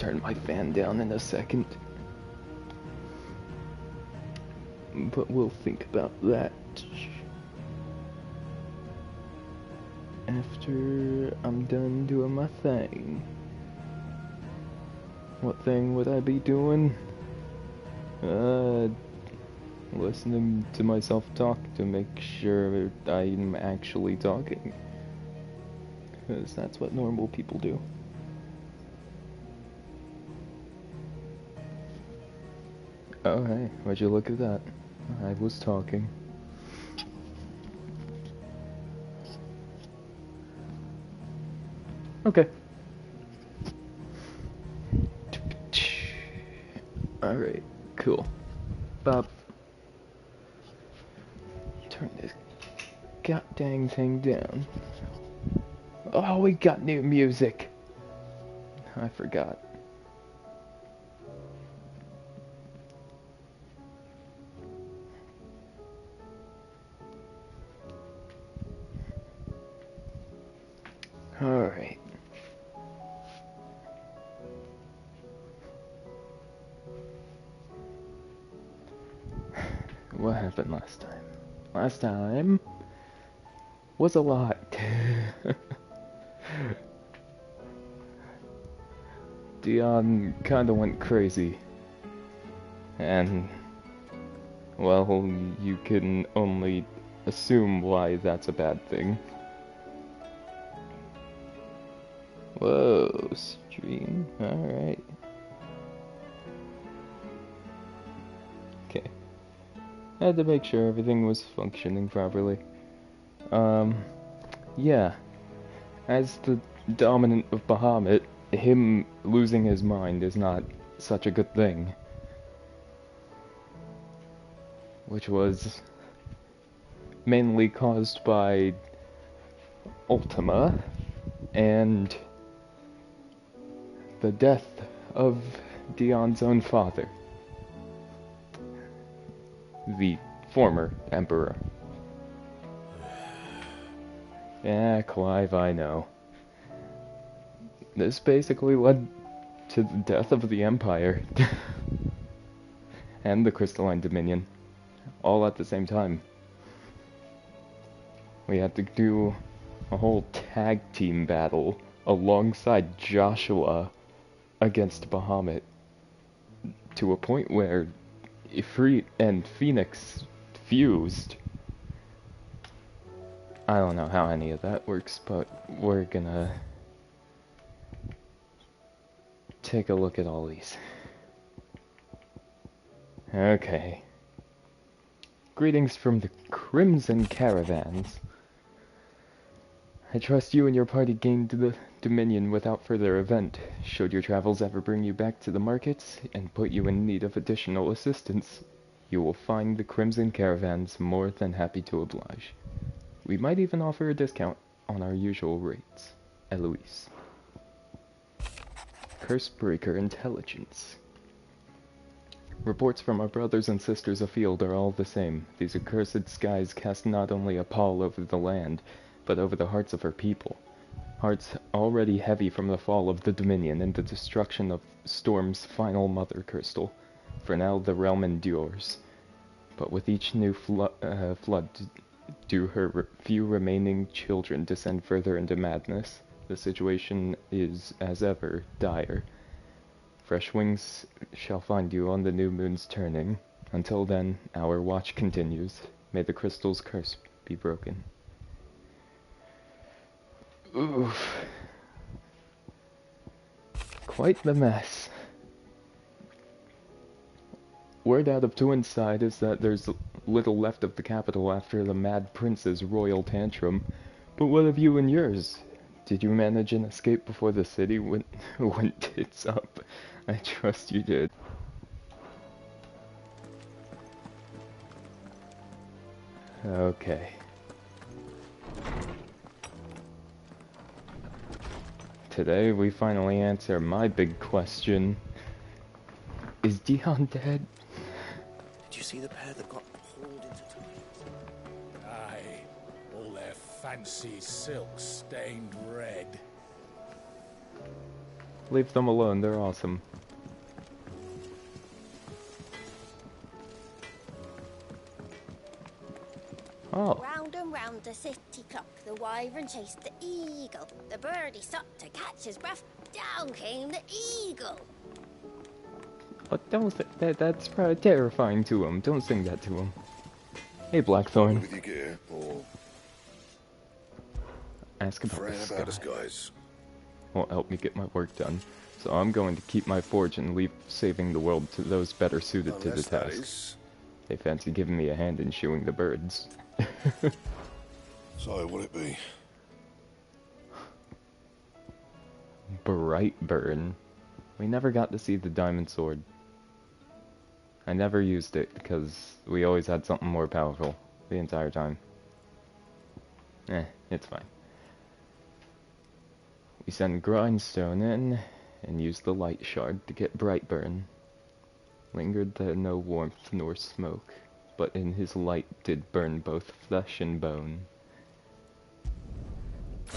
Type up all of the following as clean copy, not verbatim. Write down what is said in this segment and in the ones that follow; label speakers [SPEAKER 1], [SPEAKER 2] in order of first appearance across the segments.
[SPEAKER 1] turn my fan down in a second. But we'll think about that after I'm done doing my thing. What thing would I be doing? Listening to myself talk to make sure I'm actually talking. Because that's what normal people do. Oh hey, would you look at that? I was talking. Okay. Alright, cool. Bob. Turn this goddamn thing down. Oh, we got new music! I forgot. Alright. What happened last time? Last time was a lot. Dion kinda went crazy. And, well, you can only assume why that's a bad thing. Whoa, stream. Alright. Okay. I had to make sure everything was functioning properly. Yeah. As the dominant of Bahamut, him losing his mind is not such a good thing. Which was mainly caused by Ultima and the death of Dion's own father, the former emperor. Yeah, Clive, I know. This basically led to the death of the Empire and the Crystalline Dominion, all at the same time. We had to do a whole tag team battle alongside Joshua against Bahamut, to a point where Ifrit and Phoenix fused. I don't know how any of that works, but we're gonna take a look at all these. Okay. Greetings from the Crimson Caravans. I trust you and your party gained the Dominion without further event. Should your travels ever bring you back to the markets and put you in need of additional assistance, you will find the Crimson Caravans more than happy to oblige. We might even offer a discount on our usual rates. Eloise. Cursebreaker Intelligence. Reports from our brothers and sisters afield are all the same. These accursed skies cast not only a pall over the land, but over the hearts of her people. Hearts already heavy from the fall of the Dominion and the destruction of Storm's final mother crystal. For now the realm endures, but with each new flood do her few remaining children descend further into madness. The situation is, as ever, dire. Fresh wings shall find you on the new moon's turning. Until then, our watch continues. May the crystal's curse be broken. Oof. Quite the mess. Word out of Twinside is that there's little left of the capital after the Mad Prince's royal tantrum. But what of you and yours? Did you manage an escape before the city went tits up? I trust you did. Okay. Today we finally answer my big question. Is Dion dead?
[SPEAKER 2] Did you see the pair that got hauled into time?
[SPEAKER 3] Aye, all their fancy silks stained red.
[SPEAKER 1] Leave them alone, they're awesome. Oh.
[SPEAKER 3] Round and round the city clock, the wyvern chased the eagle. The birdie stopped to catch his breath. Down came the eagle.
[SPEAKER 1] Oh, that's probably terrifying to him. Don't sing that to him. Hey, Blackthorn.
[SPEAKER 2] With your gear, or
[SPEAKER 1] Ask about
[SPEAKER 2] fret
[SPEAKER 1] the
[SPEAKER 2] about the
[SPEAKER 1] sky.
[SPEAKER 2] skies.
[SPEAKER 1] Won't help me get my work done. So I'm going to keep my forge and leave saving the world to those better suited to the
[SPEAKER 2] Unless that
[SPEAKER 1] task.
[SPEAKER 2] is.
[SPEAKER 1] They fancy giving me a hand in shoeing the birds.
[SPEAKER 2] So, what'd it be?
[SPEAKER 1] Brightburn. We never got to see the diamond sword. I never used it because we always had something more powerful the entire time. It's fine. We send Grindstone in and use the light shard to get Brightburn. Lingered there no warmth nor smoke, but in his light did burn both flesh and bone.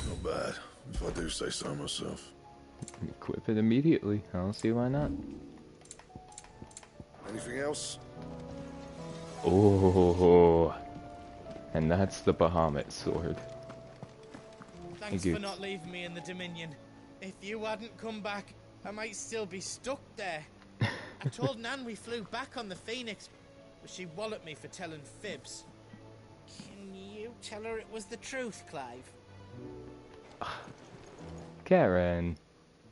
[SPEAKER 2] Not bad, if I do say so myself.
[SPEAKER 1] Equip it immediately. I don't see why not.
[SPEAKER 2] Anything else?
[SPEAKER 1] Oh, and that's the Bahamut sword.
[SPEAKER 4] Thanks
[SPEAKER 1] Hey,
[SPEAKER 4] for not leaving me in the Dominion. If you hadn't come back, I might still be stuck there. I told Nan we flew back on the Phoenix, but she walloped me for telling fibs. Can you tell her it was the truth, Clive?
[SPEAKER 1] Karen.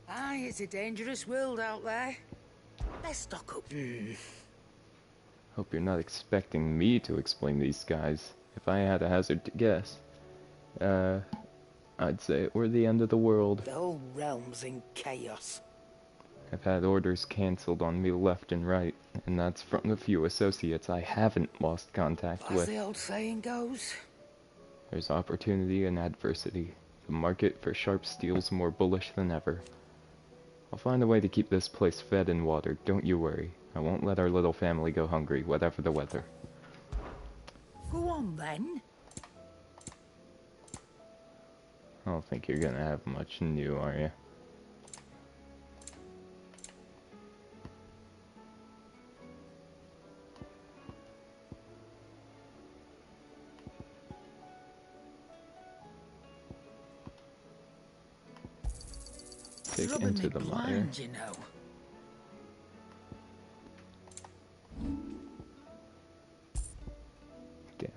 [SPEAKER 5] Aye, it's a dangerous world out there. Let's stock up.
[SPEAKER 1] Hope you're not expecting me to explain these skies. If I had a hazard to guess, I'd say we're the end of the world.
[SPEAKER 5] The whole realm's in chaos.
[SPEAKER 1] I've had orders cancelled on me left and right, and that's from the few associates I haven't lost contact
[SPEAKER 5] As
[SPEAKER 1] with.
[SPEAKER 5] the old saying goes.
[SPEAKER 1] There's opportunity and adversity. The market for sharp steel's more bullish than ever. I'll find a way to keep this place fed and watered, don't you worry. I won't let our little family go hungry, whatever the weather.
[SPEAKER 5] Go on then.
[SPEAKER 1] I don't think you're gonna have much new, are you? Take
[SPEAKER 5] Rubbing
[SPEAKER 1] into
[SPEAKER 5] me
[SPEAKER 1] the mire.
[SPEAKER 5] blind, you know.
[SPEAKER 1] Damn.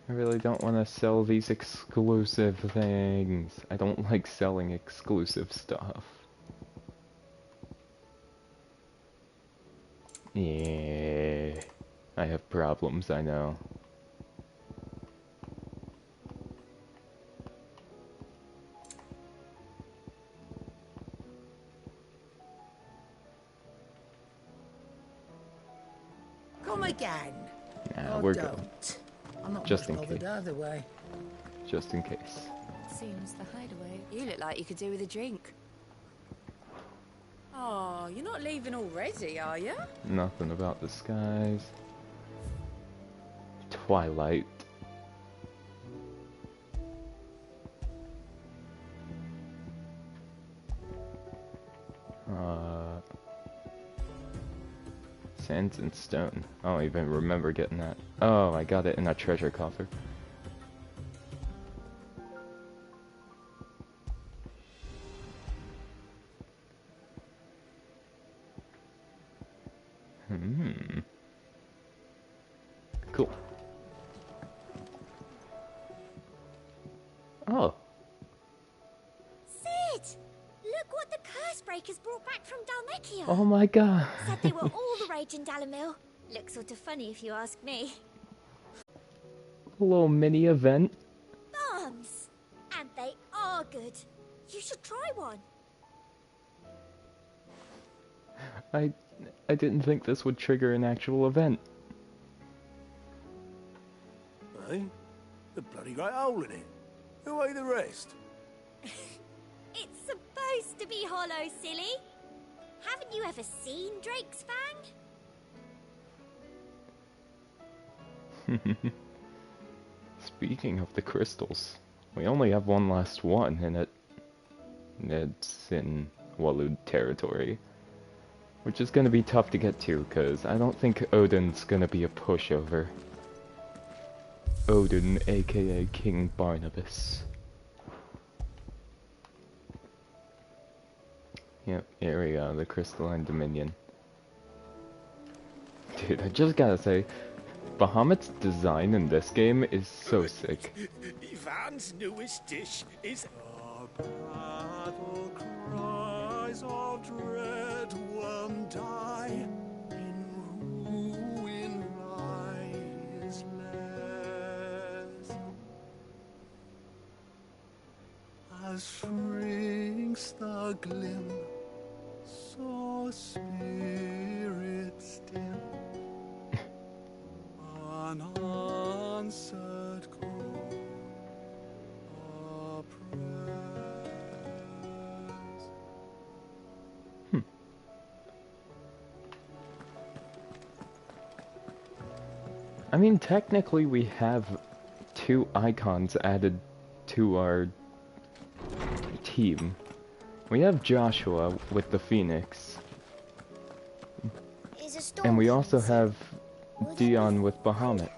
[SPEAKER 1] I really don't want to sell these exclusive things. I don't like selling exclusive stuff. Yeah, I have problems, I know.
[SPEAKER 5] Come again.
[SPEAKER 1] Nah,
[SPEAKER 5] Or
[SPEAKER 1] we're good.
[SPEAKER 5] don't. I'm not
[SPEAKER 1] Just
[SPEAKER 5] much
[SPEAKER 1] in
[SPEAKER 5] bothered
[SPEAKER 1] case.
[SPEAKER 5] either way.
[SPEAKER 1] Just in case.
[SPEAKER 6] Seems the hideaway. You look like you could do with a drink. Oh, you're not leaving already, are you?
[SPEAKER 1] Nothing about the skies. Twilight. Sands and stone. I don't even remember getting that. Oh, I got it in a treasure coffer. Cool. Oh.
[SPEAKER 3] Sid! Look what the curse breakers brought back from Dalmekia.
[SPEAKER 1] Oh my god.
[SPEAKER 3] Said they were all the rage in Dalamil. Looks sort of funny if you ask me.
[SPEAKER 1] A little mini event.
[SPEAKER 3] Bombs! And they are good. You should try one.
[SPEAKER 1] I didn't think this would trigger an actual event.
[SPEAKER 2] Hey? The bloody great hole in it. Who ate the rest?
[SPEAKER 3] It's supposed to be hollow, silly. Haven't you ever seen Drake's Fang?
[SPEAKER 1] Speaking of the crystals, We only have one last one, and it's in Walud territory. Which is gonna be tough to get to, because I don't think Odin's gonna be a pushover. Odin, aka King Barnabas. Yep, here we go, the Crystalline Dominion. Dude, I just gotta say, Bahamut's design in this game is so sick.
[SPEAKER 2] Ivan's newest dish is
[SPEAKER 7] Battle cries of dread one die, in ruin lies less. As shrinks the glim, so spirits dim, unanswered call.
[SPEAKER 1] I mean, technically we have 2 icons added to our team. We have Joshua with the Phoenix.
[SPEAKER 3] Is a storm
[SPEAKER 1] And we also
[SPEAKER 3] coming
[SPEAKER 1] have
[SPEAKER 3] soon? Will
[SPEAKER 1] Dion
[SPEAKER 3] there
[SPEAKER 1] with Bahamut.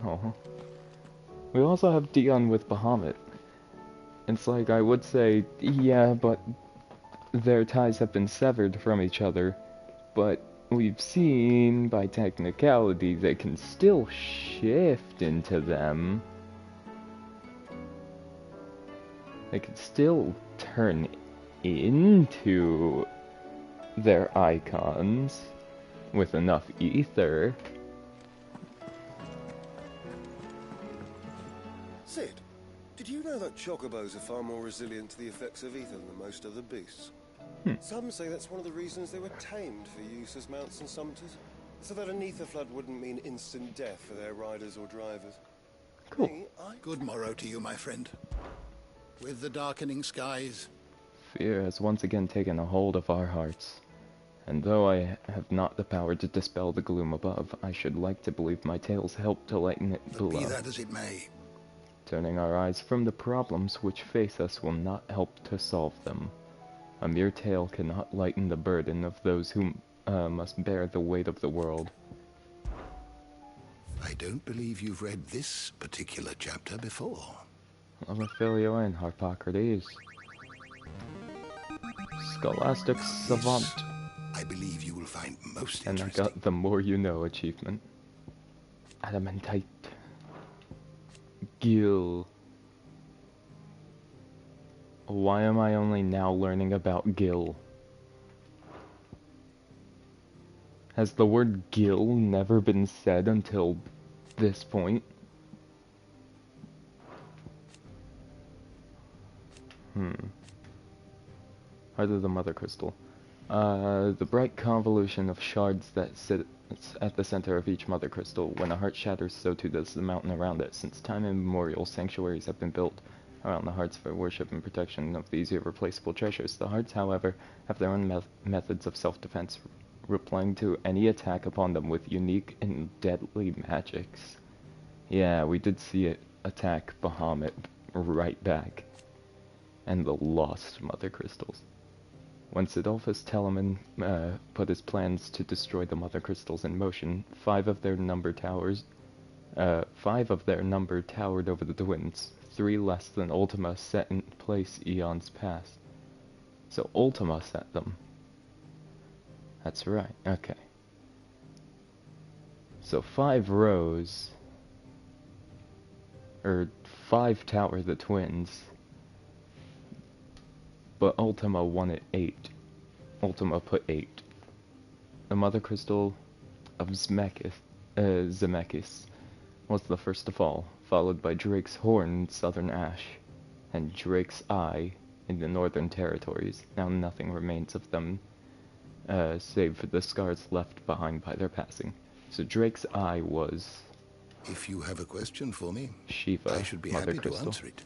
[SPEAKER 1] Oh. We also have Dion with Bahamut. It's like, I would say, yeah, but their ties have been severed from each other. But we've seen, by technicality, they can still shift into them. They can still turn into their icons with enough ether.
[SPEAKER 8] Sid, did you know that chocobos are far more resilient to the effects of ether than most other beasts? Some say that's one of the reasons they were tamed for use as mounts and sumpters, so that an ether flood wouldn't mean instant death for their riders or drivers.
[SPEAKER 1] Cool.
[SPEAKER 8] Me,
[SPEAKER 7] Good morrow to you, my friend. With the darkening skies,
[SPEAKER 1] Fear has once again taken a hold of our hearts. And though I have not the power to dispel the gloom above, I should like to believe my tales help to lighten it
[SPEAKER 7] but
[SPEAKER 1] below.
[SPEAKER 7] be that as it may,
[SPEAKER 1] Turning our eyes from the problems which face us will not help to solve them. A mere tale cannot lighten the burden of those who must bear the weight of the world.
[SPEAKER 7] I don't believe you've read this particular chapter before.
[SPEAKER 1] Let me fill you in, Harpocrates. Scholastic Savant.
[SPEAKER 7] This, I believe you will find most
[SPEAKER 1] And I
[SPEAKER 7] interesting.
[SPEAKER 1] got the More You Know achievement. Adamantite. Gil. Why am I only now learning about Gil? Has the word Gil never been said until this point? Heart of the Mother Crystal. The bright convolution of shards that sit at the center of each Mother Crystal. When a heart shatters, so too does the mountain around it. Since time immemorial, sanctuaries have been built around the hearts for worship and protection of these irreplaceable treasures. The hearts, however, have their own methods of self-defense, replying to any attack upon them with unique and deadly magics. Yeah, we did see it attack Bahamut right back. And the lost Mother Crystals. When Sidolphus Telemann put his plans to destroy the Mother Crystals in motion, five of their number towered over the twins, 3 less than Ultima set in place eons past. So Ultima set them. That's right, okay. So 5 rose, or 5 tower the twins, but Ultima won at 8. Ultima put 8. The Mother Crystal of Zemeckis was the first to fall, followed by Drake's Horn in Southern Ash, and Drake's Eye in the Northern Territories. Now nothing remains of them, save for the scars left behind by their passing. So Drake's Eye was...
[SPEAKER 7] If you have a question for me,
[SPEAKER 1] Shiva,
[SPEAKER 7] I should be
[SPEAKER 1] Mother
[SPEAKER 7] happy
[SPEAKER 1] Crystal.
[SPEAKER 7] to answer it.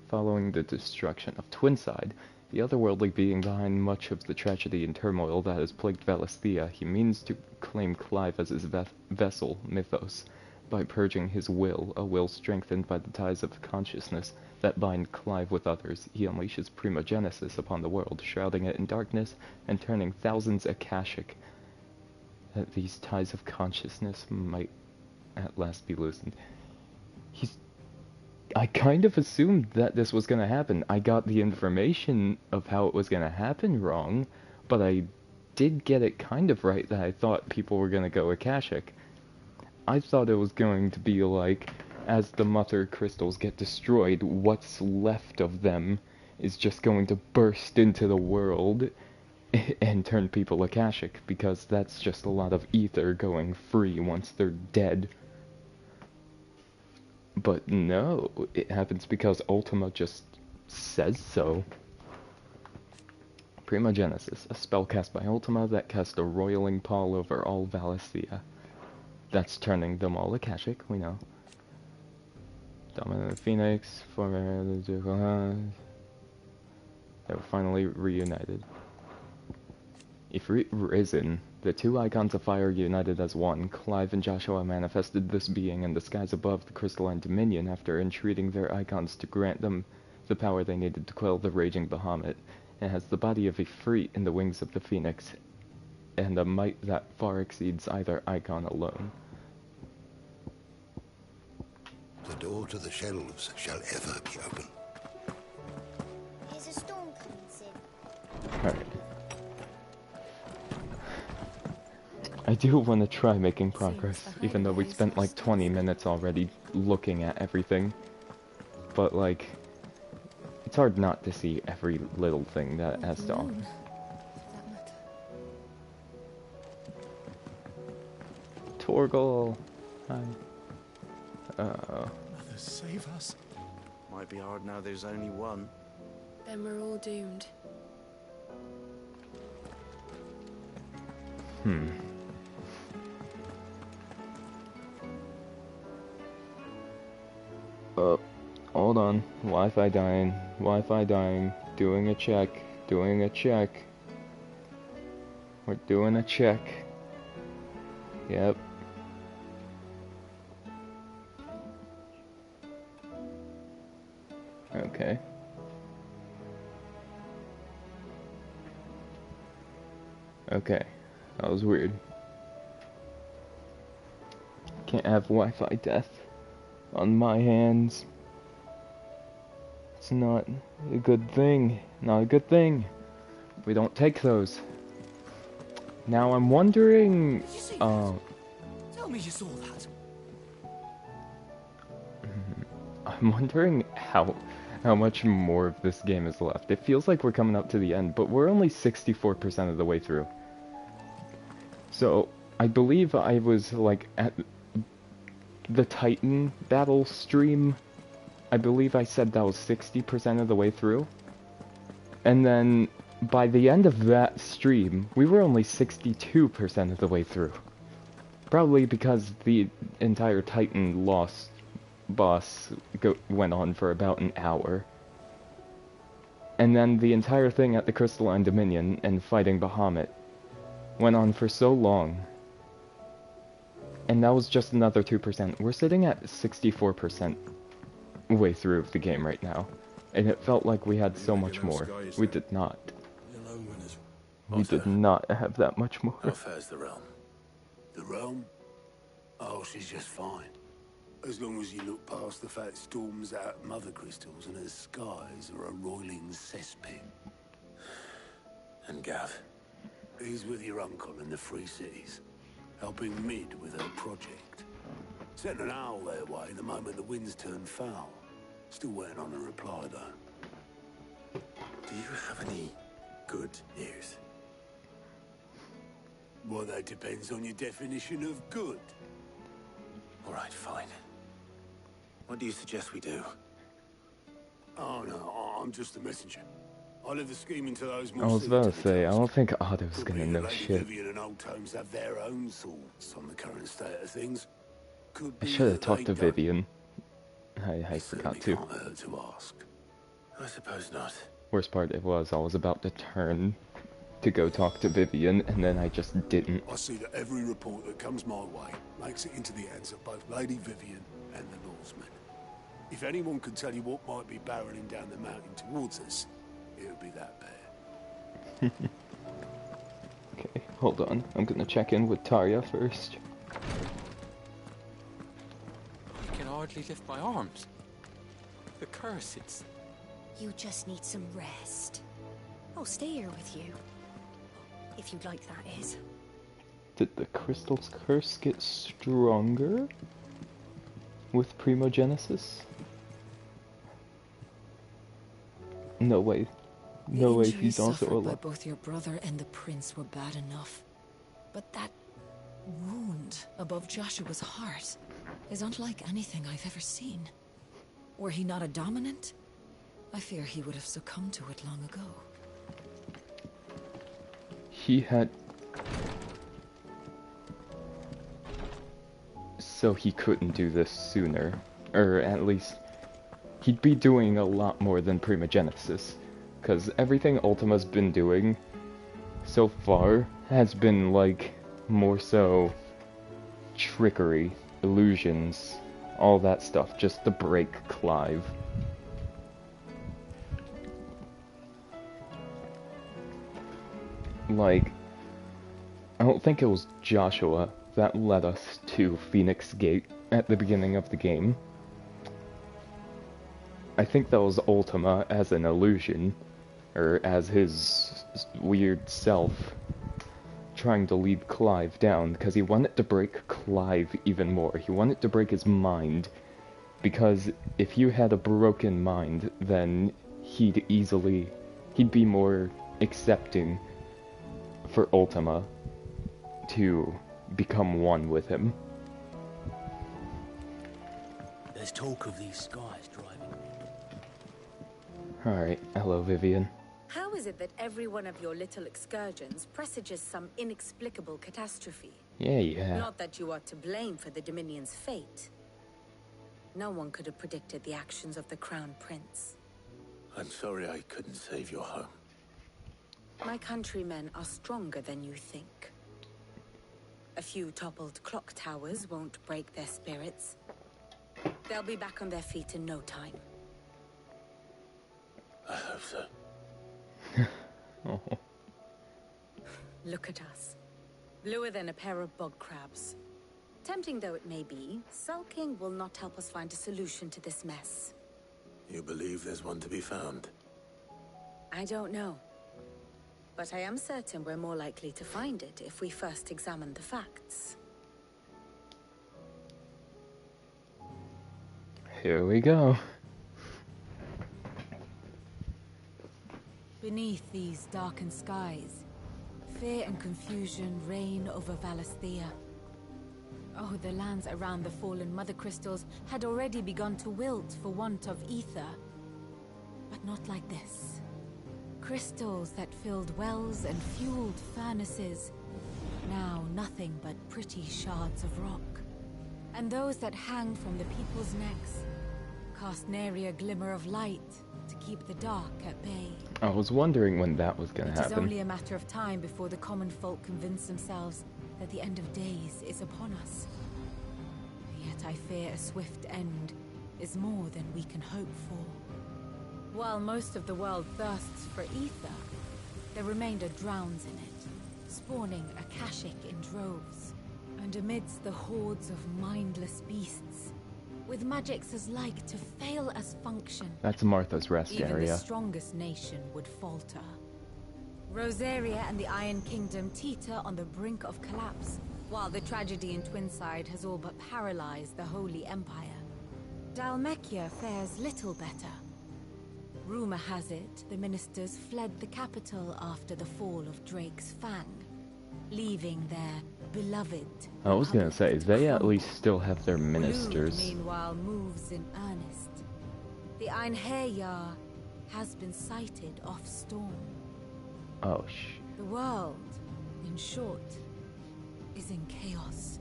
[SPEAKER 1] Following the destruction of Twinside, the otherworldly being behind much of the tragedy and turmoil that has plagued Valisthea, he means to claim Clive as his vessel, Mythos, by purging his will, a will strengthened by the ties of consciousness that bind Clive with others, he unleashes primogenesis upon the world, shrouding it in darkness and turning thousands akashic. That these ties of consciousness might at last be loosened. I kind of assumed that this was going to happen. I got the information of how it was going to happen wrong, but I did get it kind of right that I thought people were going to go Akashic. I thought it was going to be like, as the mother crystals get destroyed, what's left of them is just going to burst into the world and turn people Akashic, because that's just a lot of ether going free once they're dead. But no, it happens because Ultima just says so. Primogenesis, a spell cast by Ultima that casts a roiling pall over all Valisthea. That's turning them all Akashic, we know. Dominant Phoenix, former they were finally reunited. If risen, the two icons of fire united as one, Clive and Joshua manifested this being in the skies above the crystalline dominion after entreating their icons to grant them the power they needed to quell the raging Bahamut. It has the body of Ifrit and the wings of the phoenix, and a might that far exceeds either icon alone.
[SPEAKER 7] The door to the shelves shall ever be open.
[SPEAKER 3] Here's a storm coming soon.
[SPEAKER 1] Alright. I do want to try making progress, even though we spent like 20 minutes already looking at everything. But like, it's hard not to see every little thing that it has to offer. Torgal! Hi.
[SPEAKER 2] Mother, save us. Might be hard now there's only one.
[SPEAKER 6] Then we're all doomed.
[SPEAKER 1] Hold on. Wi-Fi dying. Wi-Fi dying. Doing a check. Doing a check. We're doing a check. Yep. Okay. Okay. That was weird. Can't have Wi-Fi death on my hands. It's not a good thing. Not a good thing. We don't take those. Now I'm wondering...
[SPEAKER 2] Tell me you saw that.
[SPEAKER 1] I'm wondering how much more of this game is left. It feels like we're coming up to the end, but we're only 64% of the way through. So, I believe I was, like, at the Titan battle stream. I believe I said that was 60% of the way through. And then, by the end of that stream, we were only 62% of the way through. Probably because the entire Titan boss went on for about an hour. And then the entire thing at the Crystalline Dominion and fighting Bahamut went on for so long. And that was just another 2%. We're sitting at 64% way through the game right now. And it felt like we had so much more. We did not. We did not have that much more.
[SPEAKER 2] How fares the realm?
[SPEAKER 9] The realm? Oh, she's just fine. As long as you look past the fat storms out mother crystals and her skies are a roiling cesspit.
[SPEAKER 2] And Gav?
[SPEAKER 9] He's with your uncle in the Free Cities, helping Mid with her project. Sent an owl their way the moment the winds turned foul. Still waiting on a reply, though.
[SPEAKER 2] Do you have any good news?
[SPEAKER 9] Well, that depends on your definition of good.
[SPEAKER 2] All right, fine. What do you suggest we do?
[SPEAKER 9] Oh, no, I'm just a messenger. I'll leave the scheming to those
[SPEAKER 1] I
[SPEAKER 9] more
[SPEAKER 1] was about to
[SPEAKER 9] suited
[SPEAKER 1] say,
[SPEAKER 9] the
[SPEAKER 1] I
[SPEAKER 9] task.
[SPEAKER 1] don't think Otto's gonna
[SPEAKER 9] Could be
[SPEAKER 1] know
[SPEAKER 9] Lady
[SPEAKER 1] shit.
[SPEAKER 9] Vivian and Old Tomes have their own thoughts on the current state of things. Could
[SPEAKER 1] I
[SPEAKER 9] be
[SPEAKER 1] should have
[SPEAKER 9] that
[SPEAKER 1] talked
[SPEAKER 9] they
[SPEAKER 1] to
[SPEAKER 9] don't.
[SPEAKER 1] Vivian. I forgot to.
[SPEAKER 9] Can't hurt to ask.
[SPEAKER 2] I suppose not.
[SPEAKER 1] Worst part, it was I was about to turn to go talk to Vivian, and then I just didn't.
[SPEAKER 9] I see that every report that comes my way makes it into the hands of both Lady Vivian and the Norsemen. If anyone could tell you what might be barreling down the mountain towards us, it would be that pair.
[SPEAKER 1] Okay, hold on. I'm gonna check in with Tarja first.
[SPEAKER 10] I can hardly lift my arms. The curse, it's...
[SPEAKER 6] You just need some rest. I'll stay here with you. If you'd like, that is.
[SPEAKER 1] Did the crystal's curse get stronger with primogenesis? No way. No way, he's also
[SPEAKER 11] suffered by
[SPEAKER 1] alive.
[SPEAKER 11] both your brother and the prince were bad enough. But that wound above Joshua's heart is unlike anything I've ever seen. Were he not a dominant, I fear he would have succumbed to it long ago.
[SPEAKER 1] He had... So he couldn't do this sooner. Or at least... He'd be doing a lot more than primogenesis. Because everything Ultima's been doing so far has been, like, more so trickery, illusions, all that stuff, just to break Clive. Like, I don't think it was Joshua that led us to Phoenix Gate at the beginning of the game. I think that was Ultima as an illusion, or as his weird self, trying to lead Clive down, because he wanted to break Clive even more. He wanted to break his mind, because if you had a broken mind, then he'd be more accepting for Ultima to become one with him.
[SPEAKER 12] There's talk of these skies driving.
[SPEAKER 1] Alright, hello Vivian.
[SPEAKER 13] How is it that every one of your little excursions presages some inexplicable catastrophe?
[SPEAKER 1] Yeah.
[SPEAKER 13] Not that you are to blame for the Dominion's fate. No one could have predicted the actions of the Crown Prince.
[SPEAKER 9] I'm sorry I couldn't save your home.
[SPEAKER 13] My countrymen are stronger than you think. A few toppled clock towers won't break their spirits. They'll be back on their feet in no time.
[SPEAKER 9] I hope so.
[SPEAKER 1] Oh.
[SPEAKER 13] Look at us. Bluer than a pair of bog crabs. Tempting though it may be, sulking will not help us find a solution to this mess.
[SPEAKER 9] You believe there's one to be found?
[SPEAKER 13] I don't know. But I am certain we're more likely to find it if we first examine the facts.
[SPEAKER 1] Here we go.
[SPEAKER 11] Beneath these darkened skies, fear and confusion reign over Valisthea. Oh, the lands around the fallen mother crystals had already begun to wilt for want of ether. But not like this. Crystals that filled wells and fueled furnaces, now nothing but pretty shards of rock. And those that hang from the people's necks cast nary a glimmer of light to keep the dark at bay.
[SPEAKER 1] I was wondering when that was gonna happen.
[SPEAKER 11] It is only a matter of time before the common folk convince themselves that the end of days is upon us. Yet I fear a swift end is more than we can hope for. While most of the world thirsts for ether, the remainder drowns in it, spawning Akashic in droves. And amidst the hordes of mindless beasts, with magics as like to fail as function,
[SPEAKER 1] that's Martha's Rest
[SPEAKER 11] even
[SPEAKER 1] area.
[SPEAKER 11] The strongest nation would falter. Rosaria and the Iron Kingdom teeter on the brink of collapse, while the tragedy in Twinside has all but paralyzed the Holy Empire. Dalmekia fares little better. Rumor has it the ministers fled the capital after the fall of Drake's Fang, leaving their beloved.
[SPEAKER 1] I was gonna say, they at least still have their ministers.
[SPEAKER 11] Blue, meanwhile, moves in earnest. The Einherjar has been sighted off storm.
[SPEAKER 1] Oh shit.
[SPEAKER 11] The world, in short, is in chaos.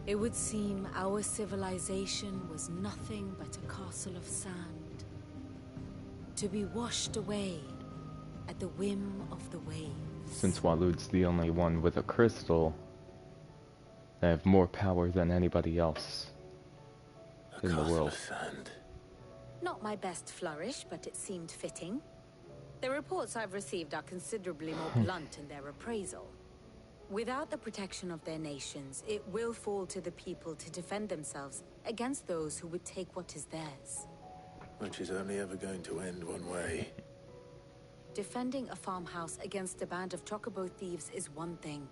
[SPEAKER 11] It would seem our civilization was nothing but a castle of sand, to be washed away at the whim of the waves.
[SPEAKER 1] Since Walud's the only one with a crystal, they have more power than anybody else in the world.
[SPEAKER 9] Sand.
[SPEAKER 13] Not my best flourish, but it seemed fitting. The reports I've received are considerably more blunt in their appraisal. Without the protection of their nations, it will fall to the people to defend themselves against those who would take what is theirs.
[SPEAKER 9] Which is only ever going to end one way.
[SPEAKER 13] Defending a farmhouse against a band of chocobo thieves is one thing,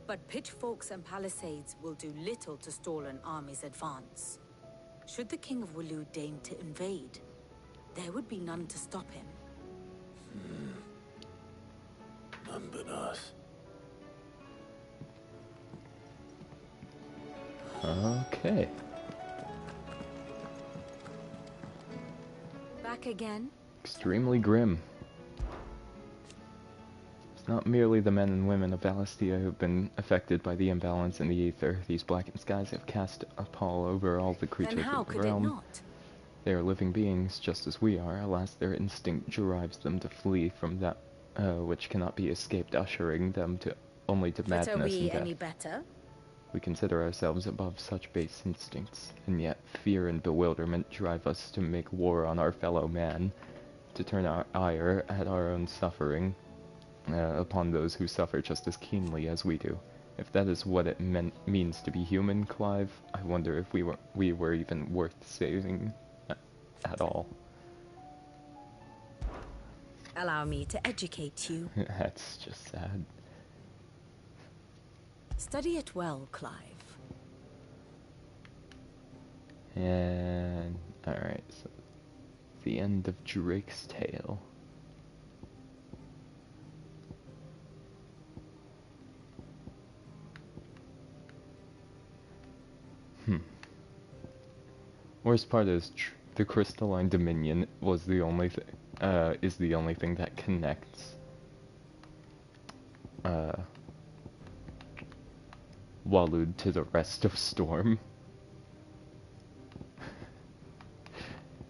[SPEAKER 13] but pitchforks and palisades will do little to stall an army's advance. Should the King of Walud deign to invade, there would be none to stop him.
[SPEAKER 9] None but us.
[SPEAKER 1] Okay.
[SPEAKER 11] Back again?
[SPEAKER 1] Extremely grim. It's not merely the men and women of Valastia who've been affected by the imbalance in the ether. These blackened skies have cast a pall over all the creatures
[SPEAKER 11] Then how
[SPEAKER 1] of the
[SPEAKER 11] could
[SPEAKER 1] realm.
[SPEAKER 11] it not?
[SPEAKER 1] They are living beings just as we are. Alas, their instinct drives them to flee from that which cannot be escaped, ushering them only to madness
[SPEAKER 11] But are we
[SPEAKER 1] and death.
[SPEAKER 11] any better?
[SPEAKER 1] We consider ourselves above such base instincts, and yet fear and bewilderment drive us to make war on our fellow man, to turn our ire at our own suffering upon those who suffer just as keenly as we do. If that is what it means to be human, Clive, I wonder if we were even worth saving at all.
[SPEAKER 11] Allow me to educate you.
[SPEAKER 1] That's just sad.
[SPEAKER 11] Study it well, Clive.
[SPEAKER 1] And alright, so the end of Drake's Tale. Worst part is the crystalline dominion was the only thing is the only thing that connects Walud to the rest of Storm.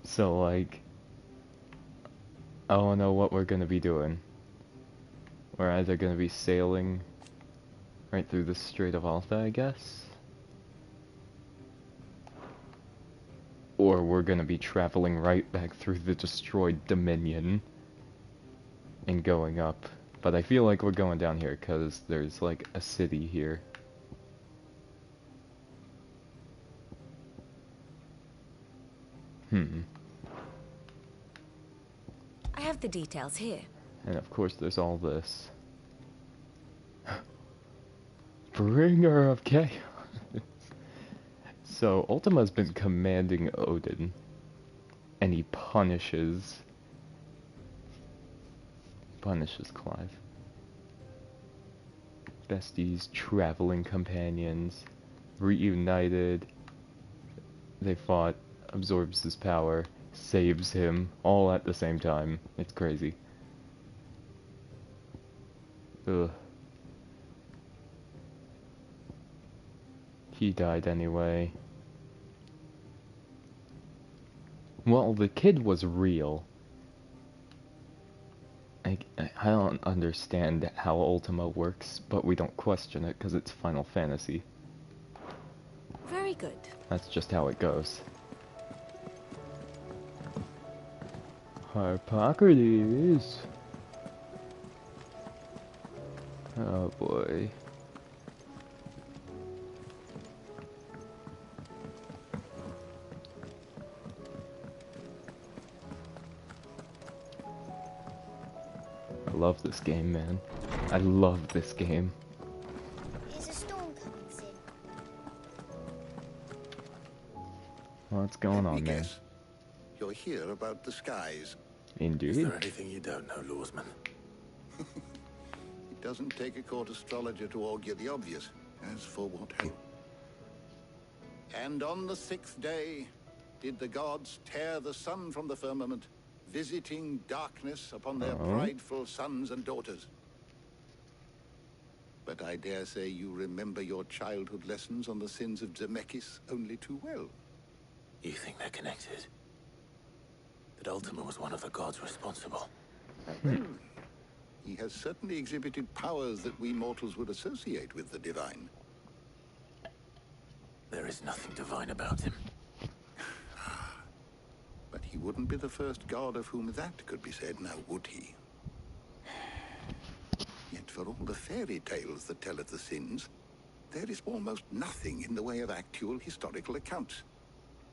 [SPEAKER 1] So like, I don't know what we're gonna be doing. We're either gonna be sailing right through the Strait of Alta, I guess, or we're gonna be traveling right back through the destroyed Dominion and going up. But I feel like we're going down here because there's like a city here.
[SPEAKER 11] I have the details here.
[SPEAKER 1] And of course there's all this. Bringer of Chaos. So Ultima's been commanding Odin, and he punishes Clive. Besties, traveling companions, reunited. They fought, absorbs his power, saves him, all at the same time. It's crazy. Ugh. He died anyway. Well, the kid was real. I don't understand how Ultima works, but we don't question it because it's Final Fantasy.
[SPEAKER 11] Very good.
[SPEAKER 1] That's just how it goes. Harpocrates. Oh boy. I love this game, man. I love this game.
[SPEAKER 3] Is a storm coming soon?
[SPEAKER 1] What's going on, man?
[SPEAKER 7] Yes. You're here about the skies.
[SPEAKER 1] Indeed.
[SPEAKER 9] Is there anything you don't know, Lawsman?
[SPEAKER 7] It doesn't take a court astrologer to augur the obvious. As for what ho. And on the 6th day did the gods tear the sun from the firmament, visiting darkness upon their prideful sons and daughters. But I dare say you remember your childhood lessons on the sins of Zemeckis only too well.
[SPEAKER 9] You think they're connected? That Ultima was one of the gods responsible?
[SPEAKER 7] he has certainly exhibited powers that we mortals would associate with the divine.
[SPEAKER 12] There is nothing divine about him.
[SPEAKER 7] But he wouldn't be the first god of whom that could be said, now would he? Yet for all the fairy tales that tell of the sins, there is almost nothing in the way of actual historical accounts.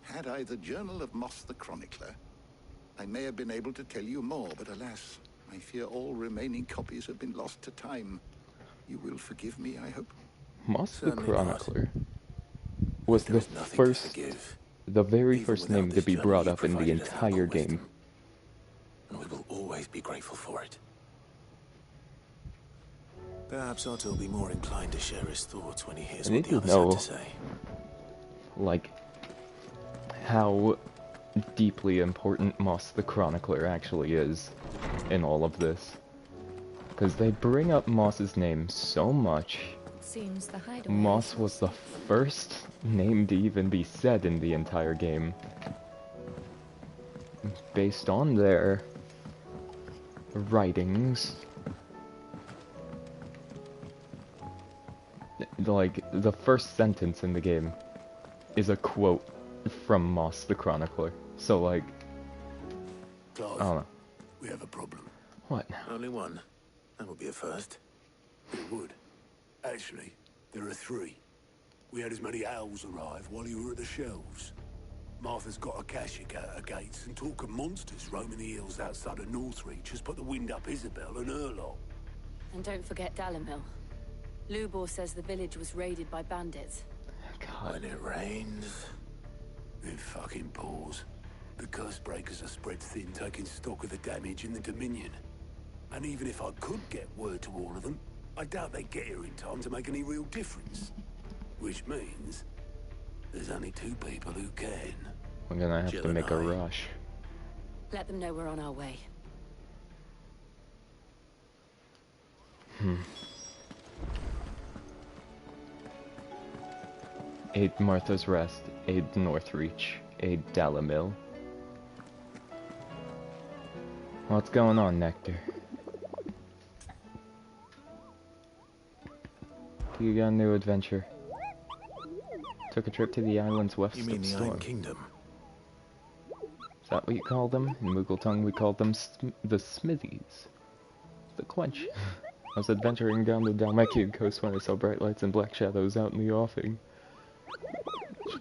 [SPEAKER 7] Had I the Journal of Moss the Chronicler, I may have been able to tell you more, but alas, I fear all remaining copies have been lost to time. You will forgive me, I hope?
[SPEAKER 1] Moss the
[SPEAKER 12] Certainly
[SPEAKER 1] Chronicler was
[SPEAKER 12] There
[SPEAKER 1] the
[SPEAKER 12] is nothing to
[SPEAKER 1] first,
[SPEAKER 12] forgive.
[SPEAKER 1] the very
[SPEAKER 12] Even
[SPEAKER 1] first
[SPEAKER 12] without
[SPEAKER 1] name to
[SPEAKER 12] this
[SPEAKER 1] be
[SPEAKER 12] journey,
[SPEAKER 1] brought
[SPEAKER 12] you
[SPEAKER 1] up in the
[SPEAKER 12] provided us ample
[SPEAKER 1] entire
[SPEAKER 12] wisdom,
[SPEAKER 1] game.
[SPEAKER 12] and we will always be grateful for it. Perhaps Otto will be more inclined to share his thoughts when he hears
[SPEAKER 1] I
[SPEAKER 12] what
[SPEAKER 1] need
[SPEAKER 12] the
[SPEAKER 1] to
[SPEAKER 12] others have
[SPEAKER 1] know,
[SPEAKER 12] to say.
[SPEAKER 1] like, how deeply important Moss the Chronicler actually is in all of this. Because they bring up Moss's name so much.
[SPEAKER 11] Seems the hideaway.
[SPEAKER 1] Moss was the first name to even be said in the entire game. Based on their writings. Like, the first sentence in the game is a quote from Moss the Chronicler. So, like,
[SPEAKER 9] Clive,
[SPEAKER 1] I don't know.
[SPEAKER 9] we have a problem.
[SPEAKER 1] What now?
[SPEAKER 12] Only one. That would be a first.
[SPEAKER 9] It would. Actually, there are three. We had as many owls arrive while you were at the shelves. Martha's got a Kashik out her gates, and talk of monsters roaming the hills outside of Northreach has put the wind up Isabel and her lot.
[SPEAKER 13] And don't forget Dalimil. Lubor says the village was raided by bandits.
[SPEAKER 9] When it rains, it fucking pours. The curse breakers are spread thin, taking stock of the damage in the Dominion. And even if I could get word to all of them, I doubt they'd get here in time to make any real difference. Which means there's only two people who can.
[SPEAKER 1] We're gonna have
[SPEAKER 12] Jill
[SPEAKER 1] to
[SPEAKER 12] and
[SPEAKER 1] make a
[SPEAKER 12] I.
[SPEAKER 1] rush.
[SPEAKER 13] Let them know we're on our way.
[SPEAKER 1] Aid Martha's Rest, aid Northreach, aid Dalimil. What's going on, Nectar? Do you got a new adventure? Took a trip to the islands west
[SPEAKER 12] You mean
[SPEAKER 1] of
[SPEAKER 12] the
[SPEAKER 1] Storm.
[SPEAKER 12] Iron Kingdom?
[SPEAKER 1] Is that what you call them? In Moogle tongue we call them the Smithies. The Quench. I was adventuring down the Dalmekian coast when I saw bright lights and black shadows out in the offing.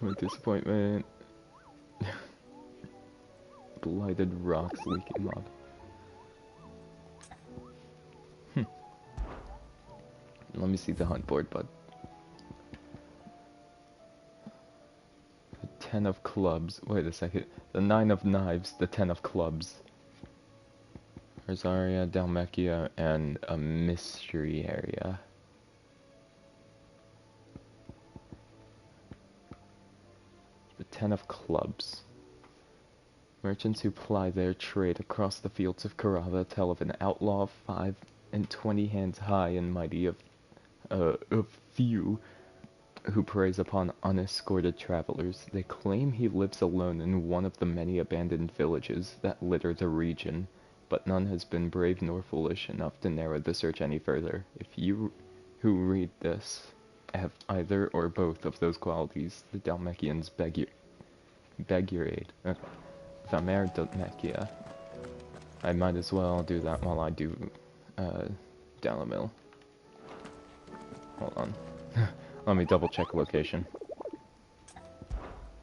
[SPEAKER 1] My disappointment. Blighted rocks leaking mob. Let me see the hunt board, bud. The 10 of clubs. Wait a second. The 9 of knives, the 10 of clubs. Rosaria, Dalmekia, and a mystery area. The 10 of clubs. Merchants who ply their trade across the fields of Karava tell of an outlaw of 5 and 20 hands high and mighty of few who preys upon unescorted travelers. They claim he lives alone in one of the many abandoned villages that litter the region, but none has been brave nor foolish enough to narrow the search any further. If you who read this have either or both of those qualities, the Dalmekians beg your aid. Okay. Vamer Dalmekia. I might as well do that while I do Dalimil. Hold on. Let me double check location.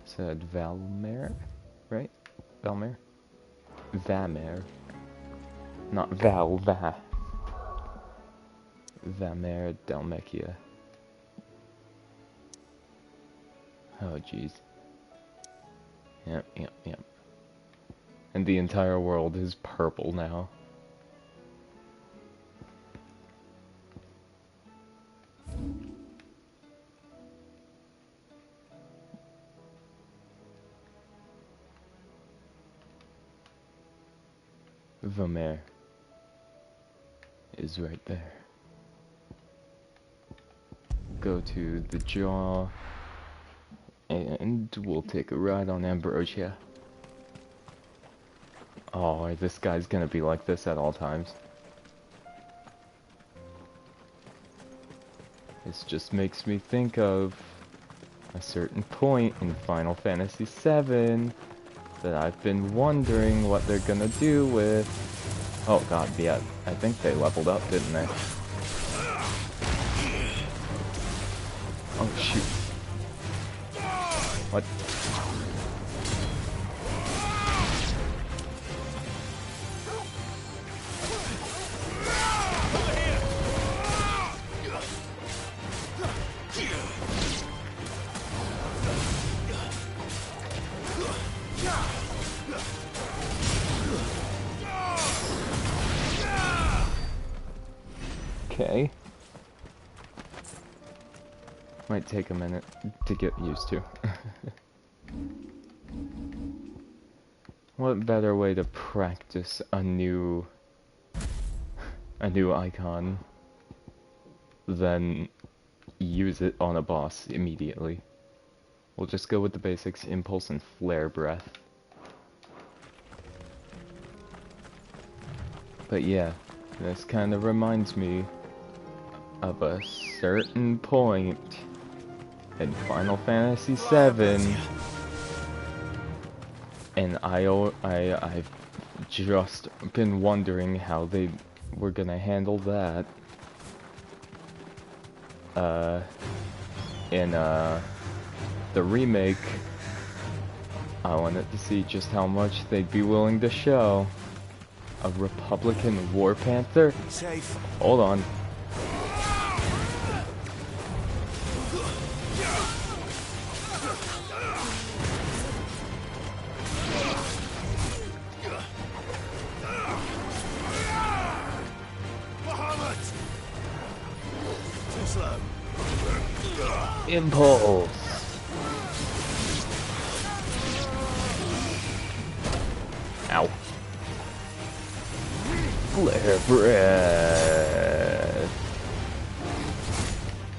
[SPEAKER 1] Said Valmer, right? Valmer? Vamer. Not Va. Vamer Dalmekia. Oh jeez. Yep. And the entire world is purple now. Vamer is right there. Go to the jaw, and we'll take a ride on Ambrosia. Oh, this guy's gonna be like this at all times. This just makes me think of a certain point in Final Fantasy VII that I've been wondering what they're gonna do with. Oh god, yeah, I think they leveled up, didn't they? Oh shoot. What? Okay. Might take a minute to get used to. What better way to practice a new icon than use it on a boss immediately? We'll just go with the basics: impulse and flare breath. But yeah, this kind of reminds me of a certain point in Final Fantasy VII, and I've just been wondering how they were gonna handle that in the remake. I wanted to see just how much they'd be willing to show. A Republican War Panther?
[SPEAKER 2] Safe.
[SPEAKER 1] Hold on.
[SPEAKER 2] Too slow.
[SPEAKER 1] Impulse. Ow. Flare breath.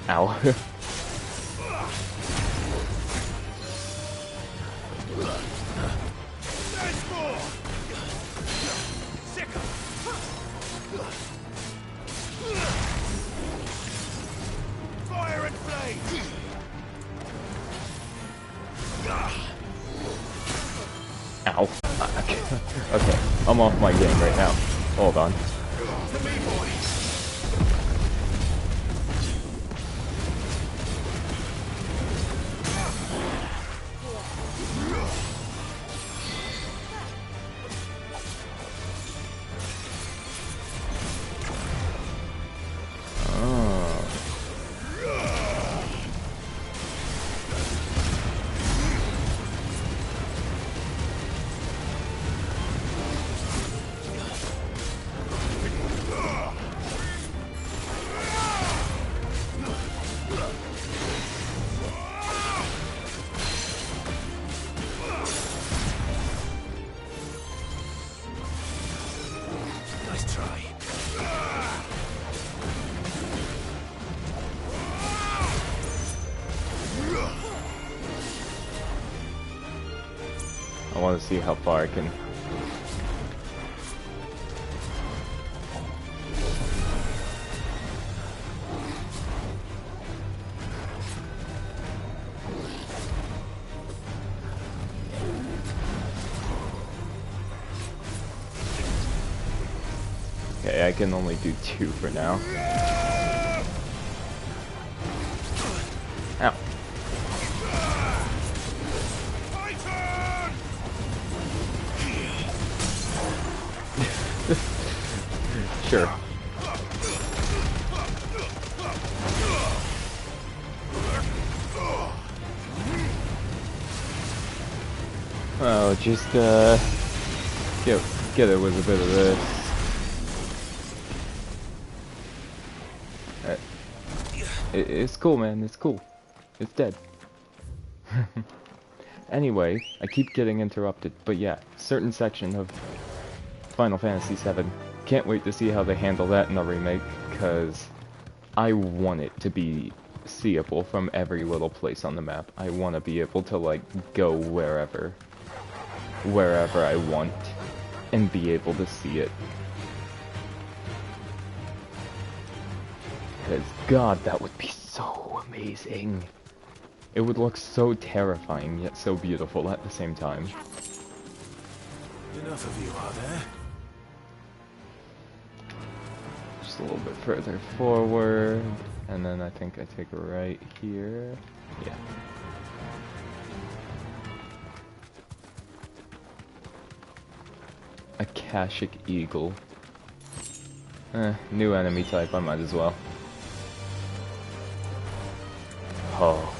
[SPEAKER 1] Ow.
[SPEAKER 2] Fire and flame.
[SPEAKER 1] Ow. Okay, I'm off my game right now. Hold on.
[SPEAKER 2] Nice try.
[SPEAKER 1] I want to see how far I can. Okay, I can only do 2 for now. Ow. Sure. Oh, just get it with a bit of this. It's cool, man. It's cool. It's dead. Anyway, I keep getting interrupted, but yeah, certain section of Final Fantasy VII. Can't wait to see how they handle that in the remake, because I want it to be seeable from every little place on the map. I want to be able to, like, go wherever I want, and be able to see it. Because, God, that would be so amazing. It would look so terrifying, yet so beautiful at the same time.
[SPEAKER 12] Enough of you, are there?
[SPEAKER 1] Just a little bit further forward, and then I think I take a right here. Yeah. A Akashic Eagle. New enemy type, I might as well. Oh.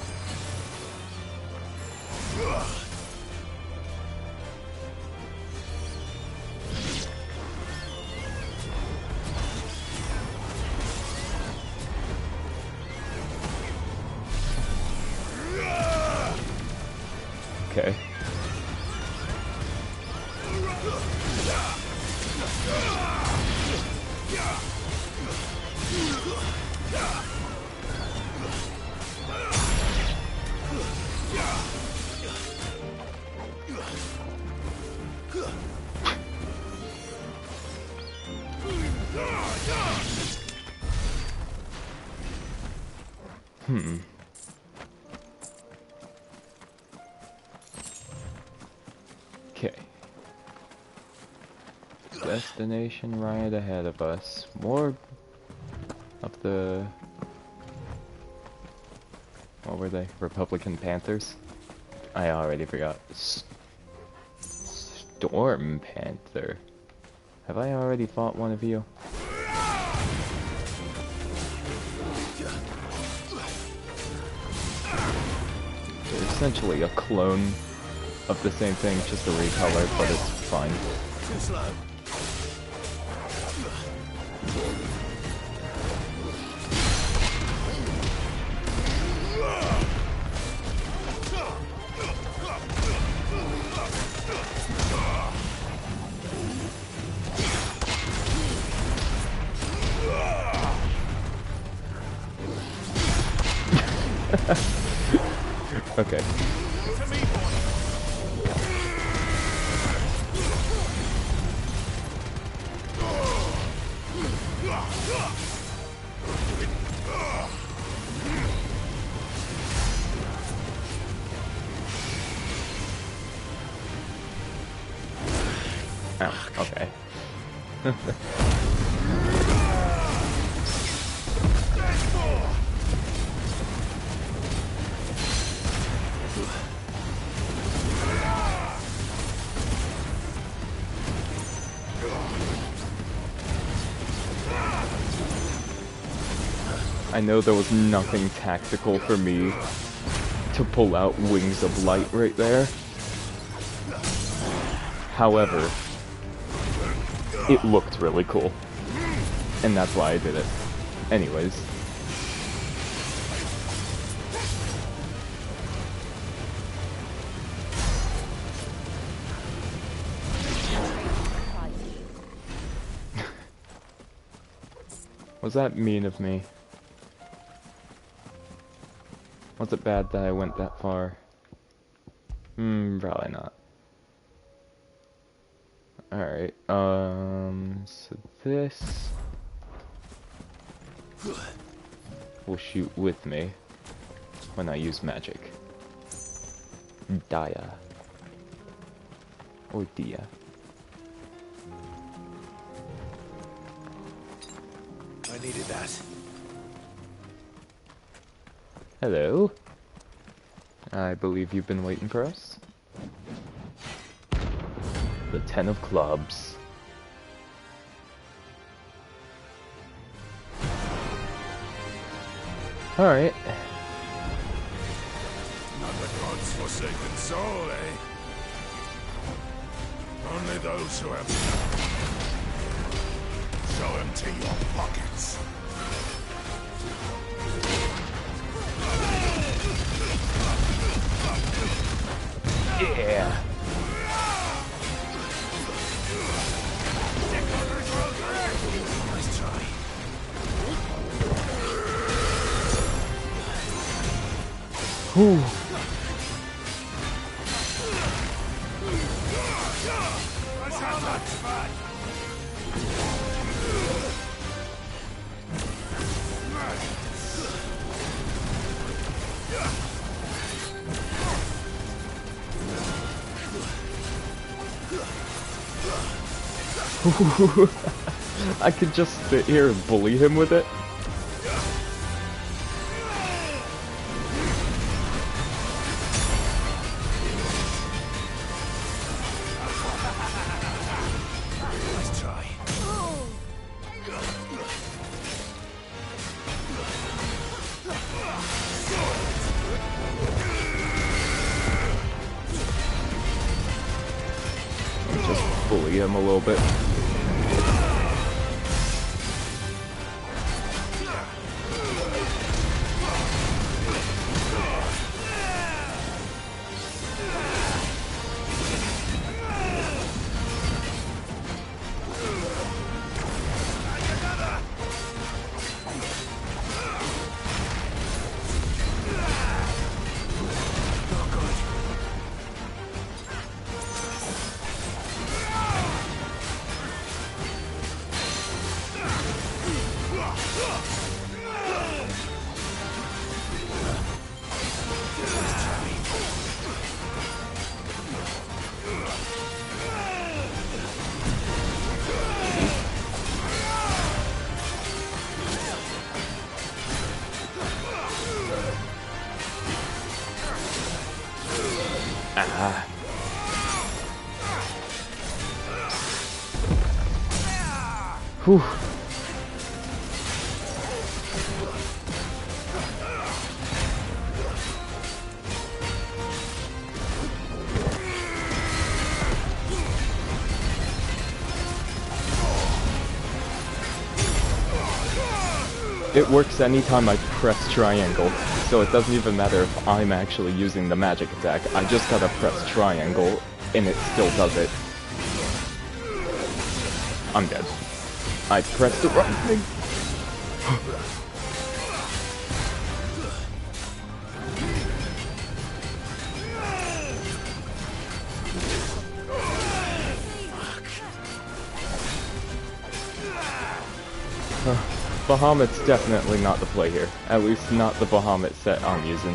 [SPEAKER 1] Okay. Okay. Destination right ahead of us. More of the... What were they? Republican Panthers? I already forgot. Storm Panther. Have I already fought one of you? They're essentially a clone of the same thing, just a recolor, but it's fine.
[SPEAKER 12] Too slow.
[SPEAKER 1] Okay. Oh, okay. I know there was nothing tactical for me to pull out Wings of Light right there. However, it looked really cool. And that's why I did it. Anyways. Was that mean of me? Was it bad that I went that far? Probably not. Alright, so this will shoot with me when I use magic. Dia. Or Dia.
[SPEAKER 12] I needed that.
[SPEAKER 1] Hello. I believe you've been waiting for us. The 10 of Clubs. Alright.
[SPEAKER 9] Not the god's forsaken soul, eh? Only those who have enough. Show empty your pockets.
[SPEAKER 1] Yeah.
[SPEAKER 12] Nice try.
[SPEAKER 1] Whew. I could just sit here and bully him with it.
[SPEAKER 9] Let's try.
[SPEAKER 1] Just bully him a little bit. Ah. Whew. It works anytime I press triangle, so it doesn't even matter if I'm actually using the magic attack. I just gotta press triangle, and it still does it. I'm dead. I pressed the wrong thing. Bahamut's definitely not the play here. At least not the Bahamut set I'm using.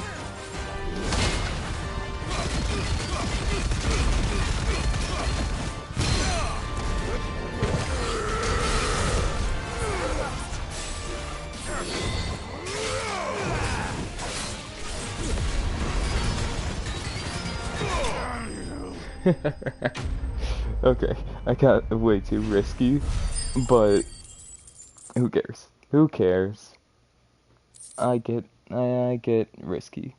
[SPEAKER 1] Okay, I got way too risky, but who cares? Who cares? I get risky.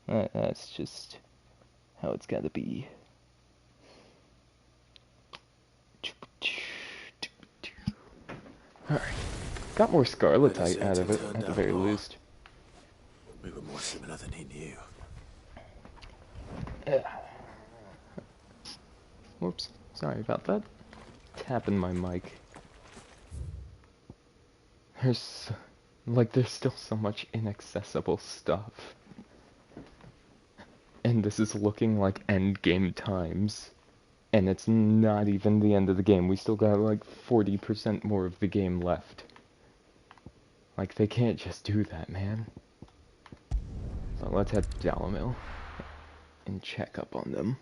[SPEAKER 1] That's just how it's gotta be. Alright. Got more Scarletite out of it, at the very least.
[SPEAKER 12] We were more similar than he knew.
[SPEAKER 1] Whoops. Sorry about that. Tapping my mic. There's still so much inaccessible stuff. And this is looking like endgame times. And it's not even the end of the game. We still got like 40% more of the game left. Like, they can't just do that, man. So let's head to Dalamil and check up on them.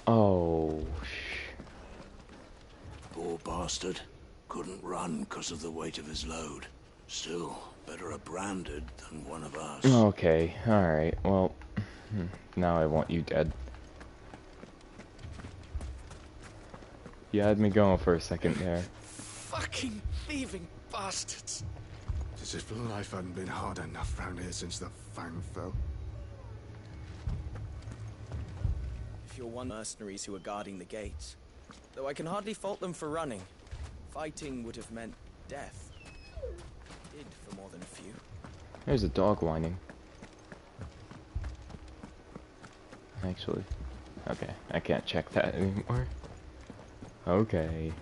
[SPEAKER 1] Oh,
[SPEAKER 9] Poor bastard. Couldn't run because of the weight of his load. Still, better a branded than one of us.
[SPEAKER 1] Okay, alright, well, now I want you dead. You had me going for a second there.
[SPEAKER 4] Fucking thieving bastards.
[SPEAKER 14] As if life hadn't been hard enough round here since the Fang fell.
[SPEAKER 15] If you're one mercenaries who are guarding the gates, though I can hardly fault them for running. Fighting would have meant death. Did for more than a few.
[SPEAKER 1] There's a dog whining. Actually, okay, I can't check that anymore. Okay.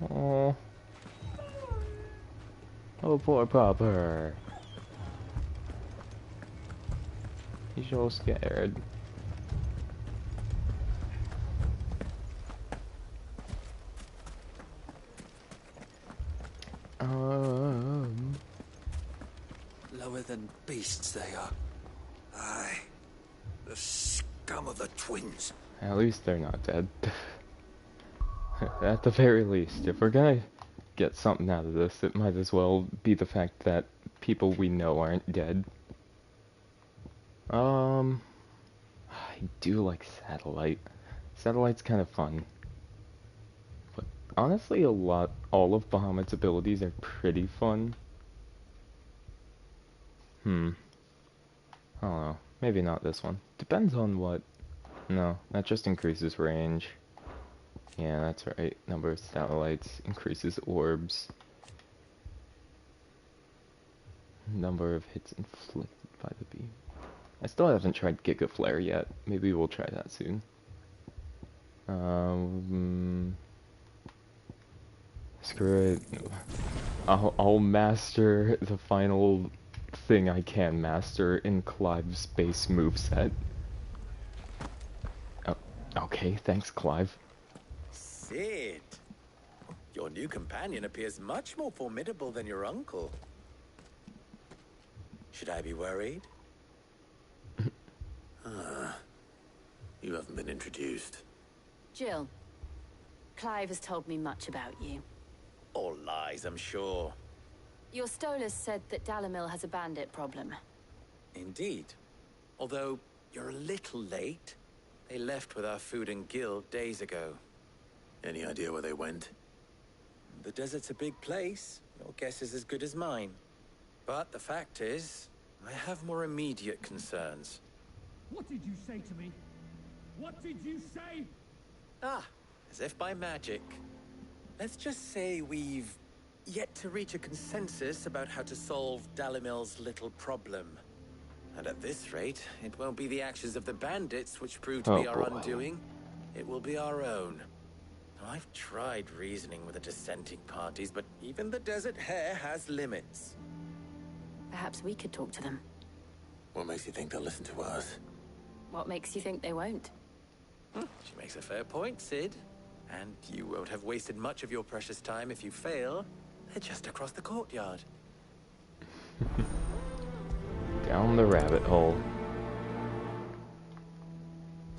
[SPEAKER 1] Oh. Oh, poor Popper. He's all scared.
[SPEAKER 12] Lower than beasts they are. Aye. The scum of the twins.
[SPEAKER 1] At least they're not dead. At the very least, if we're gonna get something out of this, it might as well be the fact that people we know aren't dead. I do like Satellite. Satellite's kind of fun. But honestly, all of Bahamut's abilities are pretty fun. I don't know. Maybe not this one. Depends on what. No, that just increases range. Yeah, that's right. Number of satellites increases orbs. Number of hits inflicted by the beam. I still haven't tried Giga Flare yet. Maybe we'll try that soon. Screw it. I'll master the final thing I can master in Clive's base moveset. Oh, okay, thanks, Clive.
[SPEAKER 16] Sid, your new companion appears much more formidable than your uncle. Should I be worried?
[SPEAKER 9] You haven't been introduced.
[SPEAKER 13] Jill, Clive has told me much about you.
[SPEAKER 16] All lies, I'm sure.
[SPEAKER 13] Your Stolas said that Dalamil has a bandit problem.
[SPEAKER 16] Indeed. Although, you're a little late. They left with our food and guild days ago.
[SPEAKER 9] Any idea where they went?
[SPEAKER 16] The desert's a big place. Your guess is as good as mine. But the fact is, I have more immediate concerns.
[SPEAKER 17] What did you say to me? What did you say?
[SPEAKER 16] Ah, as if by magic. Let's just say we've yet to reach a consensus about how to solve Dalimil's little problem. And at this rate, it won't be the actions of the bandits which prove to be our undoing. It will be our own. Now, I've tried reasoning with the dissenting parties, but even the Desert Hare has limits.
[SPEAKER 13] Perhaps we could talk to them.
[SPEAKER 9] What makes you think they'll listen to us?
[SPEAKER 13] What makes you think they won't?
[SPEAKER 16] She makes a fair point, Sid. And you won't have wasted much of your precious time if you fail. They're just across the courtyard.
[SPEAKER 1] Down the rabbit hole.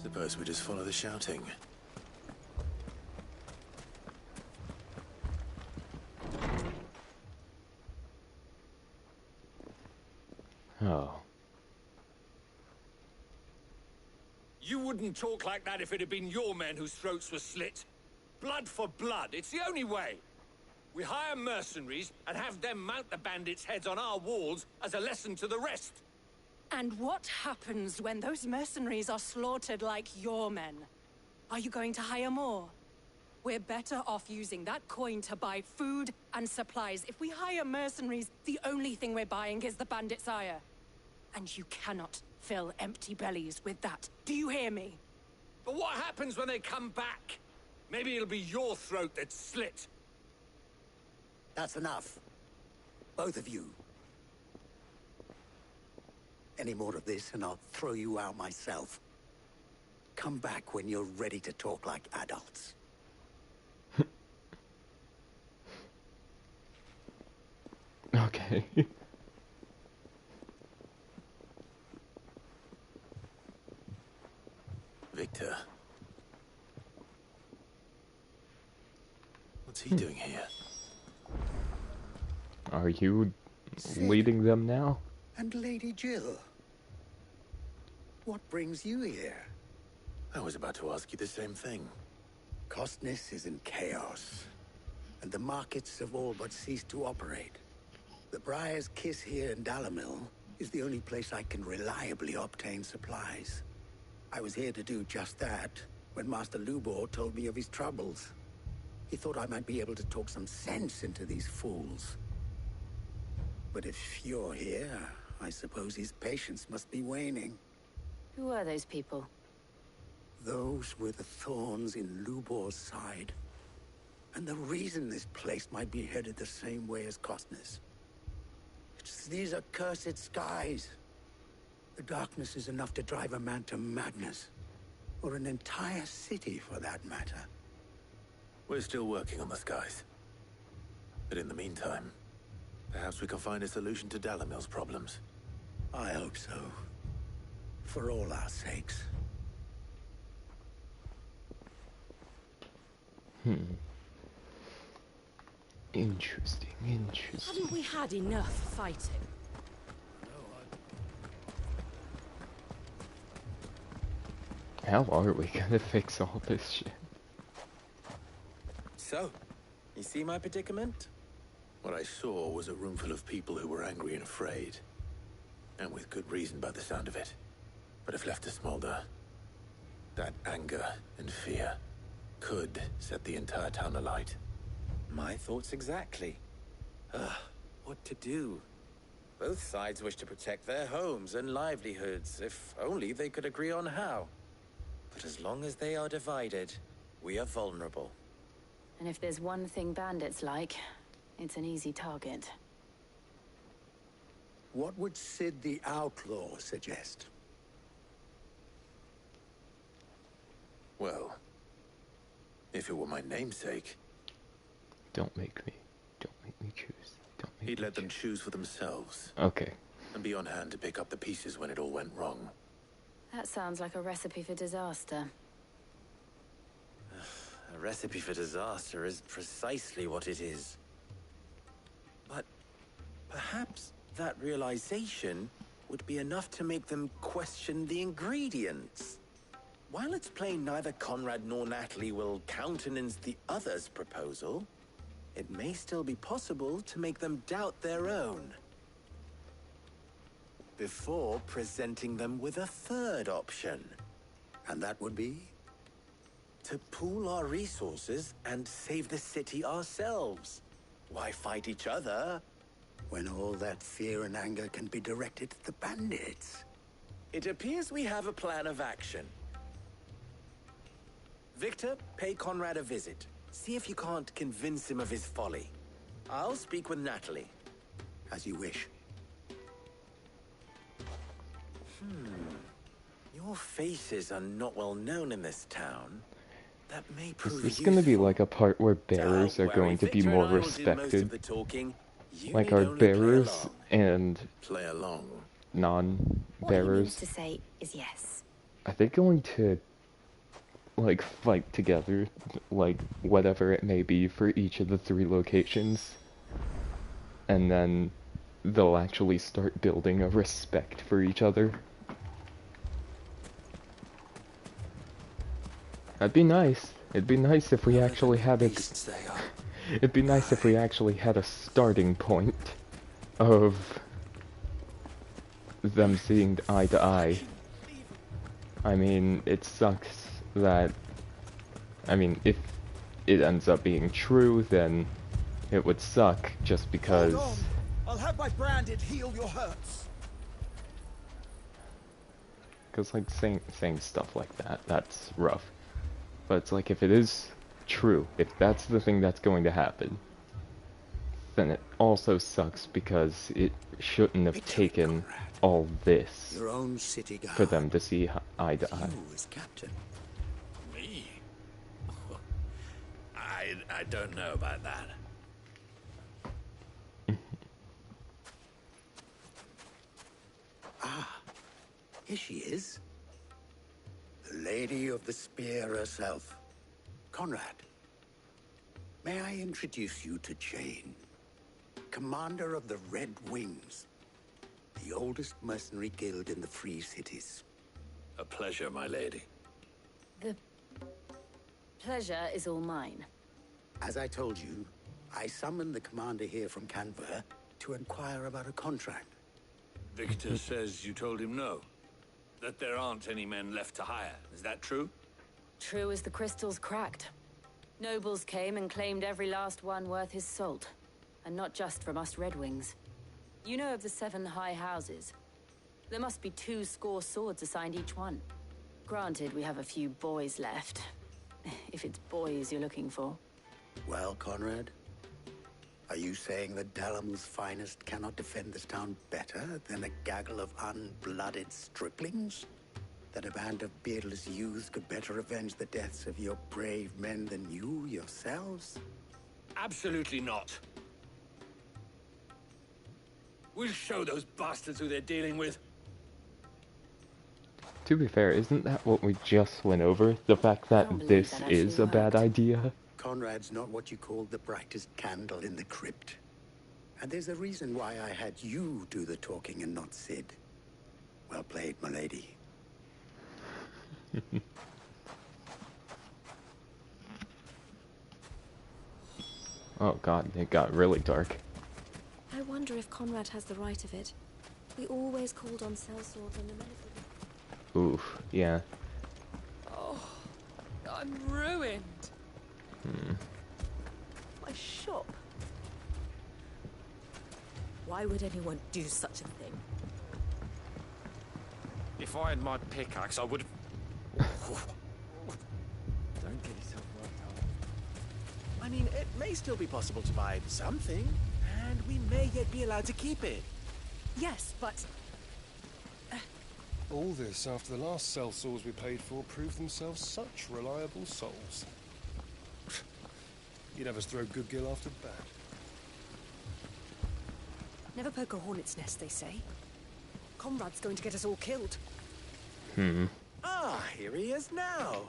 [SPEAKER 9] Suppose we just follow the shouting.
[SPEAKER 1] Oh.
[SPEAKER 18] You wouldn't talk like that if it had been your men whose throats were slit. Blood for blood, it's the only way. We hire mercenaries and have them mount the bandits' heads on our walls as a lesson to the rest.
[SPEAKER 6] And what happens when those mercenaries are slaughtered like your men? Are you going to hire more? We're better off using that coin to buy food and supplies. If we hire mercenaries, the only thing we're buying is the bandits' ire. And you cannot fill empty bellies with that. Do you hear me?
[SPEAKER 18] But what happens when they come back? Maybe it'll be your throat that's slit.
[SPEAKER 7] That's enough. Both of you. Any more of this and I'll throw you out myself. Come back when you're ready to talk like adults.
[SPEAKER 1] Okay.
[SPEAKER 9] Victor. What's he doing here?
[SPEAKER 1] Are you leading them now?
[SPEAKER 7] And Lady Jill. What brings you here?
[SPEAKER 9] I was about to ask you the same thing.
[SPEAKER 7] Costness is in chaos, and the markets have all but ceased to operate. The Briar's Kiss here in Dalamil is the only place I can reliably obtain supplies. I was here to do just that when Master Lubor told me of his troubles. He thought I might be able to talk some sense into these fools. But if you're here, I suppose his patience must be waning.
[SPEAKER 13] Who are those people?
[SPEAKER 7] Those were the thorns in Lubor's side. And the reason this place might be headed the same way as Costness. It's these accursed skies. The darkness is enough to drive a man to madness. Or an entire city, for that matter.
[SPEAKER 9] We're still working on the skies. But in the meantime, perhaps we can find a solution to Dalamil's problems.
[SPEAKER 7] I hope so.
[SPEAKER 9] For all our sakes.
[SPEAKER 1] Interesting, interesting.
[SPEAKER 6] Haven't we had enough fighting?
[SPEAKER 1] How are we gonna fix all this shit?
[SPEAKER 16] So, you see my predicament?
[SPEAKER 9] What I saw was a room full of people who were angry and afraid. And with good reason by the sound of it. But if left to smolder, that anger and fear could set the entire town alight.
[SPEAKER 16] My thoughts exactly. What to do? Both sides wish to protect their homes and livelihoods, if only they could agree on how. But as long as they are divided, we are vulnerable.
[SPEAKER 13] And if there's one thing bandits like, it's an easy target.
[SPEAKER 7] What would Sid the Outlaw suggest?
[SPEAKER 9] Well, if it were my namesake,
[SPEAKER 1] Don't make me choose.
[SPEAKER 9] he'd let them choose for themselves.
[SPEAKER 1] Okay.
[SPEAKER 9] And be on hand to pick up the pieces when it all went wrong.
[SPEAKER 13] That sounds like a recipe for disaster.
[SPEAKER 16] A recipe for disaster is precisely what it is. But perhaps that realization would be enough to make them question the ingredients. While it's plain neither Conrad nor Natalie will countenance the other's proposal, it may still be possible to make them doubt their own. Before presenting them with a third option.
[SPEAKER 7] And that would be?
[SPEAKER 16] To pool our resources and save the city ourselves. Why fight each other?
[SPEAKER 7] When all that fear and anger can be directed at the bandits.
[SPEAKER 16] It appears we have a plan of action. Victor, pay Conrad a visit. See if you can't convince him of his folly. I'll speak with Natalie.
[SPEAKER 7] As you wish.
[SPEAKER 16] Your faces are not well known in this town. That may prove
[SPEAKER 1] Is this going to be like a part where bearers are going to be more respected? Like, are bearers and non-bearers,
[SPEAKER 13] To say is yes.
[SPEAKER 1] are they going to, like, fight together, like, whatever it may be for each of the 3 locations? And then they'll actually start building a respect for each other? That'd be nice. It'd be nice if we actually had a... It'd be nice if we actually had a starting point of them seeing eye to eye. I mean, it sucks that... I mean, if it ends up being true, then it would suck just because...
[SPEAKER 19] Hold on. I'll have my branded heal your hurts.
[SPEAKER 1] Because, like, saying stuff like that, that's rough. But it's like, if it is true, if that's the thing that's going to happen, then it also sucks because it shouldn't have taken all this
[SPEAKER 7] Your own city guard.
[SPEAKER 1] for them to see eye to eye.
[SPEAKER 7] You as captain.
[SPEAKER 9] Me? I don't know about that.
[SPEAKER 7] Here she is. The Lady of the Spear herself. Conrad, may I introduce you to Jane, commander of the Red Wings, the oldest mercenary guild in the Free Cities.
[SPEAKER 9] A pleasure, my lady.
[SPEAKER 13] The pleasure is all mine.
[SPEAKER 7] As I told you, I summoned the commander here from Canver to inquire about a contract.
[SPEAKER 18] Victor says you told him no. That there aren't any men left to hire. Is that true?
[SPEAKER 13] True as the crystals cracked. Nobles came and claimed every last one worth his salt. And not just from us Red Wings. You know of the 7 high houses. There must be 2 swords assigned each one. Granted, we have a few boys left. If it's boys you're looking for.
[SPEAKER 7] Well, Conrad, are you saying that Dalamul's finest cannot defend this town better than a gaggle of unblooded striplings? That a band of beardless youths could better avenge the deaths of your brave men than you yourselves?
[SPEAKER 18] Absolutely not. We'll show those bastards who they're dealing with.
[SPEAKER 1] To be fair, isn't that what we just went over? The fact that this is a bad idea?
[SPEAKER 7] Conrad's not what you call the brightest candle in the crypt. And there's a reason why I had you do the talking and not Sid. Well played, my lady.
[SPEAKER 1] Oh god, it got really dark.
[SPEAKER 20] I wonder if Conrad has the right of it. We always called on sellswords and the men.
[SPEAKER 1] Oof, yeah.
[SPEAKER 6] Oh, I'm ruined.
[SPEAKER 13] My shop. Why would anyone do such a thing?
[SPEAKER 18] If I had my pickaxe, I would have...
[SPEAKER 2] Don't get yourself worked up. I mean, it may still be possible to buy something, and we may yet be allowed to keep it.
[SPEAKER 6] Yes, but...
[SPEAKER 8] All this after the last sellswords we paid for proved themselves such reliable souls. You'd have us throw good gill after bad.
[SPEAKER 5] Never poke a hornet's nest, they say. Conrad's going to get us all killed.
[SPEAKER 16] Ah, here he is now.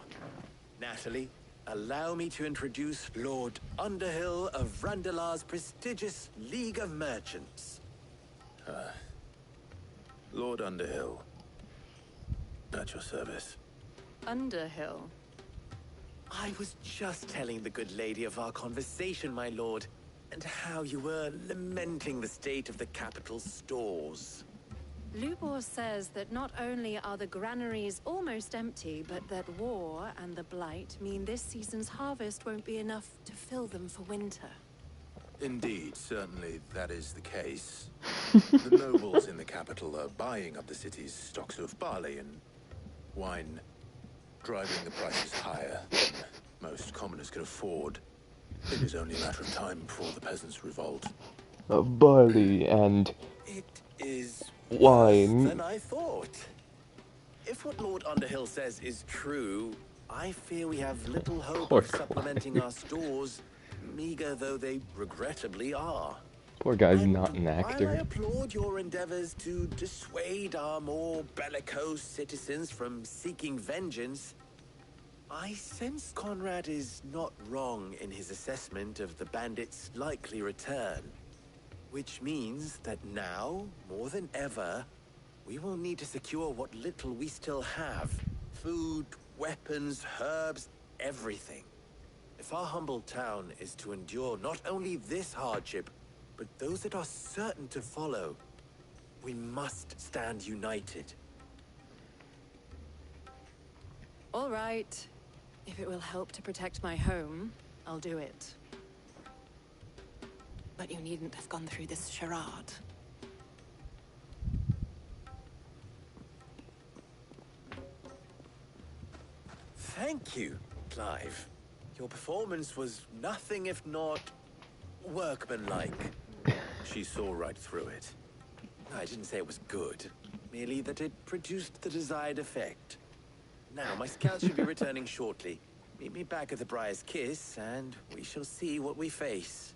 [SPEAKER 16] Natalie, allow me to introduce Lord Underhill of Randalar's prestigious League of Merchants.
[SPEAKER 12] Lord Underhill. At your service.
[SPEAKER 6] Underhill?
[SPEAKER 16] I was just telling the good lady of our conversation, my lord, and how you were lamenting the state of the capital's stores.
[SPEAKER 6] Lubor says that not only are the granaries almost empty, but that war and the Blight mean this season's harvest won't be enough to fill them for winter.
[SPEAKER 12] Indeed, certainly that is the case. The nobles in the capital are buying up the city's stocks of barley and wine, driving the prices higher than most commoners can afford. It is only a matter of time before the peasants revolt.
[SPEAKER 1] Of barley and...
[SPEAKER 16] It is
[SPEAKER 1] wine.
[SPEAKER 16] worse than I thought. If what Lord Underhill says is true, I fear we have little hope of supplementing our stores, meager though they regrettably are.
[SPEAKER 1] Poor guy's not an
[SPEAKER 16] While I
[SPEAKER 1] actor.
[SPEAKER 16] applaud your endeavors to dissuade our more bellicose citizens from seeking vengeance, I sense Conrad is not wrong in his assessment of the bandits' likely return. Which means that now, more than ever, we will need to secure what little we still have. Food, weapons, herbs, everything. If our humble town is to endure not only this hardship, but those that are certain to follow, we must stand united.
[SPEAKER 6] All right. If it will help to protect my home, I'll do it. But you needn't have gone through this charade.
[SPEAKER 16] Thank you, Clive. Your performance was nothing if not workmanlike.
[SPEAKER 12] She saw right through it.
[SPEAKER 16] I didn't say it was good, merely that it produced the desired effect. Now, my scouts should be returning shortly. Meet me back at the Briar's Kiss, and we shall see what we face.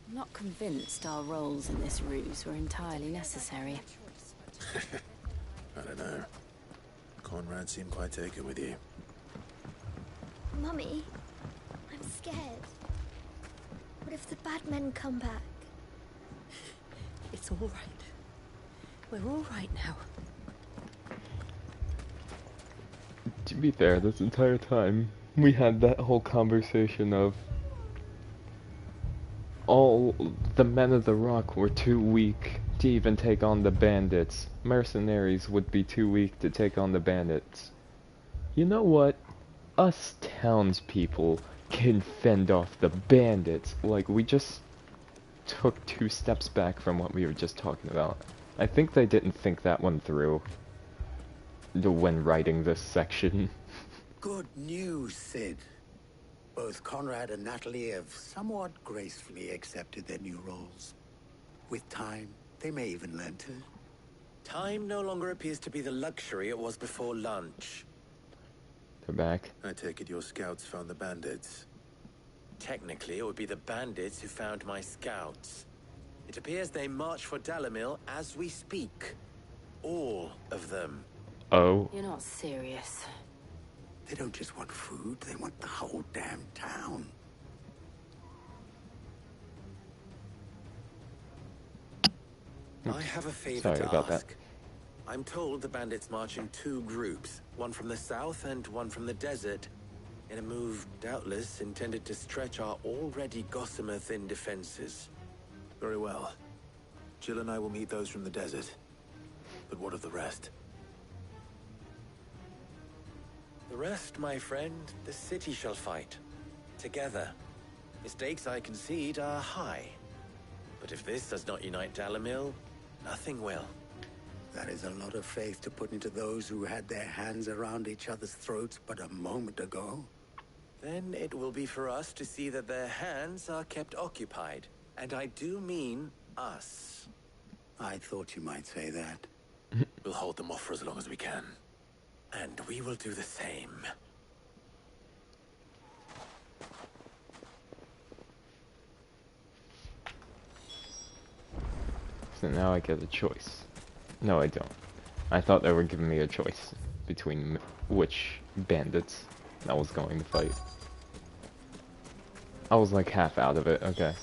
[SPEAKER 11] I'm not convinced our roles in this ruse were entirely necessary.
[SPEAKER 12] I don't know. Conrad seemed quite taken with you.
[SPEAKER 3] Mummy, I'm scared. What if the bad men come back?
[SPEAKER 5] It's all right. We're all right now.
[SPEAKER 1] To be fair, this entire time, we had that whole conversation of all the men of the rock were too weak to even take on the bandits. Mercenaries would be too weak to take on the bandits. You know what? Us townspeople can fend off the bandits. Like, we just took 2 steps back from what we were just talking about. I think they didn't think that one through when writing this section.
[SPEAKER 7] Good news, Sid. Both Conrad and Natalie have somewhat gracefully accepted their new roles. With time, they may even learn to.
[SPEAKER 16] Time no longer appears to be the luxury it was before lunch.
[SPEAKER 1] They're back.
[SPEAKER 12] I take it your scouts found the bandits.
[SPEAKER 16] Technically, it would be the bandits who found my scouts. It appears they march for Dalimil as we speak. All of them.
[SPEAKER 1] Oh.
[SPEAKER 13] You're not serious.
[SPEAKER 9] They don't just want food, they want the whole damn town.
[SPEAKER 16] I have a favor
[SPEAKER 1] Sorry
[SPEAKER 16] to
[SPEAKER 1] about
[SPEAKER 16] ask.
[SPEAKER 1] that.
[SPEAKER 16] I'm told the bandits march in 2 groups, one from the south and one from the desert, in a move doubtless intended to stretch our already gossamer-thin defenses.
[SPEAKER 12] Very well. Jill and I will meet those from the desert. But what of the rest?
[SPEAKER 16] The rest, my friend, the city shall fight. Together. The stakes, I concede, are high. But if this does not unite Dalimil, nothing will.
[SPEAKER 9] That is a lot of faith to put into those who had their hands around each other's throats but a moment ago.
[SPEAKER 16] Then it will be for us to see that their hands are kept occupied. And I do mean us.
[SPEAKER 9] I thought you might say that.
[SPEAKER 12] We'll hold them off for as long as we can.
[SPEAKER 16] And we will do the same.
[SPEAKER 1] So now I get a choice. No, I don't. I thought they were giving me a choice between which bandits I was going to fight. I was like half out of it, okay.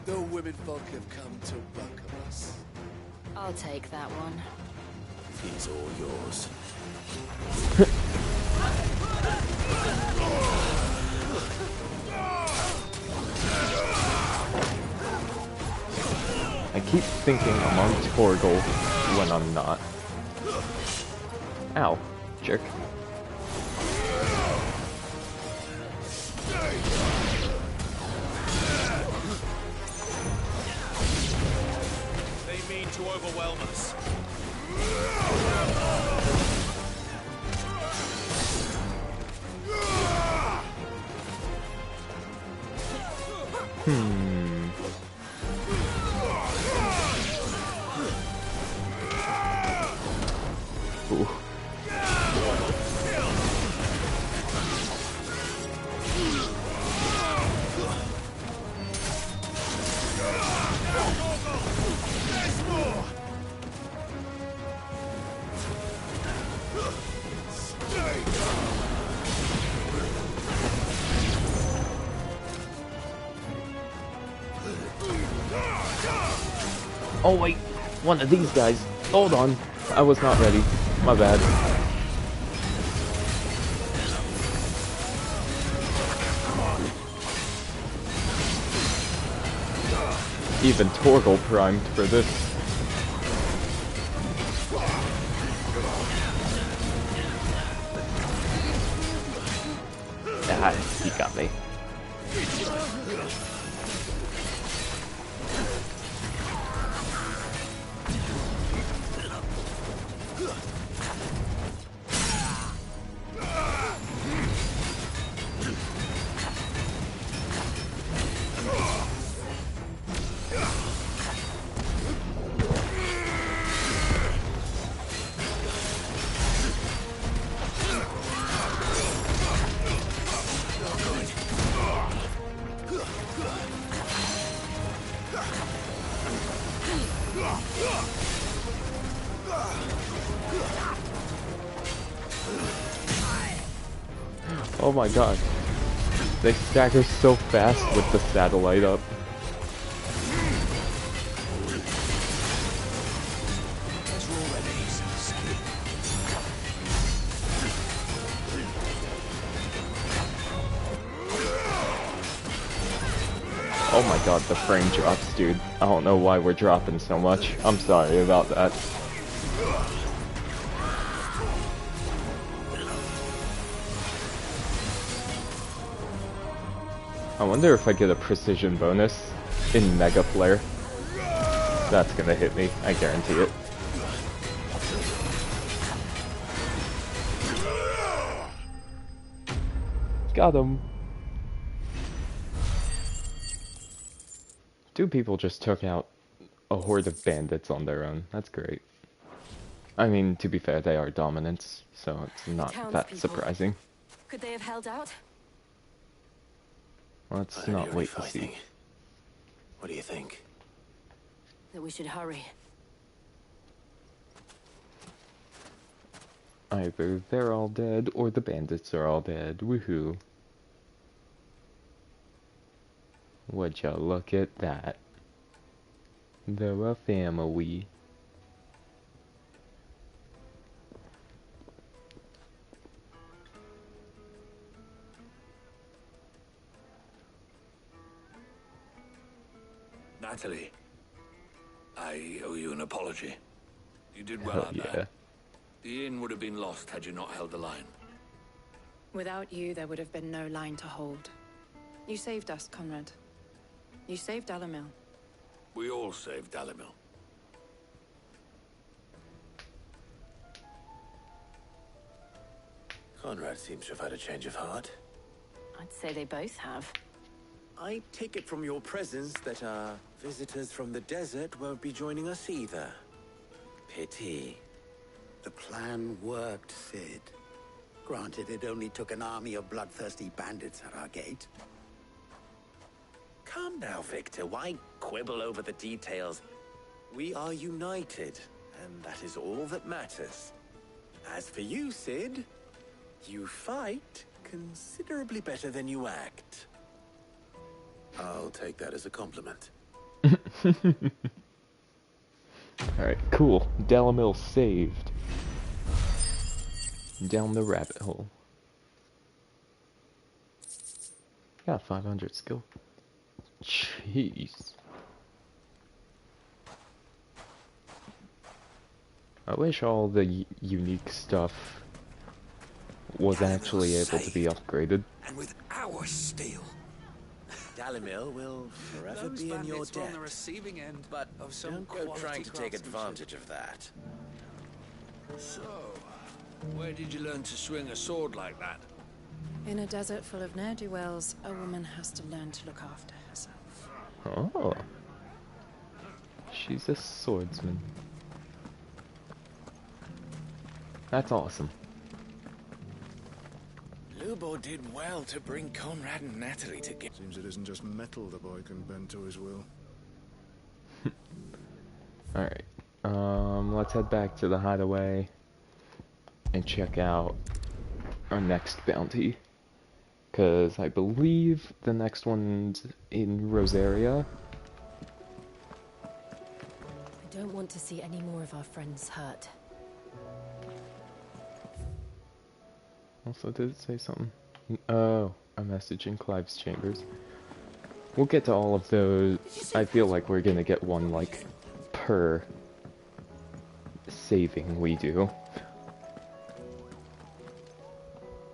[SPEAKER 2] The women folk have come to welcome us.
[SPEAKER 13] I'll take that one.
[SPEAKER 2] He's all yours.
[SPEAKER 1] I keep thinking I'm on Torgal when I'm not. Ow, jerk.
[SPEAKER 2] They mean to overwhelm us.
[SPEAKER 1] Ooh. Oh wait, one of these guys. Hold on, I was not ready. My bad. Even Torgal primed for this. Ah, he got me. Oh my god. They stagger so fast with the satellite up. Oh my god, the frame drops, dude. I don't know why we're dropping so much. I'm sorry about that. I wonder if I get a precision bonus in Mega Flare. That's gonna hit me, I guarantee it. Got him. 2 people just took out a horde of bandits on their own. That's great. I mean, to be fair, they are dominants, so it's not that surprising.
[SPEAKER 6] Could they have held out?
[SPEAKER 1] Let's not wait to see.
[SPEAKER 9] What do you think?
[SPEAKER 13] That we should hurry.
[SPEAKER 1] Either they're all dead or the bandits are all dead. Woohoo. Would ya look at that? They're a family.
[SPEAKER 9] Natalie, I owe you an apology. You did well
[SPEAKER 1] Hell
[SPEAKER 9] out
[SPEAKER 1] yeah.
[SPEAKER 9] there. The inn would have been lost had you not held the line.
[SPEAKER 6] Without you, there would have been no line to hold. You saved us, Conrad. You saved Dalimil.
[SPEAKER 9] We all saved Dalimil. Conrad seems to have had a change of heart.
[SPEAKER 13] I'd say they both have.
[SPEAKER 15] I take it from your presence that our visitors from the desert won't be joining us either. Pity.
[SPEAKER 7] The plan worked, Sid. Granted, it only took an army of bloodthirsty bandits at our gate.
[SPEAKER 15] Calm now, Victor. Why quibble over the details? We are united, and that is all that matters. As for you, Sid, you fight considerably better than you act.
[SPEAKER 9] I'll take that as a compliment.
[SPEAKER 1] Alright, cool. Dalimil saved. Down the rabbit hole. Got 500 skill. Jeez. I wish all the unique stuff was actually able to be upgraded.
[SPEAKER 9] And with our steel.
[SPEAKER 15] Dalimil will forever
[SPEAKER 18] Those
[SPEAKER 15] be in your
[SPEAKER 18] bandits were on
[SPEAKER 15] debt.
[SPEAKER 18] the receiving end
[SPEAKER 15] But
[SPEAKER 18] of some
[SPEAKER 15] don't go
[SPEAKER 18] quality
[SPEAKER 15] trying to take
[SPEAKER 18] craftsmanship.
[SPEAKER 15] advantage of that.
[SPEAKER 18] So, where did you learn to swing a sword like that?
[SPEAKER 6] In a desert full of ne'er-do-wells, a woman has to learn to look after herself.
[SPEAKER 1] Oh. She's a swordsman. That's awesome.
[SPEAKER 2] Lubo did well to bring Conrad and Natalie together.
[SPEAKER 14] Seems it isn't just metal the boy can bend to his will.
[SPEAKER 1] Alright. Let's head back to the hideaway and check out our next bounty. Because I believe the next one's in Rosaria.
[SPEAKER 11] I don't want to see any more of our friends hurt.
[SPEAKER 1] Also, did it say something? Oh, a message in Clive's chambers. We'll get to all of those. I feel like we're gonna get one, like, per saving we do.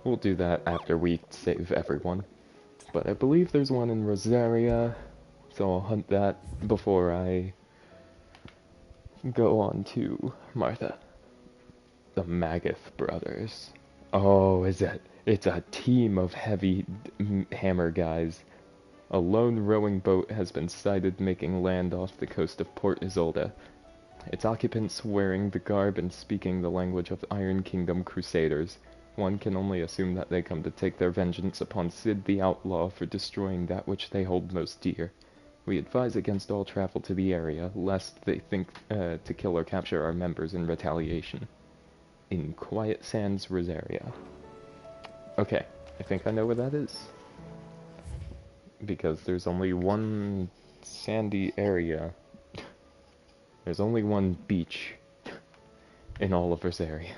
[SPEAKER 1] We'll do that after we save everyone. But I believe there's one in Rosaria, so I'll hunt that before I go on to Martha. The Magath brothers. Oh, is it? It's a team of heavy hammer guys. A lone rowing boat has been sighted making land off the coast of Port Isolde. Its occupants wearing the garb and speaking the language of Iron Kingdom crusaders. One can only assume that they come to take their vengeance upon Sid the Outlaw for destroying that which they hold most dear. We advise against all travel to the area, lest they think to kill or capture our members in retaliation. In Quiet Sands, Rosaria. Okay, I think I know where that is. Because there's only one sandy area. There's only one beach in all of Rosaria.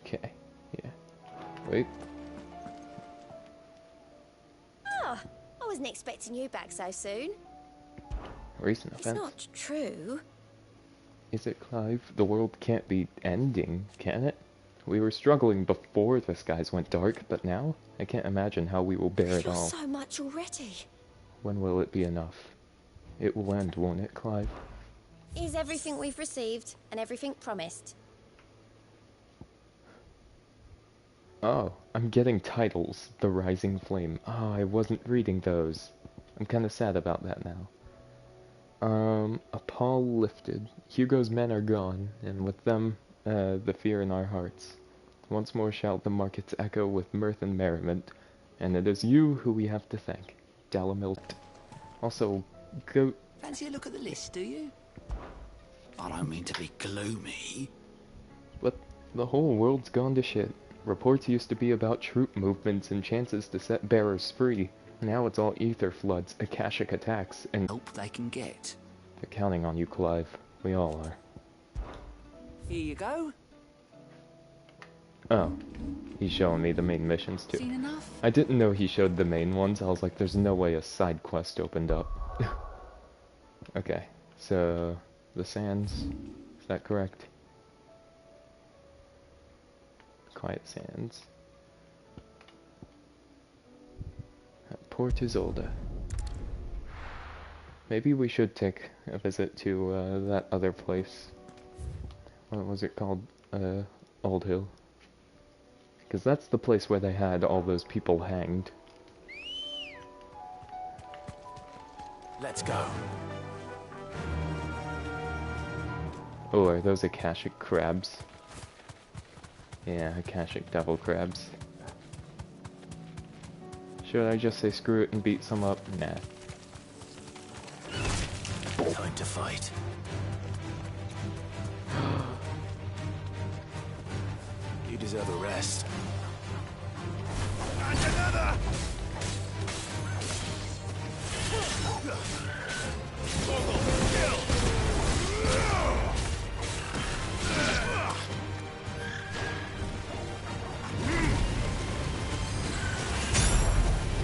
[SPEAKER 1] Okay, yeah. Wait.
[SPEAKER 3] Ah, I wasn't expecting you back so soon.
[SPEAKER 1] Recent
[SPEAKER 3] It's
[SPEAKER 1] offense.
[SPEAKER 3] not true.
[SPEAKER 1] Is it, Clive? The world can't be ending, can it? We were struggling before the skies went dark, but now I can't imagine how we will bear
[SPEAKER 3] I
[SPEAKER 1] it
[SPEAKER 3] feel
[SPEAKER 1] all.
[SPEAKER 3] so much already.
[SPEAKER 1] When will it be enough? It will end, won't it, Clive?
[SPEAKER 3] Is everything we've received and everything promised?
[SPEAKER 1] Oh, I'm getting titles. The Rising Flame. Oh, I wasn't reading those. I'm kind of sad about that now. A pall lifted. Hugo's men are gone, and with them, the fear in our hearts. Once more shall the markets echo with mirth and merriment, and it is you who we have to thank. Dalimil. Also, go...
[SPEAKER 21] Fancy a look at the list, do you? I don't mean to be gloomy.
[SPEAKER 1] But the whole world's gone to shit. Reports used to be about troop movements and chances to set bearers free. Now it's all ether floods, Akashic attacks, and
[SPEAKER 21] help they can get.
[SPEAKER 1] They're counting on you, Clive. We all are.
[SPEAKER 21] Here you go.
[SPEAKER 1] Oh, he's showing me the main missions too.
[SPEAKER 21] Seen enough?
[SPEAKER 1] I didn't know he showed the main ones. I was like, there's no way a side quest opened up. Okay, so the sands, is that correct? Quiet sands. Port Isolde. Maybe we should take a visit to that other place. What was it called? Old Hill. Because that's the place where they had all those people hanged.
[SPEAKER 21] Let's go.
[SPEAKER 1] Oh, are those Akashic crabs? Yeah, Akashic devil crabs. Should I just say screw it and beat some up? Nah.
[SPEAKER 21] Time to fight. You deserve a rest.
[SPEAKER 2] And another!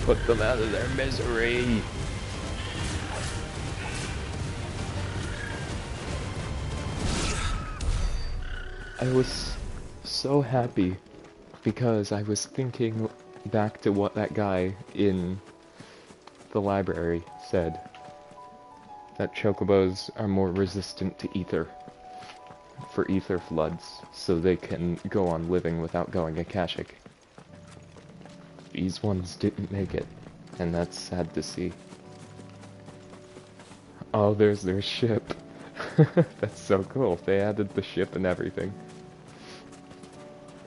[SPEAKER 1] Put them out of their misery. I was so happy because I was thinking back to what that guy in the library said. That chocobos are more resistant to ether. For ether floods, so they can go on living without going Akashic. These ones didn't make it, and that's sad to see. Oh, there's their ship. That's so cool. They added the ship and everything.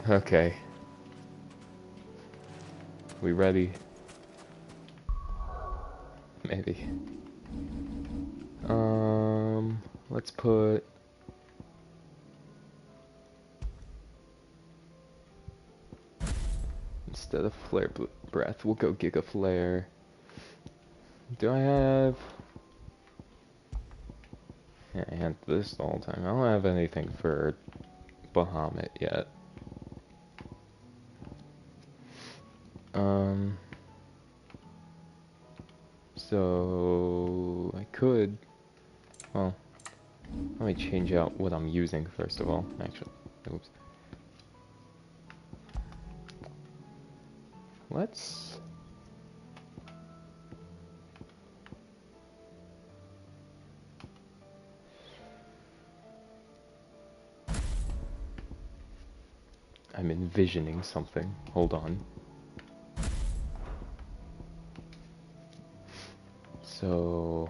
[SPEAKER 1] Okay. We ready? Maybe. Let's put... Instead of flare breath, we'll go Giga Flare. Do I have... Yeah, I had this the whole time. I don't have anything for Bahamut yet. So... I could... Well... Let me change out what I'm using first of all, actually. Oops. Let's... I'm envisioning something. Hold on. So...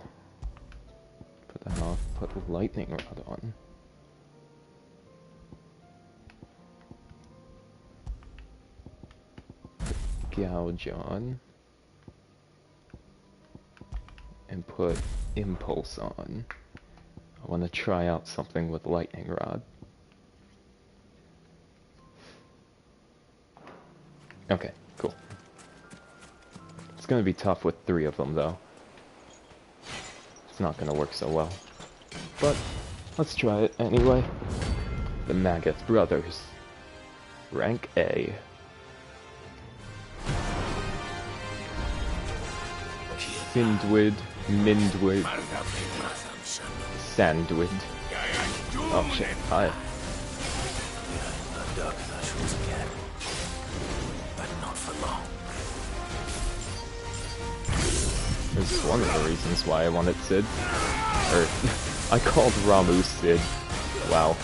[SPEAKER 1] Put that off. Put the lightning rod on. Gouge on. And put impulse on. I want to try out something with lightning rod. Okay, cool. It's gonna be tough with 3 of them though. It's not gonna work so well. But let's try it anyway. The Magath Brothers. Rank A. Sindwid, Mindwid, Sandwid. Oh shit, hi. This is one of the reasons why I wanted Sid. Or, I called Ramu Sid. Wow.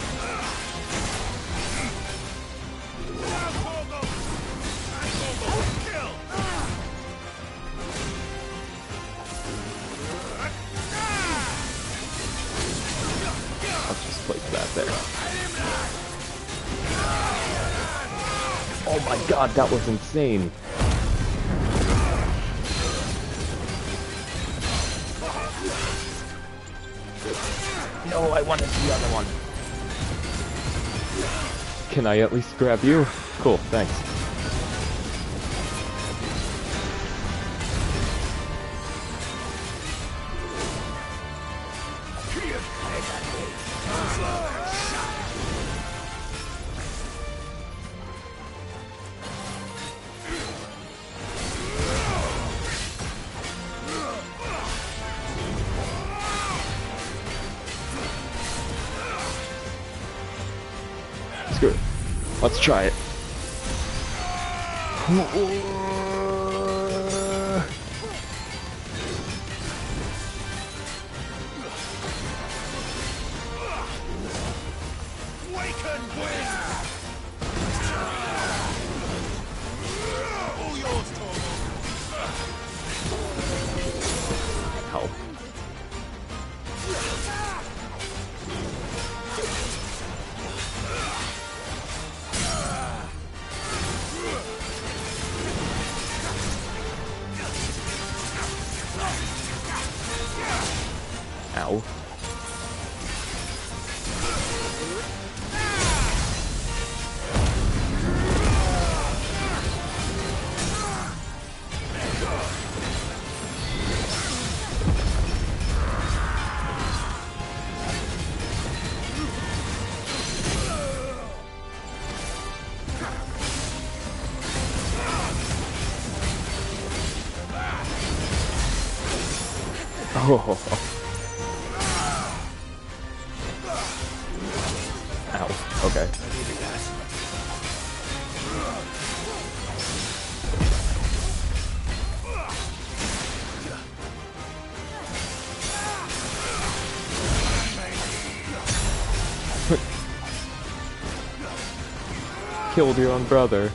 [SPEAKER 1] I'll just place that there. my god, that was insane. No, I wanted the other one. Can I at least grab you? Cool, thanks. Screw it. Let's try it. Help. Ow. Oh. Ow. Okay. Killed your own brother.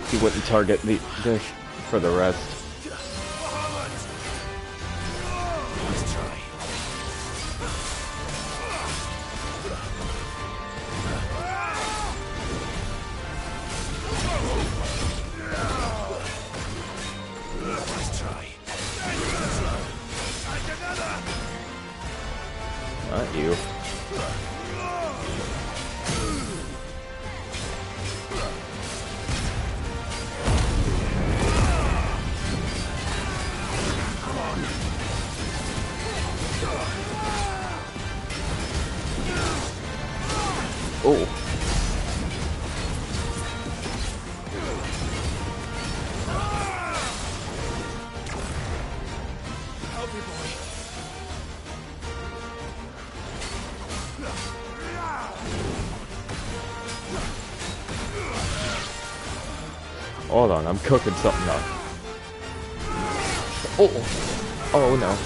[SPEAKER 1] He wouldn't target this for the rest. Not you. Oh. Hold on, I'm cooking something up. Oh. Oh no.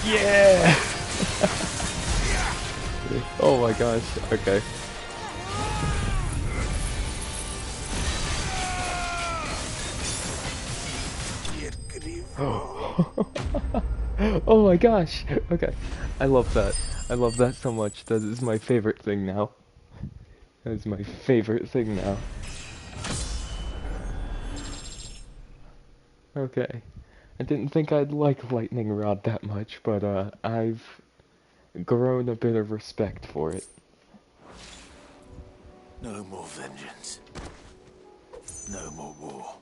[SPEAKER 1] Yeah! Oh my gosh, okay. Oh. Oh my gosh, okay. I love that. I love that so much. That is my favorite thing now. That is my favorite thing now. Okay. I didn't think I'd like Lightning Rod that much, but I've grown a bit of respect for it.
[SPEAKER 9] No more vengeance. No more war.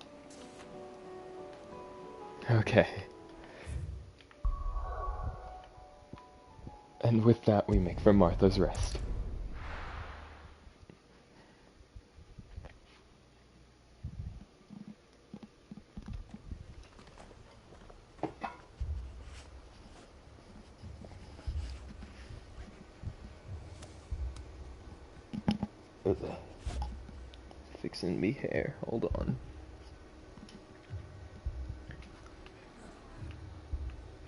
[SPEAKER 1] Okay. And with that, we make for Martha's Rest. fixing me hair. Hold on.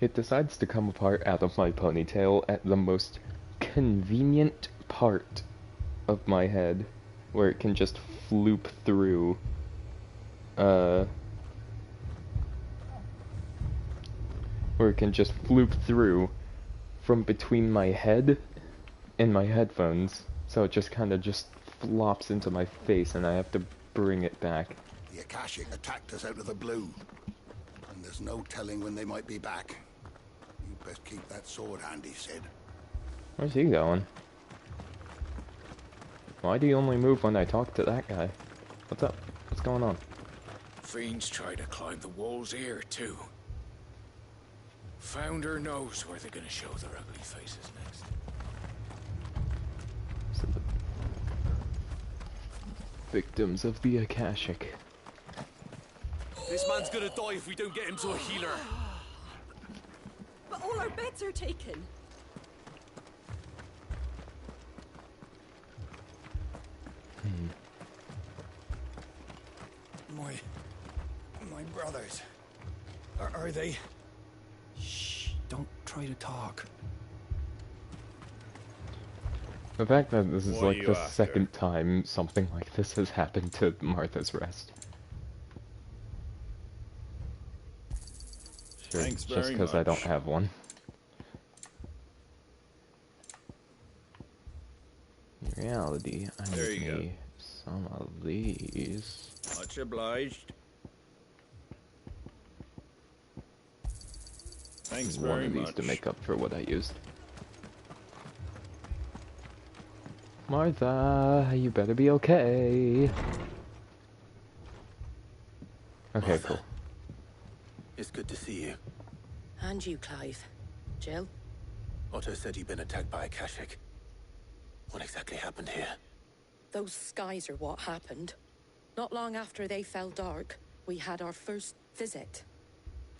[SPEAKER 1] It decides to come apart out of my ponytail at the most convenient part of my head, where it can just floop through, where it can just floop through from between my head and my headphones, so it just kind of just flops into my face and I have to bring it back.
[SPEAKER 7] The Akashic attacked us out of the blue, and there's no telling when they might be back. You best keep that sword handy, Sid.
[SPEAKER 1] Where's he going? Why do you only move when I talk to that guy? What's up? What's going on?
[SPEAKER 10] Fiends try to climb the walls here, too. Founder knows where they're gonna show their ugly faces next.
[SPEAKER 1] Victims of the Akashic.
[SPEAKER 18] This man's gonna die if we don't get him to a healer.
[SPEAKER 6] But all our beds are taken.
[SPEAKER 19] My brothers. Are they? Shh, don't try to talk.
[SPEAKER 1] The fact that this is
[SPEAKER 19] What are
[SPEAKER 1] like
[SPEAKER 19] you
[SPEAKER 1] the
[SPEAKER 19] after?
[SPEAKER 1] second time something like this has happened to Martha's Rest. Sure,
[SPEAKER 10] Thanks
[SPEAKER 1] just
[SPEAKER 10] very
[SPEAKER 1] because I don't
[SPEAKER 10] much.
[SPEAKER 1] have one. In reality, I
[SPEAKER 10] There you go.
[SPEAKER 1] need some of these.
[SPEAKER 10] Much obliged. Thanks
[SPEAKER 1] One
[SPEAKER 10] very
[SPEAKER 1] of these
[SPEAKER 10] much.
[SPEAKER 1] to make up for what I used. Martha, you better be okay. Okay,
[SPEAKER 12] Martha.
[SPEAKER 1] cool.
[SPEAKER 12] It's good to see you.
[SPEAKER 13] And you, Clive. Jill?
[SPEAKER 12] Otto said you'd been attacked by Akashic. What exactly happened here?
[SPEAKER 13] Those skies are what happened. Not long after they fell dark, we had our first visit.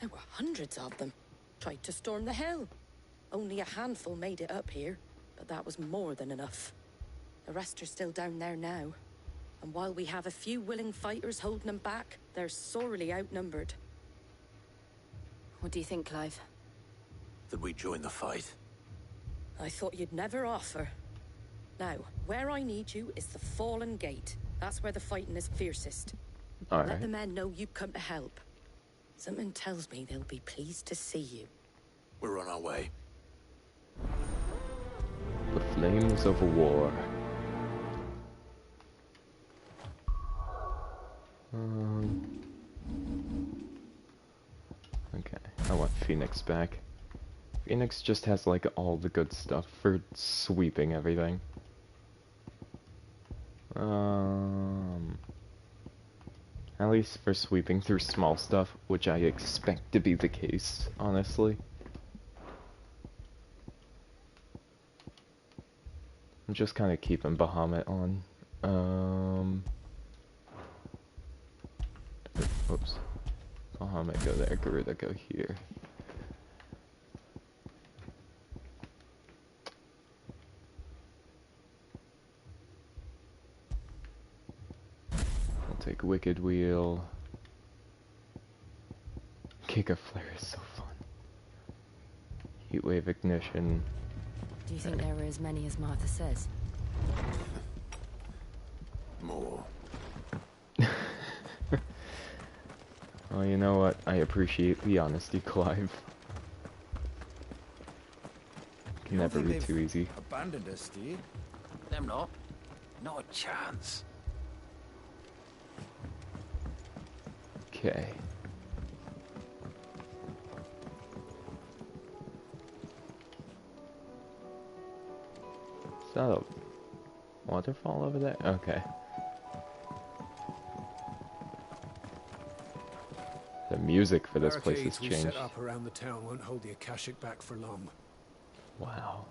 [SPEAKER 13] There were hundreds of them. Tried to storm the hill. Only a handful made it up here, but that was more than enough. The rest are still down there now. And while we have a few willing fighters holding them back, they're sorely outnumbered.
[SPEAKER 11] What do you think, Clive?
[SPEAKER 12] That we join the fight?
[SPEAKER 13] I thought you'd never offer. Now, where I need you is the Fallen Gate. That's where the fighting is fiercest.
[SPEAKER 1] All
[SPEAKER 13] Let
[SPEAKER 1] right.
[SPEAKER 13] the men know you've come to help. Something tells me they'll be pleased to see you.
[SPEAKER 12] We're on our way.
[SPEAKER 1] The flames of war. Okay, I want Phoenix back. Phoenix just has like all the good stuff for sweeping everything. At least for sweeping through small stuff, which I expect to be the case, honestly. I'm just kind of keeping Bahamut on. Oops. Bahamut go there, Garuda go here. I'll take Wicked Wheel. Giga Flare is so fun. Heatwave Ignition.
[SPEAKER 11] Do you think there are as many as Martha says?
[SPEAKER 12] More.
[SPEAKER 1] Well, you know what? I appreciate the honesty, Clive. Can
[SPEAKER 19] You don't
[SPEAKER 1] never
[SPEAKER 19] think
[SPEAKER 1] be
[SPEAKER 19] they've
[SPEAKER 1] too easy.
[SPEAKER 19] Abandoned us, do you?
[SPEAKER 21] Them not. Not a chance.
[SPEAKER 1] Okay. Is that a waterfall over there? Okay. The music for this place has
[SPEAKER 22] Barricades we
[SPEAKER 1] changed.
[SPEAKER 22] set up around the town won't hold the Akashic back for long.
[SPEAKER 1] Wow.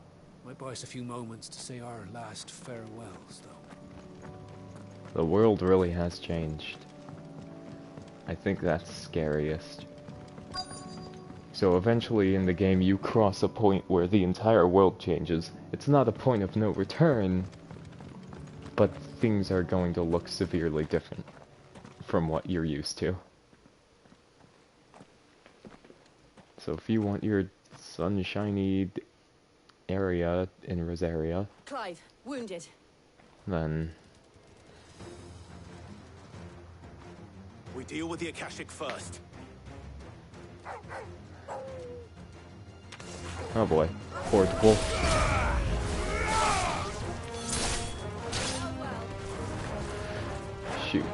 [SPEAKER 22] Might buy us a few moments to say our last farewells, though.
[SPEAKER 1] The world really has changed. I think that's scariest. So eventually in the game you cross a point where the entire world changes. It's not a point of no return, but things are going to look severely different from what you're used to. So if you want your sunshiny area in Rosaria,
[SPEAKER 6] Clive, wounded.
[SPEAKER 1] then
[SPEAKER 9] We deal with the Akashic first.
[SPEAKER 1] oh boy, portable. Shoot.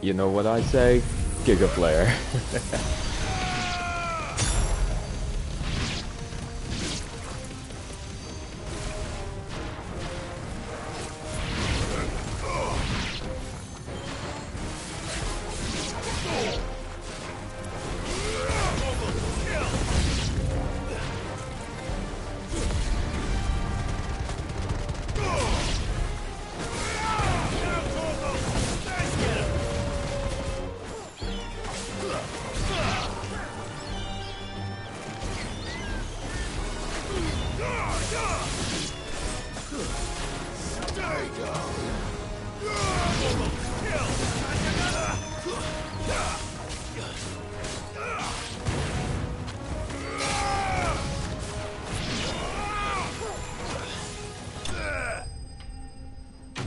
[SPEAKER 1] You know what I say? Giga Flare.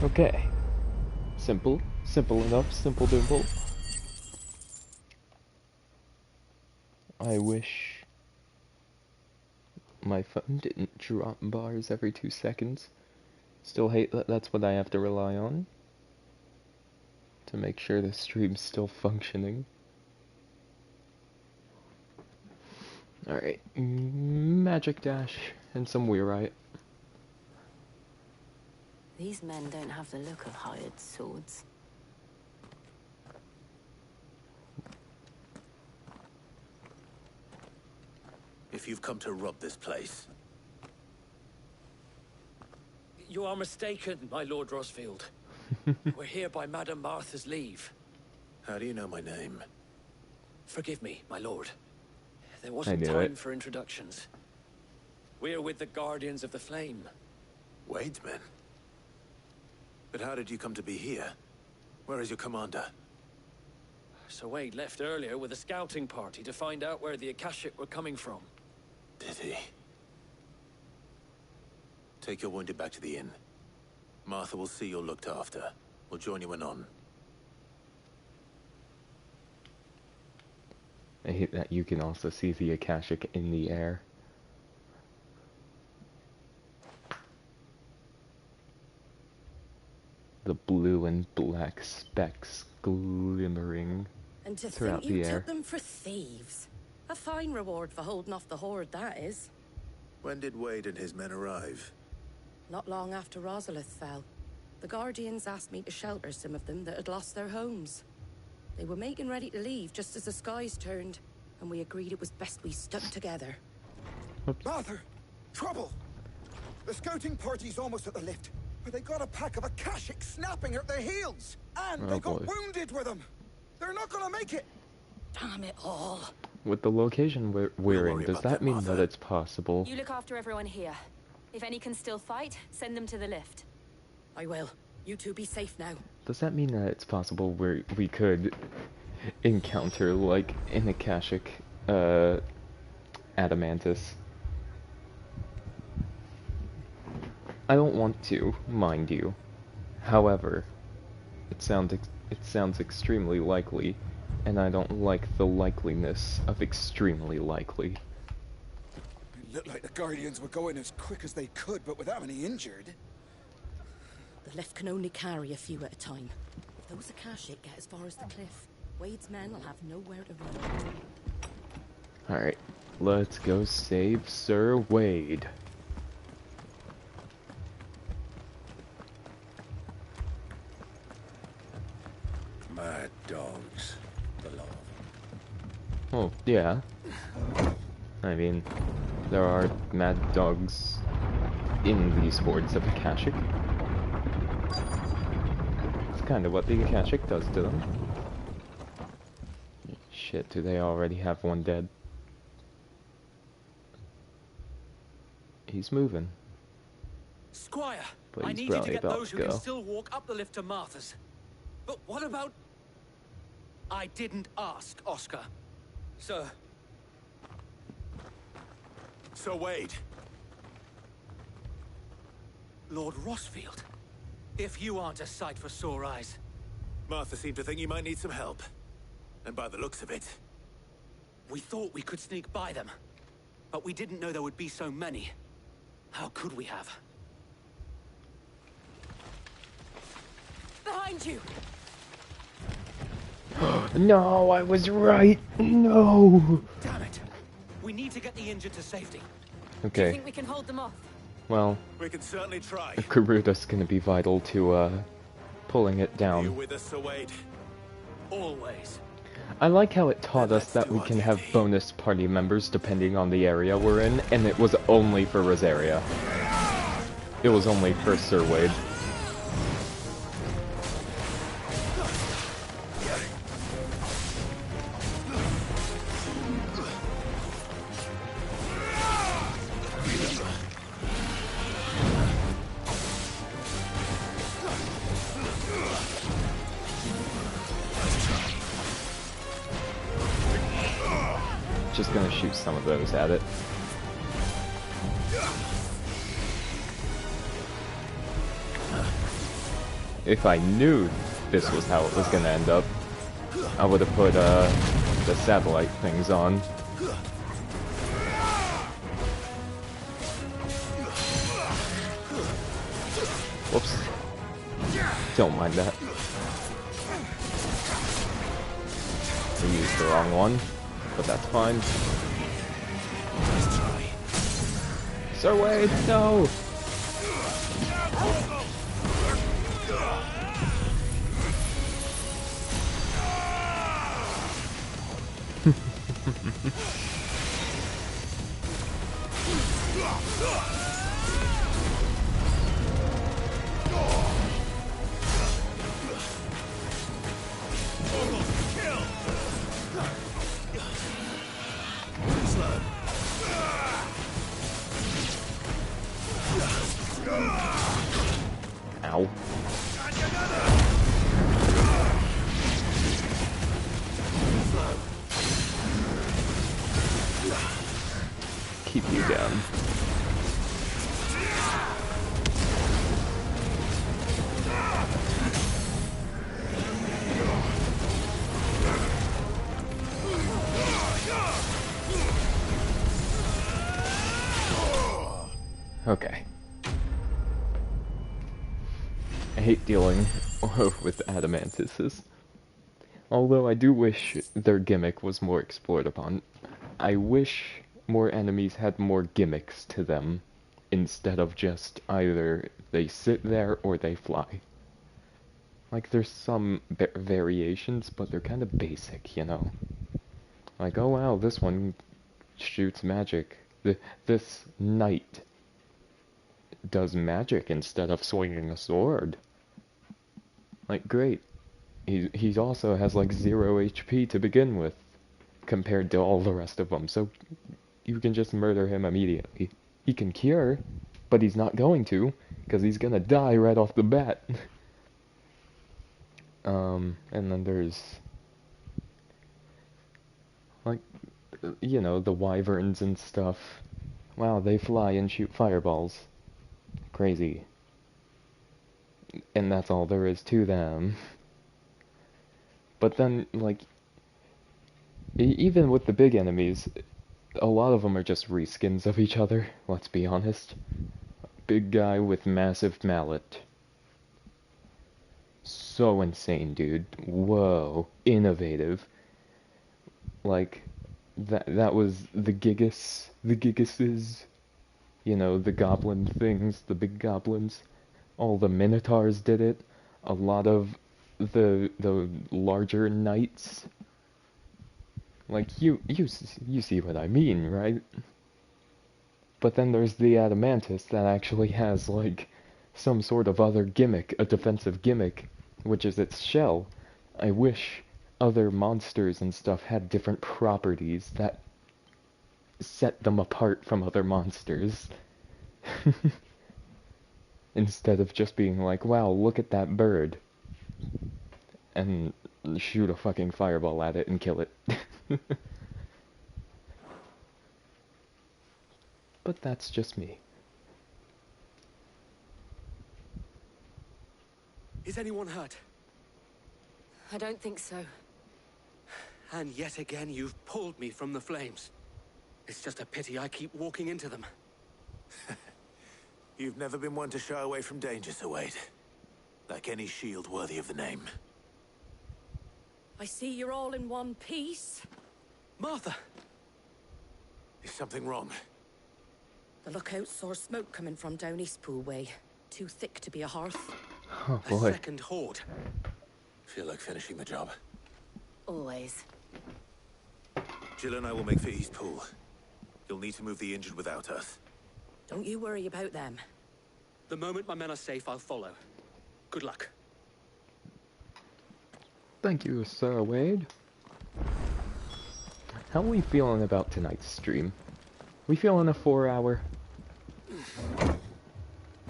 [SPEAKER 1] Okay. Simple enough, simple dimple. I wish my phone didn't drop bars every 2 seconds. Still hate that that's what I have to rely on to make sure the stream's still functioning. Alright, magic dash and some Weirite.
[SPEAKER 13] These men don't have the look of hired swords.
[SPEAKER 9] If you've come to rob this place,
[SPEAKER 18] You are mistaken, my Lord Rosfield. We're here by Madame Martha's leave.
[SPEAKER 9] how do you know my name?
[SPEAKER 18] Forgive me, my lord. There
[SPEAKER 1] I
[SPEAKER 18] wasn't
[SPEAKER 1] knew
[SPEAKER 18] time
[SPEAKER 1] it.
[SPEAKER 18] for introductions. We're with the Guardians of the Flame.
[SPEAKER 9] Wade's men? But how did you come to be here? Where is your commander?
[SPEAKER 18] Sir Wade left earlier with a scouting party to find out where the Akashic were coming from.
[SPEAKER 9] Did he? Take your wounded back to the inn. Martha will see you're looked after. We'll join you anon.
[SPEAKER 1] I hate that you can also see the Akashic in the air. The blue and black specks glimmering
[SPEAKER 4] And to
[SPEAKER 1] throughout
[SPEAKER 4] think you
[SPEAKER 1] the air.
[SPEAKER 4] took them for thieves. A fine reward for holding off the horde, that is.
[SPEAKER 9] When did Wade and his men arrive?
[SPEAKER 4] Not long after Rosalith fell, the Guardians asked me to shelter some of them that had lost their homes. They were making ready to leave just as the skies turned, and we agreed it was best we stuck together.
[SPEAKER 17] Martha! Trouble! The scouting party's almost at the lift, but they got a pack of Akashic snapping at their heels! And
[SPEAKER 1] Oh,
[SPEAKER 17] they got
[SPEAKER 1] boy.
[SPEAKER 17] wounded with them! They're not gonna make it!
[SPEAKER 4] Damn it all.
[SPEAKER 1] With the location we're in, does that mean that it's possible?
[SPEAKER 11] You look after everyone here. If any can still fight, send them to the lift.
[SPEAKER 4] I will. You two be safe now.
[SPEAKER 1] Does that mean that it's possible we could encounter, like, an Akashic, Adamantus? I don't want to, mind you. However, it sounds extremely likely, and I don't like the likeliness of extremely likely.
[SPEAKER 17] It looked like the Guardians were going as quick as they could, but without any injured.
[SPEAKER 4] The lift can only carry a few at a time. If those Akashic get as far as the cliff, Wade's men will have nowhere to run.
[SPEAKER 1] Alright, let's go save Sir Wade.
[SPEAKER 10] Mad dogs, below.
[SPEAKER 1] Oh, yeah. I mean, there are mad dogs in these hordes of Akashic. It's kind of what the Akashic does to them. Shit, do they already have one dead?
[SPEAKER 18] He's moving. Squire,
[SPEAKER 1] But
[SPEAKER 18] I
[SPEAKER 1] he's
[SPEAKER 18] need you to
[SPEAKER 1] probably
[SPEAKER 18] get
[SPEAKER 1] about
[SPEAKER 18] those
[SPEAKER 1] to
[SPEAKER 18] who can
[SPEAKER 1] go.
[SPEAKER 18] still walk up the lift to Martha's. But what about... I didn't ask, Oscar. Sir.
[SPEAKER 9] So Wade.
[SPEAKER 18] Lord Rossfield. If you aren't a sight for sore eyes.
[SPEAKER 9] Martha seemed to think you might need some help. And by the looks of it...
[SPEAKER 18] We thought we could sneak by them. But we didn't know there would be so many. How could we have?
[SPEAKER 6] Behind you!
[SPEAKER 1] No, I was right. No.
[SPEAKER 18] Damn it. We need to get the injured to safety.
[SPEAKER 6] Do you
[SPEAKER 1] Okay.
[SPEAKER 6] think we can hold them off?
[SPEAKER 1] Well,
[SPEAKER 9] We can certainly try.
[SPEAKER 1] Garuda's gonna be vital to pulling it
[SPEAKER 9] Are you
[SPEAKER 1] down.
[SPEAKER 9] with us, Sir Wade?
[SPEAKER 18] Always.
[SPEAKER 1] I like how it taught us that we can have bonus party members depending on the area we're in, and it was only for Rosaria. It was only for Sir Wade. Just gonna shoot some of those at it. If I knew this was how it was gonna end up, I would have put the satellite things on. Whoops. Don't mind that. I used the wrong one, but that's fine. Sir Wade, no! Ow. Keep you down. Okay. I hate dealing with adamantises. Although I do wish their gimmick was more explored upon. I wish more enemies had more gimmicks to them, instead of just either they sit there or they fly. Like, there's some variations, but they're kind of basic, you know? Like, oh wow, this one shoots magic. This knight does magic instead of swinging a sword. Like, great. He also has like 0 HP to begin with, compared to all the rest of them, so you can just murder him immediately. He can cure, but he's not going to, because he's gonna die right off the bat. And then there's, like, you know, the wyverns and stuff. Wow, they fly and shoot fireballs. Crazy. And that's all there is to them. But then, like, even with the big enemies, a lot of them are just reskins of each other, let's be honest. Big guy with massive mallet. So insane, dude. Whoa. Innovative. Like, that was the Giguses, you know, the goblin things, the big goblins. All the minotaurs did it. A lot of the larger knights. Like, you see what I mean, right? But then there's the Adamantis that actually has, like, some sort of other gimmick, a defensive gimmick, which is its shell. I wish other monsters and stuff had different properties that set them apart from other monsters. Instead of just being like, wow, look at that bird. And shoot a fucking fireball at it and kill it. But that's just me.
[SPEAKER 22] Is anyone hurt?
[SPEAKER 4] I don't think so.
[SPEAKER 22] And yet again, you've pulled me from the flames. It's just a pity I keep walking into them.
[SPEAKER 12] You've never been one to shy away from danger, Sir Wade. Like any shield worthy of the name.
[SPEAKER 4] I see you're all in one piece.
[SPEAKER 22] Martha!
[SPEAKER 12] Is something wrong?
[SPEAKER 4] The lookout saw smoke coming from down Eastpool way. Too thick to be a hearth.
[SPEAKER 1] Oh boy.
[SPEAKER 22] A second horde.
[SPEAKER 12] Feel like finishing the job.
[SPEAKER 4] Always.
[SPEAKER 12] Jill and I will make for Eastpool. You'll need to move the injured without us.
[SPEAKER 4] Don't you worry about them.
[SPEAKER 22] The moment my men are safe, I'll follow. Good luck.
[SPEAKER 1] Thank you, Sir Wade. How are we feeling about tonight's stream? We feeling a 4-hour?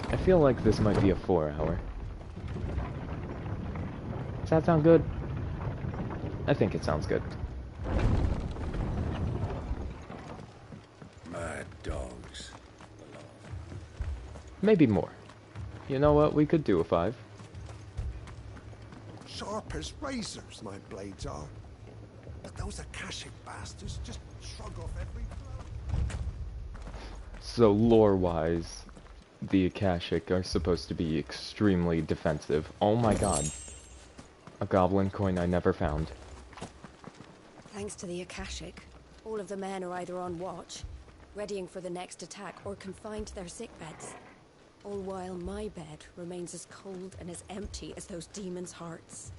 [SPEAKER 1] I feel like this might be a 4-hour. Does that sound good? I think it sounds good.
[SPEAKER 10] Mad dogs.
[SPEAKER 1] Maybe more. You know what? We could do a 5.
[SPEAKER 14] Sharp as razors, my blades are. But those Akashic bastards just shrug off every blow.
[SPEAKER 1] So lore-wise, the Akashic are supposed to be extremely defensive. Oh my god. A goblin coin I never found.
[SPEAKER 4] Thanks to the Akashic, all of the men are either on watch, readying for the next attack, or confined to their sickbeds. All while my bed remains as cold and as empty as those demons' hearts.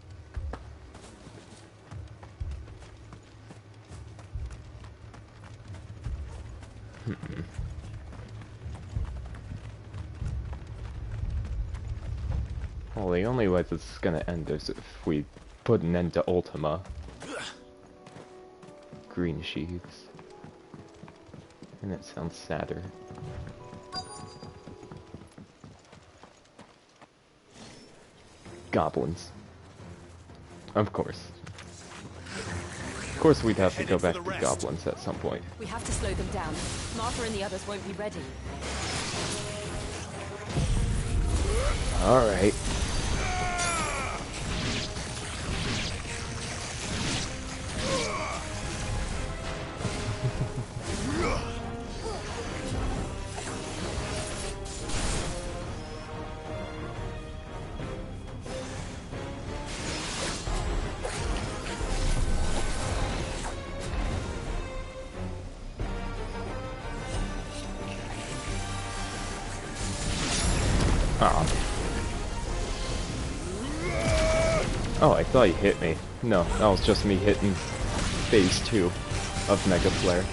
[SPEAKER 1] Well, the only way this is gonna end is if we put an end to Ultima. Green sheaths. And it sounds sadder. Goblins. Of course. Of course we'd have to go back to goblins at some point.
[SPEAKER 11] We have to slow them down. Martha and the others won't be ready.
[SPEAKER 1] Alright. Oh, I thought he hit me. No, that was just me hitting phase 2 of Mega Flare.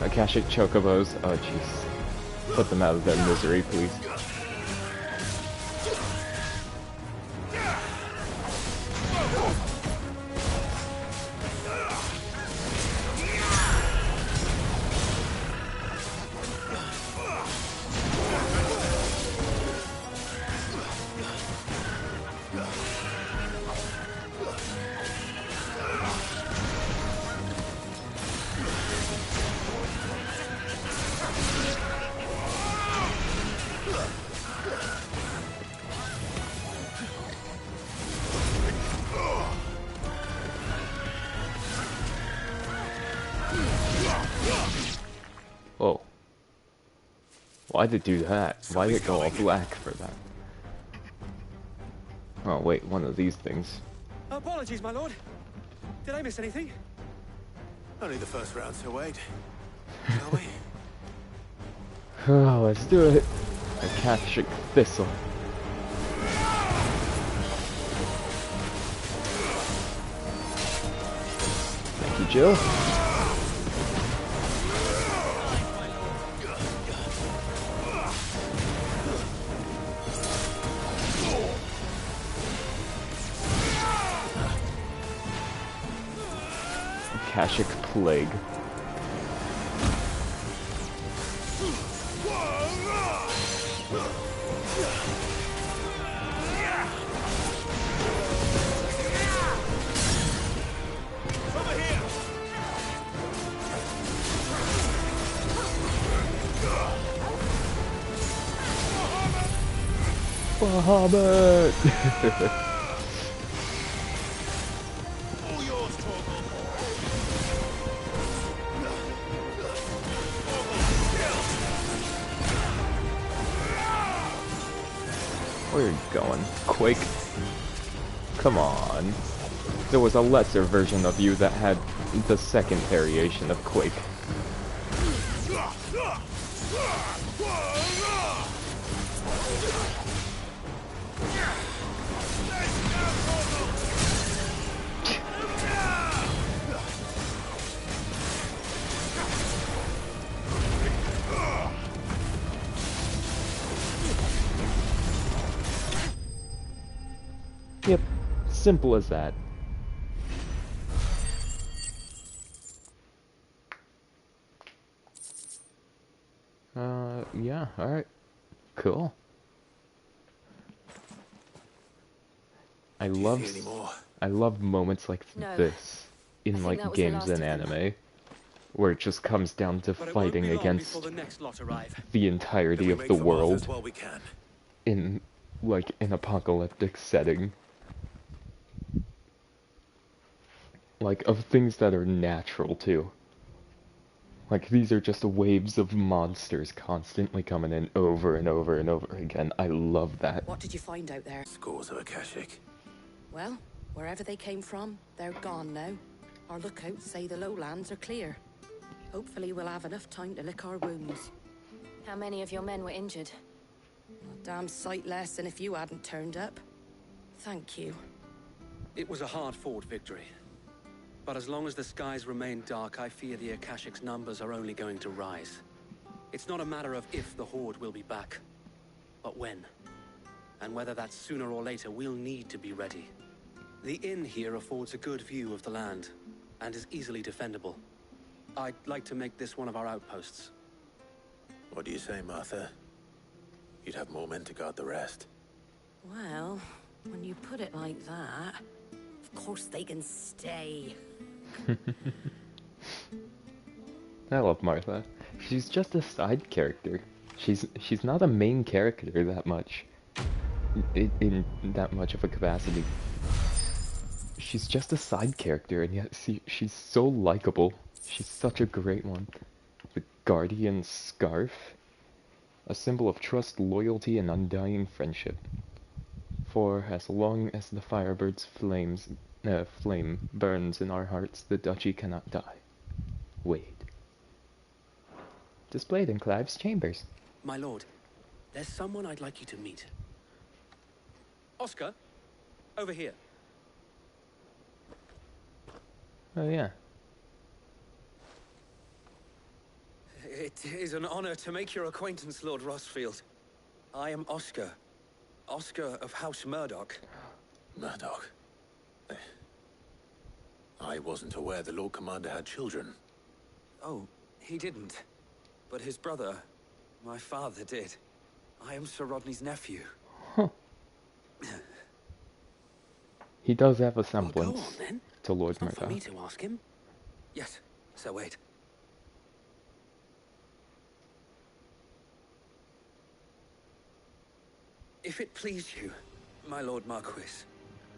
[SPEAKER 1] Akashic Chocobos. Oh, jeez. Put them out of their misery, please. Whoa. Why'd it do that? Why did it go all black for that? Oh wait, one of these things.
[SPEAKER 22] Apologies, my lord. Did I miss anything?
[SPEAKER 12] Only the first round, Sir Wade. Shall we?
[SPEAKER 1] Oh, let's do it. Akashic Thistle. Thank you, Jill. Akashic Plague. Bahamut!
[SPEAKER 18] All yours, Torgal.
[SPEAKER 1] Where are you going? Quake? Come on. There was a lesser version of you that had the second variation of Quake. Yep, simple as that. Yeah, alright. Cool. I love moments like this in like games and anime, where it just comes down to fighting against the entirety of the world in like an apocalyptic setting. Like of things that are natural too. Like, these are just waves of monsters constantly coming in over and over and over again. I love that.
[SPEAKER 4] What did you find out there?
[SPEAKER 9] Scores of Akashic.
[SPEAKER 4] Well, wherever they came from, they're gone now. Our lookouts say the lowlands are clear. Hopefully we'll have enough time to lick our wounds.
[SPEAKER 11] How many of your men were injured?
[SPEAKER 4] A damn sight less than if you hadn't turned up. Thank you.
[SPEAKER 22] It was a hard-fought victory. But as long as the skies remain dark, I fear the Akashic's numbers are only going to rise. It's not a matter of if the Horde will be back, but when. And whether that's sooner or later, we'll need to be ready. The inn here affords a good view of the land, and is easily defendable. I'd like to make this one of our outposts.
[SPEAKER 9] What do you say, Martha? You'd have more men to guard the rest.
[SPEAKER 4] Well, when you put it like that, of course they can stay.
[SPEAKER 1] I love Martha. She's just a side character. She's not a main character that much. In that much of a capacity. She's just a side character, and yet she's so likable. She's such a great one. The Guardian Scarf. A symbol of trust, loyalty, and undying friendship. For as long as the Firebird's flame burns in our hearts, the duchy cannot die. Wade. Displayed in Clive's chambers.
[SPEAKER 22] My lord, there's someone I'd like you to meet. Oscar, over here.
[SPEAKER 1] Oh yeah.
[SPEAKER 22] It is an honor to make your acquaintance, Lord Rossfield. I am Oscar. Oscar of House Murdoch.
[SPEAKER 9] Murdoch? I wasn't aware the Lord Commander had children.
[SPEAKER 22] Oh, he didn't. But his brother, my father, did. I am Sir Rodney's nephew.
[SPEAKER 1] Huh. He does have a semblance
[SPEAKER 22] Well, go on, then.
[SPEAKER 1] to Lord
[SPEAKER 22] It's not
[SPEAKER 1] Murdoch.
[SPEAKER 22] for me to ask him. Yes, so wait. If it please you, my Lord Marquis,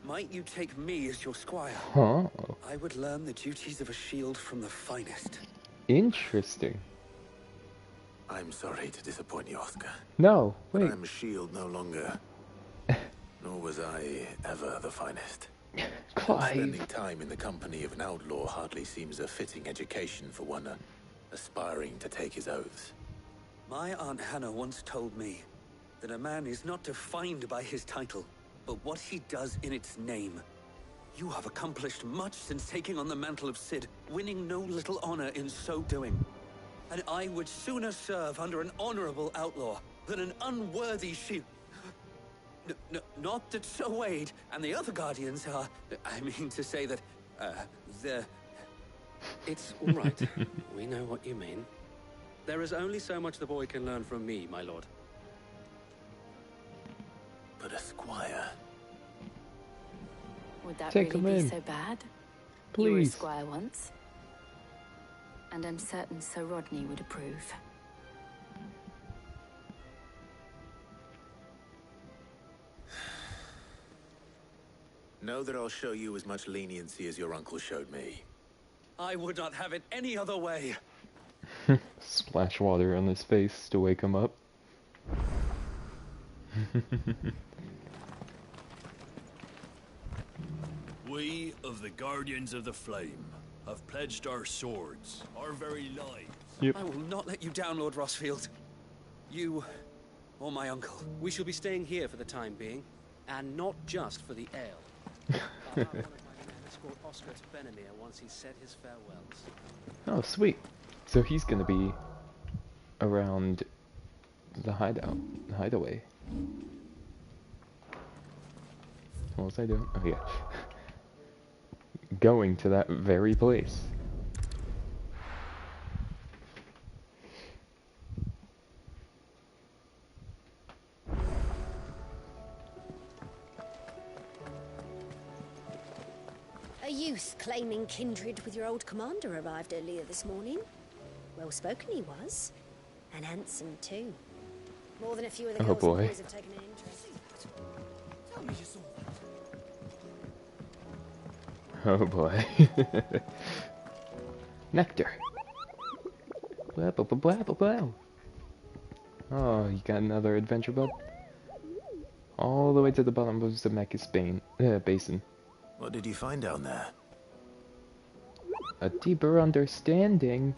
[SPEAKER 22] might you take me as your squire?
[SPEAKER 1] Huh?
[SPEAKER 22] I would learn the duties of a shield from the finest.
[SPEAKER 1] Interesting.
[SPEAKER 9] I'm sorry to disappoint you, Oscar.
[SPEAKER 1] No, wait.
[SPEAKER 9] But I'm a shield no longer. Nor was I ever the finest.
[SPEAKER 1] Clive.
[SPEAKER 9] Spending time in the company of an outlaw hardly seems a fitting education for one aspiring to take his oaths.
[SPEAKER 22] My Aunt Hannah once told me that a man is not defined by his title, but what he does in its name. You have accomplished much since taking on the mantle of Cid, winning no little honor in so doing. And I would sooner serve under an honorable outlaw than an unworthy shield. Not that Sir Wade and the other Guardians are... I mean to say that, they're... It's all right. We know what you mean. There is only so much the boy can learn from me, my lord.
[SPEAKER 9] But a squire...
[SPEAKER 11] Would that
[SPEAKER 1] Take
[SPEAKER 11] really
[SPEAKER 1] him
[SPEAKER 11] be
[SPEAKER 1] in.
[SPEAKER 11] so bad?
[SPEAKER 1] Please.
[SPEAKER 11] You were a squire once. And I'm certain Sir Rodney would approve.
[SPEAKER 12] Know that I'll show you as much leniency as your uncle showed me.
[SPEAKER 22] I would not have it any other way.
[SPEAKER 1] Splash water on his face to wake him up.
[SPEAKER 8] We of the Guardians of the Flame have pledged our swords, our very lives.
[SPEAKER 1] Yep.
[SPEAKER 22] I will not let you down, Lord Rossfield. You or my uncle.
[SPEAKER 20] We shall be staying here for the time being, and not just for the ale. I'll have one of my men escort Oscar to Benamir once he's said his farewells.
[SPEAKER 1] Oh, sweet. So he's gonna be around the hideaway. What was I doing? Oh yeah. Going to that very place.
[SPEAKER 3] A youth claiming kindred with your old commander arrived earlier this morning. Well spoken he was. And handsome too. More than a few of the
[SPEAKER 1] Oh,
[SPEAKER 3] girls
[SPEAKER 1] boy.
[SPEAKER 3] and boys have taken an interest.
[SPEAKER 20] Tell me you saw that.
[SPEAKER 1] Oh boy. Nectar. Blah, blah, blah, blah, blah, blah. Oh, you got another adventure, bud? All the way to the bottom of the Mekis basin.
[SPEAKER 12] What did you find down there?
[SPEAKER 1] A deeper understanding.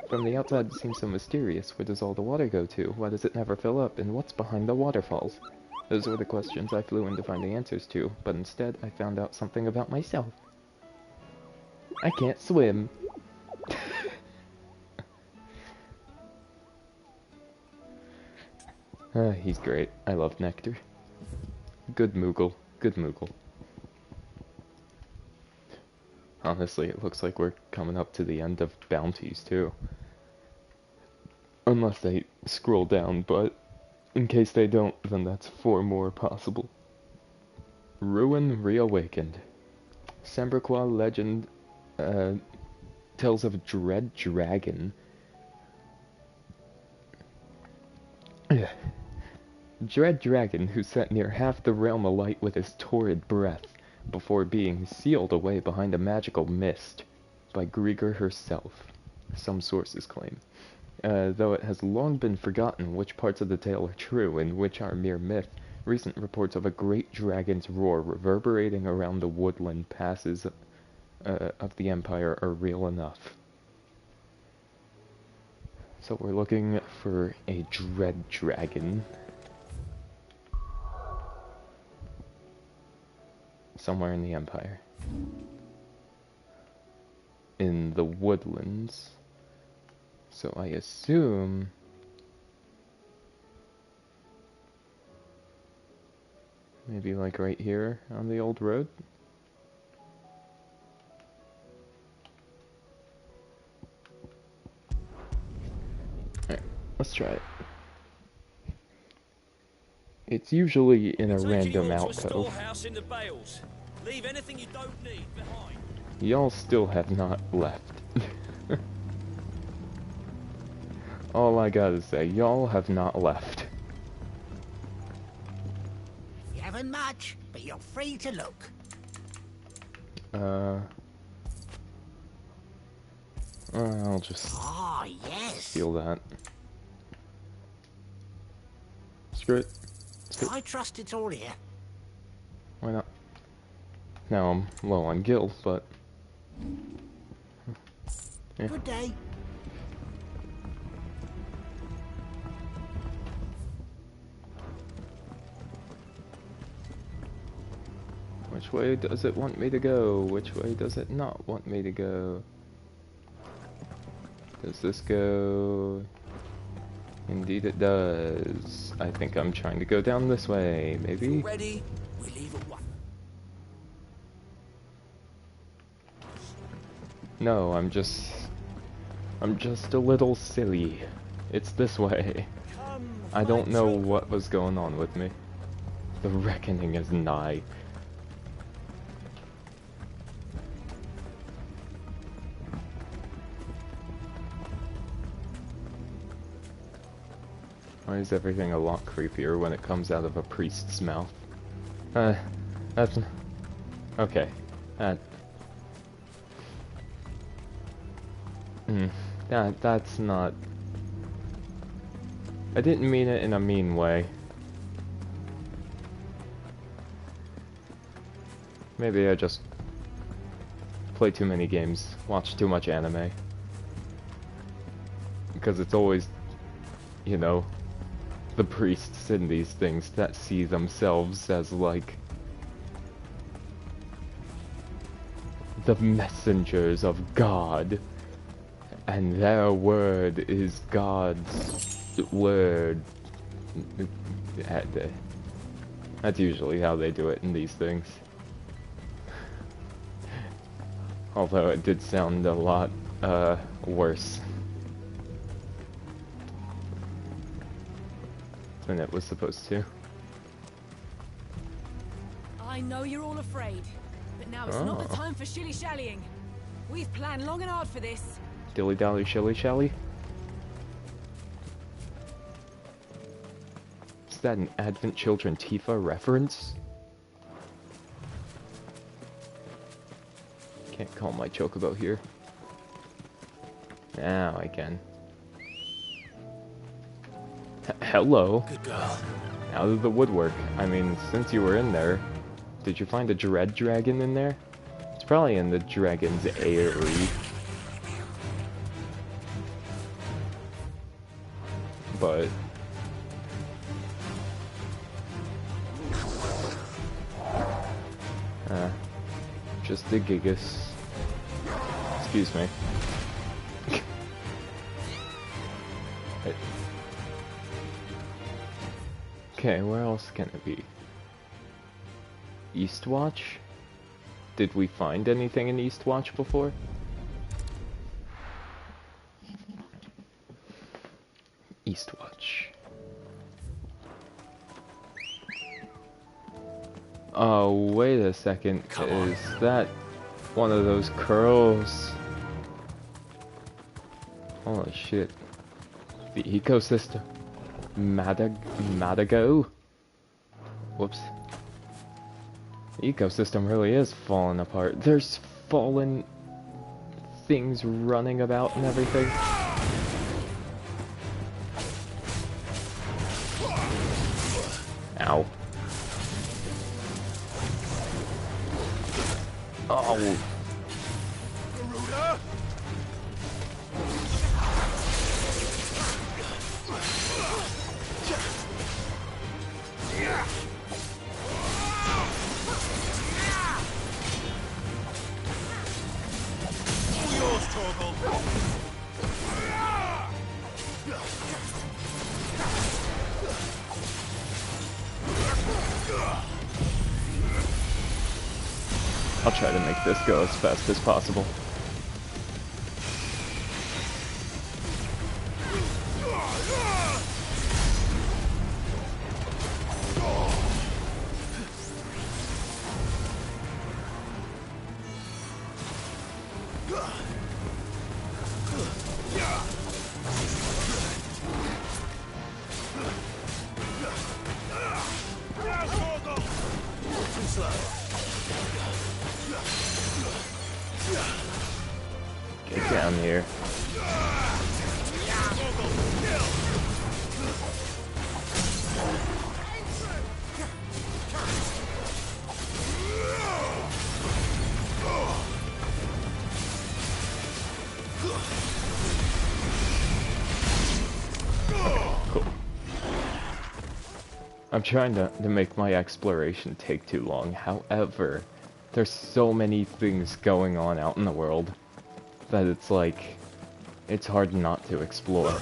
[SPEAKER 1] From the outside it seems so mysterious. Where does all the water go to? Why does it never fill up? And what's behind the waterfalls? Those were the questions I flew in to find the answers to, but instead I found out something about myself. I can't swim. He's great. I love Nectar. Good Moogle. Good Moogle. Honestly, it looks like we're coming up to the end of bounties, too. Unless they scroll down, but in case they don't, then that's 4 more possible. Ruin Reawakened. Samberqua legend tells of Dread Dragon. Dread Dragon, who set near half the realm alight with his torrid breath, before being sealed away behind a magical mist by Grieger herself, some sources claim. Though it has long been forgotten which parts of the tale are true and which are mere myth, recent reports of a great dragon's roar reverberating around the woodland passes of the Empire are real enough. So we're looking for a Dread Dragon. Somewhere in the Empire. In the woodlands. So I assume... maybe like right here on the old road? Alright, let's try it. It's usually in a random alcove.
[SPEAKER 20] In the bales. Leave anything you don't need behind.
[SPEAKER 1] Y'all still have not left. All I gotta say, y'all have not left.
[SPEAKER 5] You haven't much, but you're free to look.
[SPEAKER 1] I'll just steal that. Screw it.
[SPEAKER 5] I trust it's all here.
[SPEAKER 1] Why not? Now I'm low on gil, but... yeah.
[SPEAKER 5] Good day.
[SPEAKER 1] Which way does it want me to go? Which way does it not want me to go? Does this go... Indeed it does. I think I'm trying to go down this way, maybe?
[SPEAKER 22] Ready? We leave at 1.
[SPEAKER 1] No, I'm just a little silly. It's this way. I don't know what was going on with me. The reckoning is nigh. Why is everything a lot creepier when it comes out of a priest's mouth? That's... Okay. That's not... I didn't mean it in a mean way. Maybe I just play too many games, watch too much anime. Because it's always, you know, the priests in these things that see themselves as like the messengers of God, and their word is God's word. That's usually how they do it in these things. Although it did sound a lot worse than it was supposed to.
[SPEAKER 11] I know you're all afraid, but now it's not the time for shilly-shallying. We've planned long and hard for this.
[SPEAKER 1] Dilly-dally, shilly-shally? Is that an Advent Children Tifa reference? Can't call my chocobo here. Now I can. Hello.
[SPEAKER 2] Good girl.
[SPEAKER 1] Out of the woodwork. I mean, since you were in there, did you find a dread dragon in there? It's probably in the dragon's eyrie. But just a gigas. Excuse me. Okay, where else can it be? Eastwatch? Did we find anything in Eastwatch before? Eastwatch. Oh, wait a second. Is that one of those curls? Holy shit. The ecosystem. Madago? Whoops. The ecosystem really is falling apart. There's fallen things running about and everything. Ow. Oh. I'll try to make this go as fast as possible. Get down here. Cool. I'm trying to make my exploration take too long. However, there's so many things going on out in the world that it's like, it's hard not to explore.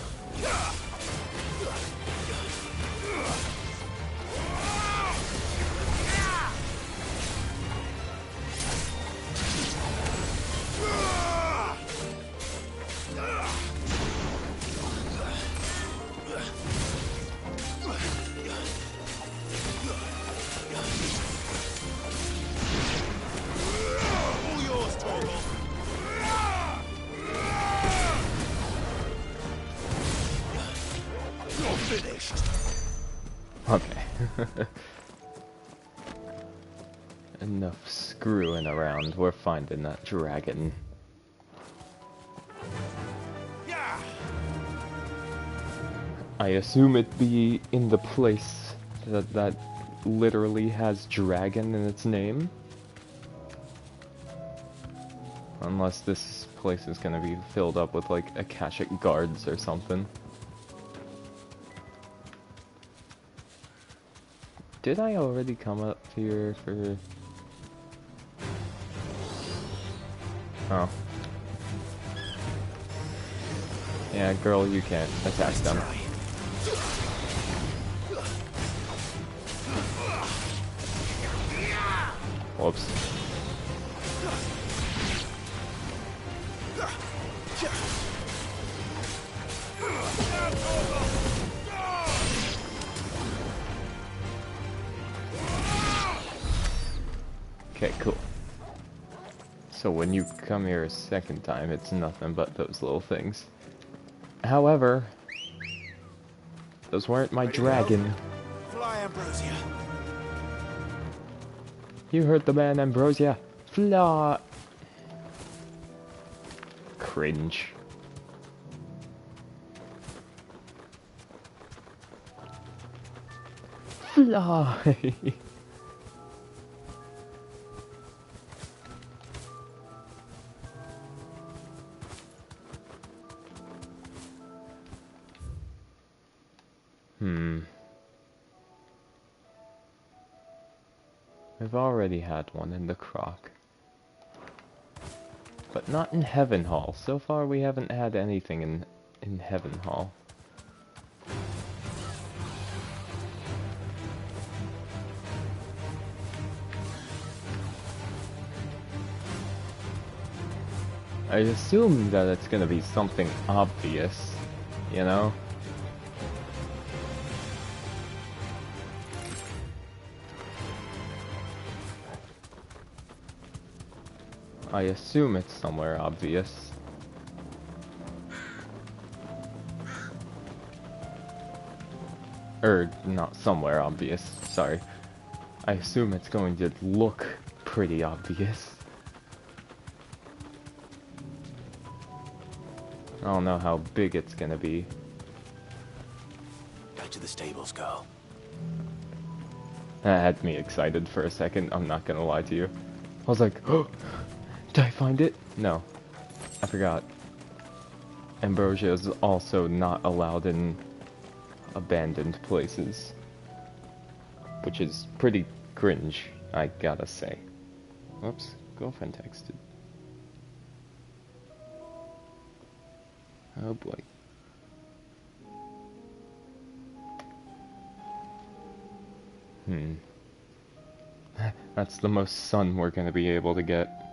[SPEAKER 1] Okay. Enough screwing around. We're finding that dragon. I assume it be in the place that literally has dragon in its name. Unless this place is gonna be filled up with like Akashic guards or something. Did I already come up here for... Oh. Yeah, girl, you can't attack them. Whoops. Okay, cool. So when you come here a second time, it's nothing but those little things. However, those weren't my dragon.
[SPEAKER 2] Fly, Ambrosia.
[SPEAKER 1] You heard the man, Ambrosia. Fly. Cringe. Fly. I've already had one in the crock. But not in Heaven Hall. So far we haven't had anything in Heaven Hall. I assume that it's gonna be something obvious, you know? I assume it's somewhere obvious. Or, not somewhere obvious, sorry. I assume it's going to look pretty obvious. I don't know how big it's gonna be.
[SPEAKER 2] Back to the stables, girl.
[SPEAKER 1] That had me excited for a second, I'm not gonna lie to you. I was like, oh! Did I find it? No. I forgot. Ambrosia is also not allowed in abandoned places. Which is pretty cringe, I gotta say. Whoops, girlfriend texted. Oh boy. That's the most sun we're gonna be able to get.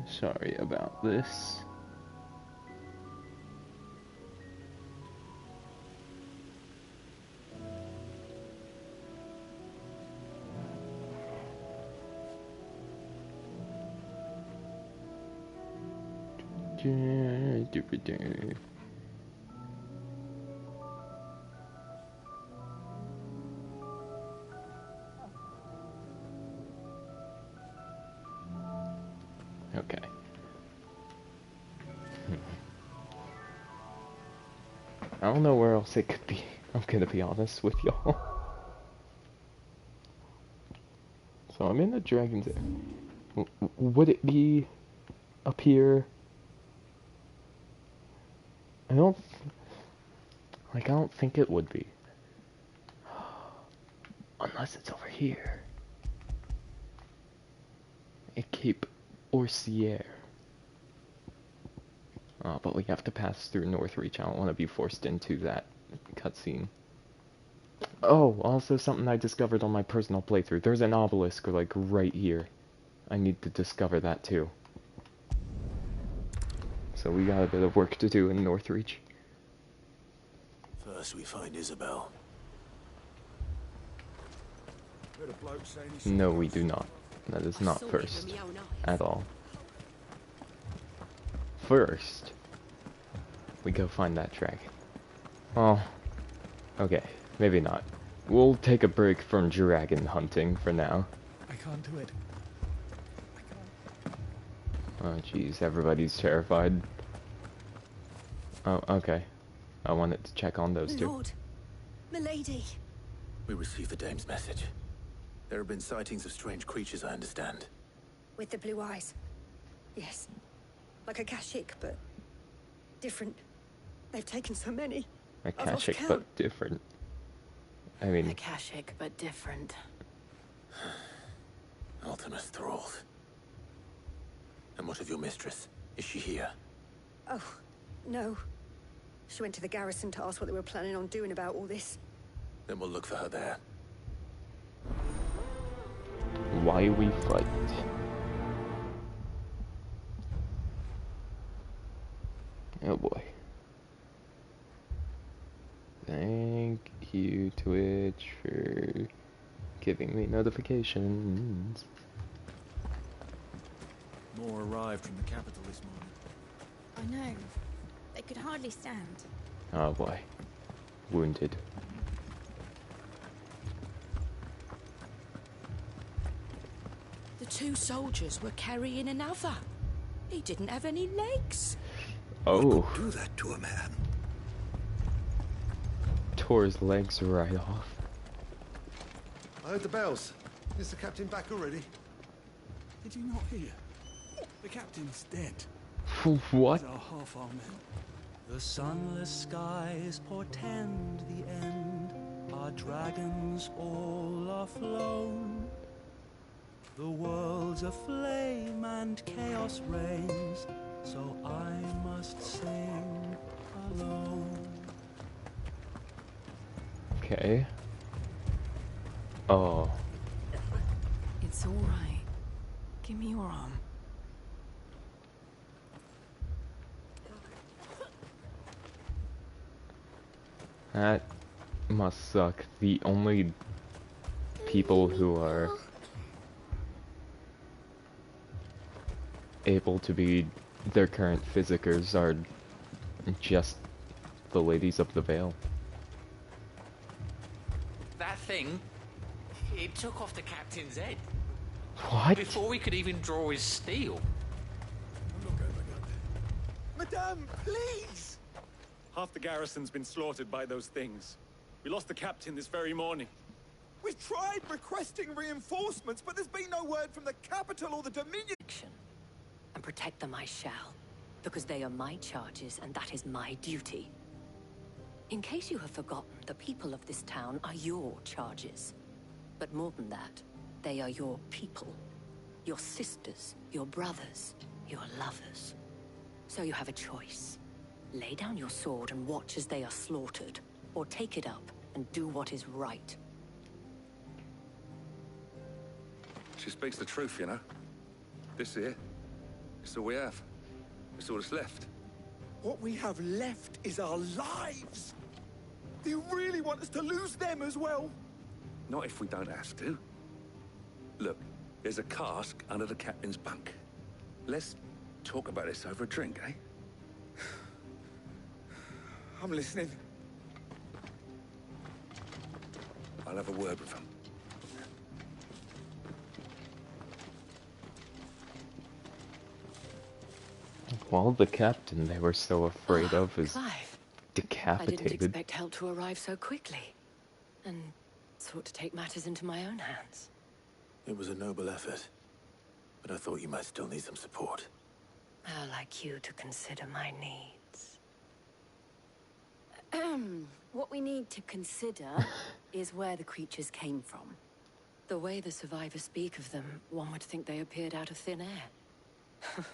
[SPEAKER 1] Sorry about this. Okay. I don't know where else it could be. I'm gonna be honest with y'all. So I'm in the Dragon's Den. Would it be up here? I don't think it would be. Unless it's over here. At Cape Orsier. Oh, but we have to pass through Northreach. I don't want to be forced into that cutscene. Oh, also something I discovered on my personal playthrough. There's an obelisk, like, right here. I need to discover that too. So we got a bit of work to do in Northreach.
[SPEAKER 9] First we find Isabel.
[SPEAKER 1] No, we do not. That is not first. At all. First, we go find that dragon. Oh, okay. Maybe not. We'll take a break from dragon hunting for now.
[SPEAKER 19] I can't do it.
[SPEAKER 1] Oh jeez, everybody's terrified. Oh, okay. I wanted to check on those two.
[SPEAKER 3] Lord, milady.
[SPEAKER 12] We received the dame's message. There have been sightings of strange creatures, I understand.
[SPEAKER 3] With the blue eyes. Yes. Like a Kashik, but different. They've taken so many.
[SPEAKER 1] A
[SPEAKER 3] I've lost
[SPEAKER 1] Kashik,
[SPEAKER 3] count.
[SPEAKER 1] but different. I mean...
[SPEAKER 11] Akashic, but different.
[SPEAKER 12] Ultimus thralled. And what of your mistress? Is she here?
[SPEAKER 3] Oh, no. She went to the garrison to ask what they were planning on doing about all this.
[SPEAKER 12] Then we'll look for her there.
[SPEAKER 1] Why we fight. Oh boy. Thank you, Twitch, for giving me notifications.
[SPEAKER 19] More arrived from the capital this morning.
[SPEAKER 15] I know. They could hardly stand.
[SPEAKER 1] Oh boy. Wounded.
[SPEAKER 4] The two soldiers were carrying another. He didn't have any legs.
[SPEAKER 1] Oh.
[SPEAKER 7] Do that to a man.
[SPEAKER 1] Tore his legs right off.
[SPEAKER 14] I heard the bells. Is the captain back already?
[SPEAKER 19] Did you not hear? The captain's dead.
[SPEAKER 1] What?
[SPEAKER 19] These are half our men.
[SPEAKER 16] The sunless skies portend the end. Our dragons all are flown. The world's aflame and chaos reigns, so I must sing alone.
[SPEAKER 1] Okay. Oh.
[SPEAKER 11] It's all right. Give me your arm.
[SPEAKER 1] That must suck. The only people who are able to be their current physicers are just the ladies of the Vale.
[SPEAKER 23] That thing, it took off the captain's head.
[SPEAKER 1] What?
[SPEAKER 23] Before we could even draw his steel.
[SPEAKER 2] Madame, please! Half the garrison's been slaughtered by those things. We lost the captain this very morning.
[SPEAKER 17] We've tried requesting reinforcements, but there's been no word from the capital or the Dominion.
[SPEAKER 4] And protect them I shall, because they are my charges and that is my duty. In case you have forgotten, the people of this town are your charges. But more than that, they are your people. Your sisters, your brothers, your lovers. So you have a choice. Lay down your sword and watch as they are slaughtered, or take it up and do what is right.
[SPEAKER 24] She speaks the truth, you know. This here, it's all we have. It's all that's left.
[SPEAKER 17] What we have left is our lives. Do you really want us to lose them as well?
[SPEAKER 24] Not if we don't have to. Look, there's a cask under the captain's bunk. Let's talk about this over a drink, eh?
[SPEAKER 17] I'm listening.
[SPEAKER 24] I'll have a word with him.
[SPEAKER 1] Well, the captain they were so afraid of is
[SPEAKER 4] Clive. I
[SPEAKER 1] decapitated.
[SPEAKER 4] didn't expect help to arrive so quickly, and sought to take matters into my own hands.
[SPEAKER 12] It was a noble effort, but I thought you might still need some support.
[SPEAKER 4] I'd like you to consider my needs. What we need to consider is where the creatures came from. The way the survivors speak of them, one would think they appeared out of thin air.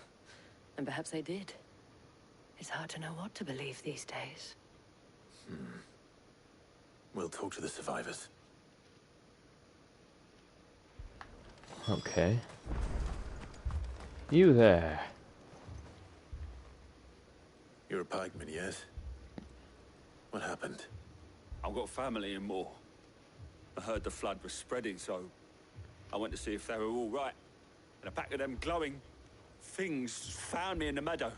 [SPEAKER 4] And perhaps they did. It's hard to know what to believe these days.
[SPEAKER 12] We'll talk to the survivors.
[SPEAKER 1] Okay. You there.
[SPEAKER 12] You're a pikeman, yes? What happened?
[SPEAKER 18] I've got family in Moor. I heard the flood was spreading, so I went to see if they were all right. And a pack of them glowing things found me in the meadow.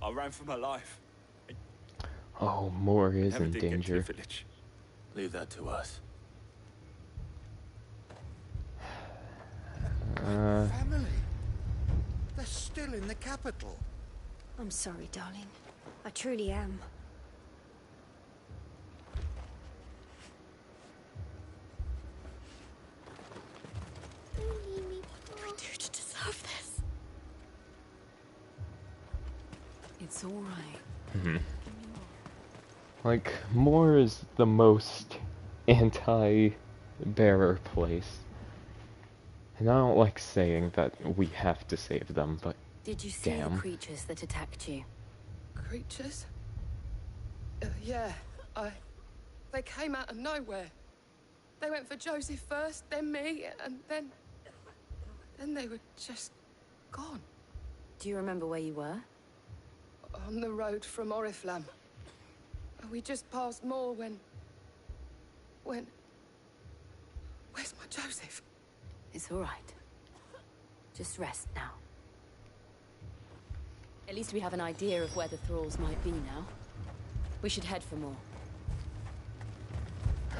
[SPEAKER 18] I ran for my life.
[SPEAKER 1] Oh, Moore is
[SPEAKER 18] Never
[SPEAKER 1] in
[SPEAKER 18] did get to the
[SPEAKER 1] danger.
[SPEAKER 18] village.
[SPEAKER 12] Leave that to us.
[SPEAKER 14] Family? They're still in the capital.
[SPEAKER 3] I'm sorry, darling. I truly am.
[SPEAKER 4] What do we do to deserve this?
[SPEAKER 11] It's all right.
[SPEAKER 1] Like, Moore is the most anti-bearer place. And I don't like saying that we have to save them, but
[SPEAKER 4] Did you see
[SPEAKER 1] damn.
[SPEAKER 4] the creatures that attacked you?
[SPEAKER 6] Creatures? Yeah, they came out of nowhere. They went for Joseph first, then me, and then they were just gone.
[SPEAKER 4] Do you remember where you were?
[SPEAKER 6] On the road from Oriflamme. We just passed Moor when... Where's my Joseph?
[SPEAKER 4] It's all right. Just rest now. At least we have an idea of where the thralls might be now. We should head for Moor.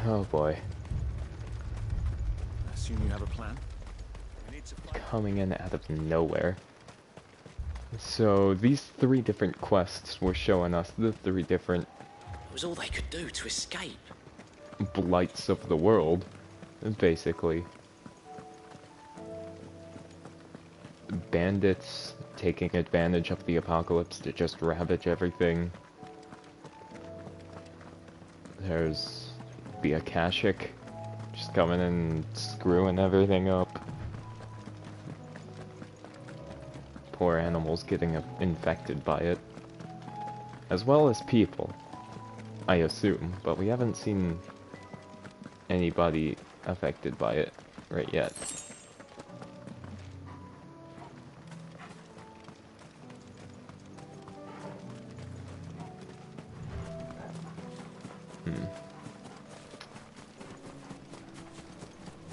[SPEAKER 1] Oh boy.
[SPEAKER 2] I assume you have a plan?
[SPEAKER 1] Coming in out of nowhere. So, these 3 different quests were showing us the 3 different
[SPEAKER 23] It was all they could do to escape.
[SPEAKER 1] blights of the world, basically. Bandits taking advantage of the apocalypse to just ravage everything. There's the Akashic just coming and screwing everything up. Poor animals getting infected by it. As well as people, I assume, but we haven't seen anybody affected by it right yet.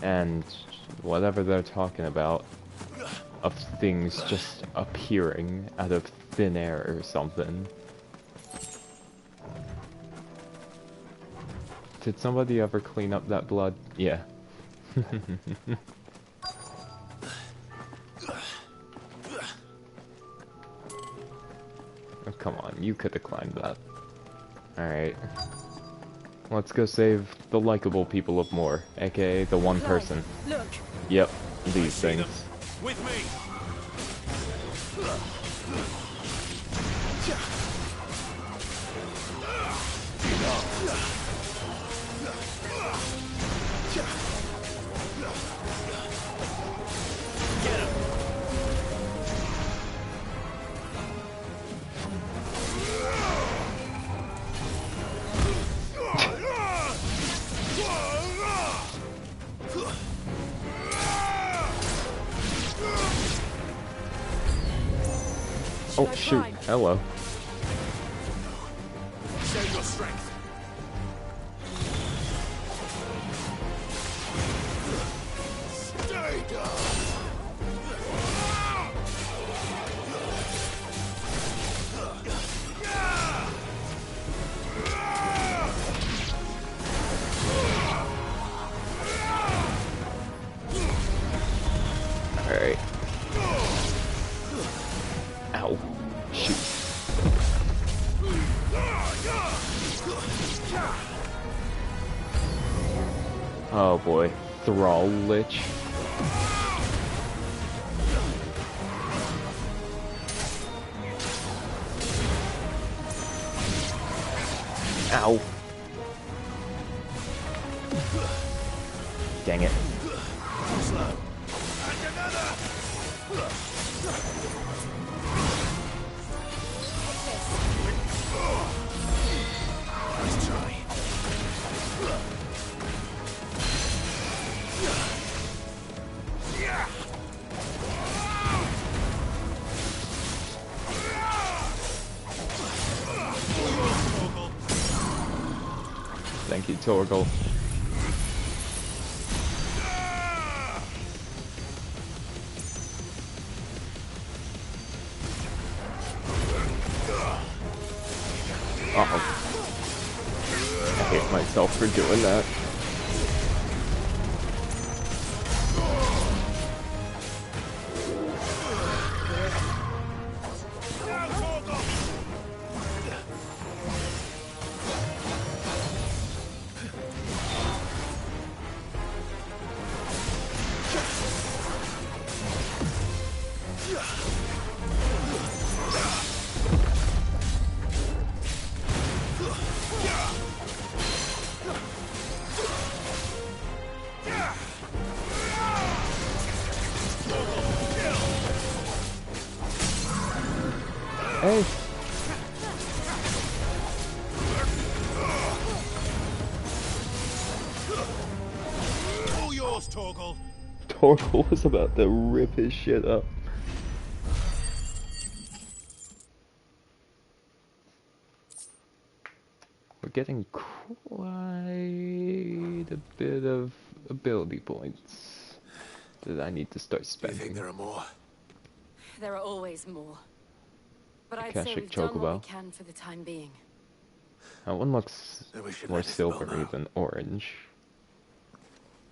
[SPEAKER 1] And whatever they're talking about, of things just appearing out of thin air or something. Did somebody ever clean up that blood? Yeah. Oh, come on, you could have climbed that. Alright. Let's go save the likable people of Moor, aka the one person.
[SPEAKER 6] Look.
[SPEAKER 1] Yep, these things.
[SPEAKER 18] With me!
[SPEAKER 1] Oh shoot, hello.
[SPEAKER 18] Show your strength.
[SPEAKER 14] Stay down.
[SPEAKER 1] Alright. Ow. Shoot. Oh boy. Thrall Lich. Ow. Dang it.
[SPEAKER 14] Nice try.
[SPEAKER 1] Thank you, Torgal. Oh. I hate myself for doing that. Hey.
[SPEAKER 18] All yours, Torgal.
[SPEAKER 1] Torgal was about to rip his shit up. We're getting quite a bit of ability points that I need to start spending.
[SPEAKER 18] Do you think there are more?
[SPEAKER 4] There are always more. But I'd say
[SPEAKER 1] Akashic
[SPEAKER 4] we've done what we
[SPEAKER 1] Chocobo.
[SPEAKER 4] can for the time being.
[SPEAKER 1] That one looks
[SPEAKER 18] Then we should
[SPEAKER 1] more
[SPEAKER 18] let Isabel
[SPEAKER 1] silvery
[SPEAKER 18] know.
[SPEAKER 1] than orange.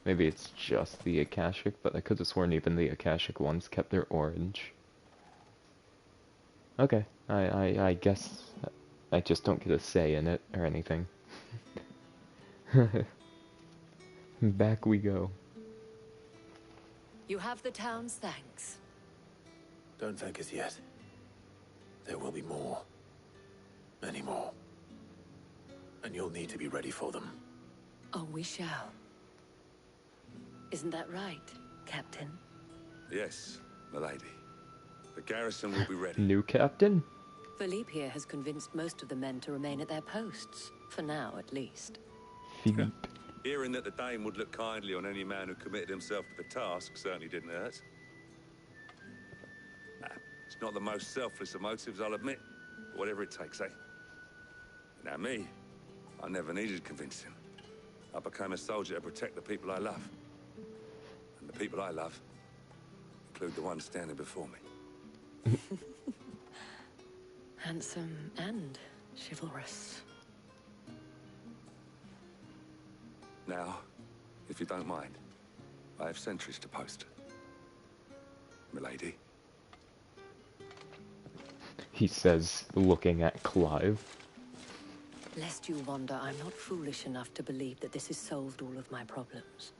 [SPEAKER 1] Maybe it's just the Akashic, but I could have sworn even the Akashic ones kept their orange. Okay, I guess I just don't get a say in it or anything. Back we go.
[SPEAKER 4] You have the town's thanks.
[SPEAKER 12] Don't thank us yet. There will be more. Many more. And you'll need to be ready for them.
[SPEAKER 4] Oh, we shall. Isn't that right, Captain?
[SPEAKER 24] Yes, milady. The garrison will be ready.
[SPEAKER 1] New captain?
[SPEAKER 4] Philippe here has convinced most of the men to remain at their posts. For now, at least.
[SPEAKER 1] Philippe.
[SPEAKER 24] Hearing that the Dane would look kindly on any man who committed himself to the task certainly didn't hurt. It's not the most selfless of motives, I'll admit. But whatever it takes, eh? Now me, I never needed convincing. I became a soldier to protect the people I love. And the people I love include the ones standing before me.
[SPEAKER 4] Handsome and chivalrous.
[SPEAKER 24] Now, if you don't mind, I have sentries to post. Milady.
[SPEAKER 1] He says, looking at Clive.
[SPEAKER 4] Lest you wonder, I'm not foolish enough to believe that this has solved all of my problems.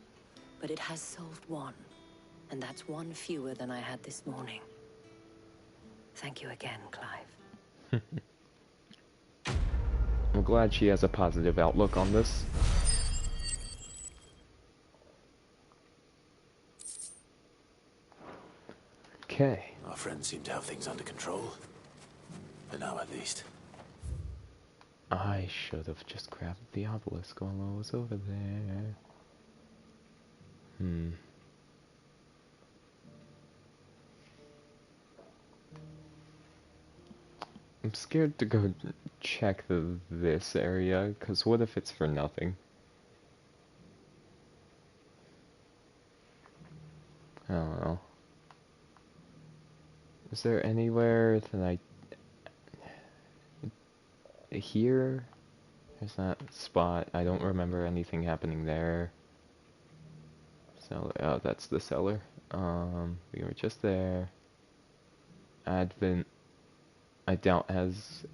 [SPEAKER 4] But it has solved one. And that's one fewer than I had this morning. Thank you again, Clive.
[SPEAKER 1] I'm glad she has a positive outlook on this. Okay.
[SPEAKER 12] Our friends seem to have things under control. For now, at least.
[SPEAKER 1] I should have just grabbed the obelisk while I was over there. I'm scared to go check this area, because what if it's for nothing? I don't know. Is there anywhere that I... Here? There's that spot. I don't remember anything happening there. Cellar. Oh, that's the cellar. We were just there. Advent. I doubt has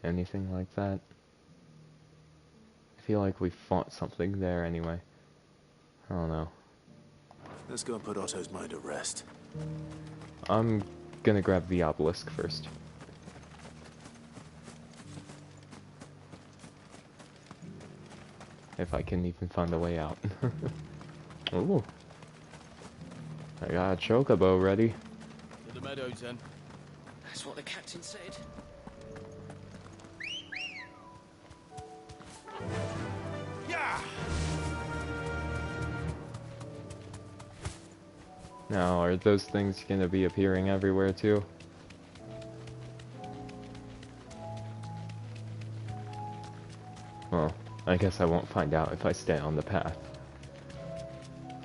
[SPEAKER 1] anything like that. I feel like we fought something there anyway. I don't know.
[SPEAKER 12] Let's go and put Otto's mind at rest.
[SPEAKER 1] I'm gonna grab the obelisk first. If I can even find a way out. Ooh. I got a chocobo ready.
[SPEAKER 8] To the meadows then.
[SPEAKER 20] That's what the captain said.
[SPEAKER 18] Yeah.
[SPEAKER 1] Now, are those things gonna be appearing everywhere too? Well, I guess I won't find out if I stay on the path.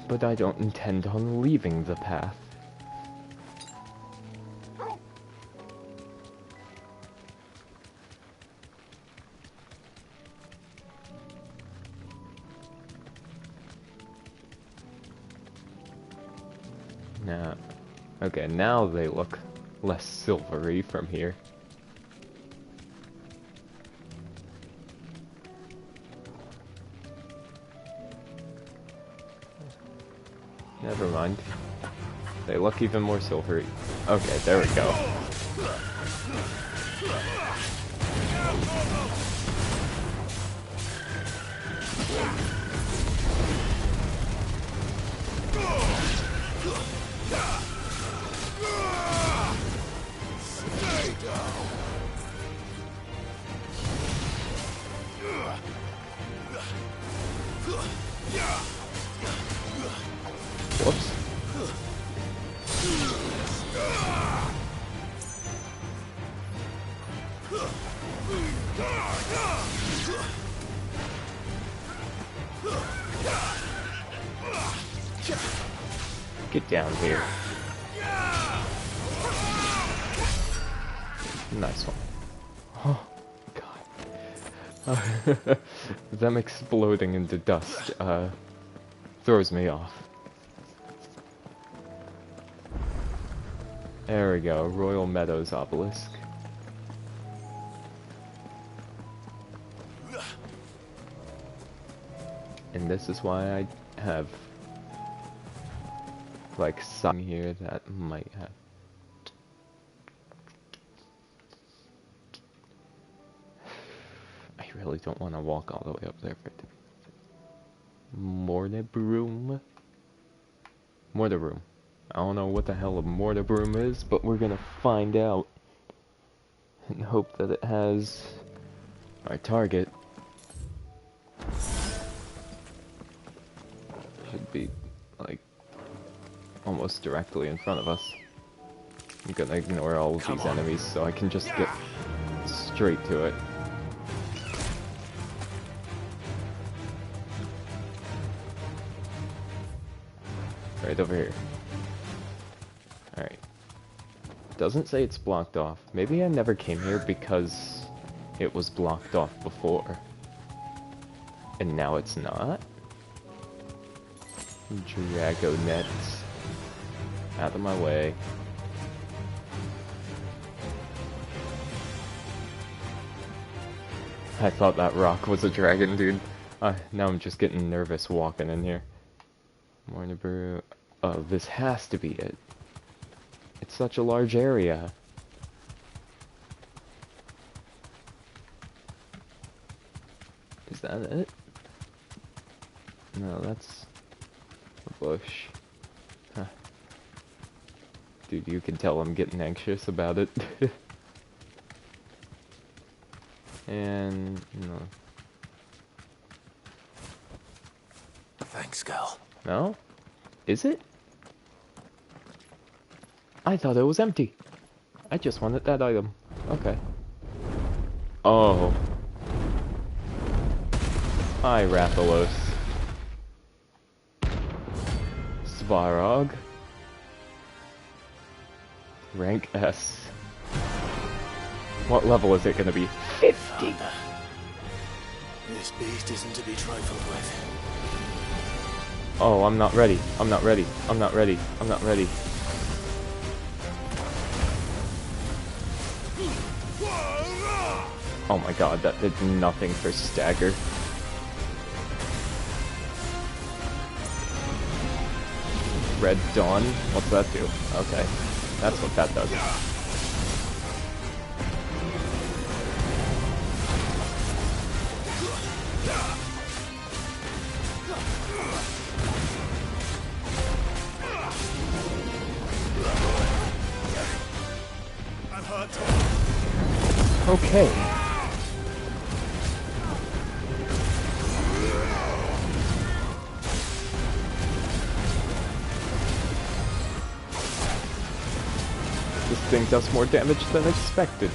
[SPEAKER 1] But I don't intend on leaving the path. Now, okay, now they look less silvery from here. Never mind. They look even more silvery. Okay, there we go. Whoops. Get down here. Nice one. Oh, God. Them exploding into dust, throws me off. There we go, Royal Meadows obelisk. And this is why I have like something here that might have. I really don't want to walk all the way up there for it to be. Mortibroom? Mortibroom. I don't know what the hell a mortibroom is, but we're gonna find out. And hope that it has our target. Should be, like, almost directly in front of us. I'm gonna ignore all of these enemies so I can just get straight to it. Right over here. Alright. Doesn't say it's blocked off. Maybe I never came here because it was blocked off before. And now it's not? Dragonets. Out of my way. I thought that rock was a dragon, dude. Now I'm just getting nervous walking in here. Mornibrew. Oh, this has to be it. It's such a large area. Is that it? No, that's a bush. Huh. Dude, you can tell I'm getting anxious about it. And, no.
[SPEAKER 2] Thanks, girl.
[SPEAKER 1] No? Is it? I thought it was empty. I just wanted that item. Okay. Oh. Hi, Rathalos. Svarog. Rank S. What level is it gonna be? 50!
[SPEAKER 2] This beast isn't to be trifled with.
[SPEAKER 1] Oh, I'm not ready. I'm not ready. I'm not ready. I'm not ready. Oh my god, that did nothing for stagger. Red Dawn? What's that do? Okay. That's what that does. Okay. This thing does more damage than expected.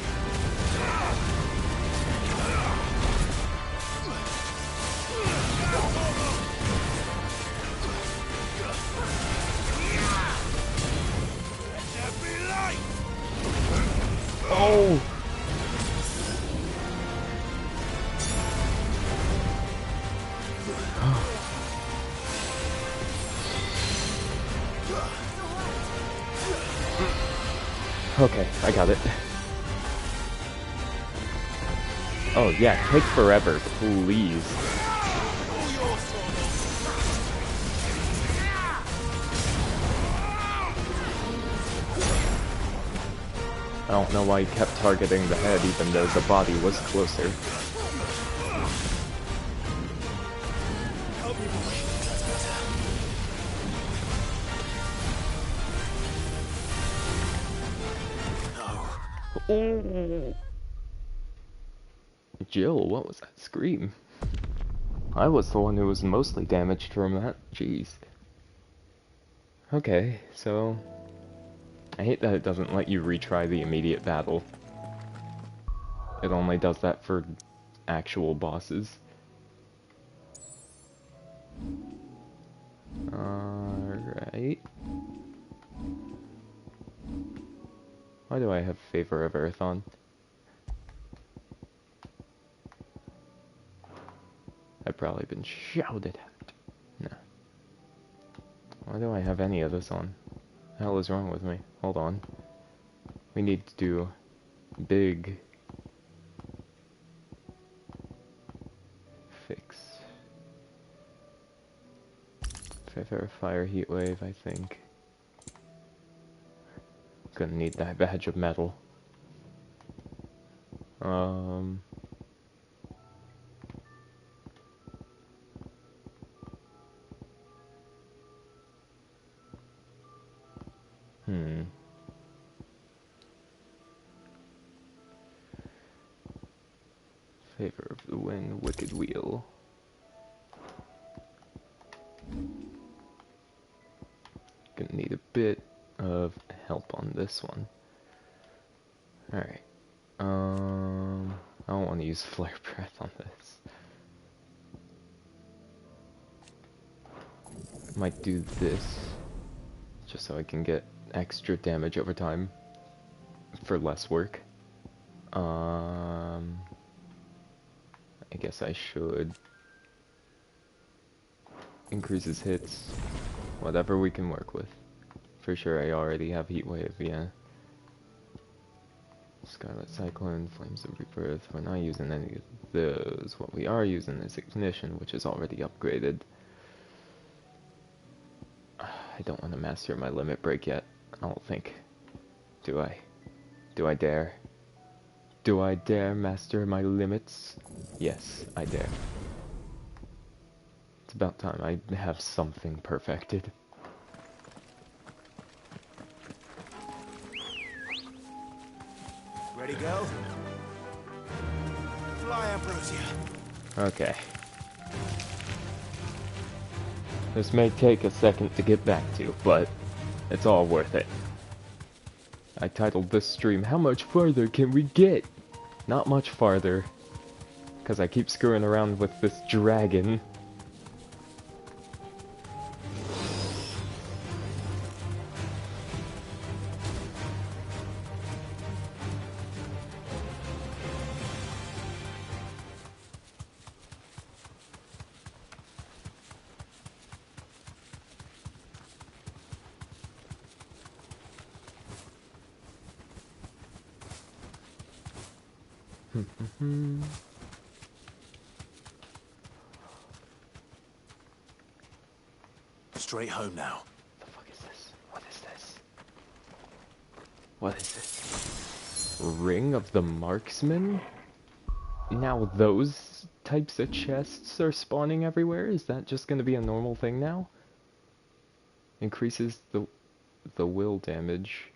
[SPEAKER 1] Okay, I got it. Oh yeah, take forever, please. I don't know why he kept targeting the head even though the body was closer. Oh. Jill, what was that scream? I was the one who was mostly damaged from that. Jeez. Okay, so... I hate that it doesn't let you retry the immediate battle. It only does that for actual bosses. Alright. Why do I have Favor of Earthon? I've probably been shouted at. No. Why do I have any of this on? What the hell is wrong with me? Hold on. We need to do big fix. Favor Fire Heat Wave, I think. Gonna need that badge of metal. Favor of the Wind, Wicked Wheel. Gonna need a bit of help on this one. Alright. I don't want to use Flare Breath on this. Might do this, just so I can get extra damage over time for less work. I guess I should increase his hits, whatever we can work with. For sure I already have Heat Wave, yeah. Scarlet Cyclone, Flames of Rebirth, we're not using any of those. What we are using is Ignition, which is already upgraded. I don't want to master my limit break yet, I don't think. Do I? Do I dare? Do I dare master my limits? Yes, I dare. It's about time I have something perfected.
[SPEAKER 2] Ready, go? Fly, Ambrosia.
[SPEAKER 1] Okay. This may take a second to get back to, but it's all worth it. I titled this stream, How Much Farther Can We Get? Not much farther, because I keep screwing around with this dragon.
[SPEAKER 2] Straight home now.
[SPEAKER 1] The fuck is this? What is this? What is this? Ring of the Marksman? Now those types of chests are spawning everywhere? Is that just gonna be a normal thing now? Increases the will damage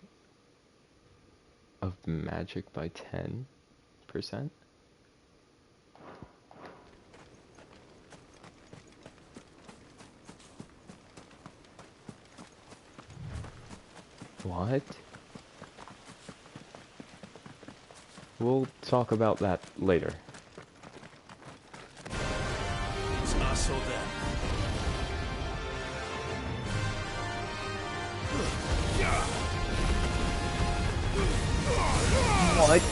[SPEAKER 1] of magic by 10%? What? We'll talk about that later.
[SPEAKER 2] It's us or them.
[SPEAKER 1] What?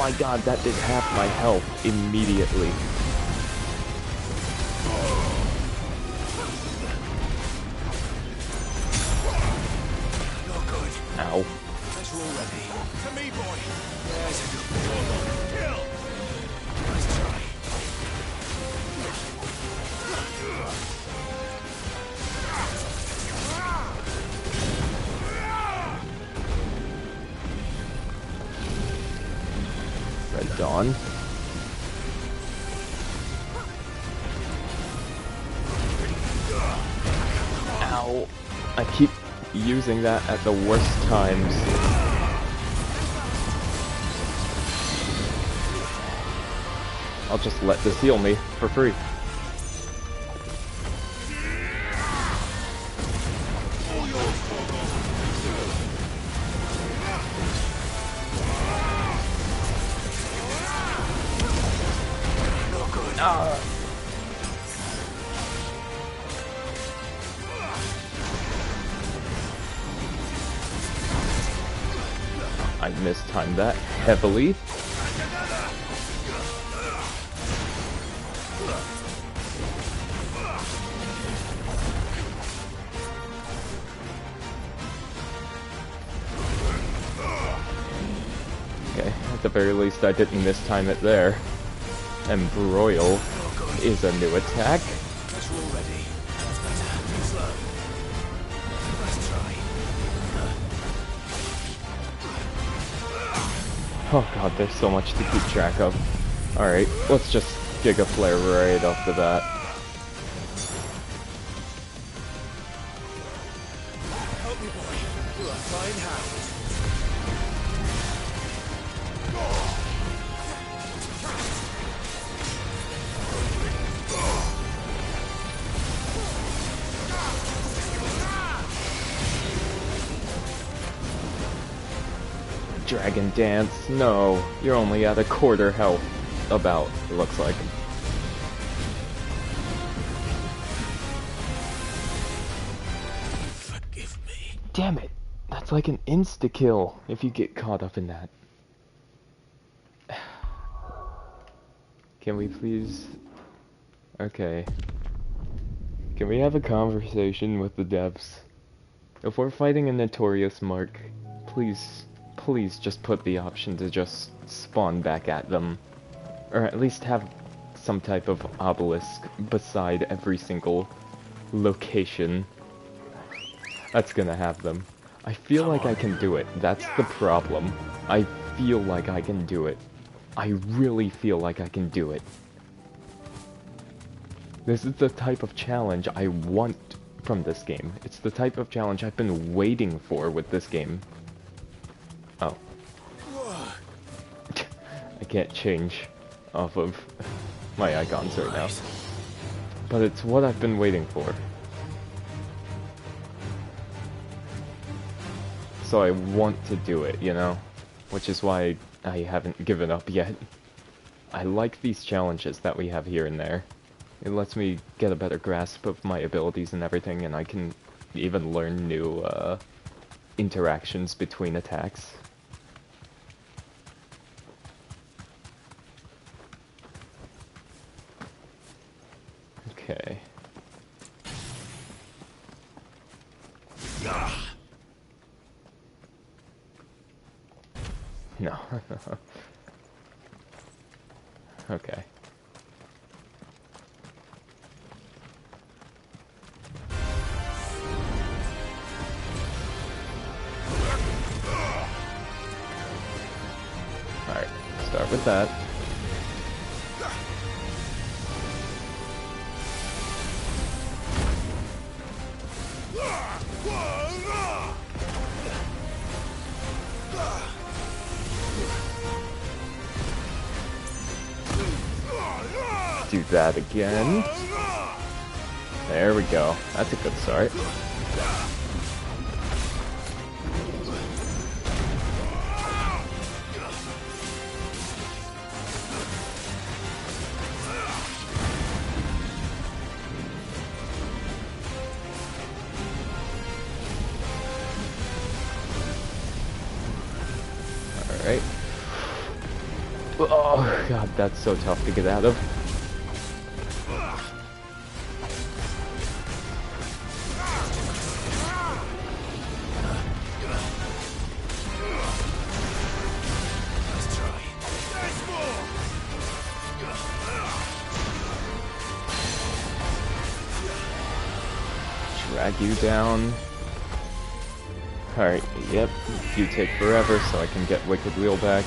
[SPEAKER 1] my god, that did half my health immediately. Ow.
[SPEAKER 18] That's all ready. To me, boy. There's a good boy. Kill. Nice try.
[SPEAKER 1] Red Dawn. Ow. I keep using that at the worst times. I'll just let this heal me for free. I mistimed that heavily. Okay, at the very least I didn't mistime it there. Embroil is a new attack.
[SPEAKER 18] That's all ready. That's better. Slow. Nice try.
[SPEAKER 1] Oh god, there's so much to keep track of. Alright, let's just Giga Flare right off the bat.
[SPEAKER 18] Help me, boy. You're a fine hound.
[SPEAKER 1] Dragon Dance, no, you're only at a quarter health, about, it looks like.
[SPEAKER 18] Forgive me.
[SPEAKER 1] Damn it, that's like an insta-kill if you get caught up in that. Can we please... Okay. Can we have a conversation with the devs? If we're fighting a notorious mark, please just put the option to just spawn back at them. Or at least have some type of obelisk beside every single location that's gonna have them. I feel like I can do it. That's the problem. I feel like I can do it. I really feel like I can do it. This is the type of challenge I want from this game. It's the type of challenge I've been waiting for with this game. Oh. I can't change off of my icons right now. But it's what I've been waiting for. So I want to do it, you know? Which is why I haven't given up yet. I like these challenges that we have here and there. It lets me get a better grasp of my abilities and everything, and I can even learn new interactions between attacks. Okay. No. Okay. Alright, start with that. Do that again. There we go. That's a good start. Alright. Oh god, that's so tough to get out of. Drag you down. Alright, yep. You take forever so I can get Wicked Wheel back.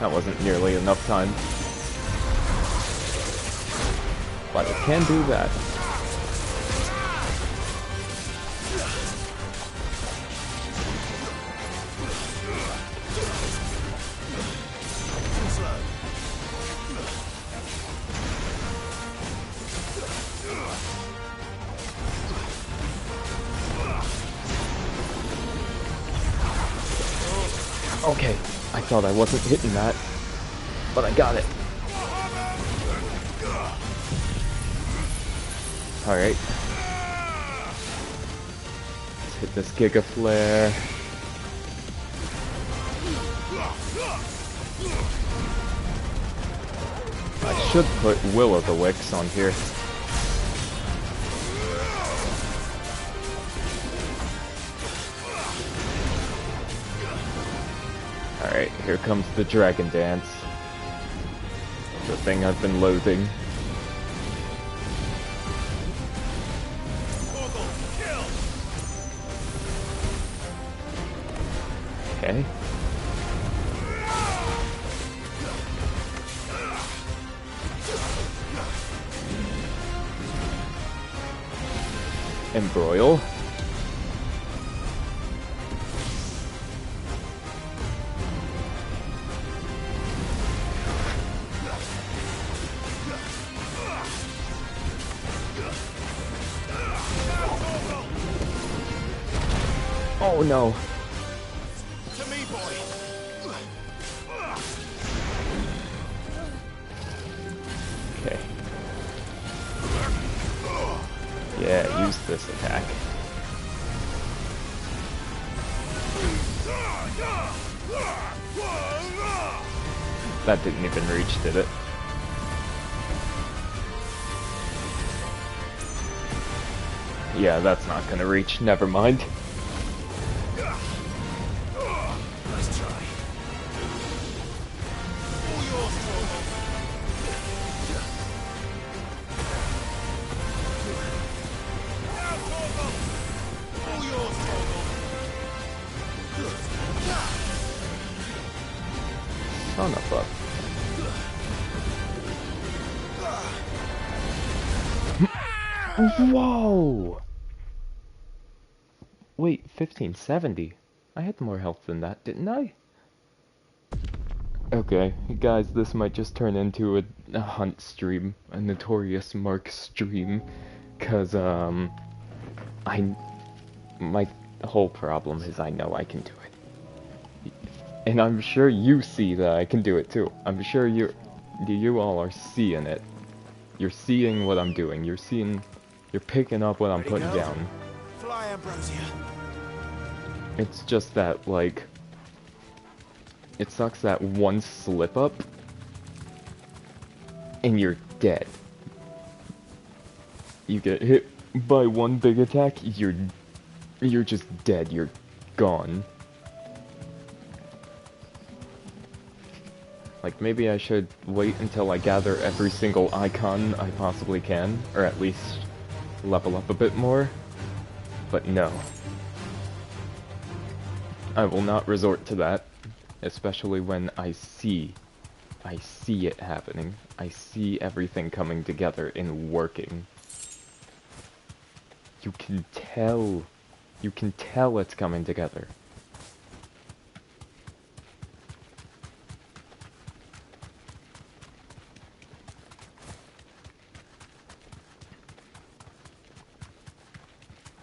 [SPEAKER 1] That wasn't nearly enough time. But I can do that. Okay, I thought I wasn't hitting that, but I got it. Alright. Let's hit this Giga Flare. I should put Will-o'-the-Wisps on here. Alright, here comes the Dragon Dance. The thing I've been loathing. Okay. Embroil. Oh no.
[SPEAKER 18] To me, boy.
[SPEAKER 1] Okay. Yeah, use this attack. That didn't even reach, did it? Yeah, that's not gonna reach. Never mind.
[SPEAKER 18] Nice try. All yours, Torgal. Now, Torgal. All yours, Torgal.
[SPEAKER 1] Son of a... Whoa! Wait, 1570? I had more health than that, didn't I? Okay, guys, this might just turn into a hunt stream, a Notorious Mark stream, cause, my whole problem is I know I can do it. And I'm sure you see that I can do it too. I'm sure you all are seeing it. You're seeing what I'm doing. You're picking up what I'm putting down.
[SPEAKER 18] Fly, Ambrosia.
[SPEAKER 1] It's just that, like, it sucks that one slip up and you're dead. You get hit by one big attack, you're just dead. You're gone. Like, maybe I should wait until I gather every single icon I possibly can, or at least level up a bit more, but no. I will not resort to that, especially when I see it happening. I see everything coming together and working. You can tell it's coming together.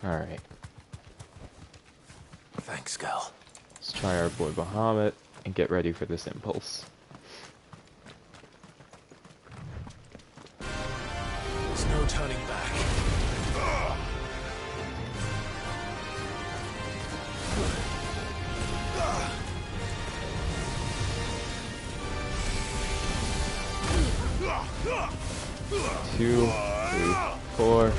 [SPEAKER 1] Alright.
[SPEAKER 18] Thanks, Gal.
[SPEAKER 1] Let's try our boy Bahamut and get ready for this impulse.
[SPEAKER 18] There's no turning back.
[SPEAKER 1] 2, 3, 4.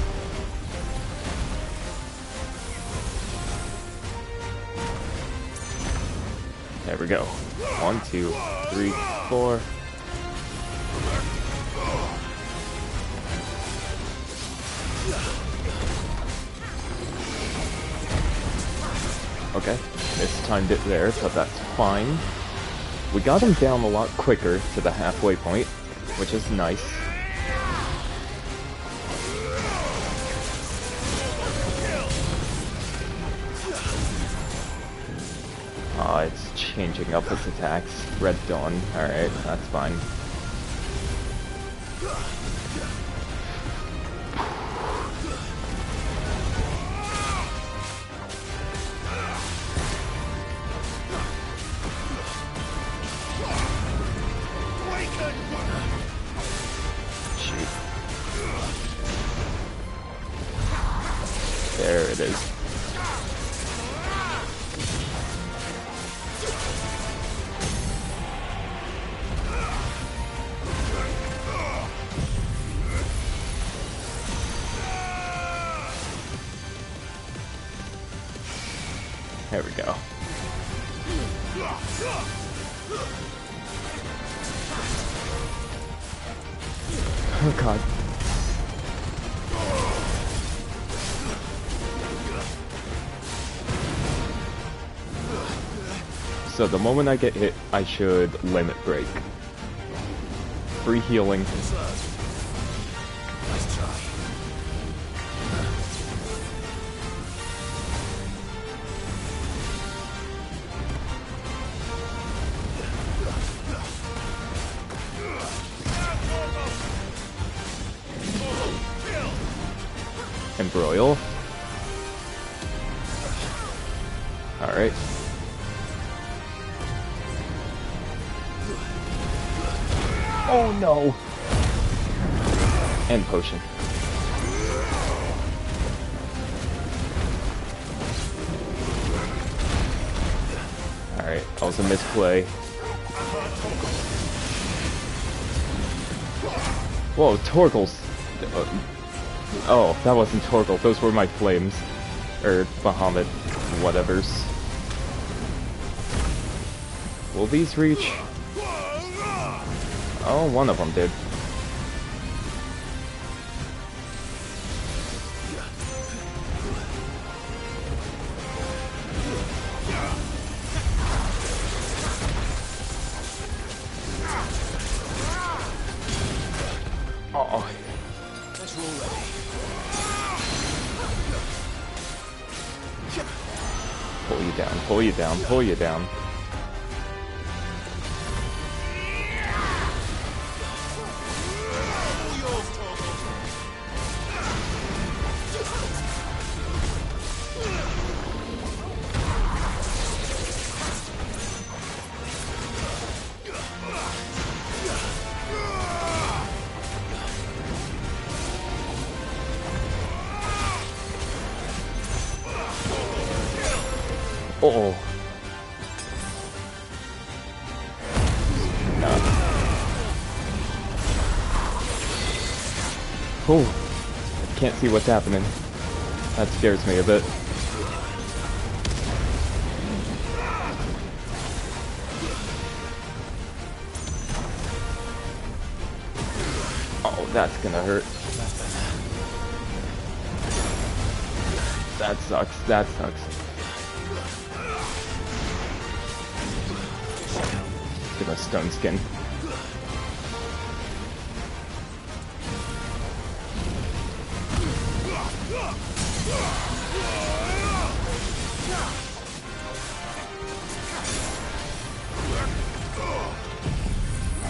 [SPEAKER 1] There we go. 1, 2, 3, 4. Okay, mistimed it there, but that's fine. We got him down a lot quicker to the halfway point, which is nice. It's changing up its attacks. Red Dawn. Alright, that's fine. Shoot. There it is. There we go. Oh god. So the moment I get hit, I should limit break. Free healing.
[SPEAKER 2] Nice try.
[SPEAKER 1] Embroil. Alright. Oh no! And potion. Alright, that was a misplay. Whoa, Torgles! Oh, that wasn't Torgal, those were my flames. Or Bahamut, whatevers. Will these reach? Oh, one of them did. Oh.
[SPEAKER 2] Let's roll ready.
[SPEAKER 1] Pull you down, pull you down, pull you down. Oh. No. Oh. I can't see what's happening. That scares me a bit. Oh, that's gonna hurt. That sucks. That sucks. Give us stone skin.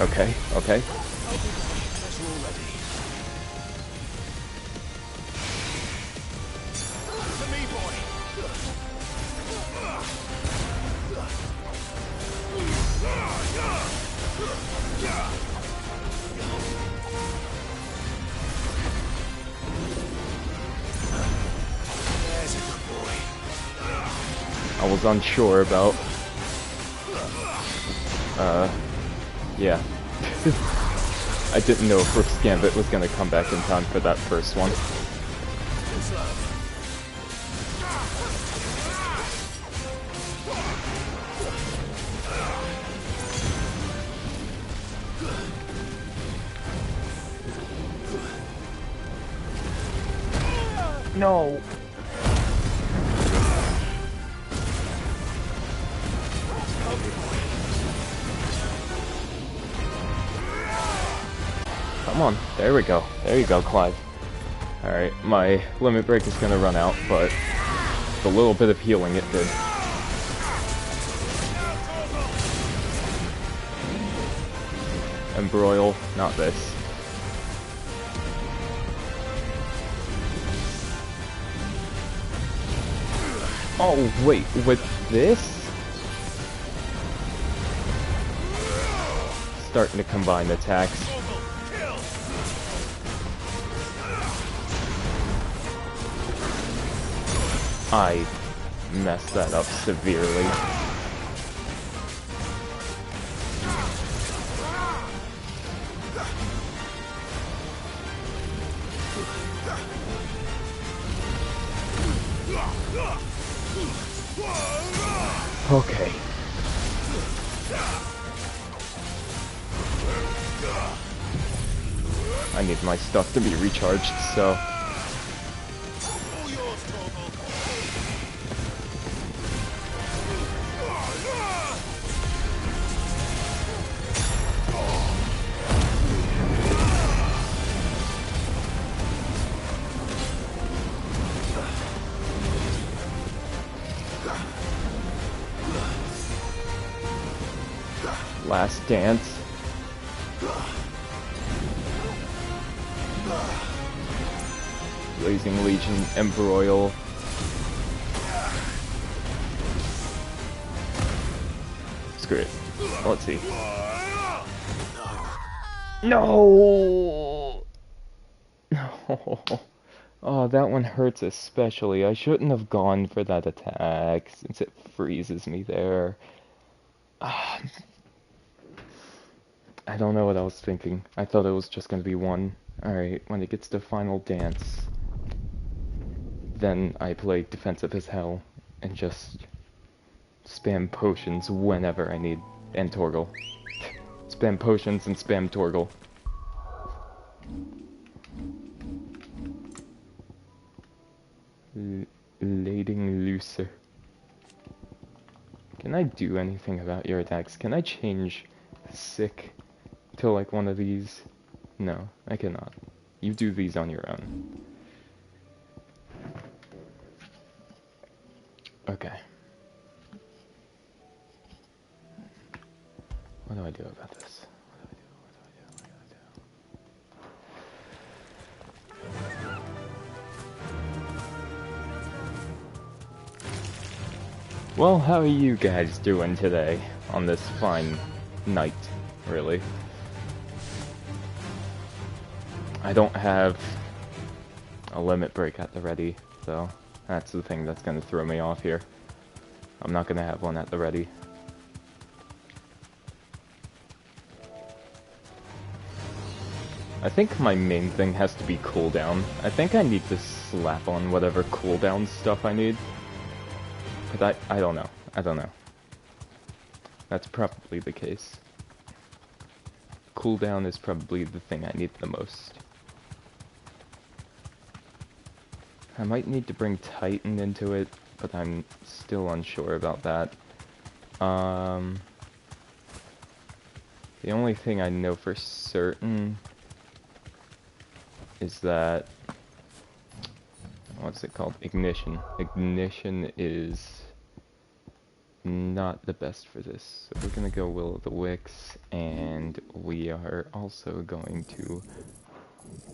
[SPEAKER 1] Okay, okay.
[SPEAKER 2] Let's roll ready. To me, boy. There's a good boy.
[SPEAKER 1] I was unsure about... yeah. I didn't know if Rook's Gambit was gonna come back in time for that first one. No. Come on, there we go. There you go, Clive. Alright, my limit break is gonna run out, but the little bit of healing it did. Embroil, not this. Oh, wait, with this? Starting to combine attacks. I messed that up severely. Okay. I need my stuff to be recharged, so... Last dance. Blazing Legion, Embroil. Screw it. Let's see. No! No. Oh, that one hurts especially. I shouldn't have gone for that attack since it freezes me there. I don't know what I was thinking. I thought it was just gonna be one. Alright, when it gets to final dance, then I play defensive as hell and just spam potions whenever I need, and Torgal. Spam potions and spam Torgal. Lading Looser. Can I do anything about your attacks? Can I change sick to like one of these? No, I cannot. You do these on your own. Okay. What do I do about this? Well, how are you guys doing today on this fine night, really? I don't have a limit break at the ready, so that's the thing that's gonna throw me off here. I'm not gonna have one at the ready. I think my main thing has to be cooldown. I think I need to slap on whatever cooldown stuff I need. But I don't know. I don't know. That's probably the case. Cooldown is probably the thing I need the most. I might need to bring Titan into it, but I'm still unsure about that. The only thing I know for certain is that... what's it called? Ignition. Ignition is not the best for this. So we're gonna go Will of the Wicks, and we are also going to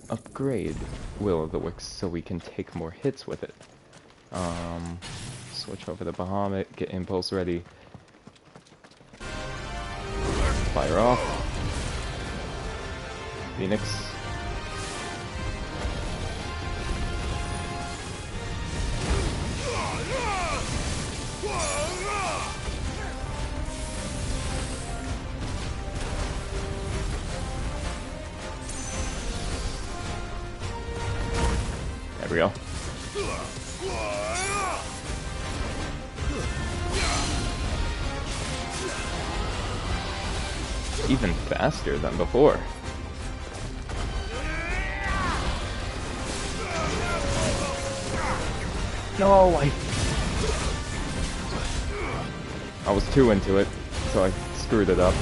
[SPEAKER 1] upgrade Will of the Wicks so we can take more hits with it. Switch over to Bahamut, get Impulse ready. Fire off. Phoenix. we go. Even faster than before. No, I was too into it, so I screwed it up.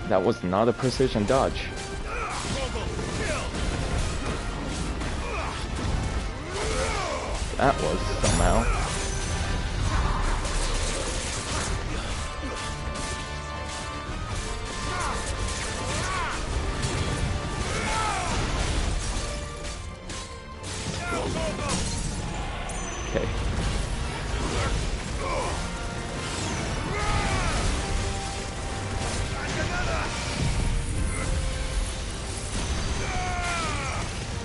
[SPEAKER 1] That was not a precision dodge. That was somehow. Okay.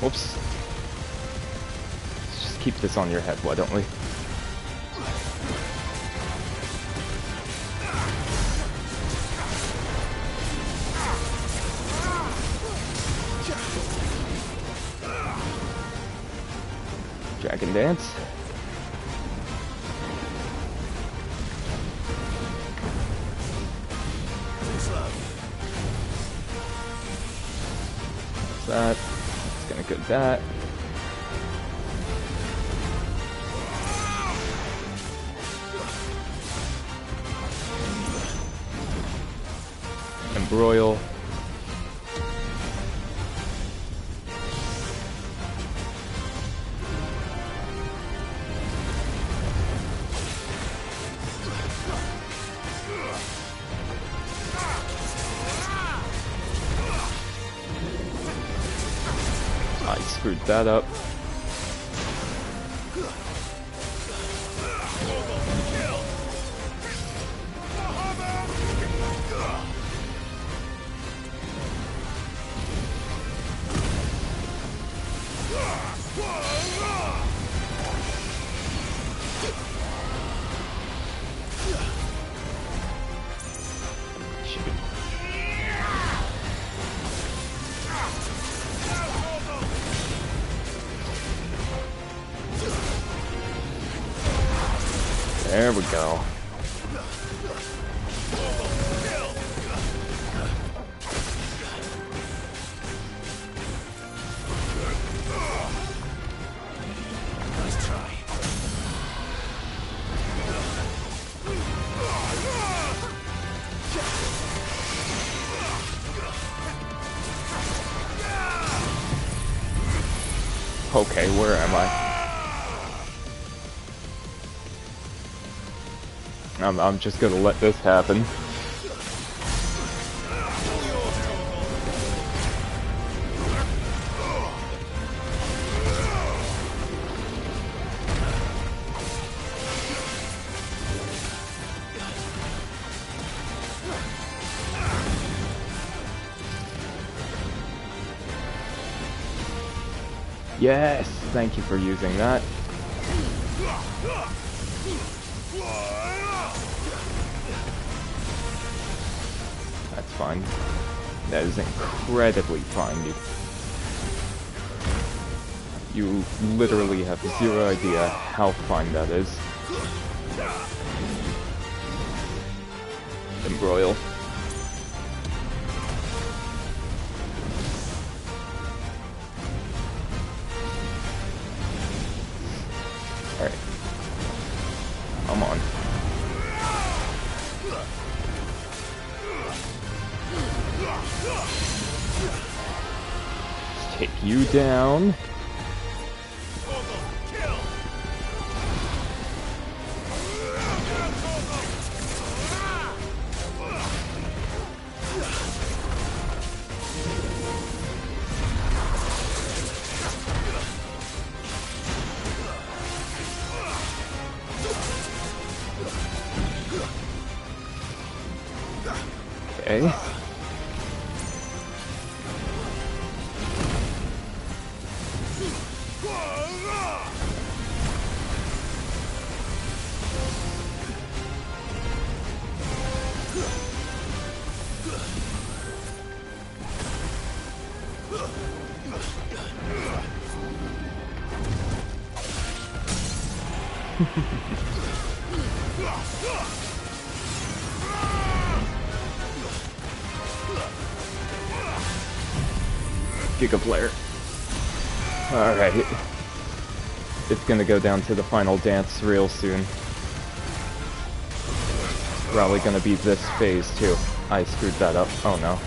[SPEAKER 1] Whoops. Let's just keep this on your head, why don't we? Dragon Dance. That. It's gonna get that. Embroil. I screwed that up. There we go.
[SPEAKER 2] Nice try.
[SPEAKER 1] Okay, where am I? I'm just gonna let this happen. Yes, thank you for using that. That's fine. That is incredibly fine. You literally have zero idea how fine that is. Embroil. Alright. Come on. Let's take you down. Okay. Giga Flare. Alright. It's gonna go down to the final dance real soon. Probably gonna be this phase too. I screwed that up. Oh no.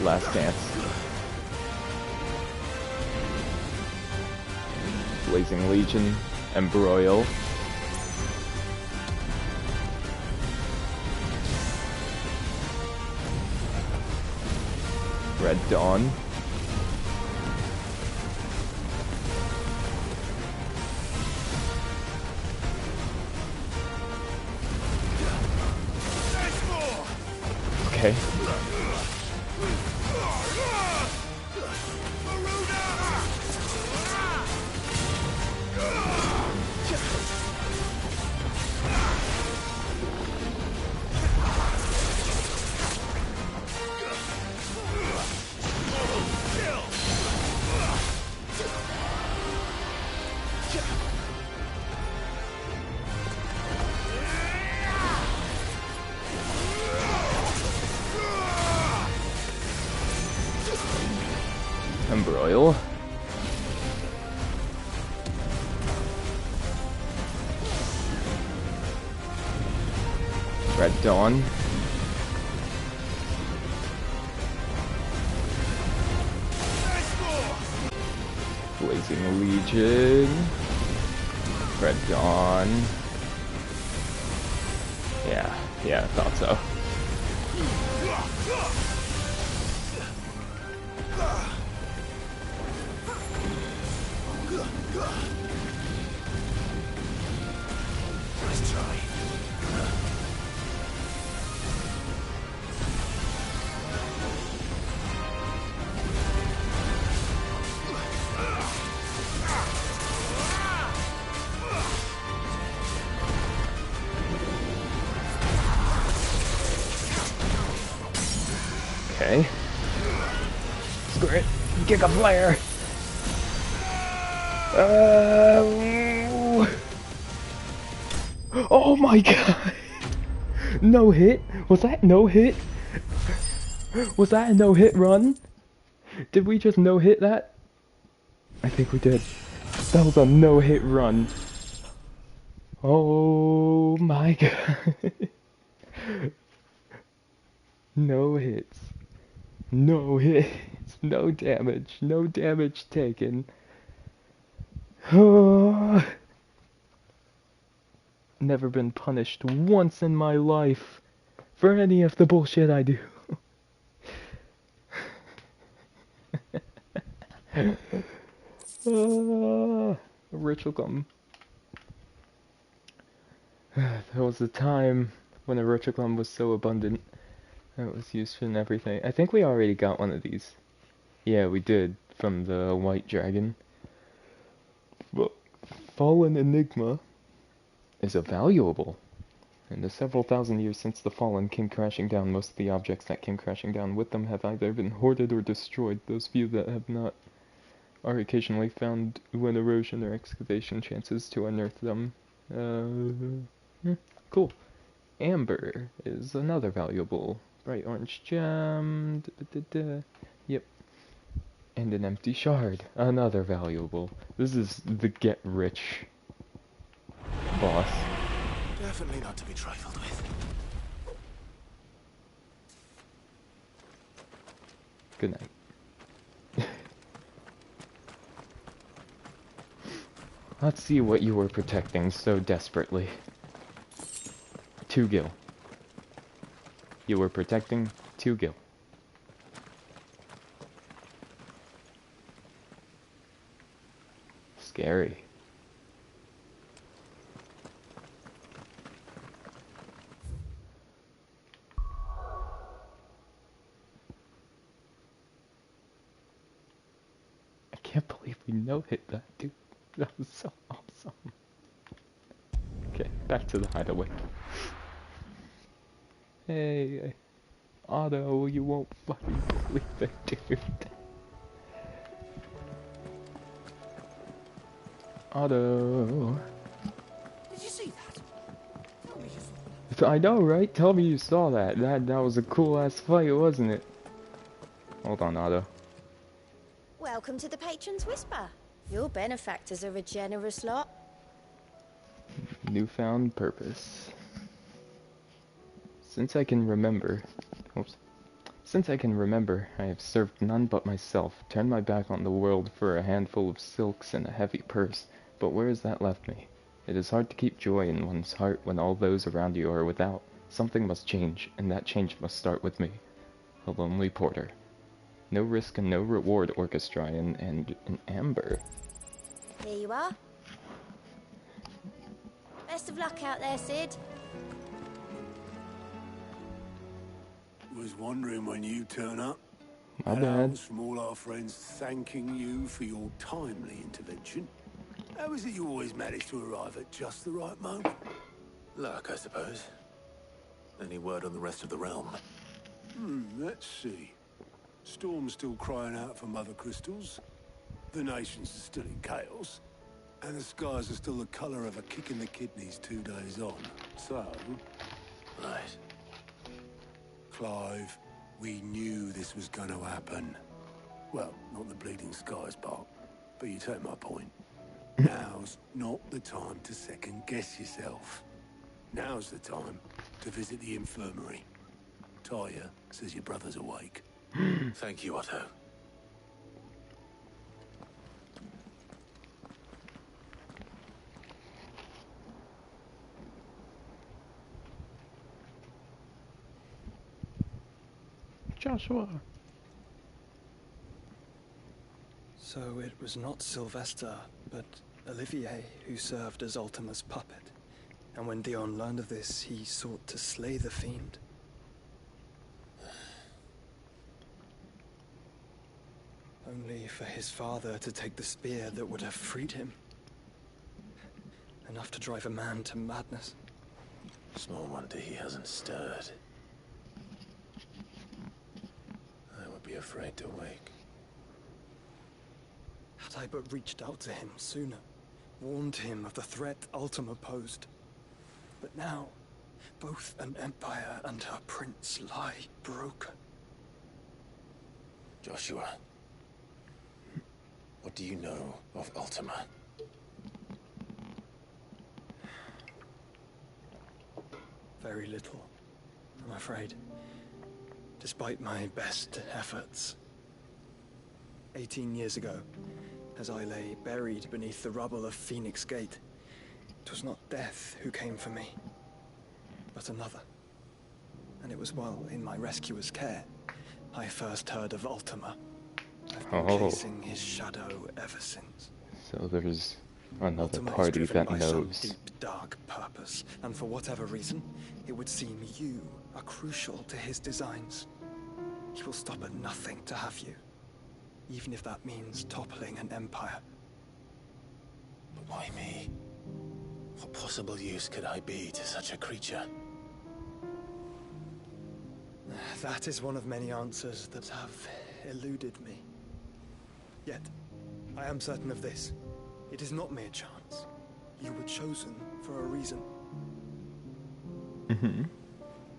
[SPEAKER 1] Last dance. Blazing Legion, Embroil. Red Dawn. Okay. Embroil. Red Dawn. Blazing Legion. Red Dawn. Yeah, I thought so.
[SPEAKER 2] Nice try.
[SPEAKER 1] Okay. Screw it. Giga Flare. Oh my god! No hit? Was that no hit? Was that a no hit run? Did we just no hit that? I think we did. That was a no hit run. Oh my god. No hits. No hits. No damage taken. Never been punished once in my life for any of the bullshit I do. Ritual. There was a time when a Ritual was so abundant that it was used in everything. I think we already got one of these. Yeah, we did, from the White Dragon. But Fallen Enigma is a valuable. In the several thousand years since the Fallen came crashing down, most of the objects that came crashing down with them have either been hoarded or destroyed. Those few that have not are occasionally found when erosion or excavation chances to unearth them. Cool. Amber is another valuable. Bright orange gem. Yep. And an empty shard. Another valuable. This is the get rich boss.
[SPEAKER 2] Definitely not to be trifled with.
[SPEAKER 1] Good night. Let's see what you were protecting so desperately. 2 gil. You were protecting 2 gil. Scary. I can't believe we no-hit that, dude. That was so awesome. Okay. Back to the hideaway. Hey, Otto, you won't fucking believe it, dude. Otto.
[SPEAKER 2] Did you see that? Tell me you saw that.
[SPEAKER 1] I know, right? Tell me you saw that. That was a cool ass fight, wasn't it? Hold on, Otto.
[SPEAKER 3] Welcome to the Patron's Whisper. Your benefactors are a generous lot.
[SPEAKER 1] Newfound purpose. Since I can remember, I have served none but myself, turned my back on the world for a handful of silks and a heavy purse, but where has that left me? It is hard to keep joy in one's heart when all those around you are without. Something must change, and that change must start with me. A lonely porter. No risk and no reward orchestra and an amber.
[SPEAKER 3] Here you are. Best of luck out there, Sid.
[SPEAKER 9] Was wondering when you turn up.
[SPEAKER 1] My bad.
[SPEAKER 9] Hellos from all our friends thanking you for your timely intervention. How is it you always manage to arrive at just the right moment?
[SPEAKER 12] Luck, I suppose. Any word on the rest of the realm?
[SPEAKER 9] Let's see. Storm's still crying out for mother crystals. The nations are still in chaos. And the skies are still the colour of a kick in the kidneys 2 days on. So...
[SPEAKER 12] Right.
[SPEAKER 9] Clive, we knew this was going to happen. Well, not the bleeding skies part, but you take my point. Now's not the time to second-guess yourself. Now's the time to visit the infirmary. Talia says your brother's awake.
[SPEAKER 12] Thank you, Otto.
[SPEAKER 1] Joshua.
[SPEAKER 5] So it was not Sylvester, but Olivier who served as Ultima's puppet. And when Dion learned of this, he sought to slay the fiend. Only for his father to take the spear that would have freed him. Enough to drive a man to madness.
[SPEAKER 12] Small wonder he hasn't stirred. I would be afraid to wake.
[SPEAKER 5] Had I but reached out to him sooner, warned him of the threat Ultima posed. But now, both an empire and her prince lie broken.
[SPEAKER 12] Joshua, what do you know of Ultima?
[SPEAKER 5] Very little, I'm afraid. Despite my best efforts. 18 years ago, as I lay buried beneath the rubble of Phoenix Gate, it was not death who came for me, but another. And it was while in my rescuer's care, I first heard of Ultima. I've been chasing his shadow ever since.
[SPEAKER 1] So there's another
[SPEAKER 5] Ultima
[SPEAKER 1] party
[SPEAKER 5] is driven
[SPEAKER 1] that
[SPEAKER 5] by
[SPEAKER 1] knows.
[SPEAKER 5] some deep, dark purpose, and for whatever reason, it would seem you are crucial to his designs. He will stop at nothing to have you, even if that means toppling an empire.
[SPEAKER 12] But why me? What possible use could I be to such a creature?
[SPEAKER 5] That is one of many answers that have eluded me. Yet, I am certain of this. It is not mere chance. You were chosen for a reason.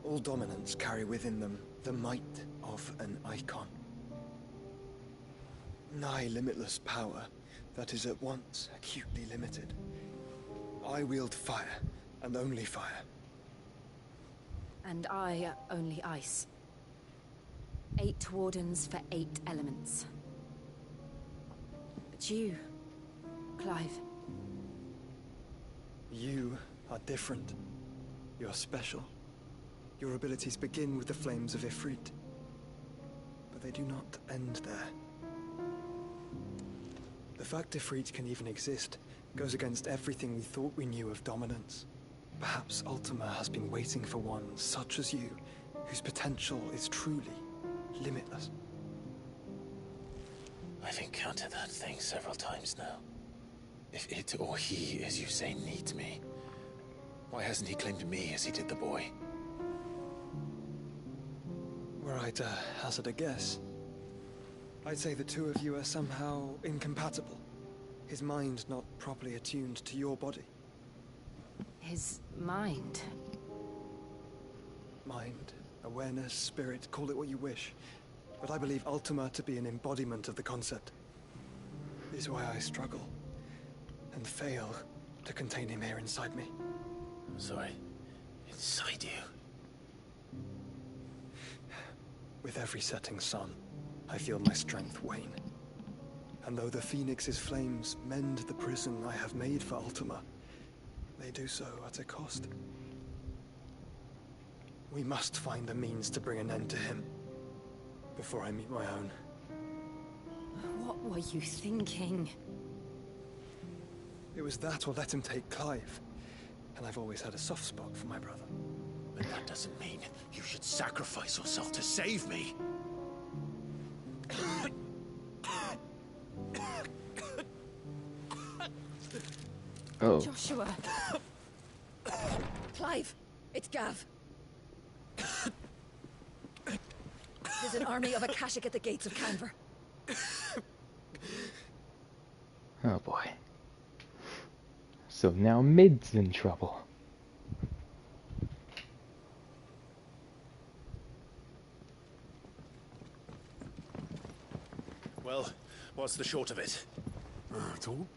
[SPEAKER 5] All dominants carry within them the might of an icon. Nigh limitless power that is at once acutely limited. I wield fire, and only fire.
[SPEAKER 11] And I only ice. 8 wardens for 8 elements. But you, Clive.
[SPEAKER 5] You are different. You're special. Your abilities begin with the flames of Ifrit. But they do not end there. The fact Ifrit can even exist goes against everything we thought we knew of dominance. Perhaps Ultima has been waiting for one such as you, whose potential is truly limitless.
[SPEAKER 12] I've encountered that thing several times now. If it or he, as you say, needs me, Why hasn't he claimed me as he did the boy?
[SPEAKER 5] Were I to hazard a guess, I'd say the two of you are somehow incompatible. His mind not properly attuned to your body.
[SPEAKER 11] His mind?
[SPEAKER 5] Mind, awareness, spirit, call it what you wish. But I believe Ultima to be an embodiment of the concept. This is why I struggle and fail to contain him here inside me.
[SPEAKER 12] I'm sorry. Inside you?
[SPEAKER 5] With every setting sun, I feel my strength wane. And though the Phoenix's flames mend the prison I have made for Ultima, they do so at a cost. We must find a means to bring an end to him before I meet my own.
[SPEAKER 11] What were you thinking?
[SPEAKER 5] It was that or let him take Clive. And I've always had a soft spot for my brother.
[SPEAKER 12] But that doesn't mean you should sacrifice yourself to save me.
[SPEAKER 1] Oh.
[SPEAKER 4] Joshua. Clive, it's Gav. There's an army of Akashic at the gates of Canver.
[SPEAKER 1] Oh boy. So now Mid's in trouble.
[SPEAKER 12] Well, what's the short of it?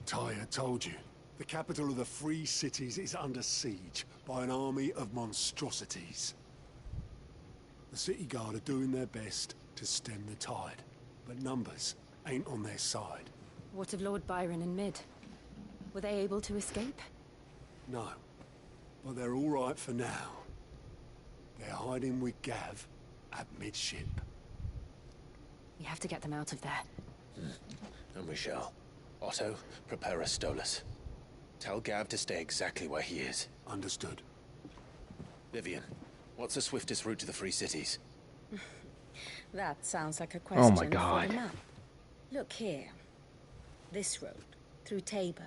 [SPEAKER 14] Tyre told you. The capital of the Free Cities is under siege by an army of monstrosities. The city guard are doing their best to stem the tide, but numbers ain't on their side.
[SPEAKER 11] What of Lord Byron and Mid? Were they able to escape?
[SPEAKER 14] No, but they're all right for now. They're hiding with Gav at midship.
[SPEAKER 11] We have to get them out of there.
[SPEAKER 12] And we shall. Otto, prepare a Stolas. Tell Gav to stay exactly where he is.
[SPEAKER 14] Understood.
[SPEAKER 12] Vivian, what's the swiftest route to the Free Cities?
[SPEAKER 11] That sounds like a question
[SPEAKER 1] my God.
[SPEAKER 11] for the map. Look here. This road, through Tabor,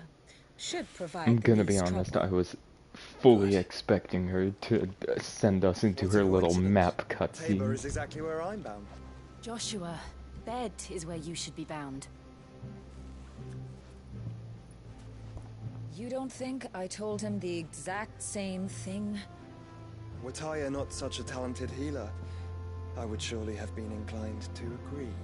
[SPEAKER 11] should provide
[SPEAKER 1] I'm
[SPEAKER 11] the
[SPEAKER 1] gonna be
[SPEAKER 11] least
[SPEAKER 1] honest,
[SPEAKER 11] trouble.
[SPEAKER 1] I was fully expecting her to send us into her little map
[SPEAKER 5] Tabor
[SPEAKER 1] cutscene.
[SPEAKER 5] is exactly where I'm bound.
[SPEAKER 11] Joshua, bed is where you should be bound.
[SPEAKER 10] You don't think I told him the exact same thing?
[SPEAKER 5] Were Tyre not such a talented healer, I would surely have been inclined to agree.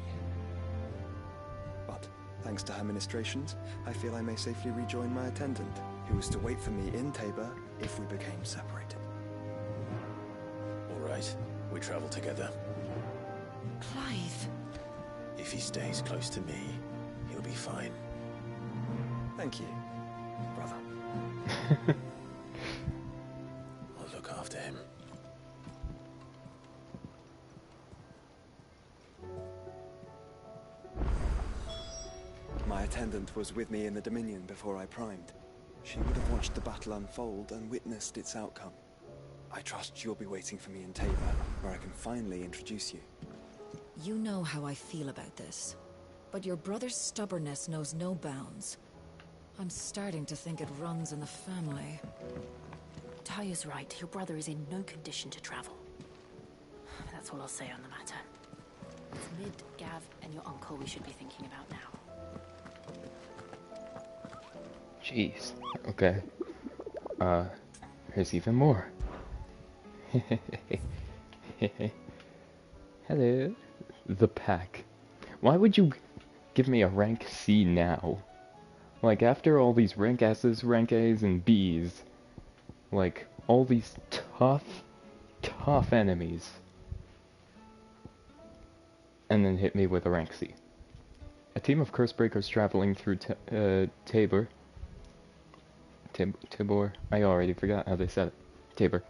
[SPEAKER 5] But, thanks to her ministrations, I feel I may safely rejoin my attendant, who was to wait for me in Tabor if we became separated.
[SPEAKER 12] All right, we travel together.
[SPEAKER 11] Clive.
[SPEAKER 12] If he stays close to me, he'll be fine.
[SPEAKER 5] Thank you, brother.
[SPEAKER 12] I'll look after him.
[SPEAKER 5] My attendant was with me in the Dominion before I primed. She would have watched the battle unfold and witnessed its outcome. I trust you'll be waiting for me in Tabor, where I can finally introduce you.
[SPEAKER 10] You know how I feel about this, but your brother's stubbornness knows no bounds. I'm starting to think it runs in the family.
[SPEAKER 11] Taya's right. Your brother is in no condition to travel. That's all I'll say on the matter. It's Mid, Gav, and your uncle we should be thinking about now.
[SPEAKER 1] Jeez. Okay. There's even more. Hello. The pack. Why would you give me a rank C now? Like, after all these rank S's, rank A's, and B's, like, all these tough enemies, and then hit me with a rank C. A team of Cursebreakers traveling through Tabor. Tabor? I already forgot how they said it. Tabor.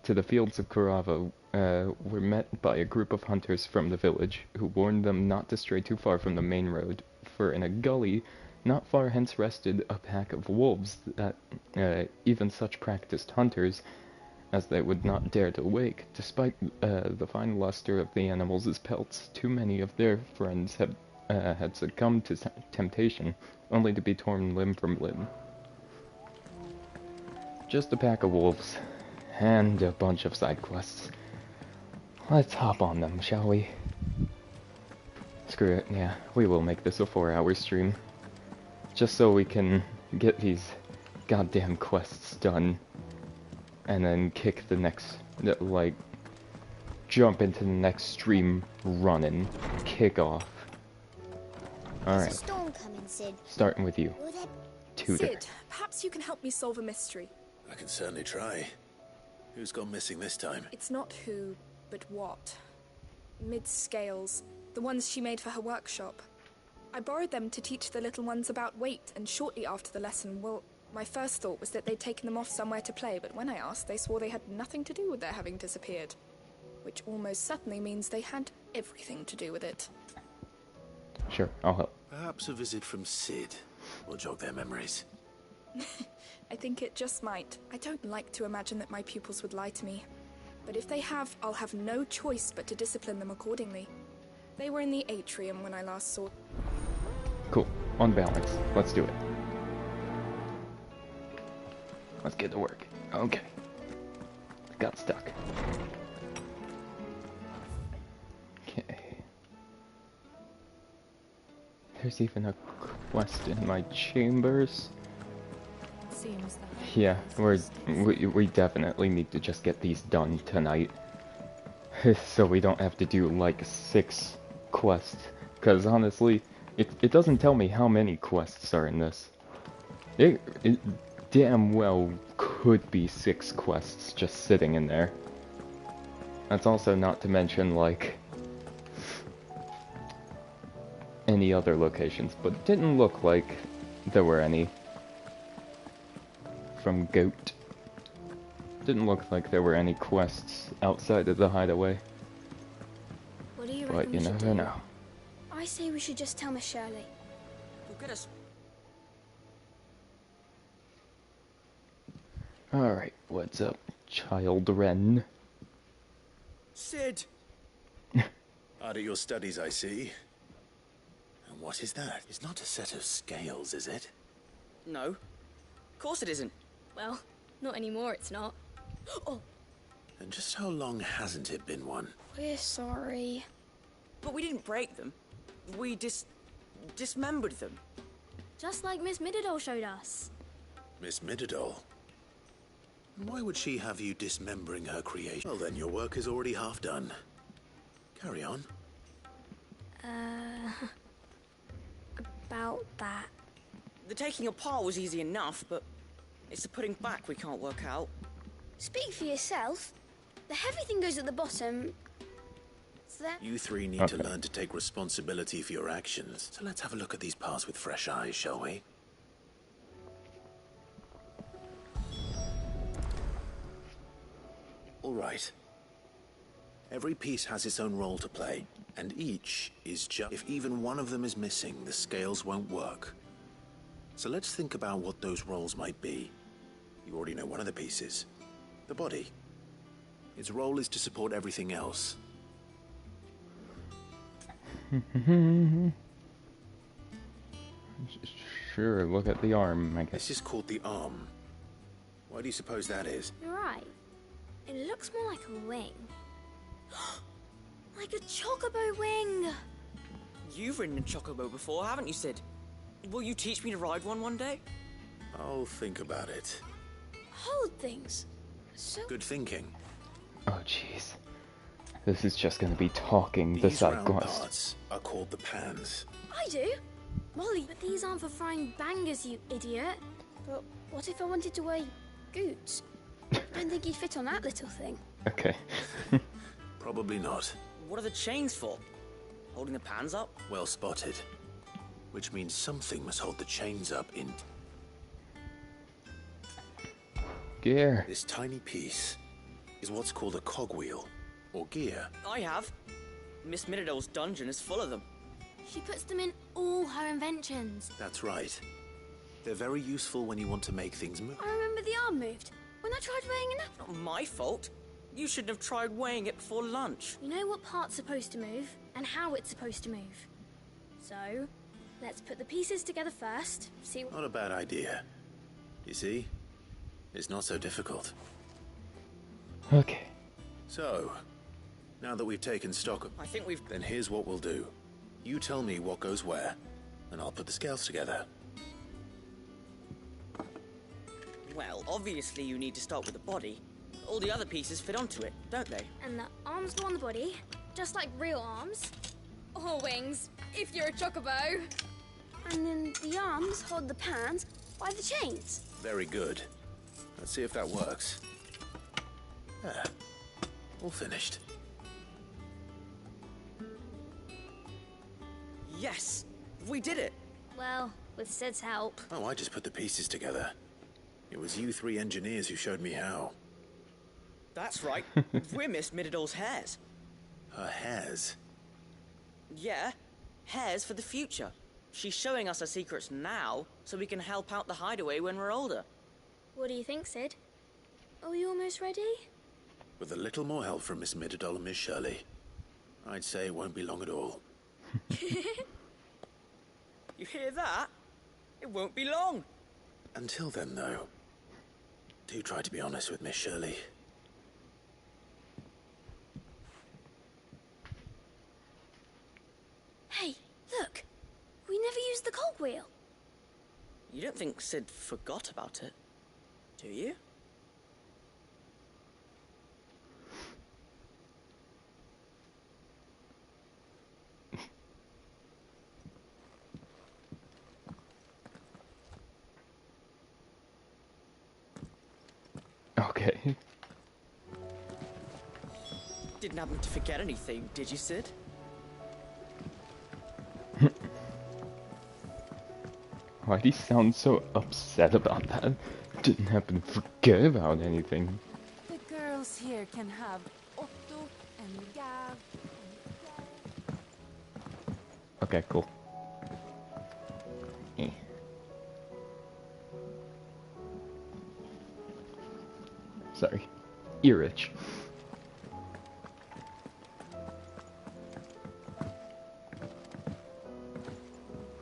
[SPEAKER 1] To the fields of Carava, were met by a group of hunters from the village, who warned them not to stray too far from the main road, for in a gully not far hence rested a pack of wolves that even such practiced hunters as they would not dare to wake. Despite the fine luster of the animals' pelts, too many of their friends had succumbed to temptation, only to be torn limb from limb. just a pack of wolves and a bunch of side quests. Let's hop on them, shall we? Screw it, yeah, we will make this a 4-hour stream. Just so we can get these goddamn quests done. And then kick the next, like, jump into the next stream running. Kick off. Alright.
[SPEAKER 13] There's a storm coming, Sid.
[SPEAKER 1] Starting with you. Tutor.
[SPEAKER 15] Sid, perhaps you can help me solve a mystery.
[SPEAKER 12] I can certainly try. Who's gone missing this time?
[SPEAKER 15] It's not who, but what. Mid's scales, the ones she made for her workshop. I borrowed them to teach the little ones about weight, and shortly after the lesson, well, my first thought was that they'd taken them off somewhere to play, but when I asked, they swore they had nothing to do with their having disappeared. Which almost certainly means they had everything to do with it.
[SPEAKER 1] Sure, I'll help.
[SPEAKER 12] Perhaps a visit from Sid will jog their memories.
[SPEAKER 15] I think it just might. I don't like to imagine that my pupils would lie to me. But if they have, I'll have no choice but to discipline them accordingly. They were in the atrium when I last saw...
[SPEAKER 1] Cool. On balance. Let's do it. Let's get to work. Okay. Got stuck. Okay. There's even a quest in my chambers.
[SPEAKER 15] Seems that...
[SPEAKER 1] Yeah, we definitely need to just get these done tonight. So we don't have to do like 6 quests. Because honestly, it doesn't tell me how many quests are in this. It damn well could be 6 quests just sitting in there. That's also not to mention like any other locations, but it didn't look like there were any. From Goat. Didn't look like there were any quests outside of the hideaway.
[SPEAKER 13] What do you
[SPEAKER 1] But
[SPEAKER 13] reckon
[SPEAKER 1] you
[SPEAKER 13] we should
[SPEAKER 1] never
[SPEAKER 13] do?
[SPEAKER 1] know.
[SPEAKER 13] I say we should just tell Miss Shirley.
[SPEAKER 21] We'll get us.
[SPEAKER 1] Alright, what's up, Child Wren?
[SPEAKER 12] Sid! Out of your studies, I see. And what is that? It's not a set of scales, is it?
[SPEAKER 21] No. Of course it isn't.
[SPEAKER 13] Well, not anymore, it's not. Oh,
[SPEAKER 12] And just how long hasn't it been one?
[SPEAKER 13] we're sorry.
[SPEAKER 21] But we didn't break them. We dismembered them.
[SPEAKER 13] Just like Miss Middledore showed us.
[SPEAKER 12] Miss Middledore? Why would she have you dismembering her creation? Well then, your work is already half done. Carry on.
[SPEAKER 13] About that.
[SPEAKER 21] The taking apart was easy enough, but it's the putting back we can't work out.
[SPEAKER 13] Speak for yourself. The heavy thing goes at the bottom. So that...
[SPEAKER 12] You three need to learn to take responsibility for your actions. So let's have a look at these parts with fresh eyes, shall we? All right. Every piece has its own role to play, and each is just... If even one of them is missing, the scales won't work. So let's think about what those roles might be. You already know one of the pieces. The body. Its role is to support everything else.
[SPEAKER 1] Sure, look at the arm, I guess.
[SPEAKER 12] This is called the arm. Why do you suppose that is?
[SPEAKER 13] You're right. It looks more like a wing. Like a chocobo wing!
[SPEAKER 21] You've ridden a chocobo before, haven't you, Sid? Will you teach me to ride one day?
[SPEAKER 12] I'll think about it.
[SPEAKER 13] Hold things. So...
[SPEAKER 12] Good thinking.
[SPEAKER 1] Oh jeez. This is just gonna be talking the
[SPEAKER 12] These
[SPEAKER 1] side
[SPEAKER 12] round
[SPEAKER 1] quest.
[SPEAKER 12] parts are called the pans.
[SPEAKER 13] I do. Molly, but these aren't for frying bangers, you idiot. But what if I wanted to wear boots? Don't think you'd fit on that little thing.
[SPEAKER 1] Okay.
[SPEAKER 12] Probably not.
[SPEAKER 21] What are the chains for? Holding the pans up?
[SPEAKER 12] Well spotted. Which means something must hold the chains up in...
[SPEAKER 1] Gear.
[SPEAKER 12] This tiny piece is what's called a cogwheel, or gear.
[SPEAKER 21] I have. Miss Middledore's dungeon is full of them.
[SPEAKER 13] She puts them in all her inventions.
[SPEAKER 12] That's right. They're very useful when you want to make things move.
[SPEAKER 13] I remember the arm moved when I tried weighing an apple.
[SPEAKER 21] Not my fault. You shouldn't have tried weighing it before lunch.
[SPEAKER 13] You know what part's supposed to move and how it's supposed to move. So, let's put the pieces together first, see what...
[SPEAKER 12] Not a bad idea. You see? is not so difficult.
[SPEAKER 1] Okay.
[SPEAKER 12] So, now that we've taken stock of...
[SPEAKER 21] I think we've...
[SPEAKER 12] Then here's what we'll do. You tell me what goes where, and I'll put the scales together.
[SPEAKER 21] Well, obviously you need to start with the body. All the other pieces fit onto it, don't they?
[SPEAKER 13] And the arms go on the body, just like real arms. Or wings, if you're a chocobo. And then the arms hold the pans by the chains.
[SPEAKER 12] Very good. Let's see if that works. There. All finished.
[SPEAKER 21] Yes! We did it!
[SPEAKER 13] Well, with Sid's help.
[SPEAKER 12] Oh, I just put the pieces together. It was you three engineers who showed me how.
[SPEAKER 21] That's right. We're Miss Mididol's hairs.
[SPEAKER 12] Her hairs?
[SPEAKER 21] Yeah, hairs for the future. She's showing us her secrets now, so we can help out the hideaway when we're older.
[SPEAKER 13] What do you think, Sid? Are we almost ready?
[SPEAKER 12] With a little more help from Miss Mididol and Miss Shirley, I'd say it won't be long at all.
[SPEAKER 21] You hear that? It won't be long.
[SPEAKER 12] Until then, though, do try to be honest with Miss Shirley.
[SPEAKER 13] Hey, look! We never used the cogwheel.
[SPEAKER 21] You don't think Sid forgot about it, do you?
[SPEAKER 1] Okay.
[SPEAKER 21] Didn't happen to forget anything, did you, Sid?
[SPEAKER 1] Why do you sound so upset about that? Didn't happen to forget about anything.
[SPEAKER 11] The girls here can have Otto and Gav.
[SPEAKER 1] Okay, cool. Sorry. Ear itch.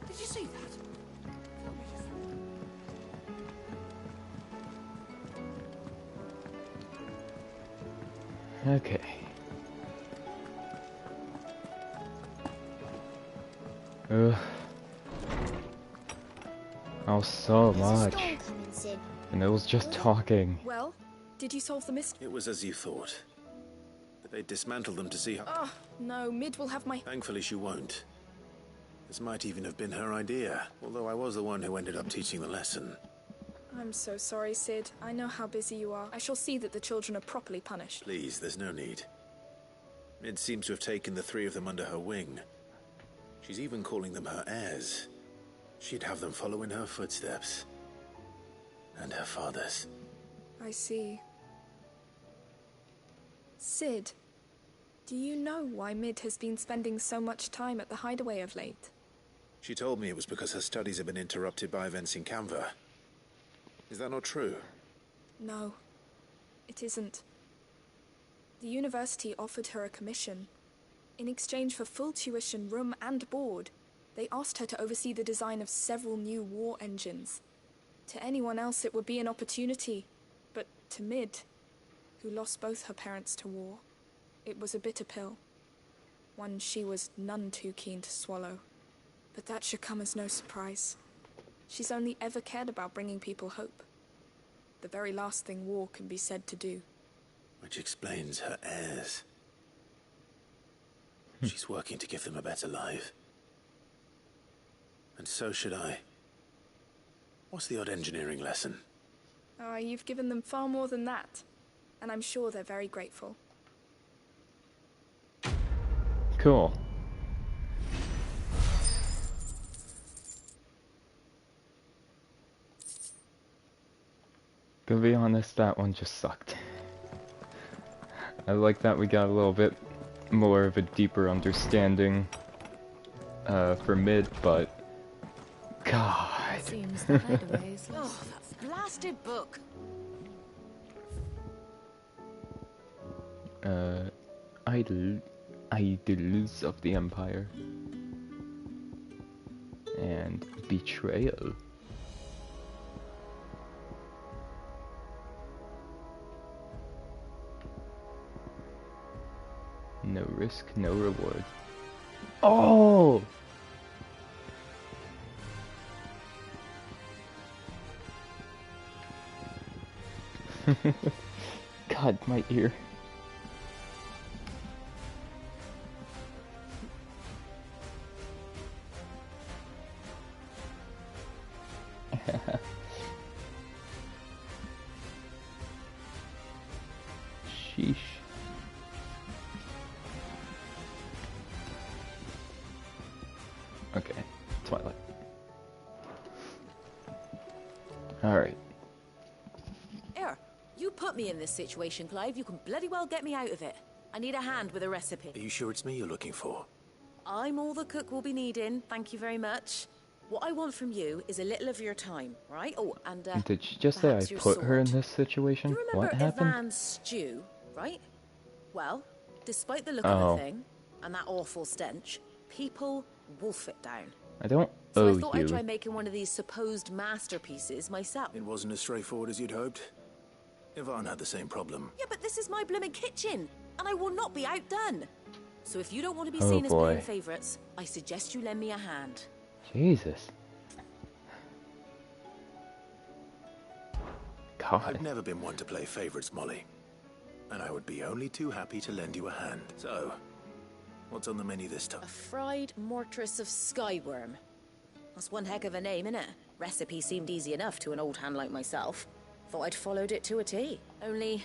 [SPEAKER 21] Did you see that?
[SPEAKER 1] Okay. Oh, so much. And it was just talking.
[SPEAKER 15] Well, did you solve the mystery?
[SPEAKER 12] It was as you thought. But they dismantled them to see how...
[SPEAKER 15] Oh, no, Mid will have my...
[SPEAKER 12] Thankfully she won't. This might even have been her idea, although I was the one who ended up teaching the lesson.
[SPEAKER 15] I'm so sorry, Sid. I know how busy you are. I shall see that the children are properly punished.
[SPEAKER 12] Please, there's no need. Mid seems to have taken the three of them under her wing. She's even calling them her heirs. She'd have them follow in her footsteps. And her father's.
[SPEAKER 15] I see. Sid, do you know why Mid has been spending so much time at the hideaway of late?
[SPEAKER 12] She told me it was because her studies have been interrupted by events in Canva. Is that not true?
[SPEAKER 15] No, it isn't. The university offered her a commission. In exchange for full tuition, room and board, they asked her to oversee the design of several new war engines. To anyone else it would be an opportunity, but to Mid, who lost both her parents to war, it was a bitter pill. One she was none too keen to swallow. But that should come as no surprise. She's only ever cared about bringing people hope. The very last thing war can be said to do.
[SPEAKER 12] Which explains her heirs. She's working to give them a better life. And so should I. What's the odd engineering lesson?
[SPEAKER 15] You've given them far more than that. And I'm sure they're very grateful.
[SPEAKER 1] Cool. To be honest, that one just sucked. I like that we got a little bit more of a deeper understanding for Mid, but God.
[SPEAKER 10] Seems the hideaway is
[SPEAKER 21] Oh, that blasted book.
[SPEAKER 1] Idols of the Empire and Betrayal. No risk, no reward. Oh! God, my ear. Sheesh. Okay, Twilight. Alright.
[SPEAKER 10] Here, you put me in this situation, Clive. You can bloody well get me out of it. I need a hand with a recipe.
[SPEAKER 12] Are you sure it's me you're looking for?
[SPEAKER 10] I'm all the cook will be needing, thank you very much. What I want from you is a little of your time, right? Oh, and
[SPEAKER 1] Did she just say I
[SPEAKER 10] perhaps your
[SPEAKER 1] put her in
[SPEAKER 10] sword.
[SPEAKER 1] this situation?
[SPEAKER 10] You remember
[SPEAKER 1] What happened?
[SPEAKER 10] Ivan's stew, right? Well, despite the look
[SPEAKER 1] Oh.
[SPEAKER 10] of the thing, and that awful stench, people wolf it down.
[SPEAKER 1] I don't
[SPEAKER 10] So
[SPEAKER 1] owe
[SPEAKER 10] I thought
[SPEAKER 1] you.
[SPEAKER 10] I'd try making one of these supposed masterpieces myself.
[SPEAKER 12] It wasn't as straightforward as you'd hoped. Ivan had the same problem.
[SPEAKER 10] Yeah, but this is my blooming kitchen, and I will not be outdone. So if you don't want to be
[SPEAKER 1] Oh,
[SPEAKER 10] seen as
[SPEAKER 1] boy.
[SPEAKER 10] playing favourites, I suggest you lend me a hand.
[SPEAKER 1] Jesus. God.
[SPEAKER 12] I've never been one to play favorites, Molly. And I would be only too happy to lend you a hand. So, what's on the menu this time?
[SPEAKER 10] A fried mortress of skyworm. That's one heck of a name, innit? Recipe seemed easy enough to an old hand like myself. Thought I'd followed it to a T. Only,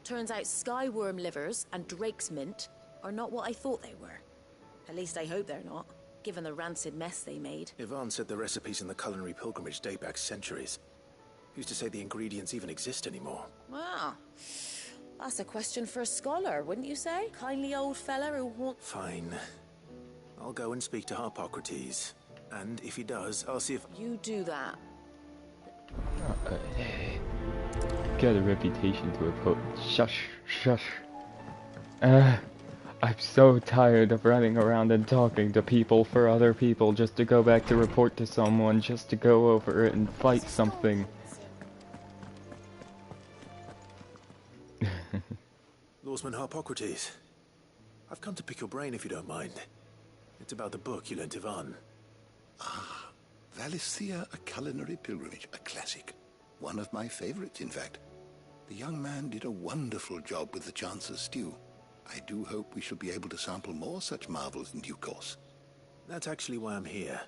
[SPEAKER 10] turns out skyworm livers and drake's mint are not what I thought they were. At least I hope they're not, given the rancid mess they made.
[SPEAKER 12] Ivan said the recipes in the culinary pilgrimage date back centuries. Who's to say the ingredients even exist anymore?
[SPEAKER 10] Wow. That's a question for a scholar, wouldn't you say? Kindly old fella who wants...
[SPEAKER 12] Fine. I'll go and speak to Harpocrates. And if he does, I'll see if...
[SPEAKER 10] You do that.
[SPEAKER 1] Got a reputation to uphold. Shush, shush. I'm so tired of running around and talking to people for other people just to go back to report to someone, just to go over it and fight something.
[SPEAKER 12] Lawsman Harpocrates. I've come to pick your brain if you don't mind. It's about the book you lent Ivan.
[SPEAKER 7] Ah, Valisthea, a culinary pilgrimage, a classic. One of my favorites, in fact. The young man did a wonderful job with the Chance's stew. I do hope we shall be able to sample more such marvels in due course.
[SPEAKER 12] That's actually why I'm here.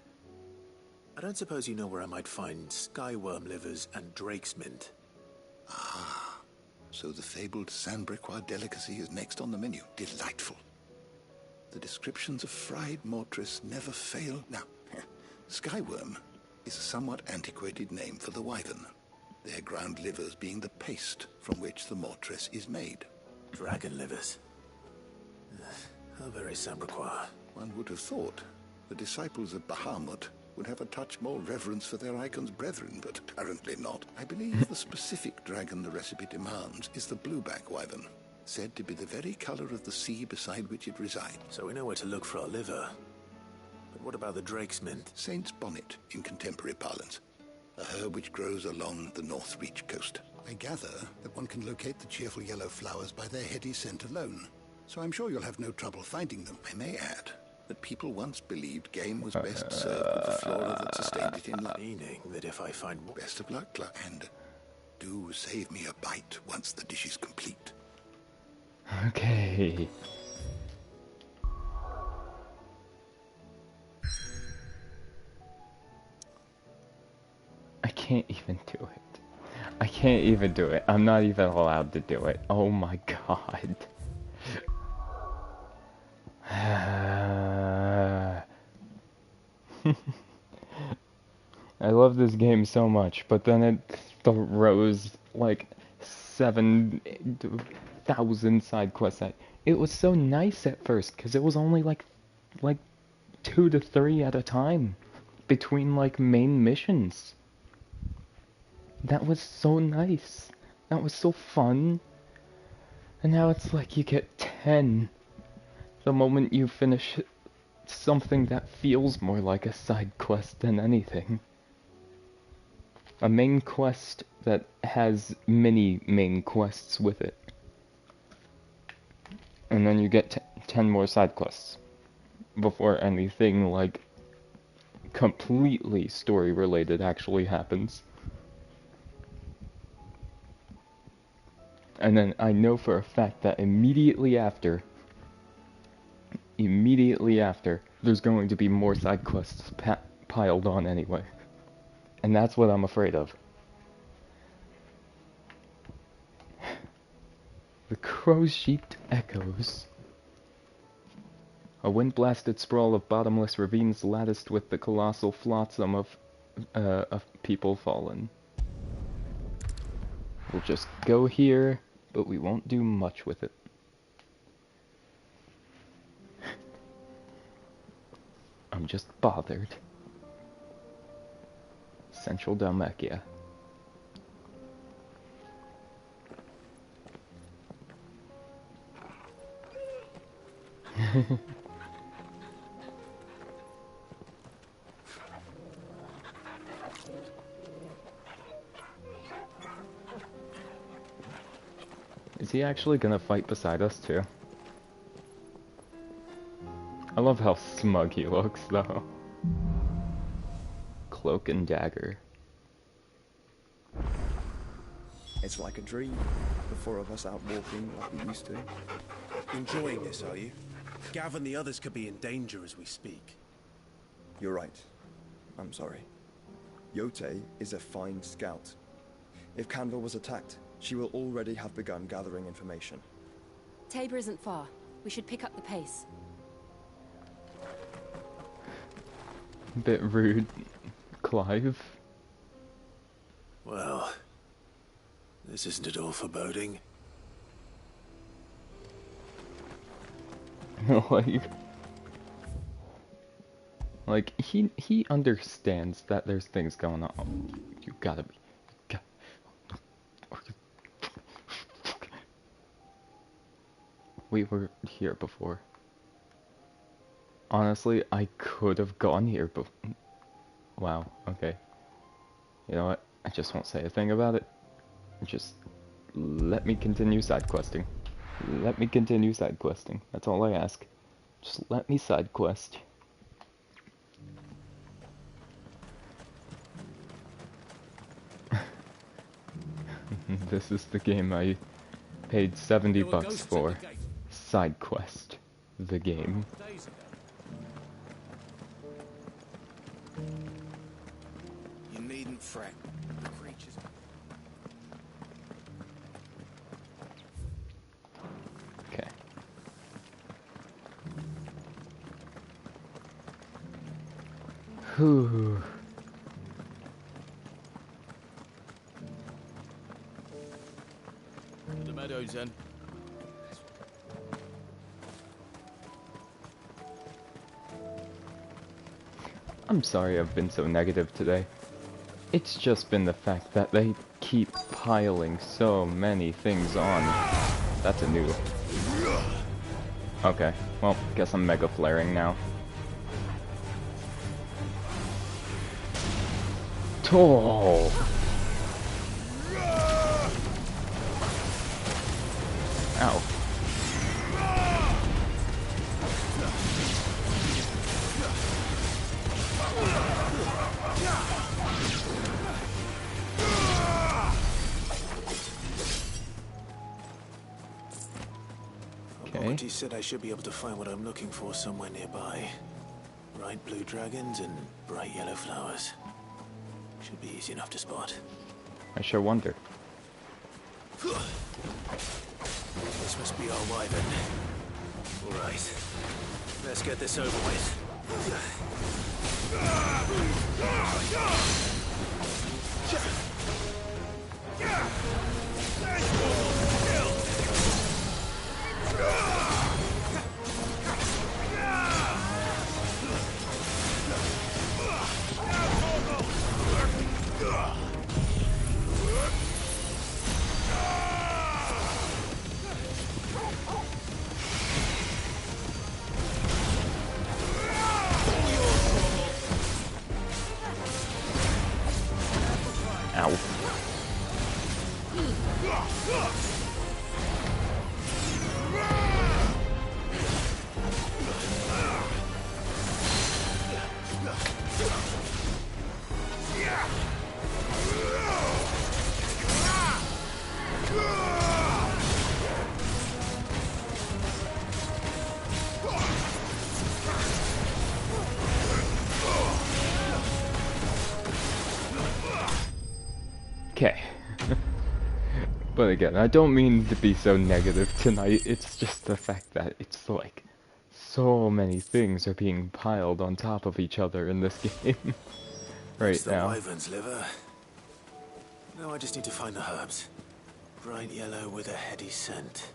[SPEAKER 12] I don't suppose you know where I might find skyworm livers and drake's mint.
[SPEAKER 7] Ah, so the fabled Sandbrequois delicacy is next on the menu. Delightful. The descriptions of fried mortress never fail. Now, skyworm is a somewhat antiquated name for the wyvern, their ground livers being the paste from which the mortress is made.
[SPEAKER 12] Dragon livers. How very Sandbrequois.
[SPEAKER 7] One would have thought the disciples of Bahamut would have a touch more reverence for their icon's brethren, but apparently not. I believe the specific dragon the recipe demands is the blueback wyvern, said to be the very color of the sea beside which it resides.
[SPEAKER 12] So we know where to look for our liver. But what about the drake's mint?
[SPEAKER 7] Saint's bonnet in contemporary parlance, a herb which grows along the North Reach coast. I gather that one can locate the cheerful yellow flowers by their heady scent alone, so I'm sure you'll have no trouble finding them. I may add that people once believed game was best served with the flora that sustained it in life.
[SPEAKER 12] Meaning that if I find...
[SPEAKER 7] Best of luck, Clark, and do save me a bite once the dish is complete.
[SPEAKER 1] Okay. I can't even do it. I can't even do it. I'm not even allowed to do it. Oh my god. I love this game so much, but then it throws like 7,000 side quests at. It was so nice at first, because it was only like 2 to 3 at a time between like main missions. That was so nice. That was so fun. And now it's like you get 10 the moment you finish something that feels more like a side quest than anything. A main quest that has many main quests with it. And then you get 10 more side quests before anything, like, completely story-related actually happens. And then I know for a fact that immediately after, there's going to be more side quests piled on anyway. And that's what I'm afraid of. The crow-sheeped echoes. A wind-blasted sprawl of bottomless ravines latticed with the colossal flotsam of people fallen. We'll just go here, but we won't do much with it. I'm just bothered. Central Dalmatia. Is he actually gonna fight beside us too? I love how smug he looks though. Cloak and dagger.
[SPEAKER 16] It's like a dream. The four of us out walking like we used to.
[SPEAKER 17] Enjoying this, are you? Gav and the others could be in danger as we speak.
[SPEAKER 16] You're right. I'm sorry. Yote is a fine scout. If Canville was attacked, she will already have begun gathering information.
[SPEAKER 19] Tabor isn't far. We should pick up the pace.
[SPEAKER 1] Bit rude, Clive.
[SPEAKER 17] Well, this isn't at all foreboding.
[SPEAKER 1] like he understands that there's things going on. Oh, you gotta be. We were here before. Honestly, I could have gone here before. Wow, okay. You know what? I just won't say a thing about it. Just let me continue side questing. Let me continue side questing. That's all I ask. Just let me side quest. This is the game I paid $70 for. Side quest. The game.
[SPEAKER 2] You needn't fret. The creatures.
[SPEAKER 1] Okay. Whew.
[SPEAKER 8] To the meadows then.
[SPEAKER 1] I'm sorry I've been so negative today. It's just been the fact that they keep piling so many things on. That's a new... Okay, well, guess I'm mega flaring now. Oh! Ow.
[SPEAKER 17] He said I should be able to find what I'm looking for somewhere nearby. Bright blue dragons and bright yellow flowers. Should be easy enough to spot.
[SPEAKER 1] I sure wonder.
[SPEAKER 17] This must be our wyvern. Alright. Let's get this over with.
[SPEAKER 1] Ow. Okay. But again, I don't mean to be so negative tonight, it's just the fact that it's like so many things are being piled on top of each other in this game right
[SPEAKER 17] The
[SPEAKER 1] now.
[SPEAKER 17] wyvern's liver. Now I just need to find the herbs. Bright yellow with a heady scent.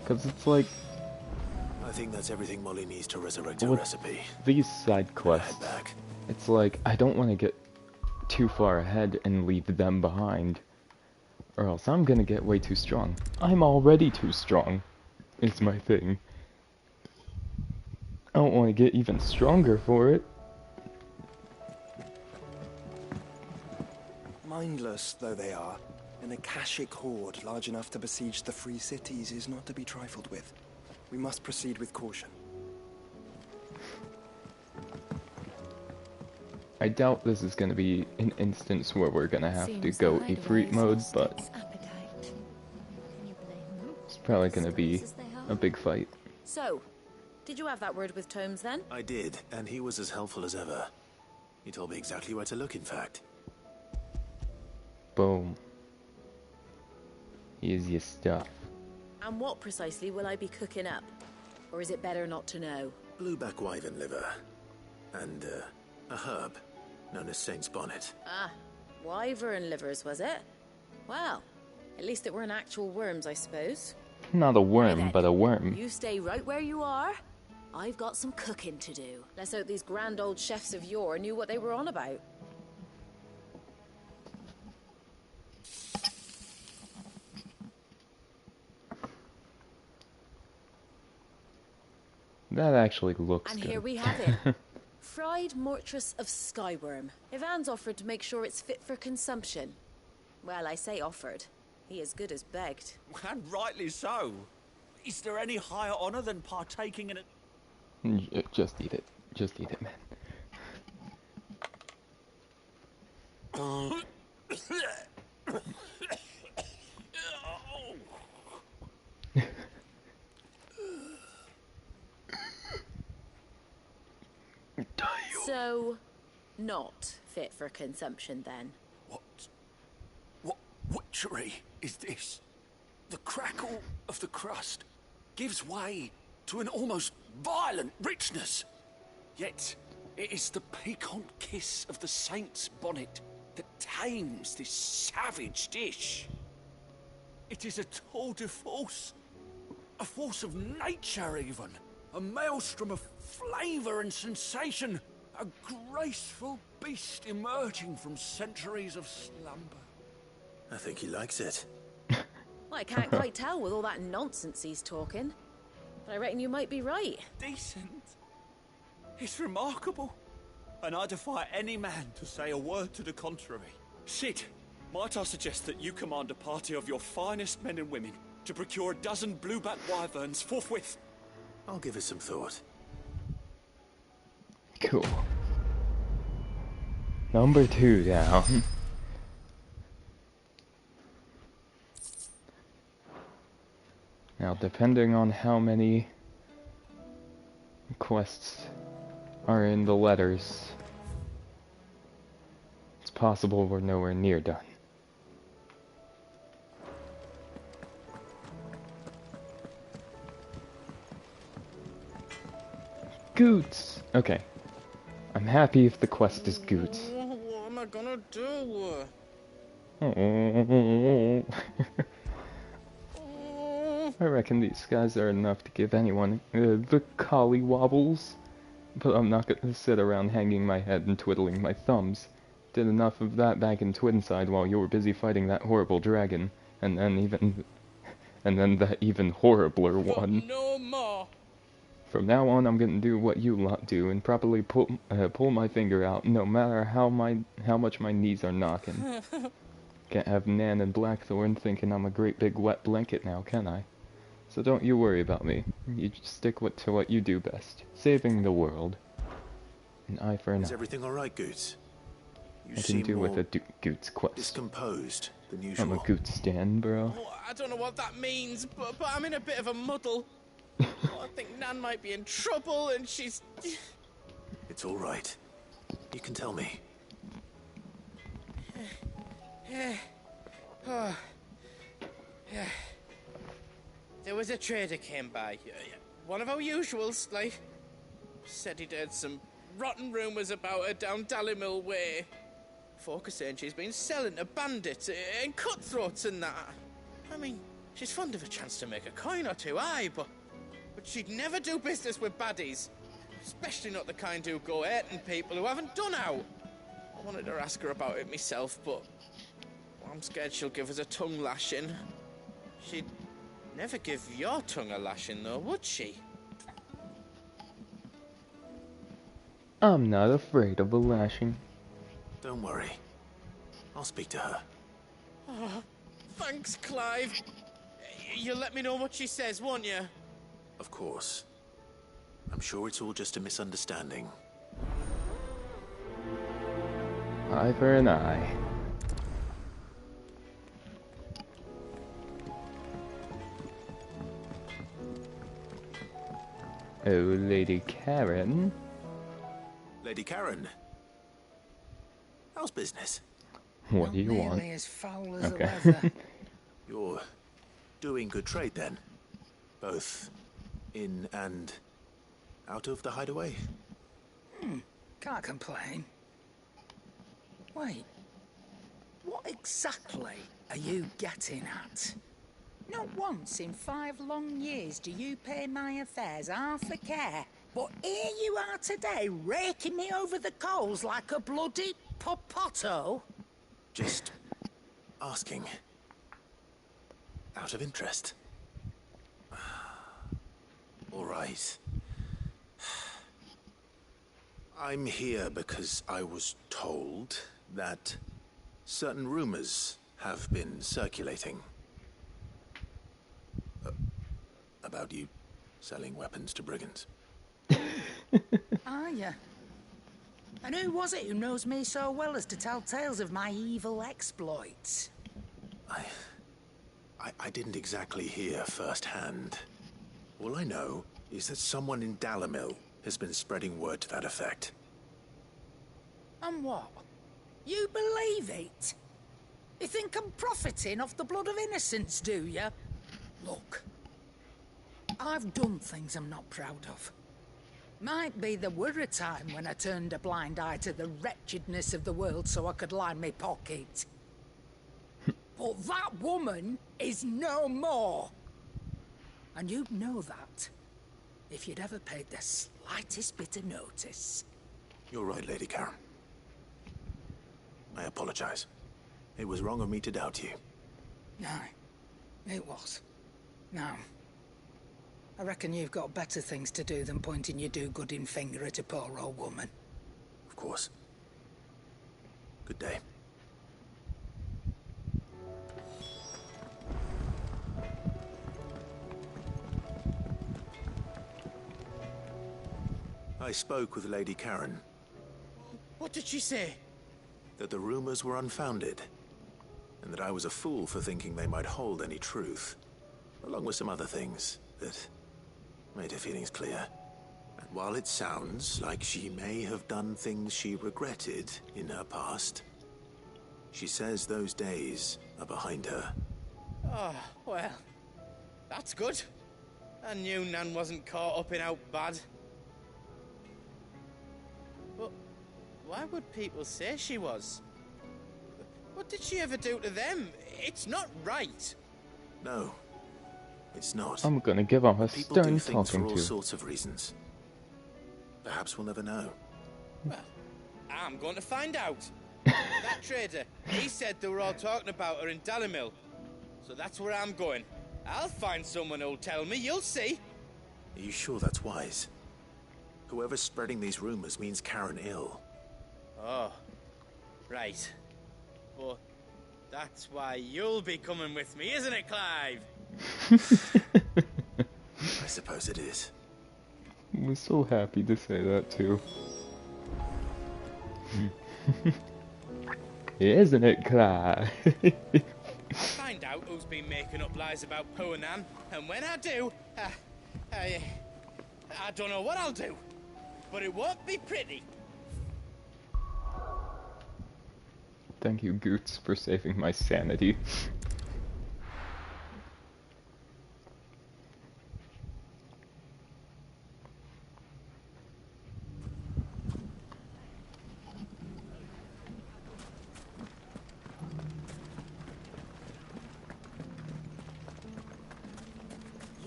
[SPEAKER 1] Because it's like...
[SPEAKER 17] I think that's everything Molly needs to resurrect her recipe.
[SPEAKER 1] These side quests, it's like, I don't want to get too far ahead and leave them behind. Or else I'm gonna get way too strong. I'm already too strong, is my thing. I don't want to get even stronger for it.
[SPEAKER 16] Mindless though they are, an Akashic horde large enough to besiege the Free Cities is not to be trifled with. We must proceed with caution.
[SPEAKER 1] I doubt this is gonna be an instance where we're gonna have to go Ifrit mode, but it's probably gonna be a big fight.
[SPEAKER 10] So, did you have that word with Tomes then?
[SPEAKER 17] I did, and he was as helpful as ever. He told me exactly where to look, in fact.
[SPEAKER 1] Boom. Here's your stuff.
[SPEAKER 10] And what precisely will I be cooking up? Or is it better not to know?
[SPEAKER 17] Blueback wyvern liver. And, a herb known as Saint's Bonnet.
[SPEAKER 10] Ah, wyvern livers, was it? Well, at least it weren't actual worms, I suppose.
[SPEAKER 1] Not a worm, but a worm.
[SPEAKER 10] You stay right where you are. I've got some cooking to do. Let's hope these grand old chefs of yore knew what they were on about.
[SPEAKER 1] That actually looks
[SPEAKER 10] and
[SPEAKER 1] good.
[SPEAKER 10] Here we have it. Fried mortress of skyworm. Ivan's offered to make sure it's fit for consumption. Well, I say offered. He as good as begged.
[SPEAKER 6] And rightly so. Is there any higher honor than partaking in it?
[SPEAKER 1] Just eat it. Just eat it, man.
[SPEAKER 10] So, not fit for consumption then?
[SPEAKER 6] What witchery is this? The crackle of the crust gives way to an almost violent richness. Yet, it is the piquant kiss of the Saint's Bonnet that tames this savage dish. It is a tour de force, a force of nature even, a maelstrom of flavour and sensation, a graceful beast emerging from centuries of slumber.
[SPEAKER 17] I think he likes it.
[SPEAKER 10] Well, I can't quite tell with all that nonsense he's talking. But I reckon you might be right.
[SPEAKER 6] Decent. It's remarkable. And I defy any man to say a word to the contrary. Sid, might I suggest that you command a party of your finest men and women to procure a dozen blueback wyverns forthwith?
[SPEAKER 17] I'll give it some thought.
[SPEAKER 1] Cool. Number 2 down. Now, depending on how many quests are in the letters, it's possible we're nowhere near done. Goots! Okay. I'm happy if the quest is Goots.
[SPEAKER 21] What am I gonna do?
[SPEAKER 1] Oh. I reckon these guys are enough to give anyone the collie wobbles. But I'm not gonna sit around hanging my head and twiddling my thumbs. Did enough of that back in Twinside while you were busy fighting that horrible dragon, and then that even horribler one.
[SPEAKER 6] No more.
[SPEAKER 1] From now on, I'm gonna do what you lot do and properly pull my finger out, no matter how much my knees are knocking. Can't have Nan and Blackthorn thinking I'm a great big wet blanket now, can I? So don't you worry about me. You just stick to what you do best, saving the world. An eye for an eye.
[SPEAKER 17] Is everything all right, Goots? You
[SPEAKER 1] I can
[SPEAKER 17] seem
[SPEAKER 1] do with
[SPEAKER 17] more
[SPEAKER 1] a Goots quest.
[SPEAKER 17] discomposed.
[SPEAKER 12] than
[SPEAKER 1] I'm
[SPEAKER 12] usual.
[SPEAKER 1] a good stand, bro.
[SPEAKER 2] Oh, I don't know what that means, but I'm in a bit of a muddle. I think Nan might be in trouble, and she's...
[SPEAKER 12] It's all right. You can tell me.
[SPEAKER 2] Oh. Yeah. There was a trader came by. One of our usuals, like. Said he'd heard some rotten rumours about her down Dallimil Way. Folk are saying she's been selling to bandits and cutthroats and that. I mean, she's fond of a chance to make a coin or two, aye, but she'd never do business with baddies. Especially not the kind who go hurting people who haven't done out. I wanted to ask her about it myself, but I'm scared she'll give us a tongue lashing. She'd never give your tongue a lashing, though, would she?
[SPEAKER 1] I'm not afraid of a lashing.
[SPEAKER 12] Don't worry. I'll speak to her.
[SPEAKER 2] Oh, thanks, Clive. You'll let me know what she says, won't you?
[SPEAKER 12] Of course. I'm sure it's all just a misunderstanding.
[SPEAKER 1] Eye for an eye. Oh, Lady Karen.
[SPEAKER 12] Lady Karen. How's business?
[SPEAKER 1] What do you want?
[SPEAKER 20] Nearly as foul as
[SPEAKER 1] Okay.
[SPEAKER 20] the weather.
[SPEAKER 12] You're doing good trade then? Both in and out of the hideaway?
[SPEAKER 20] Can't complain. Wait. What exactly are you getting at? Not once in 5 long years do you pay my affairs half a care. But here you are today, raking me over the coals like a bloody popoto.
[SPEAKER 12] Just asking. Out of interest. All right. I'm here because I was told that certain rumors have been circulating. About you selling weapons to brigands.
[SPEAKER 20] Are you? And who was it who knows me so well as to tell tales of my evil exploits?
[SPEAKER 12] I didn't exactly hear firsthand. All I know is that someone in Dallimil has been spreading word to that effect.
[SPEAKER 20] And what? You believe it? You think I'm profiting off the blood of innocents, do you? Look, I've done things I'm not proud of. Might be there were a time when I turned a blind eye to the wretchedness of the world so I could line my pocket. But that woman is no more. And you'd know that if you'd ever paid the slightest bit of notice.
[SPEAKER 12] You're right, Lady Karen. I apologize. It was wrong of me to doubt you.
[SPEAKER 20] No, it was. Now, I reckon you've got better things to do than pointing your do-gooding finger at a poor old woman.
[SPEAKER 12] Of course. Good day. I spoke with Lady Karen.
[SPEAKER 2] What did she say?
[SPEAKER 12] That the rumors were unfounded, and that I was a fool for thinking they might hold any truth, along with some other things that made her feelings clear. And while it sounds like she may have done things she regretted in her past, she says those days are behind her.
[SPEAKER 2] Oh, well, that's good. I knew Nan wasn't caught up in out bad. But why would people say she was? What did she ever do to them? It's not right.
[SPEAKER 12] No, it's not.
[SPEAKER 1] I'm gonna give him a
[SPEAKER 12] People do
[SPEAKER 1] stern
[SPEAKER 12] things for
[SPEAKER 1] talking
[SPEAKER 12] all
[SPEAKER 1] to.
[SPEAKER 12] sorts of reasons. Perhaps we'll never know.
[SPEAKER 2] Well, I'm going to find out. That trader, he said they were all talking about her in Dallimil. So that's where I'm going. I'll find someone who'll tell me, you'll see.
[SPEAKER 12] Are you sure that's wise? Whoever's spreading these rumors means Karen ill.
[SPEAKER 2] Oh, right. But that's why you'll be coming with me, isn't it, Clive?
[SPEAKER 12] I suppose it is.
[SPEAKER 1] I was so happy to say that too. Isn't it, Clive?
[SPEAKER 2] out who's been making up lies about Poe and Anne, and when I do, I don't know what I'll do, but it won't be pretty.
[SPEAKER 1] Thank you, Goots, for saving my sanity.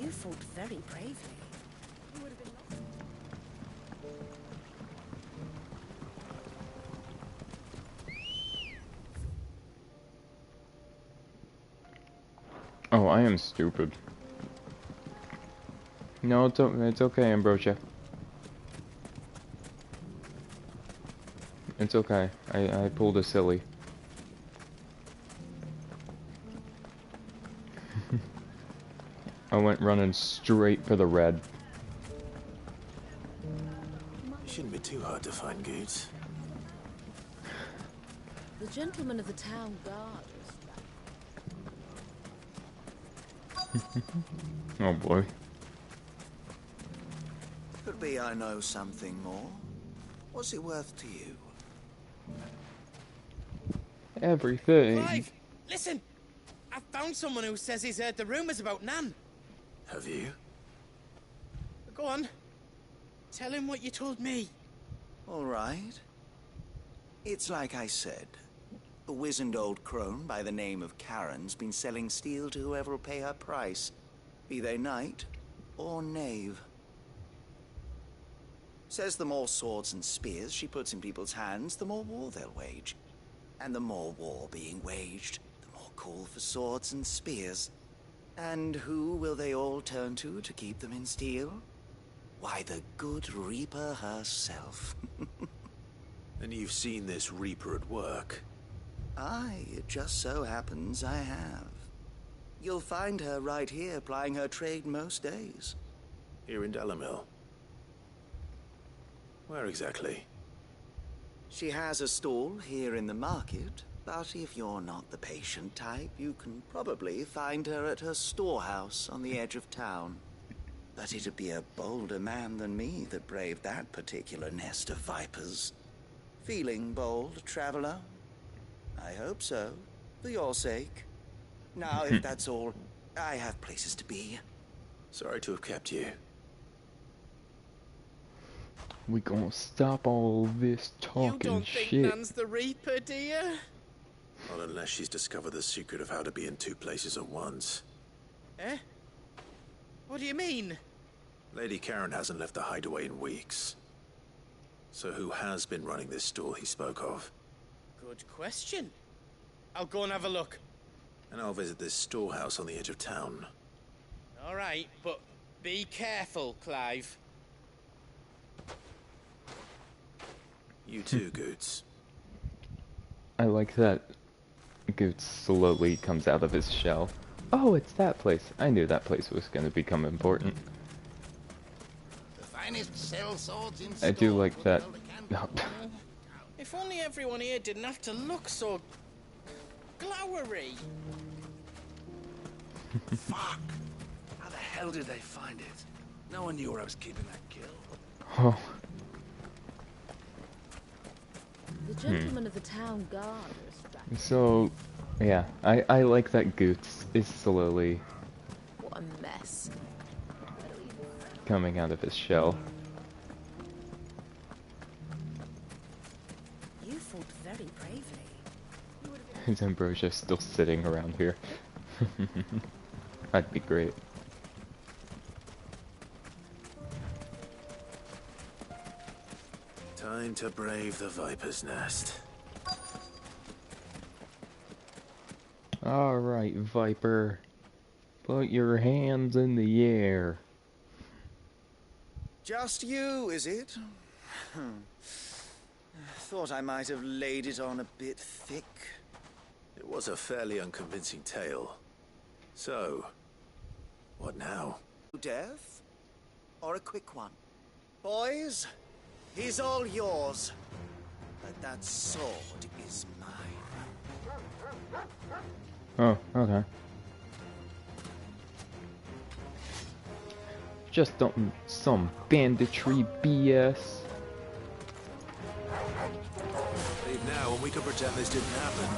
[SPEAKER 3] You fought very bravely.
[SPEAKER 1] Oh, I am stupid. No, it's okay, Ambrosia. It's okay. I pulled a silly. I went running straight for the red.
[SPEAKER 17] It shouldn't be too hard to find Goots.
[SPEAKER 10] The gentleman of the town guard.
[SPEAKER 1] Oh boy.
[SPEAKER 18] Could be I know something more. What's it worth to you?
[SPEAKER 1] Everything.
[SPEAKER 2] Clive, listen! I found someone who says he's heard the rumours about Nan.
[SPEAKER 17] Have you?
[SPEAKER 2] Go on. Tell him what you told me.
[SPEAKER 18] All right. It's like I said. A wizened old crone by the name of Karen's been selling steel to whoever will pay her price, be they knight or knave. Says the more swords and spears she puts in people's hands, the more war they'll wage. And the more war being waged, the more call for swords and spears. And who will they all turn to keep them in steel? Why, the good Reaper herself.
[SPEAKER 17] And you've seen this Reaper at work?
[SPEAKER 18] Aye, it just so happens I have. You'll find her right here plying her trade most days.
[SPEAKER 17] Here in Delamil? Where exactly?
[SPEAKER 18] She has a stall here in the market, but if you're not the patient type, you can probably find her at her storehouse on the edge of town. But it'd be a bolder man than me that braved that particular nest of vipers. Feeling bold, traveler? I hope so, for your sake. Now, if that's all, I have places to be.
[SPEAKER 17] Sorry to have kept you.
[SPEAKER 1] We gonna stop all this talking
[SPEAKER 2] You don't
[SPEAKER 1] shit.
[SPEAKER 2] think Nan's the Reaper, do you?
[SPEAKER 17] Not unless she's discovered the secret of how to be in two places at once.
[SPEAKER 2] Eh? What do you mean?
[SPEAKER 17] Lady Karen hasn't left the hideaway in weeks. So who has been running this stall he spoke of?
[SPEAKER 2] Good question. I'll go and have a look.
[SPEAKER 17] And I'll visit this storehouse on the edge of town.
[SPEAKER 2] All right, but be careful, Clive.
[SPEAKER 17] You too, Goots.
[SPEAKER 1] I like that Goots slowly comes out of his shell. Oh, it's that place. I knew that place was going to become important.
[SPEAKER 22] The finest sell swords in
[SPEAKER 1] I do
[SPEAKER 22] store.
[SPEAKER 1] like that. No.
[SPEAKER 2] If only everyone here didn't have to look so glowery.
[SPEAKER 9] Fuck! How the hell did they find it? No one knew where I was keeping that kill.
[SPEAKER 1] Oh.
[SPEAKER 10] The gentleman of the town guard.
[SPEAKER 1] So, yeah, I like that Goots is slowly
[SPEAKER 10] What a mess.
[SPEAKER 1] coming out of his shell.
[SPEAKER 3] You fought very bravely.
[SPEAKER 1] Is Ambrosia still sitting around here? That'd be great.
[SPEAKER 17] Time to brave the Viper's Nest.
[SPEAKER 1] Alright, Viper. Put your hands in the air.
[SPEAKER 18] Just you, is it? Thought I might have laid it on a bit thick.
[SPEAKER 17] It was a fairly unconvincing tale. So, what now?
[SPEAKER 18] Death? Or a quick one? Boys, he's all yours. But that sword is mine.
[SPEAKER 1] Oh, okay. Just don't some banditry BS.
[SPEAKER 17] Leave now and we can pretend this didn't happen.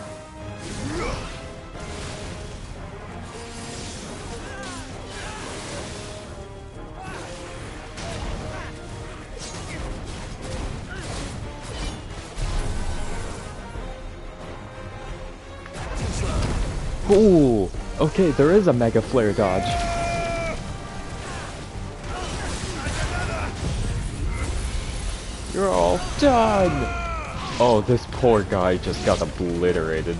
[SPEAKER 1] Ooh, okay, there is a mega flare dodge. You're all done! Oh, this poor guy just got obliterated.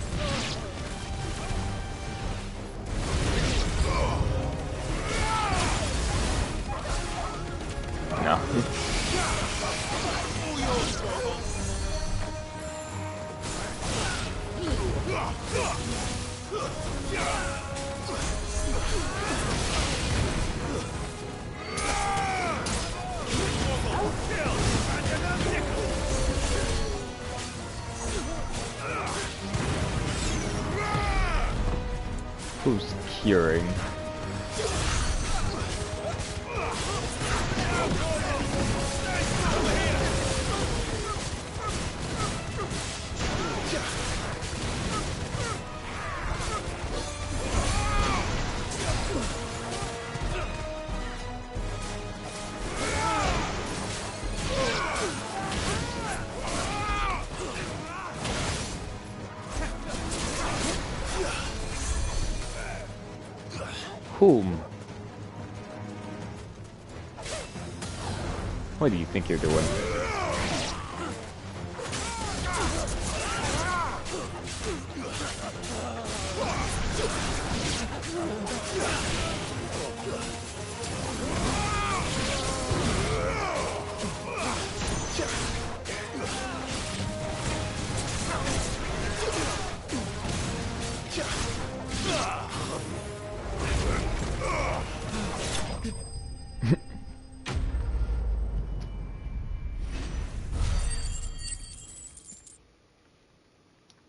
[SPEAKER 1] No. Who's curing? Whom? What do you think you're doing?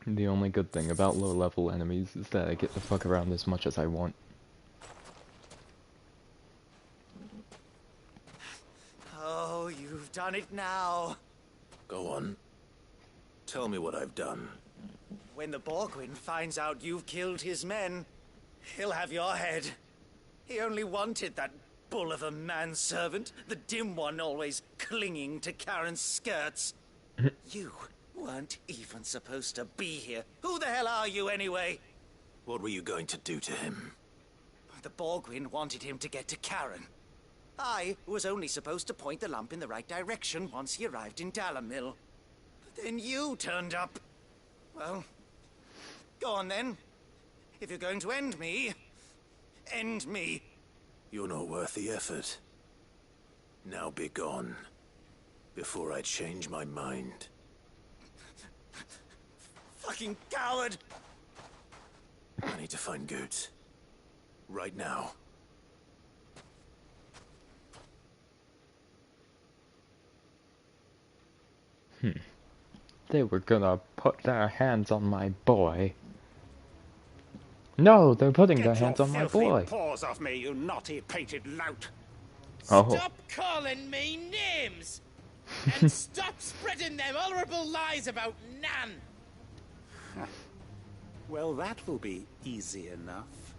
[SPEAKER 1] The only good thing about low-level enemies is that I get to fuck around as much as I want.
[SPEAKER 18] Oh, you've done it now.
[SPEAKER 17] Go on. Tell me what I've done.
[SPEAKER 18] When the Borgwyn finds out you've killed his men, he'll have your head. He only wanted that bull of a manservant, the dim one always clinging to Karen's skirts. You weren't even supposed to be here. Who the hell are you anyway?
[SPEAKER 17] What were you going to do to him?
[SPEAKER 18] The Borgwyn wanted him to get to Karen. I was only supposed to point the lamp in the right direction once he arrived in Dalamil. But then you turned up. Well, go on then. If you're going to end me, end me.
[SPEAKER 17] You're not worth the effort. Now be gone, before I change my mind.
[SPEAKER 18] Fucking coward!
[SPEAKER 17] I need to find Goots. Right now.
[SPEAKER 1] They were gonna put their hands on my boy. No, they're putting their hands on my boy.
[SPEAKER 4] Get your filthy paws off me, you naughty-pated lout!
[SPEAKER 1] Oh.
[SPEAKER 2] Stop calling me names! And stop spreading them horrible lies about Nan!
[SPEAKER 4] Well, that will be easy enough.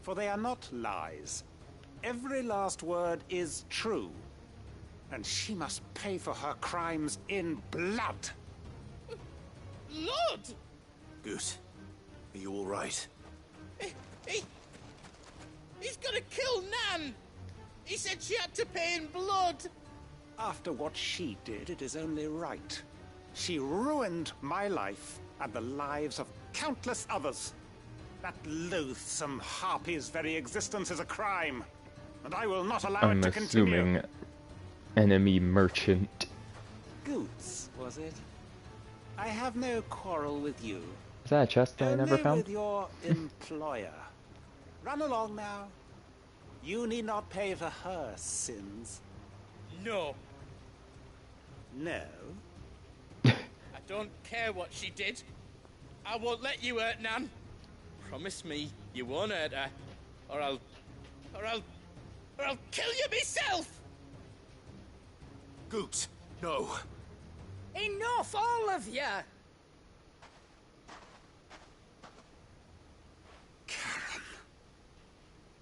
[SPEAKER 4] For they are not lies. Every last word is true. And she must pay for her crimes in blood.
[SPEAKER 2] Lord!
[SPEAKER 17] Goot, are you all right?
[SPEAKER 2] He's gonna kill Nan! He said she had to pay in blood!
[SPEAKER 4] After what she did, it is only right. She ruined my life and the lives of countless others. That loathsome harpy's very existence is a crime, and I will not allow it to continue.
[SPEAKER 1] I'm assuming enemy merchant.
[SPEAKER 4] Goots, was it? I have no quarrel with you.
[SPEAKER 1] Is that a chest that I never
[SPEAKER 4] Only
[SPEAKER 1] found?
[SPEAKER 4] with your employer. Run along now. You need not pay for her sins.
[SPEAKER 2] No.
[SPEAKER 4] No?
[SPEAKER 2] I don't care what she did. I won't let you hurt Nan. Promise me you won't hurt her, or I'll or I'll kill you myself!
[SPEAKER 6] Goots, no.
[SPEAKER 20] Enough, all of you!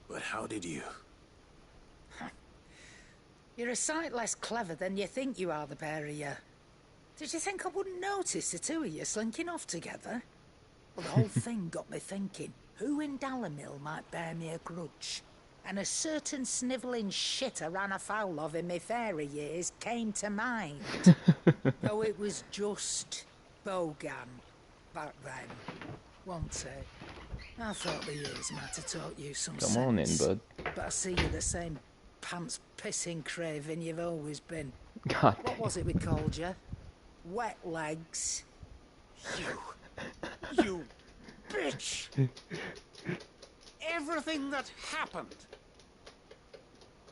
[SPEAKER 17] But how did you?
[SPEAKER 20] You're a sight less clever than you think you are, the pair of you. Did you think I wouldn't notice the two of you slinking off together? Well, the whole thing got me thinking, who in Dalimil might bear me a grudge? And a certain snivelling shit I ran afoul of in my fairy years came to mind. Though it was just Bogan back then, wasn't it? I thought the years might have taught you some sense.
[SPEAKER 1] Come on in, bud.
[SPEAKER 20] But I see you're the same pants-pissing craven you've always been.
[SPEAKER 1] God
[SPEAKER 20] What was it we called you? Wet legs.
[SPEAKER 4] You bitch! Everything that happened,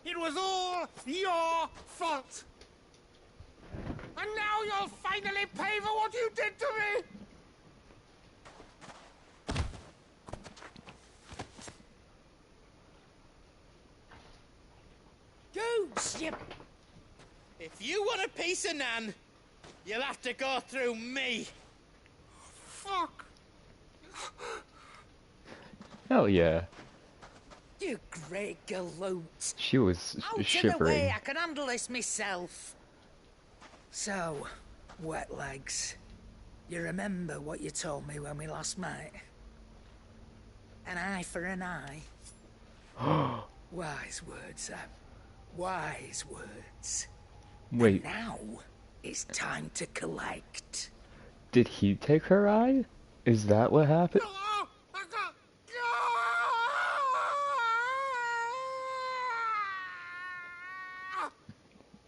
[SPEAKER 4] it was all your fault! And now you'll finally pay for what you did to me!
[SPEAKER 20] Goots, you...
[SPEAKER 2] If you want a piece of Nan, you'll have to go through me.
[SPEAKER 4] Fuck!
[SPEAKER 1] Hell yeah.
[SPEAKER 20] You great galoot.
[SPEAKER 1] She was
[SPEAKER 20] Out of the way,
[SPEAKER 1] shivering.
[SPEAKER 20] I can handle this myself. So, wet legs. You remember what you told me when we last met? An eye for an eye. Wise words, Sam. Wise words.
[SPEAKER 1] Wait,
[SPEAKER 20] And now, it's time to collect.
[SPEAKER 1] did he take her eye? Is that what happened?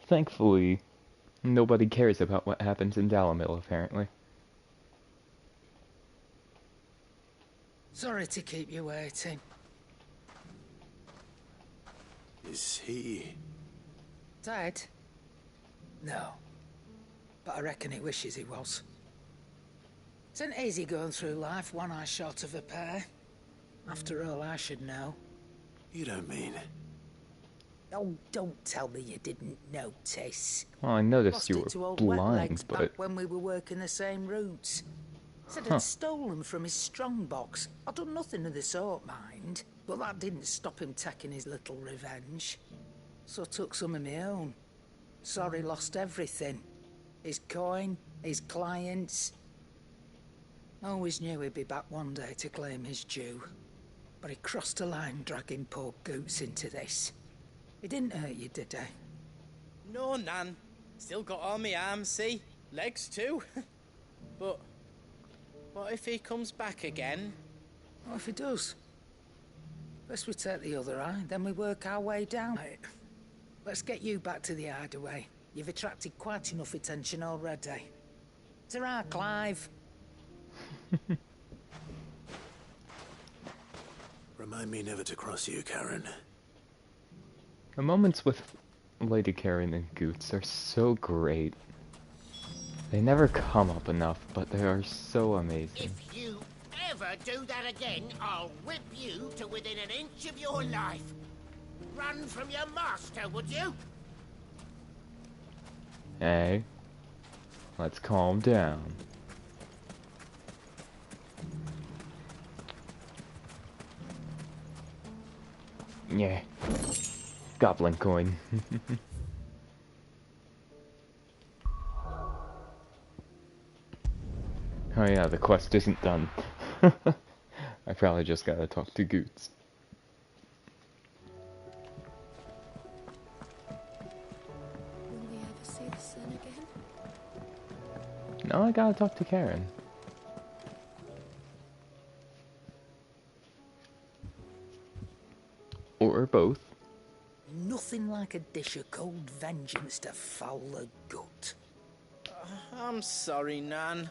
[SPEAKER 1] Thankfully, nobody cares about what happens in Dalimil, apparently.
[SPEAKER 20] Sorry to keep you waiting.
[SPEAKER 17] Is he...
[SPEAKER 20] Dead? No. But I reckon he wishes he was. It's an easy going through life, one eye short of a pair. After all, I should know.
[SPEAKER 17] You don't mean...
[SPEAKER 20] Oh, don't tell me you didn't notice.
[SPEAKER 1] Well, I noticed
[SPEAKER 20] Lost
[SPEAKER 1] you
[SPEAKER 20] it to
[SPEAKER 1] were
[SPEAKER 20] old Wet Legs
[SPEAKER 1] blind,
[SPEAKER 20] back
[SPEAKER 1] but...
[SPEAKER 20] when we were working the same routes. Said
[SPEAKER 1] Huh.
[SPEAKER 20] I'd stolen from his strongbox. I'd done nothing of the sort, mind. But that didn't stop him taking his little revenge. So I took some of my own. Sorry, lost everything. His coin, his clients. Always knew he'd be back one day to claim his due. But he crossed a line dragging poor Goots into this. He didn't hurt you, did he?
[SPEAKER 2] No, Nan. Still got all my arms, see? Legs too. But what if he comes back again?
[SPEAKER 20] What if he does? First we take the other eye, then we work our way down. Right. Let's get you back to the hideaway. You've attracted quite enough attention already. Ta-ra, Clive.
[SPEAKER 17] Remind me never to cross you, Karen.
[SPEAKER 1] The moments with Lady Karen and Goots are so great. They never come up enough, but they are so amazing.
[SPEAKER 22] If you ever do that again, I'll whip you to within an inch of your life. Run from your master, would you?
[SPEAKER 1] Hey, let's calm down. Yeah. Goblin coin. Oh yeah, the quest isn't done. I probably just gotta talk to Goots.
[SPEAKER 15] Will we ever see the sun again?
[SPEAKER 1] No, I gotta talk to Karen. Or both.
[SPEAKER 20] Nothing like a dish of cold vengeance to foul the gut.
[SPEAKER 2] I'm sorry, Nan.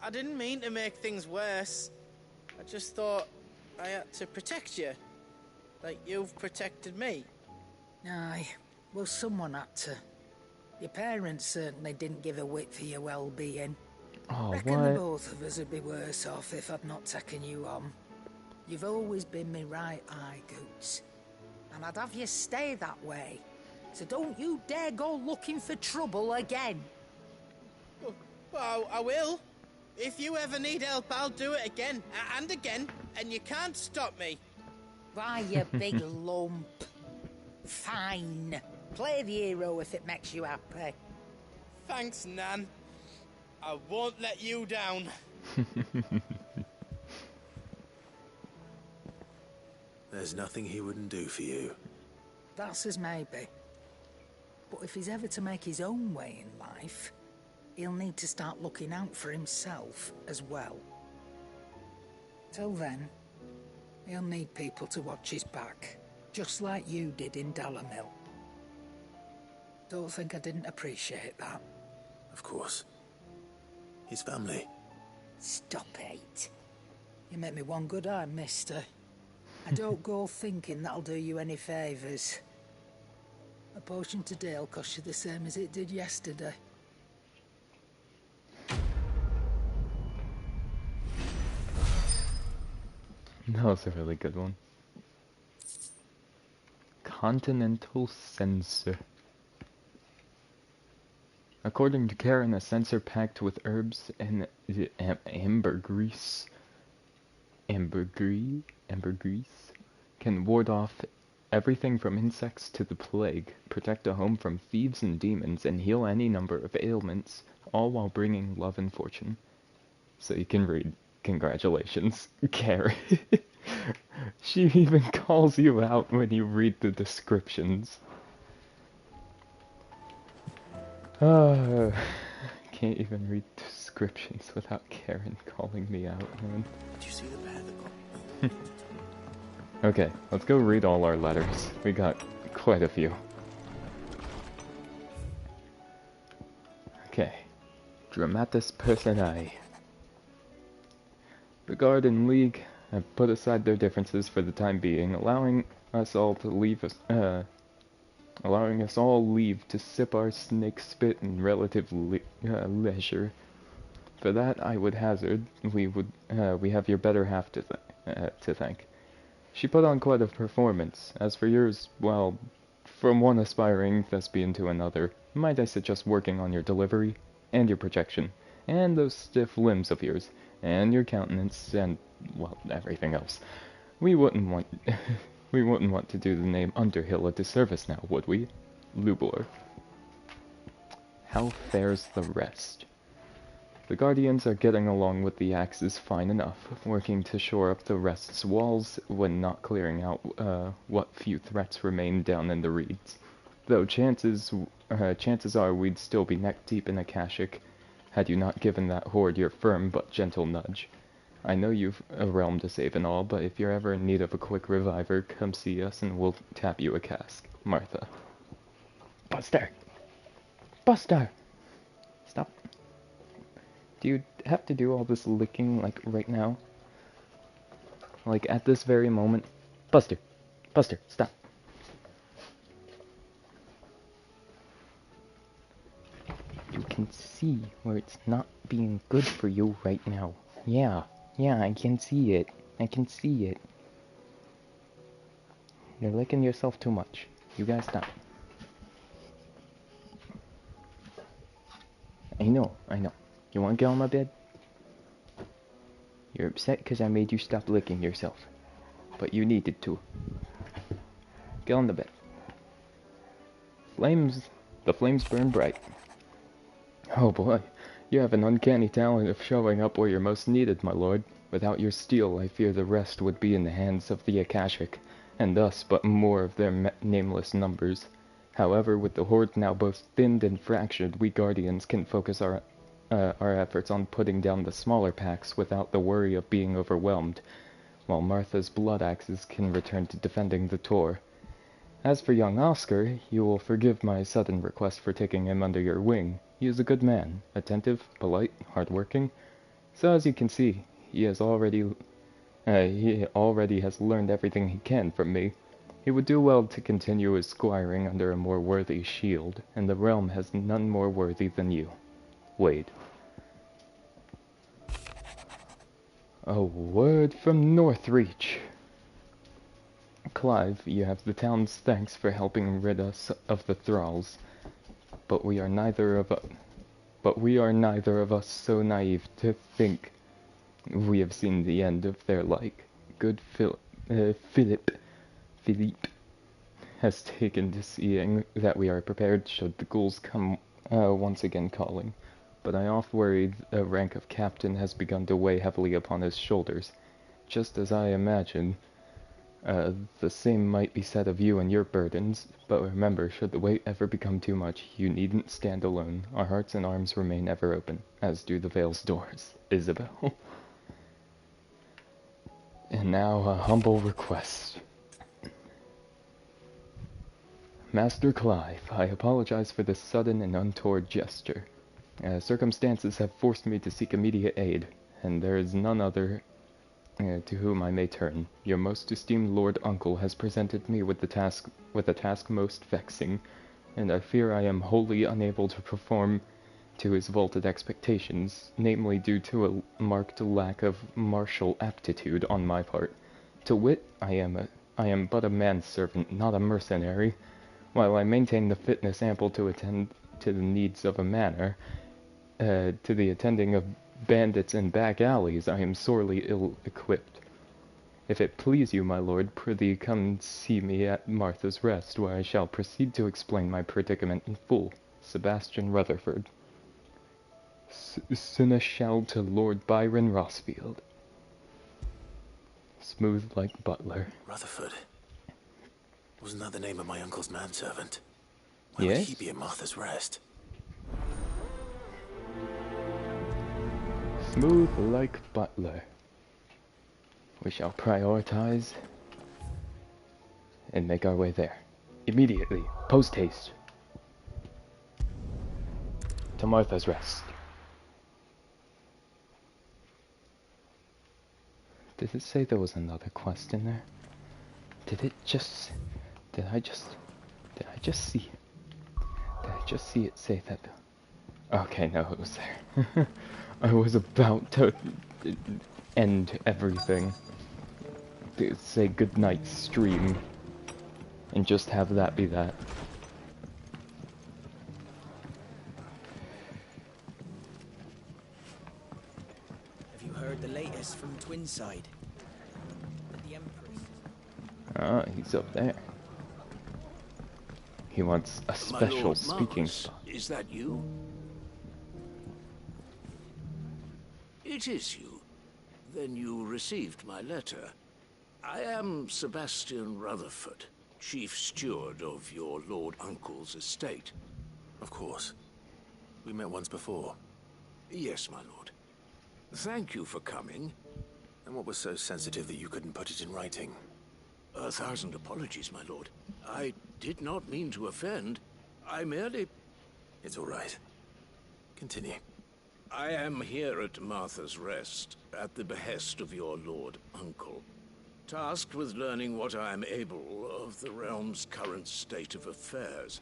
[SPEAKER 2] I didn't mean to make things worse. I just thought I had to protect you. Like you've protected me.
[SPEAKER 20] Aye, well someone had to. Your parents certainly didn't give a whit for your well-being.
[SPEAKER 1] Oh,
[SPEAKER 20] Reckon the
[SPEAKER 1] what?
[SPEAKER 20] both of us would be worse off if I'd not taken you on. You've always been me right eye, Goots. and I'd have you stay that way. So don't you dare go looking for trouble again.
[SPEAKER 2] Well, I will. If you ever need help, I'll do it again and again, and you can't stop me.
[SPEAKER 20] Why, you big lump. Fine. Play the hero if it makes you happy.
[SPEAKER 2] Thanks, Nan. I won't let you down.
[SPEAKER 17] There's nothing he wouldn't do for you.
[SPEAKER 20] That's as maybe. But if he's ever to make his own way in life, he'll need to start looking out for himself as well. Till then, he'll need people to watch his back, just like you did in Dalamil. Don't think I didn't appreciate that.
[SPEAKER 17] Of course. His family.
[SPEAKER 20] Stop it. You make me one good eye, mister. I don't go thinking that'll do you any favours. A potion today'll cost you the same as it did yesterday.
[SPEAKER 1] That was a really good one. Continental Censer. According to Karen, a censer packed with herbs and ambergris can ward off everything from insects to the plague, protect a home from thieves and demons, and heal any number of ailments, all while bringing love and fortune. So you can read, congratulations, Karen. She even calls you out when you read the descriptions. Can't even read descriptions without Karen calling me out, man.
[SPEAKER 17] Did you see the bear that got...
[SPEAKER 1] Okay, let's go read all our letters. We got quite a few. Okay. Dramatis Personae. The Guard and League have put aside their differences for the time being, allowing us all leave to sip our snake spit in relative leisure. For that, I would hazard we have your better half to thank. She put on quite a performance. As for yours, well, from one aspiring thespian to another, might I suggest working on your delivery, and your projection, and those stiff limbs of yours, and your countenance, and, well, everything else. We wouldn't want to do the name Underhill a disservice now, would we? Lubor. How fares the rest? The Guardians are getting along with the axes fine enough, working to shore up the rest's walls when not clearing out what few threats remain down in the reeds. Though chances are we'd still be neck-deep in Akashic, had you not given that horde your firm but gentle nudge. I know you've a realm to save and all, but if you're ever in need of a quick reviver, come see us and we'll tap you a cask. Martha. Buster! Buster! Stop. Do you have to do all this licking, like, right now? Like, at this very moment? Buster! Buster, stop. You can see where it's not being good for you right now. Yeah, I can see it. I can see it. You're licking yourself too much. You gotta stop. I know. You wanna get on my bed? You're upset because I made you stop licking yourself. But you needed to. Get on the bed. The flames burn bright. Oh boy, you have an uncanny talent of showing up where you're most needed, my lord. Without your steel, I fear the rest would be in the hands of the Akashic, and thus but more of their nameless numbers. However, with the horde now both thinned and fractured, we Guardians can focus our efforts on putting down the smaller packs without the worry of being overwhelmed, while Martha's blood axes can return to defending the Tor. As for young Oscar, you will forgive my sudden request for taking him under your wing. He is a good man, attentive, polite, hard-working. So as you can see, he already has learned everything he can from me. He would do well to continue his squiring under a more worthy shield, and the realm has none more worthy than you. Wade. A word from Northreach. Clive, you have the town's thanks for helping rid us of the thralls, but we are neither of us so naive to think we have seen the end of their like. Good Philip has taken to seeing that we are prepared should the ghouls come once again calling. But I oft worry the rank of captain has begun to weigh heavily upon his shoulders. Just as I imagine, the same might be said of you and your burdens, but remember, should the weight ever become too much, you needn't stand alone. Our hearts and arms remain ever open, as do the Vale's doors. Isabel. And now a humble request. Master Clive, I apologize for this sudden and untoward gesture. Circumstances have forced me to seek immediate aid, and there is none other to whom I may turn. Your most esteemed Lord Uncle has presented me with a task most vexing, and I fear I am wholly unable to perform to his vaulted expectations, namely due to a marked lack of martial aptitude on my part. To wit, I am but a manservant, not a mercenary. While I maintain the fitness ample to attend to the needs of a manor, to the attending of bandits in back alleys, I am sorely ill-equipped. If it please you, my lord, prithee come see me at Martha's Rest, where I shall proceed to explain my predicament in full. Sebastian Rutherford. Seneschal to Lord Byron Rossfield. Smooth like butler.
[SPEAKER 17] Rutherford. Wasn't that the name of my uncle's manservant? Why
[SPEAKER 1] Yes?
[SPEAKER 17] would he be at Martha's Rest?
[SPEAKER 1] Smooth like butler. We shall prioritize and make our way there. Immediately. Post haste. To Martha's Rest. Did it say there was another quest in there? Did I just see it say that? Okay, no, it was there. I was about to end everything. To say goodnight stream. And just have that be that.
[SPEAKER 5] Have you heard the latest from Twinside? The Empress.
[SPEAKER 1] Ah, he's up there. He wants a special speaking spot.
[SPEAKER 9] Is that you? It is you. Then you received my letter. I am Sebastian Rutherford, Chief Steward of your Lord Uncle's estate.
[SPEAKER 17] Of course. We met once before.
[SPEAKER 9] Yes, my lord. Thank you for coming.
[SPEAKER 17] And what was so sensitive that you couldn't put it in writing?
[SPEAKER 9] 1,000 apologies, my lord. I did not mean to offend. I merely...
[SPEAKER 17] It's all right. Continue.
[SPEAKER 9] I am here at Martha's Rest, at the behest of your Lord Uncle, tasked with learning what I am able of the realm's current state of affairs.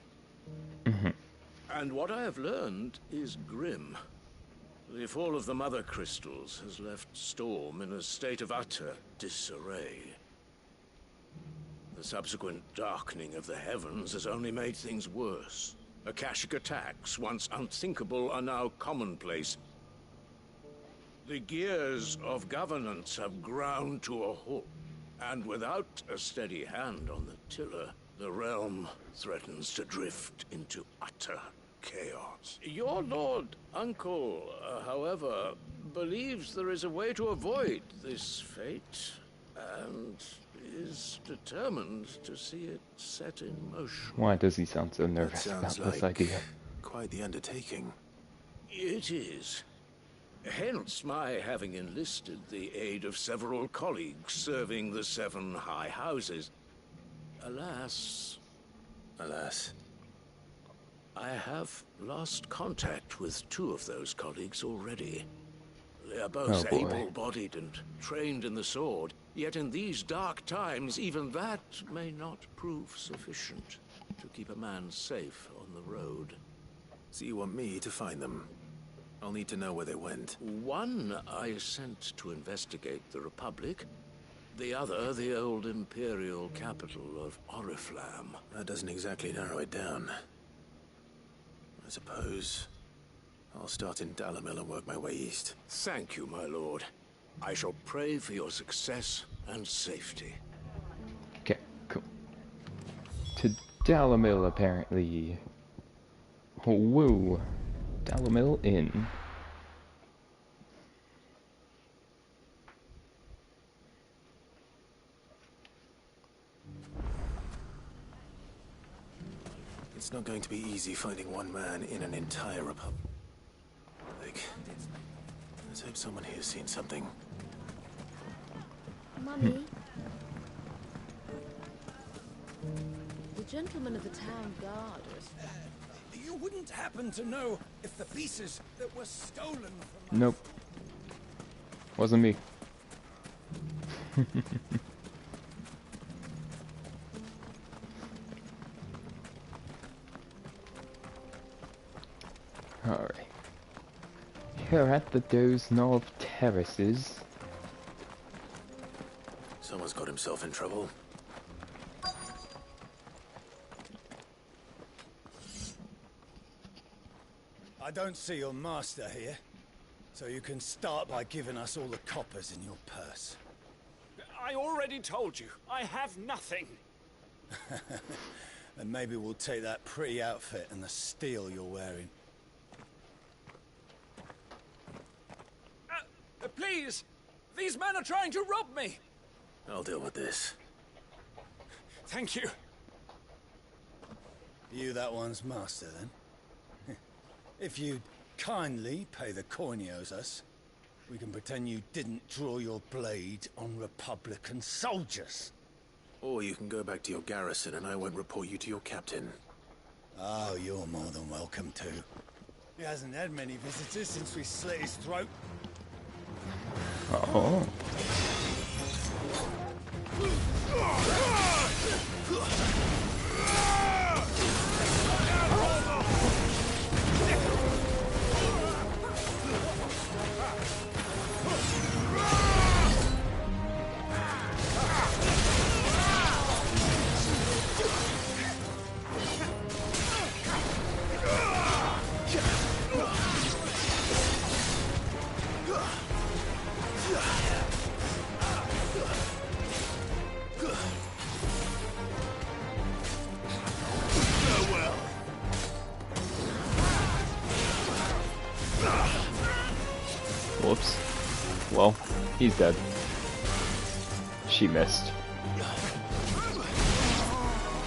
[SPEAKER 9] And what I have learned is grim. The fall of the Mother Crystals has left Storm in a state of utter disarray. The subsequent darkening of the heavens has only made things worse. Akashic attacks, once unthinkable, are now commonplace. The gears of governance have ground to a halt, and without a steady hand on the tiller, the realm threatens to drift into utter chaos. Your Lord Uncle, however, believes there is a way to avoid this fate, and is determined to see it set in motion.
[SPEAKER 1] Why does he sound so nervous about this idea?
[SPEAKER 17] Quite the undertaking.
[SPEAKER 9] It is. Hence my having enlisted the aid of several colleagues serving the 7 high houses. Alas, I have lost contact with 2 of those colleagues already. They are both able-bodied and trained in the sword, yet in these dark times, even that may not prove sufficient to keep a man safe on the road.
[SPEAKER 17] So you want me to find them? I'll need to know where they went.
[SPEAKER 9] One I sent to investigate the Republic. The other, the old imperial capital of Oriflamme.
[SPEAKER 17] That doesn't exactly narrow it down. I suppose I'll start in Dalamil and work my way east.
[SPEAKER 9] Thank you, my lord. I shall pray for your success and safety.
[SPEAKER 1] Okay, cool. To Dalamil, apparently. Oh, woo. Dalamil Inn.
[SPEAKER 17] It's not going to be easy finding one man in an entire republic. Let's hope someone here's seen something.
[SPEAKER 10] Mummy? The gentleman of the town guard
[SPEAKER 13] You wouldn't happen to know if the pieces that were stolen from
[SPEAKER 1] Nope. Wasn't me. Alright. Here at the Doznov Terraces.
[SPEAKER 17] Someone's got himself in trouble.
[SPEAKER 13] I don't see your master here, so you can start by giving us all the coppers in your purse.
[SPEAKER 4] I already told you, I have nothing.
[SPEAKER 13] And maybe we'll take that pretty outfit and the steel you're wearing.
[SPEAKER 4] Please! These men are trying to rob me!
[SPEAKER 17] I'll deal with this.
[SPEAKER 4] Thank you.
[SPEAKER 13] You that one's master, then? If you'd kindly pay the coin he owes us, we can pretend you didn't draw your blade on Republican soldiers.
[SPEAKER 17] Or you can go back to your garrison and I won't report you to your captain.
[SPEAKER 13] Oh, you're more than welcome to. He hasn't had many visitors since we slit his throat.
[SPEAKER 1] Oh. Whoops. Well, he's dead. She missed.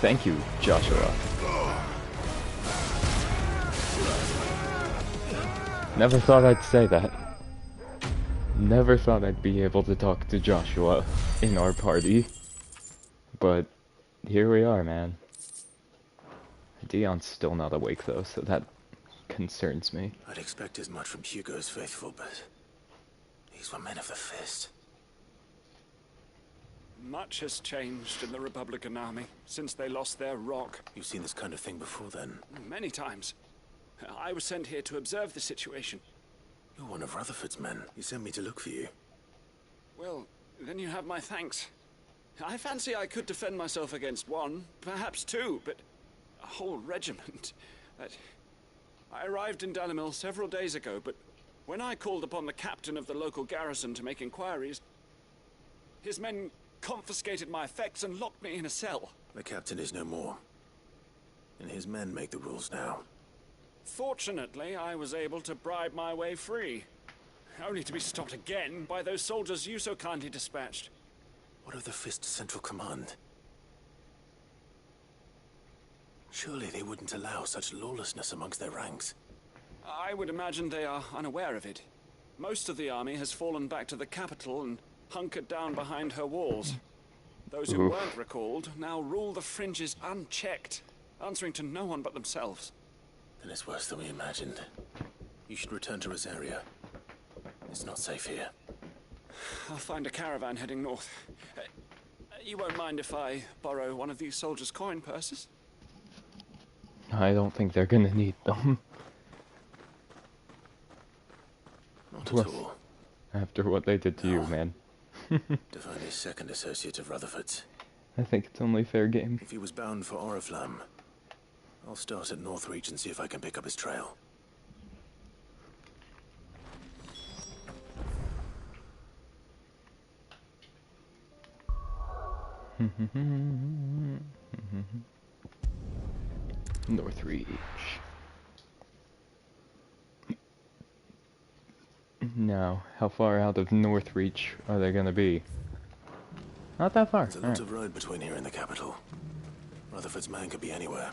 [SPEAKER 1] Thank you, Joshua. Never thought I'd say that. Never thought I'd be able to talk to Joshua in our party. But here we are, man. Dion's still not awake though, so that concerns me.
[SPEAKER 17] I'd expect as much from Hugo's faithful, but these were men of the fist.
[SPEAKER 4] Much has changed in the Republican army since they lost their rock.
[SPEAKER 17] You've seen this kind of thing before then?
[SPEAKER 4] Many times. I was sent here to observe the situation.
[SPEAKER 17] You're one of Rutherford's men. He sent me to look for you.
[SPEAKER 4] Well, then you have my thanks. I fancy I could defend myself against one, perhaps two, but a whole regiment. I arrived in Dalamil several days ago, but when I called upon the captain of the local garrison to make inquiries, his men confiscated my effects and locked me in a cell.
[SPEAKER 17] The captain is no more, and his men make the rules now.
[SPEAKER 4] Fortunately, I was able to bribe my way free, only to be stopped again by those soldiers you so kindly dispatched.
[SPEAKER 17] What of the Fist's central command? Surely they wouldn't allow such lawlessness amongst their ranks.
[SPEAKER 4] I would imagine they are unaware of it. Most of the army has fallen back to the capital and hunkered down behind her walls. Those who weren't recalled now rule the fringes unchecked, answering to no one but themselves.
[SPEAKER 17] Then it's worse than we imagined. You should return to Rosaria. It's not safe here.
[SPEAKER 4] I'll find a caravan heading north. You won't mind if I borrow one of these soldiers' coin purses?
[SPEAKER 1] I don't think they're gonna need them.
[SPEAKER 17] Not at all.
[SPEAKER 1] After what they did to you, man.
[SPEAKER 17] to find his second associate of Rutherford's.
[SPEAKER 1] I think it's only fair game.
[SPEAKER 17] If he was bound for Oriflamme, I'll start at Northreach and see if I can pick up his trail.
[SPEAKER 1] Northreach. Now, how far out of Northreach are they gonna be? Not that far.
[SPEAKER 17] There's a lot of road between here and the capital. Rutherford's man could be anywhere.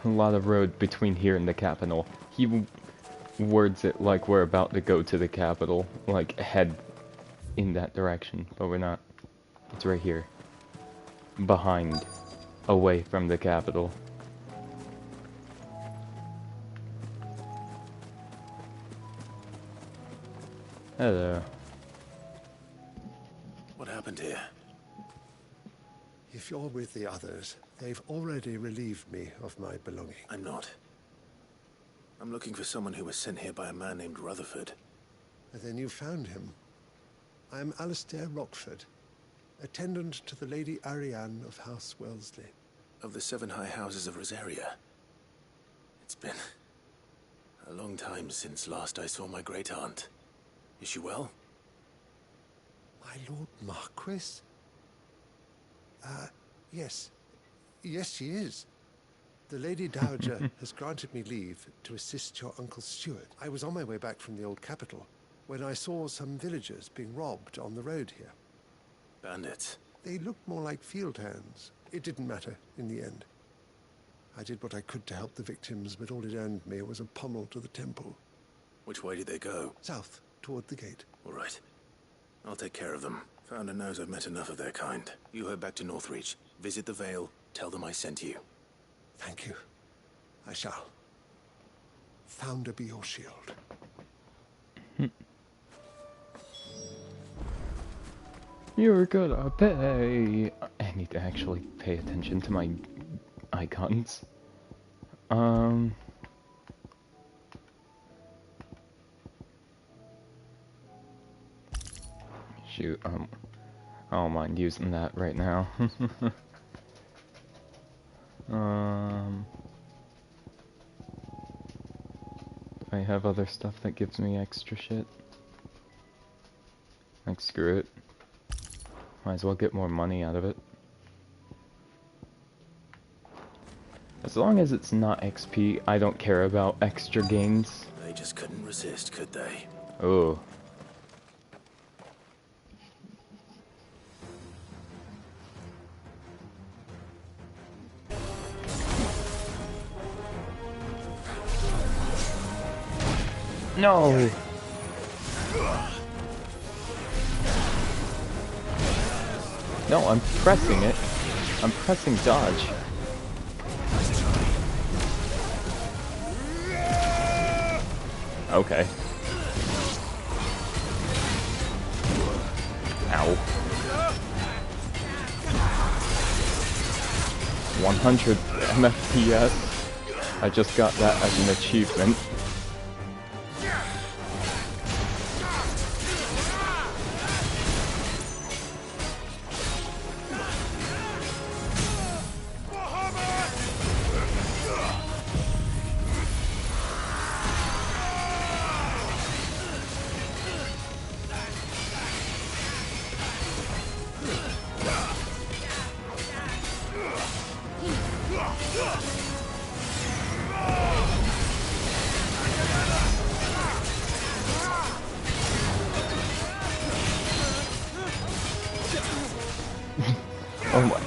[SPEAKER 1] A lot of road between here and the capital. He words it like we're about to go to the capital, like head in that direction, but we're not. It's right here. Behind. Away from the capital. Hello.
[SPEAKER 17] What happened here?
[SPEAKER 11] If you're with the others, they've already relieved me of my belongings.
[SPEAKER 17] I'm not. I'm looking for someone who was sent here by a man named Rutherford.
[SPEAKER 11] And then you found him. I'm Alistair Rockford, attendant to the Lady Ariane of House Wellesley.
[SPEAKER 17] Of the 7 high houses of Rosaria. It's been a long time since last I saw my great-aunt. Is she well?
[SPEAKER 11] My Lord Marquis? Yes. Yes, she is. The Lady Dowager has granted me leave to assist your Uncle Stuart. I was on my way back from the old capital when I saw some villagers being robbed on the road here.
[SPEAKER 17] Bandits?
[SPEAKER 11] They looked more like field hands. It didn't matter in the end. I did what I could to help the victims, but all it earned me was a pommel to the temple.
[SPEAKER 17] Which way did they go?
[SPEAKER 11] South, toward the gate.
[SPEAKER 17] All right. I'll take care of them. Founder knows I've met enough of their kind. You head back to Northreach. Visit the Vale. Tell them I sent you.
[SPEAKER 11] Thank you. I shall. Founder be your shield.
[SPEAKER 1] You're gonna pay. I need to actually pay attention to my icons. Shoot, I don't mind using that right now. I have other stuff that gives me extra shit. Like, screw it. Might as well get more money out of it. As long as it's not XP, I don't care about extra gains.
[SPEAKER 17] They just couldn't resist, could they?
[SPEAKER 1] Oh. No! No, I'm pressing it. I'm pressing dodge. Okay. Ow. 100 MFPS. I just got that as an achievement. Oh my god.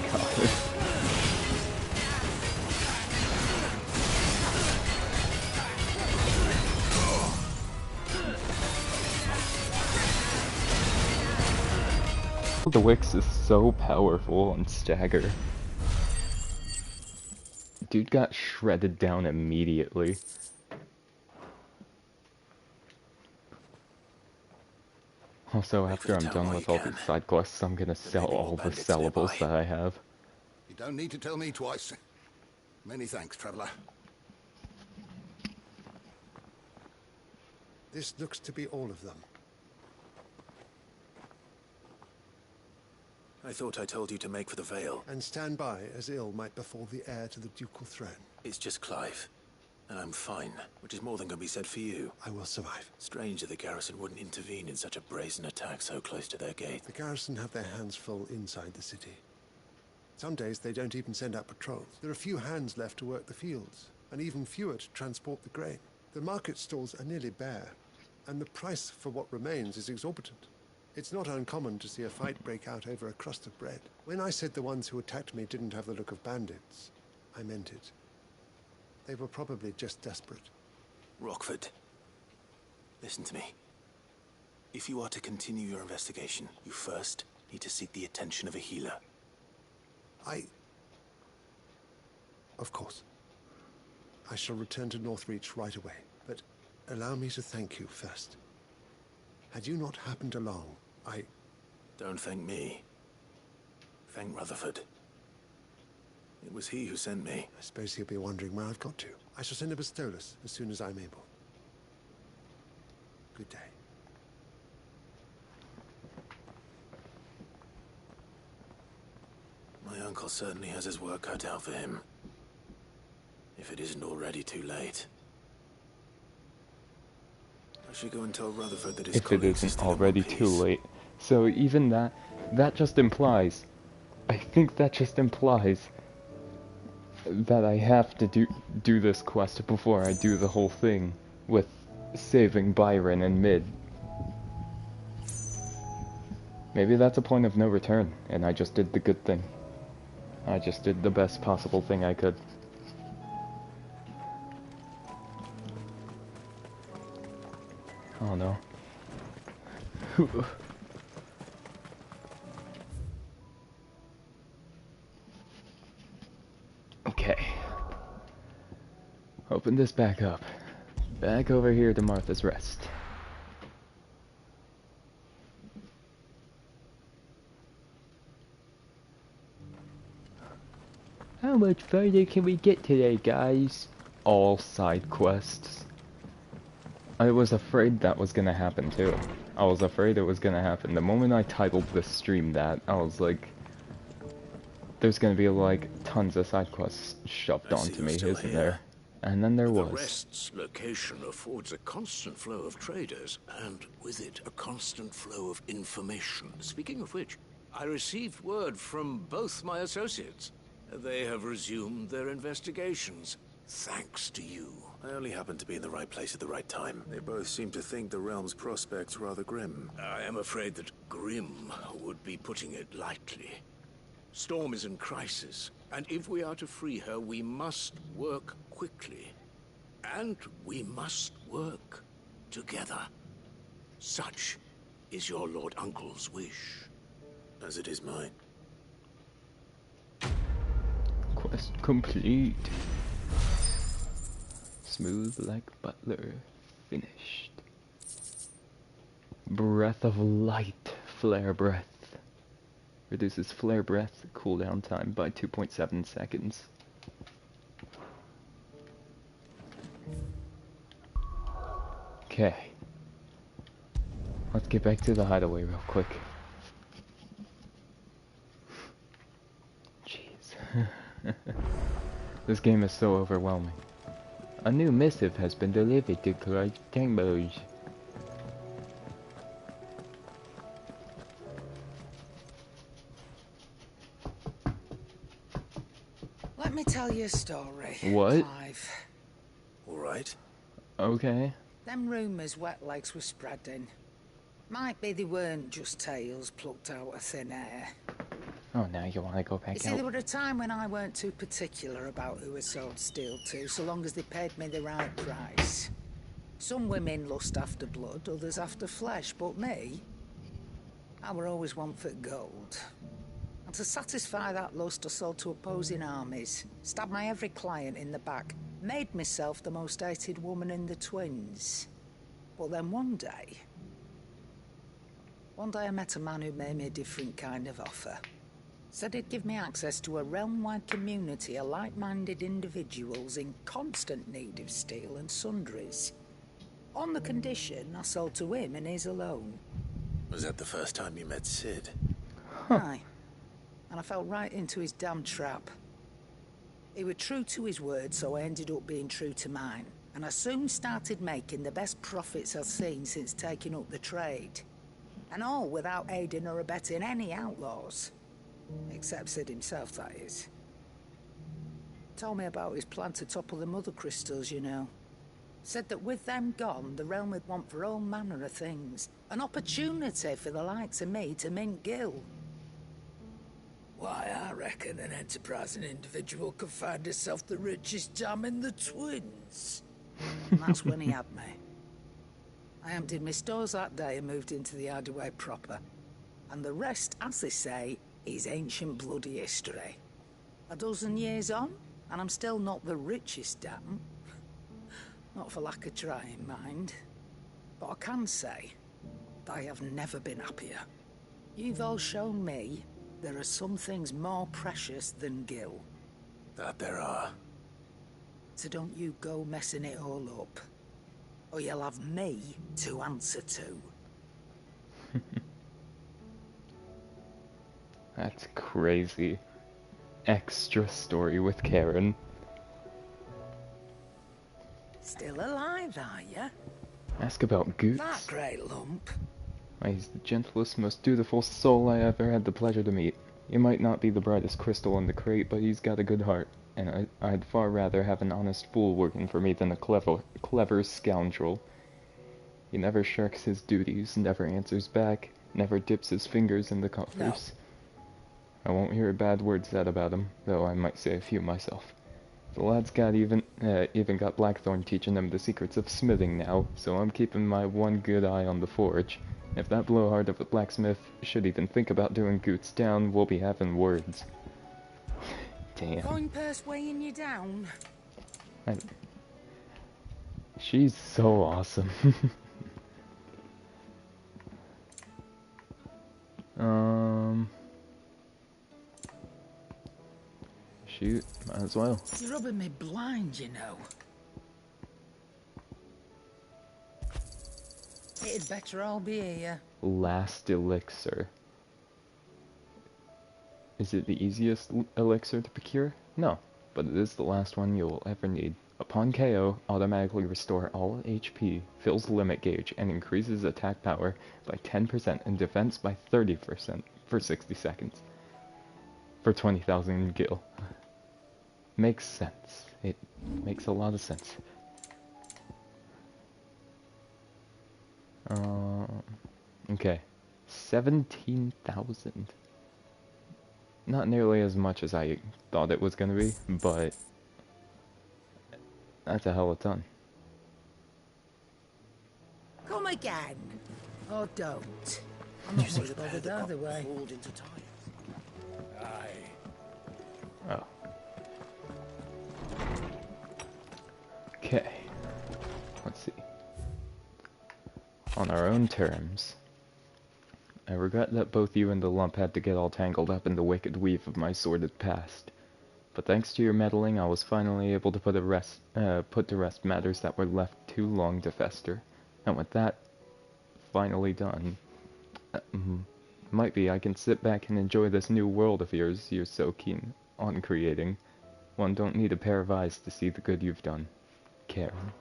[SPEAKER 1] The Wix is so powerful on Stagger. Dude got shredded down immediately. Also, after I'm done with all the side quests, I'm gonna sell all the sellables that I have.
[SPEAKER 7] You don't need to tell me twice. Many thanks, traveler.
[SPEAKER 11] This looks to be all of them.
[SPEAKER 17] I thought I told you to make for the Vale.
[SPEAKER 11] And stand by, as ill might befall the heir to the ducal throne.
[SPEAKER 17] It's just Clive. And I'm fine, which is more than can be said for you.
[SPEAKER 11] I will survive.
[SPEAKER 17] Strange that the garrison wouldn't intervene in such a brazen attack so close to their gate.
[SPEAKER 11] The garrison have their hands full inside the city. Some days they don't even send out patrols. There are few hands left to work the fields, and even fewer to transport the grain. The market stalls are nearly bare, and the price for what remains is exorbitant. It's not uncommon to see a fight break out over a crust of bread. When I said the ones who attacked me didn't have the look of bandits, I meant it. They were probably just desperate.
[SPEAKER 17] Rockford, listen to me. If you are to continue your investigation, you first need to seek the attention of a healer.
[SPEAKER 11] Of course. I shall return to Northreach right away, but allow me to thank you first. Had you not happened along,
[SPEAKER 17] Don't thank me. Thank Rutherford. It was he who sent me.
[SPEAKER 11] I suppose he'll be wondering where I've got to. I shall send a Bastolus as soon as I'm able. Good day.
[SPEAKER 17] My uncle certainly has his work cut out for him. If it isn't already too late. I should go and tell Rutherford that his
[SPEAKER 1] If it isn't already too late. So even that just implies, I think that just implies that I have to do this quest before I do the whole thing with saving Byron and Mid. Maybe that's a point of no return, and I just did the good thing. I just did the best possible thing I could. Oh no. Okay. Open this back up. Back over here to Martha's Rest. How much further can we get today, guys? All side quests. I was afraid that was gonna happen too. I was afraid it was gonna happen. The moment I titled this stream that, I was like, there's gonna be like tons of side quests shoved onto me, isn't there? And then there was.
[SPEAKER 9] The Rest's location affords a constant flow of traders, and with it a constant flow of information. Speaking of which, I received word from both my associates. They have resumed their investigations, thanks to you.
[SPEAKER 17] I only happened to be in the right place at the right time. They both seem to think the realm's prospects rather grim.
[SPEAKER 9] I am afraid that grim would be putting it lightly. Storm is in crisis, and if we are to free her, we must work quickly. And we must work together. Such is your Lord Uncle's wish.
[SPEAKER 17] As it is mine.
[SPEAKER 1] Quest complete. Smooth like butler. Finished. Breath of light. Flare breath. Reduces flare breath cooldown time by 2.7 seconds. Okay. Let's get back to the hideaway real quick. Jeez. This game is so overwhelming. A new missive has been delivered to Clive Chambers.
[SPEAKER 20] Let me tell you a story.
[SPEAKER 1] What?
[SPEAKER 20] Clive.
[SPEAKER 17] All right.
[SPEAKER 1] Okay.
[SPEAKER 20] Them rumours wet legs were spreading. Might be they weren't just tales plucked out of thin air.
[SPEAKER 1] Oh, now you want to go back
[SPEAKER 20] You see,
[SPEAKER 1] out?
[SPEAKER 20] there were a time when I weren't too particular about who I sold steel to, so long as they paid me the right price. Some women lust after blood, others after flesh, but me, I were always one for gold. And to satisfy that lust, I sold to opposing armies, stabbed my every client in the back, made myself the most hated woman in the twins. But then one day I met a man who made me a different kind of offer. Said he'd give me access to a realm-wide community of like-minded individuals in constant need of steel and sundries. On the condition I sold to him and his alone.
[SPEAKER 17] Was that the first time you met Sid?
[SPEAKER 20] Aye. and I fell right into his damn trap. He was true to his word, so I ended up being true to mine, and I soon started making the best profits I've seen since taking up the trade. And all without aiding or abetting any outlaws. Except Sid himself, that is. Told me about his plan to topple the mother crystals, you know. Said that with them gone, the realm would want for all manner of things. An opportunity for the likes of me to mint gil. Why, I reckon an enterprising individual could find himself the richest dam in the Twins. And that's when he had me. I emptied my stores that day and moved into the hideaway proper. And the rest, as they say, is ancient bloody history. A dozen years on, and I'm still not the richest dam. Not for lack of trying, mind. But I can say that I have never been happier. You've all shown me there are some things more precious than gil.
[SPEAKER 17] That there are.
[SPEAKER 20] So don't you go messing it all up, or you'll have me to answer to.
[SPEAKER 1] That's crazy. Extra story with Karen.
[SPEAKER 20] Still alive, are ya?
[SPEAKER 1] Ask about Goots.
[SPEAKER 20] That great lump.
[SPEAKER 1] Why, he's the gentlest, most dutiful soul I ever had the pleasure to meet. He might not be the brightest crystal in the crate, but he's got a good heart, and I'd far rather have an honest fool working for me than a clever scoundrel. He never shirks his duties, never answers back, never dips his fingers in the coffers. I won't hear bad words said about him, though I might say a few myself. The lad's got even got Blackthorn teaching him the secrets of smithing now, so I'm keeping my one good eye on the forge. If that blowhard of a blacksmith should even think about doing Goots down, we'll be having words. Damn.
[SPEAKER 20] Coin purse weighing you down.
[SPEAKER 1] She's so awesome. Shoot, might as well.
[SPEAKER 20] You're rubbing me blind, you know. It'd better all be here.
[SPEAKER 1] Last elixir. Is it the easiest elixir to procure? No, but it is the last one you will ever need. Upon KO, automatically restore all HP, fills limit gauge, and increases attack power by 10% and defense by 30% for 60 seconds. For 20,000 gil. Makes sense. It makes a lot of sense. Okay. 17,000. Not nearly as much as I thought it was gonna be, but that's a hell of a ton.
[SPEAKER 20] Come again. Or don't. I'm not much bothered either way.
[SPEAKER 17] Aye.
[SPEAKER 1] Oh. Okay. Let's see. On our own terms. I regret that both you and the lump had to get all tangled up in the wicked weave of my sordid past. But thanks to your meddling, I was finally able to put to rest matters that were left too long to fester. And with that finally done, might be I can sit back and enjoy this new world of yours you're so keen on creating. One don't need a pair of eyes to see the good you've done. Karen.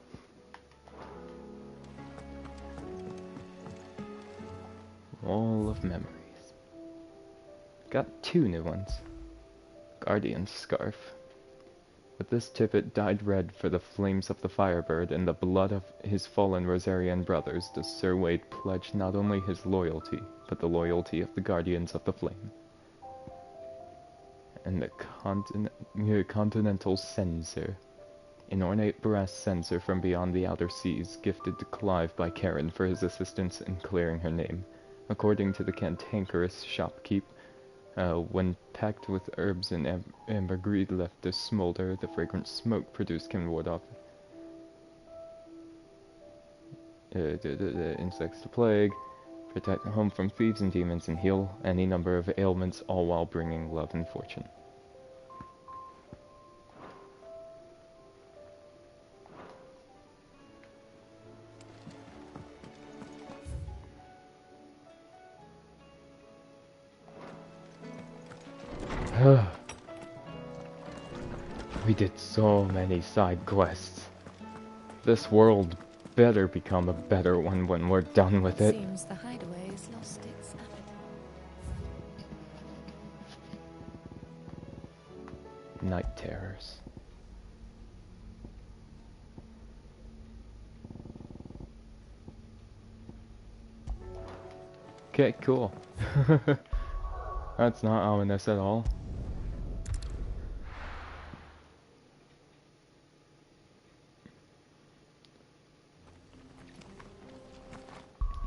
[SPEAKER 1] Wall of memories. Got 2 new ones. Guardian's Scarf. With this tippet dyed red for the flames of the Firebird and the blood of his fallen Rosarian brothers, does Sir Wade pledge not only his loyalty, but the loyalty of the Guardians of the Flame. And the Continental Censer. An ornate brass censer from beyond the outer seas, gifted to Clive by Karen for his assistance in clearing her name. According to the cantankerous shopkeep, when packed with herbs and ambergris left to smolder, the fragrant smoke produced can ward off insects to plague, protect the home from thieves and demons, and heal any number of ailments, all while bringing love and fortune. did so many side quests. This world better become a better one when we're done with it.
[SPEAKER 14] Seems the hideaway's lost its appetite.
[SPEAKER 1] Night terrors. Okay, cool. That's not ominous at all.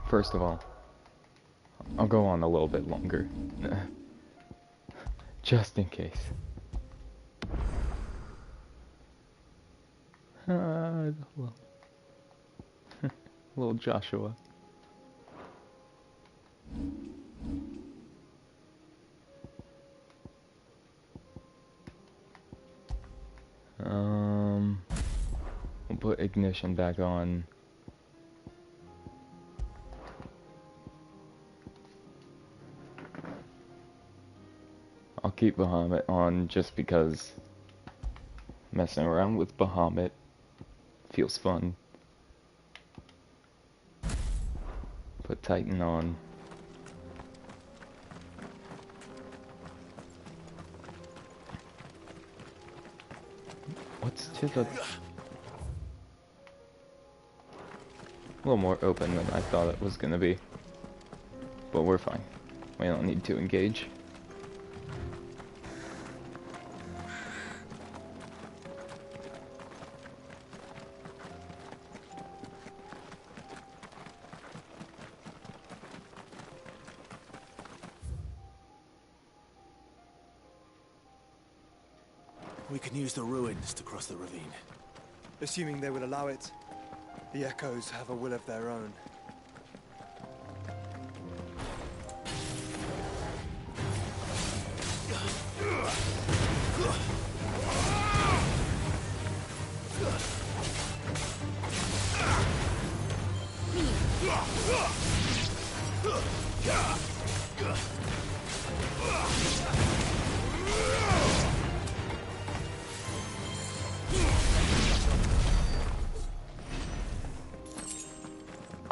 [SPEAKER 1] First of all, I'll go on a little bit longer. Just in case. Little Joshua. We'll put ignition back on. I'll keep Bahamut on just because messing around with Bahamut feels fun. Put Titan on. What's to the... A little more open than I thought it was gonna be. But we're fine. We don't need to engage.
[SPEAKER 17] We can use the ruins to cross the ravine.
[SPEAKER 16] Assuming they will allow it. The echoes have a will of their own.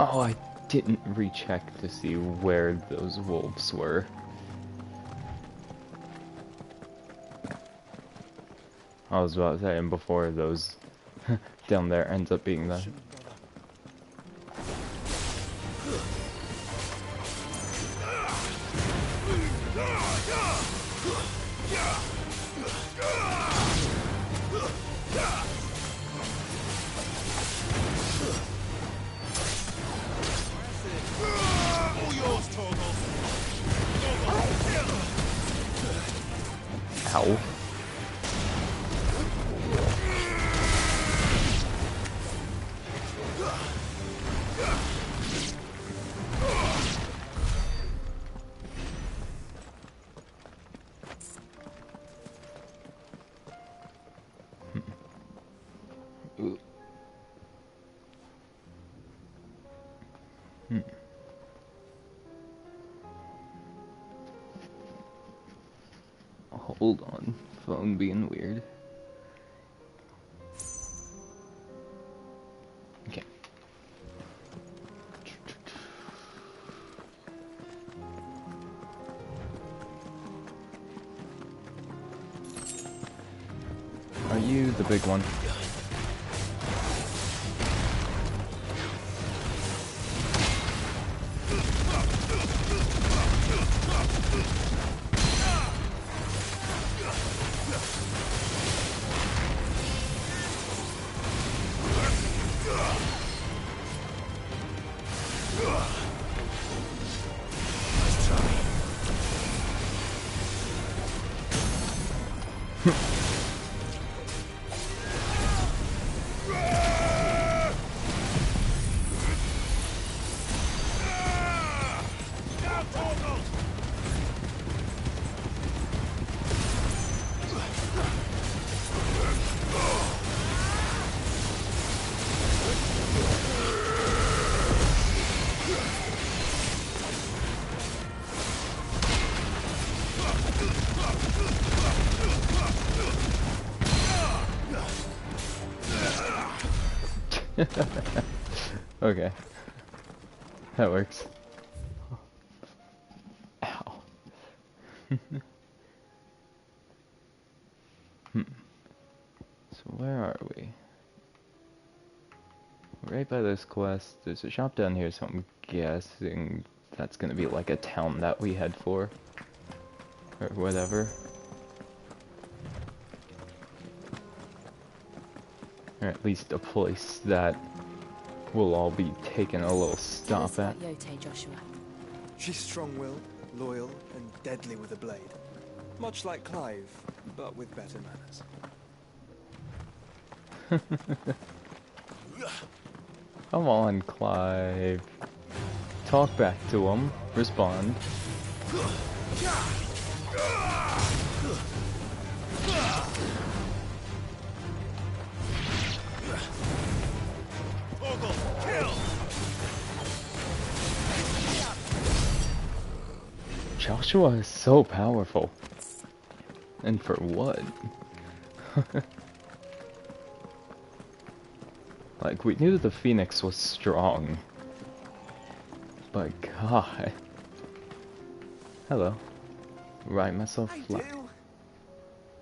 [SPEAKER 1] Oh, I didn't recheck to see where those wolves were. I was about to say, and before those down there ends up being the... Ow. Hold on, phone being weird. Okay. Are you the big one? Okay. That works. Ow. So where are we? Right by this quest. There's a shop down here, so I'm guessing that's gonna be like a town that we head for. Or whatever. Or at least a place that we'll all be taking a little stop at.
[SPEAKER 10] Yote, Joshua.
[SPEAKER 16] She's strong-willed, loyal, and deadly with a blade. Much like Clive, but with better manners.
[SPEAKER 1] Come on, Clive. Talk back to him. Respond. Joshua is so powerful. And for what? Like, we knew the Phoenix was strong. But God. Hello. Right myself flat.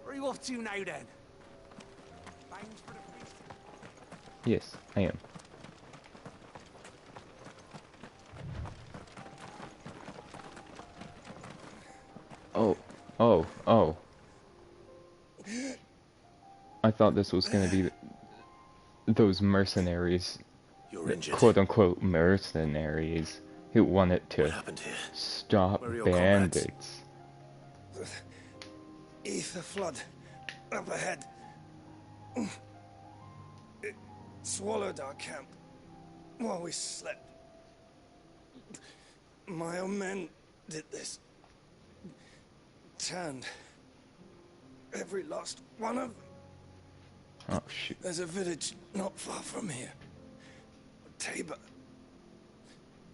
[SPEAKER 6] Where are you off to now then?
[SPEAKER 1] Yes, I am. Oh. I thought this was gonna be those mercenaries, quote-unquote mercenaries, who wanted to stop bandits.
[SPEAKER 13] Ether flood up ahead. It swallowed our camp while we slept. My own men did this. Turned every last one of them.
[SPEAKER 1] Oh shoot.
[SPEAKER 13] There's a village not far from here. Tabor.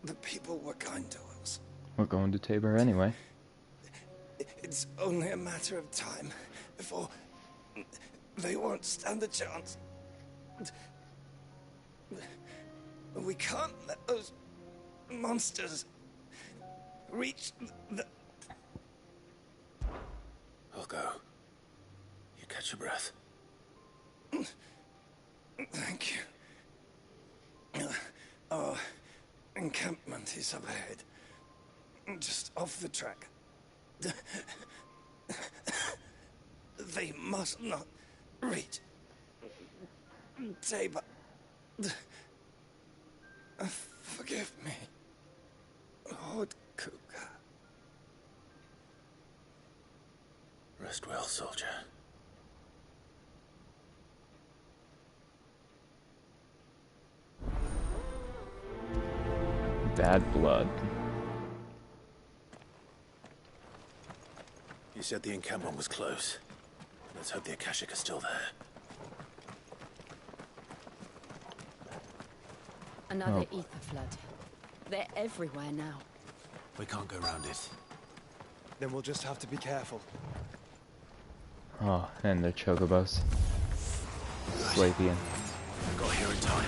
[SPEAKER 13] The people were kind to us.
[SPEAKER 1] We're going to Tabor anyway.
[SPEAKER 13] It's only a matter of time before they won't stand a chance. We can't let those monsters reach the...
[SPEAKER 6] I'll go. You catch your breath.
[SPEAKER 13] Thank you. Our encampment is up ahead. Just off the track. They must not reach Tabor. Forgive me, Lord Kuka.
[SPEAKER 6] Rest well, soldier.
[SPEAKER 1] Bad blood.
[SPEAKER 6] You said the encampment was close. Let's hope the Akashic are still there.
[SPEAKER 10] Another ether flood. They're everywhere now.
[SPEAKER 6] We can't go round it.
[SPEAKER 16] Then we'll just have to be careful.
[SPEAKER 1] Oh, and their chocobos. Slavian.
[SPEAKER 6] Got here in time.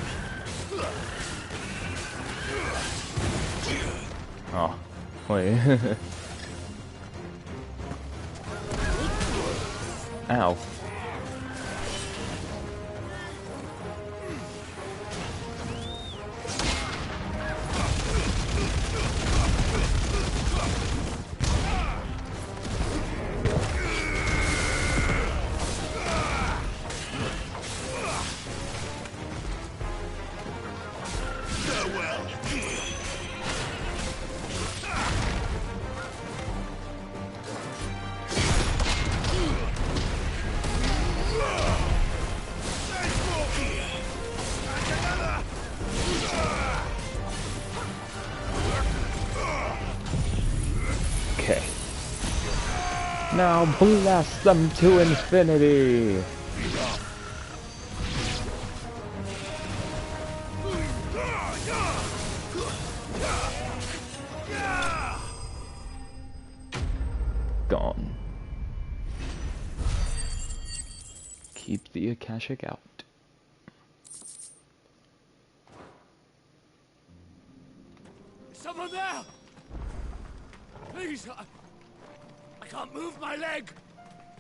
[SPEAKER 1] Oh, wait. Ow. Okay. Now blast them to infinity! Gone. Keep the Akashic out.
[SPEAKER 6] someone there? Please, I can't move my leg.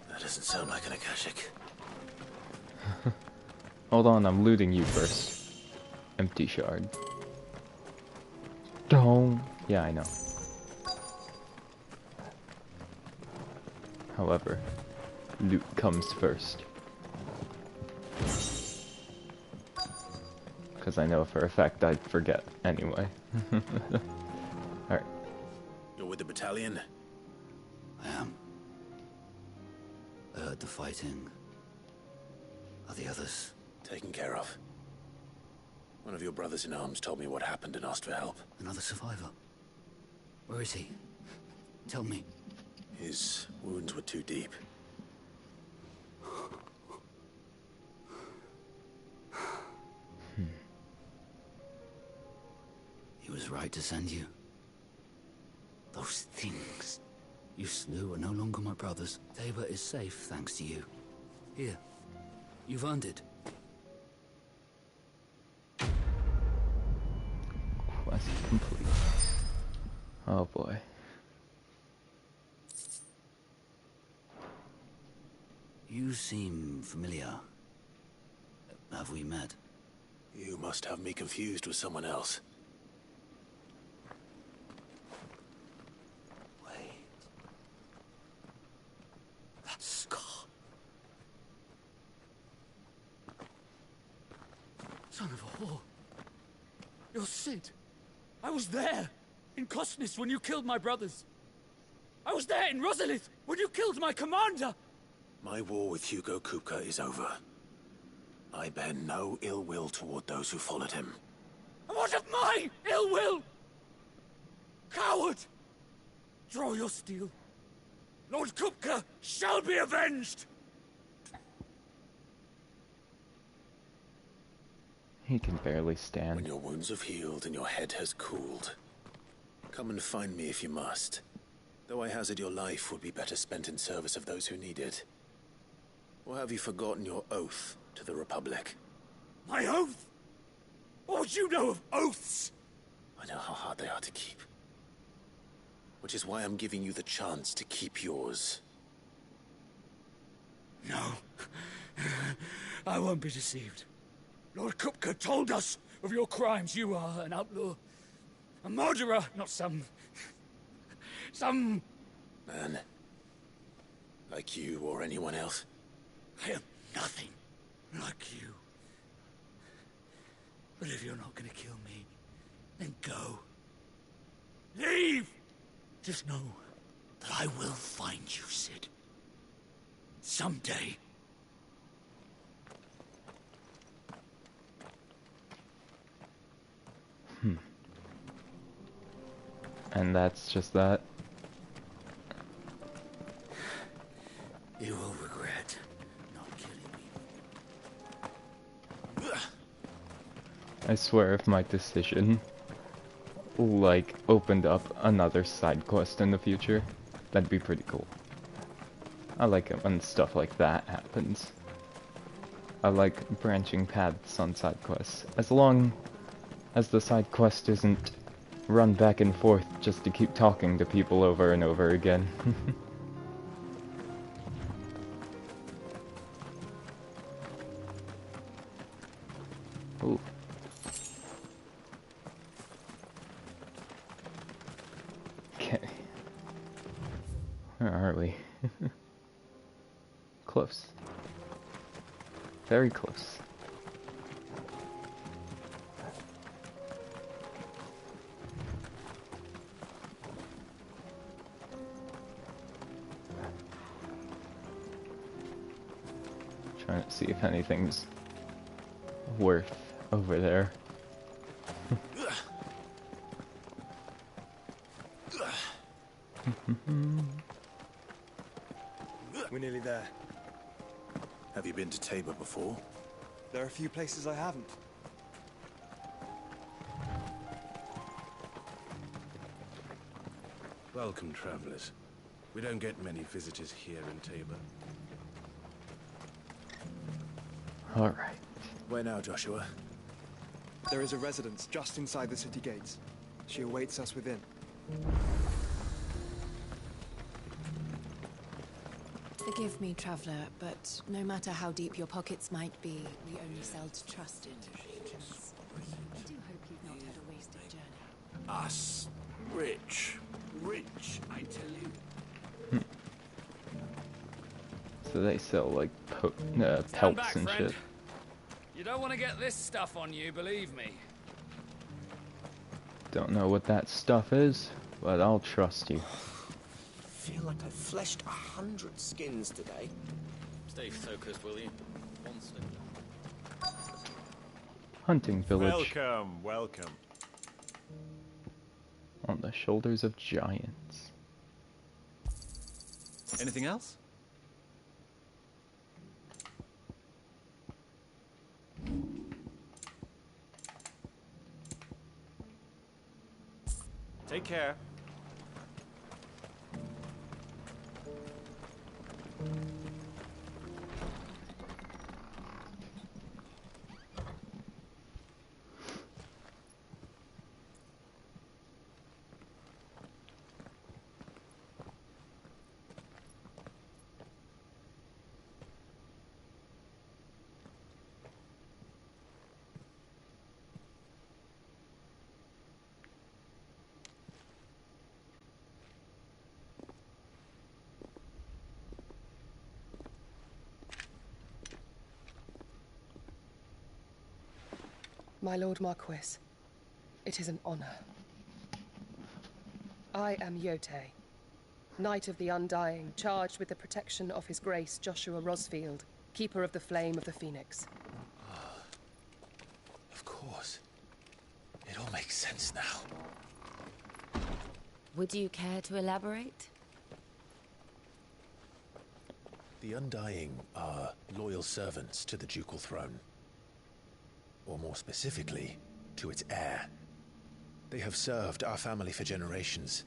[SPEAKER 17] That doesn't sound like an Akashic.
[SPEAKER 1] Hold on, I'm looting you first. Empty shard. Don't. Yeah, I know. However, loot comes first. Because I know for a fact I'd forget anyway. Alright.
[SPEAKER 12] You're with the battalion?
[SPEAKER 17] I am. I heard the fighting. Are the others?
[SPEAKER 12] Taken care of. One of your brothers in arms told me what happened and asked for help.
[SPEAKER 17] Another survivor? Where is he? Tell me.
[SPEAKER 12] His wounds were too deep.
[SPEAKER 17] He was right to send you. Those things you slew are no longer my brothers. Tabor is safe thanks to you. Here, you've earned it.
[SPEAKER 1] Quest complete. Oh boy.
[SPEAKER 17] You seem familiar. Have we met?
[SPEAKER 12] You must have me confused with someone else.
[SPEAKER 17] That scar.
[SPEAKER 6] Son of a whore. You're Sid. I was there in Cosnis when you killed my brothers. I was there in Rosalith when you killed my commander.
[SPEAKER 12] My war with Hugo Kupka is over. I bear no ill will toward those who followed him.
[SPEAKER 6] And what of my ill will? Coward! Draw your steel. Lord Kupka shall be avenged!
[SPEAKER 1] He can barely stand.
[SPEAKER 12] When your wounds have healed and your head has cooled, come and find me if you must. Though I hazard your life would be better spent in service of those who need it. Or have you forgotten your oath to the Republic?
[SPEAKER 6] My oath? What would you know of oaths?
[SPEAKER 12] I know how hard they are to keep. Which is why I'm giving you the chance to keep yours.
[SPEAKER 6] No. I won't be deceived. Lord Kupka told us of your crimes. You are an outlaw. A murderer, not some...
[SPEAKER 12] Man. Like you or anyone else.
[SPEAKER 6] I am nothing like you. But if you're not gonna kill me, then go. Leave! Just know that I will find you, Sid. Someday.
[SPEAKER 1] And that's just that.
[SPEAKER 6] You will regret not killing me.
[SPEAKER 1] I swear if my decision, like, opened up another side quest in the future, that'd be pretty cool. I like it when stuff like that happens. I like branching paths on side quests, as long as the side quest isn't run back and forth just to keep talking to people over and over again. Ooh. Okay. Where are we? Close. Very close. Trying to see if anything's worth over there.
[SPEAKER 16] We're nearly there.
[SPEAKER 12] Have you been to Tabor before?
[SPEAKER 16] There are a few places I haven't.
[SPEAKER 8] Welcome, travelers. We don't get many visitors here in Tabor.
[SPEAKER 1] Alright.
[SPEAKER 12] Where now, Joshua?
[SPEAKER 16] There is a residence just inside the city gates. She awaits us within.
[SPEAKER 14] Forgive me, traveller, but no matter how deep your pockets might be, we only sell to trusted patrons. I do hope you've not had a wasted journey.
[SPEAKER 6] Us. Rich. Rich, I tell you.
[SPEAKER 1] So they sell like
[SPEAKER 19] Stand
[SPEAKER 1] pelts
[SPEAKER 19] back,
[SPEAKER 1] and
[SPEAKER 19] friend.
[SPEAKER 1] shit.
[SPEAKER 19] You don't want to get this stuff on you, believe me.
[SPEAKER 1] Don't know what that stuff is, but I'll trust you.
[SPEAKER 5] I feel like I fleshed 100 skins today.
[SPEAKER 21] Stay focused, will you? Monster.
[SPEAKER 1] Hunting village.
[SPEAKER 23] Welcome, welcome.
[SPEAKER 1] On the shoulders of giants.
[SPEAKER 23] Anything else? Take care.
[SPEAKER 24] My Lord Marquis, it is an honor. I am Yotei, Knight of the Undying, charged with the protection of His Grace Joshua Rosfield, Keeper of the Flame of the Phoenix.
[SPEAKER 12] Of course. It all makes sense now.
[SPEAKER 10] Would you care to elaborate?
[SPEAKER 12] The Undying are loyal servants to the ducal throne. Or more specifically, to its heir. They have served our family for generations,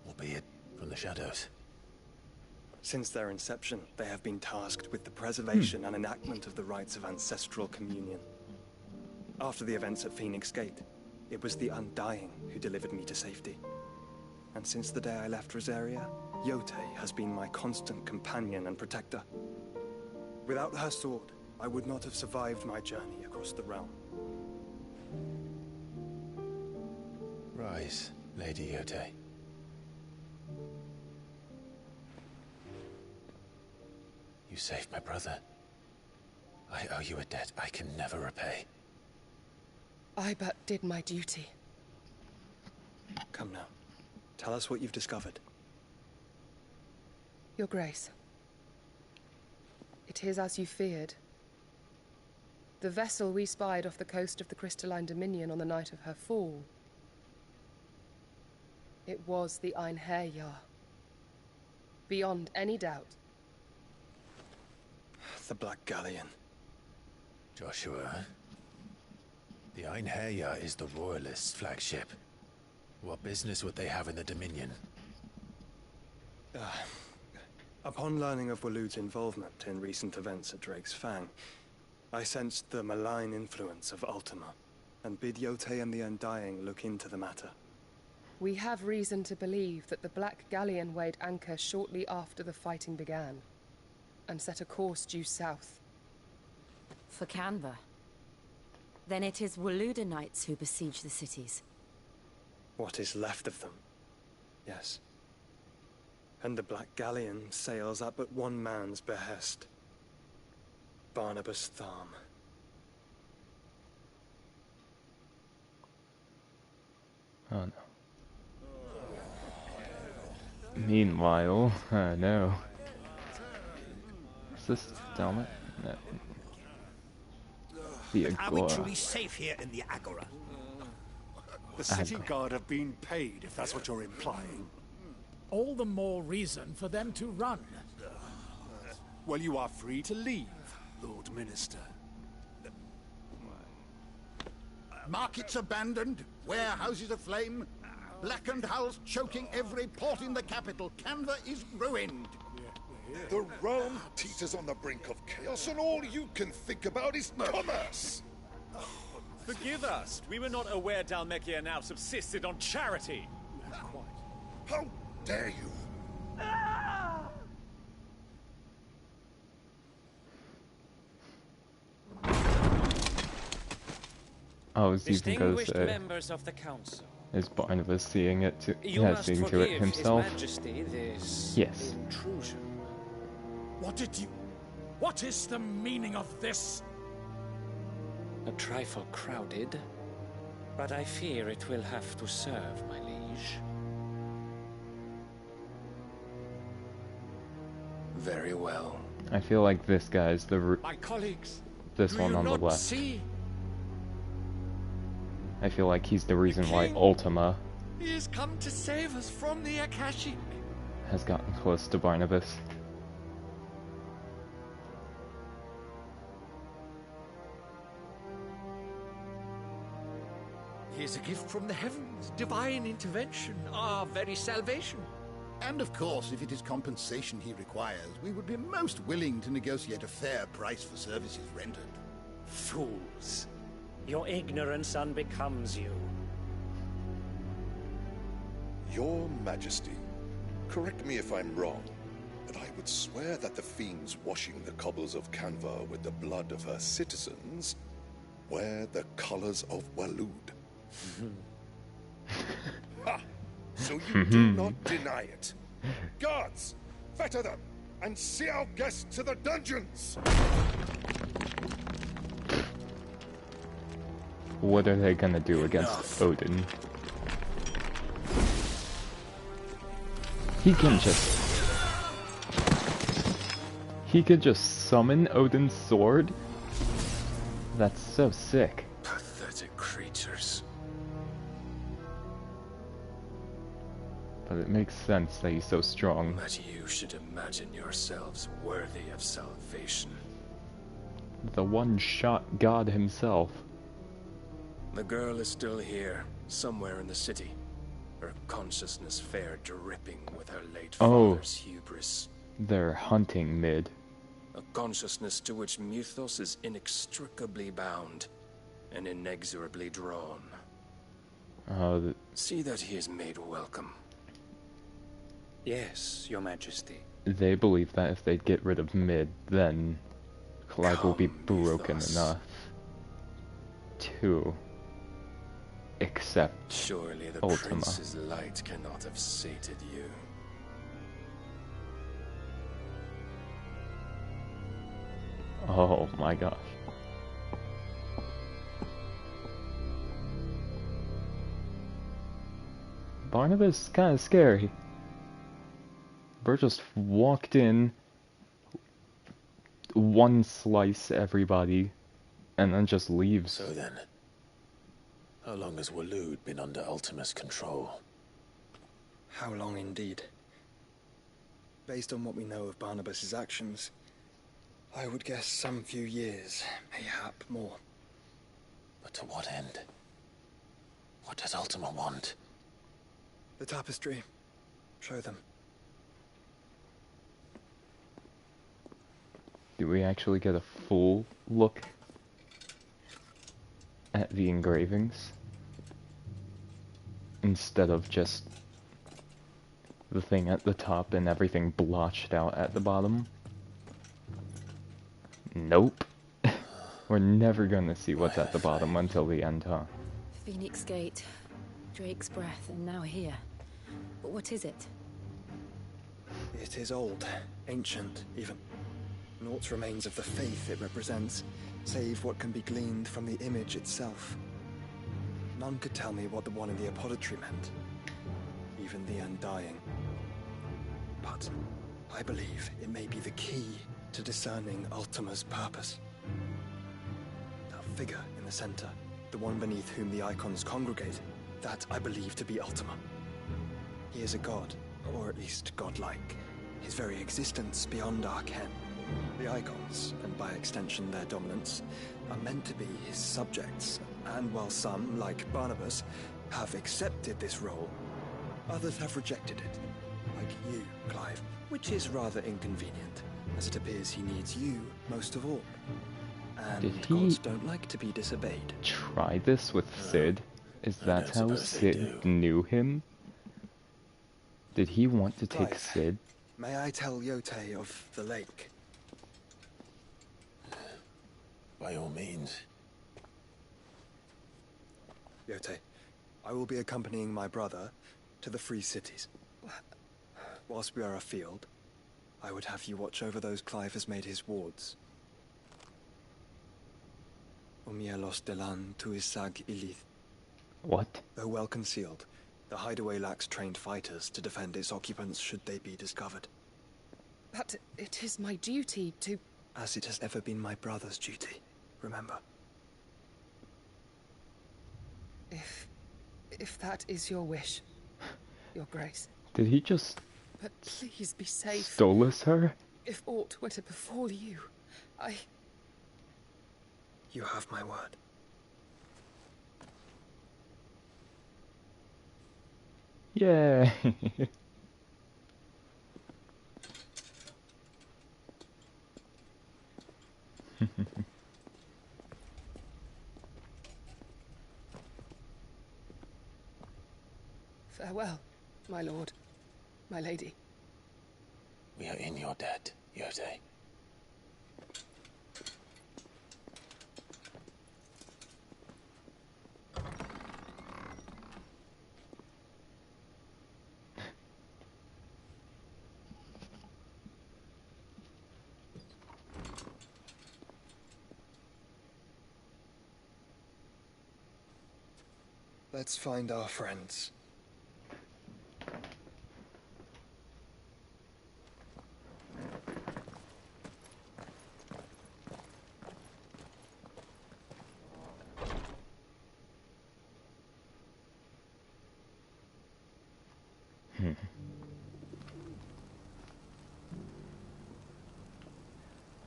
[SPEAKER 12] albeit from the shadows.
[SPEAKER 16] Since their inception, they have been tasked with the preservation and enactment of the rites of ancestral communion. After the events at Phoenix Gate, it was the Undying who delivered me to safety. And since the day I left Rosaria, Yotei has been my constant companion and protector. Without her sword, I would not have survived my journey across the realm.
[SPEAKER 12] Rise, Lady Yotei. You saved my brother. I owe you a debt I can never repay.
[SPEAKER 24] I but did my duty.
[SPEAKER 16] Come now. Tell us what you've discovered.
[SPEAKER 24] Your Grace. It is as you feared. The vessel we spied off the coast of the Crystalline Dominion on the night of her fall. It was the Einherjar. Beyond any doubt.
[SPEAKER 16] The Black Galleon.
[SPEAKER 12] Joshua, the Einherjar is the Royalists' flagship. What business would they have in the Dominion?
[SPEAKER 16] Upon learning of Waloed's involvement in recent events at Drake's Fang, I sensed the malign influence of Ultima, and bid Yotei and the Undying look into the matter.
[SPEAKER 24] We have reason to believe that the Black Galleon weighed anchor shortly after the fighting began, and set a course due south.
[SPEAKER 10] For Canva. Then it is Waloed Knights who besiege the cities.
[SPEAKER 16] What is left of them? Yes. And the Black Galleon sails at but one man's behest. Barnabas Tharm.
[SPEAKER 1] Oh no. Meanwhile, no. Is this Delmet? No. The
[SPEAKER 4] Are we
[SPEAKER 1] Agora.
[SPEAKER 4] truly safe here in the Agora? The city guard have been paid, if that's what you're implying.
[SPEAKER 25] All the more reason for them to run.
[SPEAKER 4] Well, you are free to leave, Lord Minister.
[SPEAKER 26] Markets abandoned, warehouses aflame, blackened hulls choking every port in the capital. Canva is ruined.
[SPEAKER 27] The realm teeters on the brink of chaos, and all you can think about is commerce.
[SPEAKER 23] Forgive us. We were not aware Dhalmekia now subsisted on charity.
[SPEAKER 27] Not quite. How dare you?
[SPEAKER 1] Oh, it's even goes,
[SPEAKER 2] Distinguished members of the council.
[SPEAKER 1] is Barnabas seeing it to,
[SPEAKER 2] You
[SPEAKER 1] yeah,
[SPEAKER 2] must
[SPEAKER 1] seeing to
[SPEAKER 2] forgive
[SPEAKER 1] it himself?
[SPEAKER 2] His Majesty this
[SPEAKER 1] Yes.
[SPEAKER 2] intrusion.
[SPEAKER 25] What is the meaning of this?
[SPEAKER 2] A trifle crowded, but I fear it will have to serve, my liege.
[SPEAKER 12] Very well.
[SPEAKER 1] I feel like this guy's the
[SPEAKER 27] My colleagues,
[SPEAKER 1] this
[SPEAKER 27] do
[SPEAKER 1] one
[SPEAKER 27] you
[SPEAKER 1] on the
[SPEAKER 27] not
[SPEAKER 1] left.
[SPEAKER 27] see?
[SPEAKER 1] I feel like he's the reason why
[SPEAKER 27] king.
[SPEAKER 1] Ultima
[SPEAKER 27] He has come to save us from the Akashic.
[SPEAKER 1] has gotten close to Barnabas.
[SPEAKER 27] He is a gift from the heavens, divine intervention, our very salvation.
[SPEAKER 26] And of course, if it is compensation he requires, we would be most willing to negotiate a fair price for services rendered.
[SPEAKER 2] Fools. Your ignorance unbecomes you.
[SPEAKER 27] Your Majesty, correct me if I'm wrong, but I would swear that the fiends washing the cobbles of Canva with the blood of her citizens wear the colors of Waloed. Ha! So you do not deny it. Guards, fetter them, and see our guests to the dungeons!
[SPEAKER 1] What are they gonna do against Odin? He can just summon Odin's sword? That's so sick.
[SPEAKER 12] Pathetic creatures.
[SPEAKER 1] But it makes sense that he's so strong.
[SPEAKER 12] That you should imagine yourselves worthy of salvation.
[SPEAKER 1] The one-shot god himself.
[SPEAKER 12] The girl is still here, somewhere in the city. Her consciousness fair dripping with her late father's hubris.
[SPEAKER 1] They're hunting mid.
[SPEAKER 12] A consciousness to which Mythos is inextricably bound and inexorably drawn. See that he is made welcome.
[SPEAKER 2] Yes, Your Majesty.
[SPEAKER 1] They believe that if they get rid of mid, then Clive will be broken enough to accept
[SPEAKER 12] Surely the
[SPEAKER 1] Ultima.
[SPEAKER 12] prince's light cannot have sated you.
[SPEAKER 1] Oh my gosh. Barnabas is kind of scary. Bert just walked in, one slice everybody, and then just leaves.
[SPEAKER 12] So then, how long has Waloed been under Ultima's control?
[SPEAKER 16] How long indeed? Based on what we know of Barnabas's actions, I would guess some few years, mayhap more.
[SPEAKER 12] But to what end? What does Ultima want?
[SPEAKER 16] The tapestry. Show them.
[SPEAKER 1] Do we actually get a full look at the engravings? Instead of just the thing at the top and everything blotched out at the bottom? Nope. We're never gonna see what's at the bottom until the end, huh?
[SPEAKER 10] Phoenix Gate, Drake's Breath, and now here. But what is it?
[SPEAKER 16] It is old, ancient, even. Naught remains of the faith it represents, save what can be gleaned from the image itself. None could tell me what the one in the apothecary meant, even the Undying. But I believe it may be the key to discerning Ultima's purpose. That figure in the center, the one beneath whom the icons congregate, that I believe to be Ultima. He is a god, or at least godlike, his very existence beyond our ken. The icons, and by extension their dominance, are meant to be his subjects, and while some, like Barnabas, have accepted this role, others have rejected it, like you, Clive, which is rather inconvenient, as it appears he needs you most of all. And gods don't like to be disobeyed.
[SPEAKER 1] try this with Sid? Is
[SPEAKER 12] I
[SPEAKER 1] that
[SPEAKER 12] don't
[SPEAKER 1] how
[SPEAKER 12] suppose they
[SPEAKER 1] Sid knew him? Did he want to take
[SPEAKER 16] Clive,
[SPEAKER 1] Sid?
[SPEAKER 16] may I tell Yote of the lake?
[SPEAKER 12] By all means.
[SPEAKER 16] Yote, I will be accompanying my brother to the Free Cities. Whilst we are afield, I would have you watch over those Clive has made his wards. Umielos delan tuisag ilith.
[SPEAKER 1] What?
[SPEAKER 16] Though well concealed, the hideaway lacks trained fighters to defend its occupants should they be discovered.
[SPEAKER 24] But it is my duty to...
[SPEAKER 16] As it has ever been my brother's duty, remember.
[SPEAKER 24] If that is your wish, Your Grace.
[SPEAKER 1] Did he just
[SPEAKER 24] But please be safe.
[SPEAKER 1] stolus her?
[SPEAKER 24] If aught were to befall you,
[SPEAKER 16] You have my word.
[SPEAKER 1] Yay!
[SPEAKER 24] Farewell, my lord, my lady.
[SPEAKER 12] We are in your debt, Yote.
[SPEAKER 16] Let's find our friends.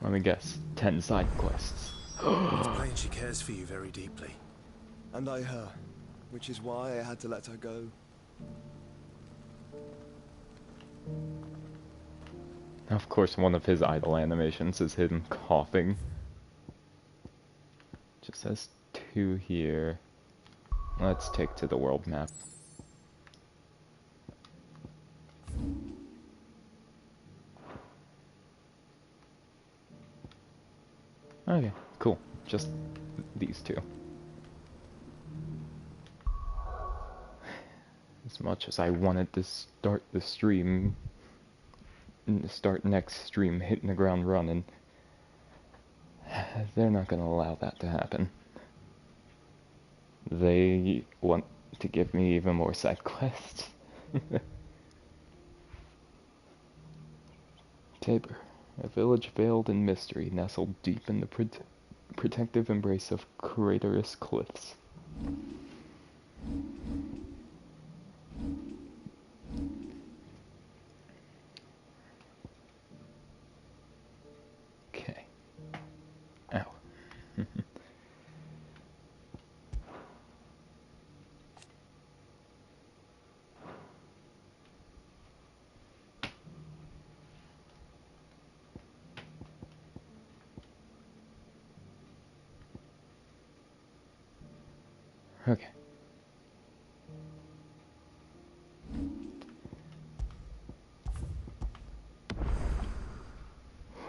[SPEAKER 1] Let me guess. 10 side quests.
[SPEAKER 8] It's plain she cares for you very deeply.
[SPEAKER 16] And I her, which is why I had to let her go.
[SPEAKER 1] Of course, one of his idle animations is him coughing. Just says 2 here. Let's take to the world map. Okay, cool. Just these 2. As much as I wanted to start the stream, start next stream hitting the ground running, they're not gonna allow that to happen. They want to give me even more side quests. Tabor, a village veiled in mystery, nestled deep in the protective embrace of craterous cliffs. Okay. Ow. Okay.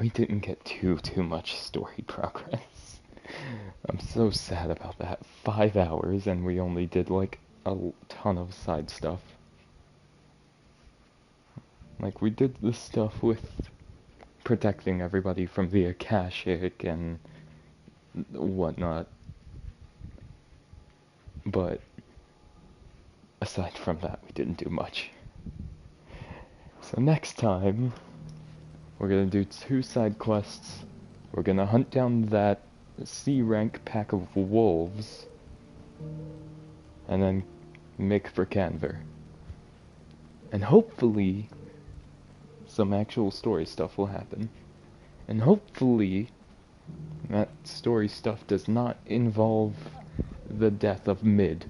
[SPEAKER 1] We didn't get too much story progress. I'm so sad about that. 5 hours and we only did like a ton of side stuff. Like we did the stuff with protecting everybody from the Akashic and whatnot. But aside from that, we didn't do much. So next time, we're gonna do 2 side quests. We're gonna hunt down that C rank pack of wolves. And then make for Canver. And hopefully, some actual story stuff will happen. And hopefully, that story stuff does not involve the death of Mid.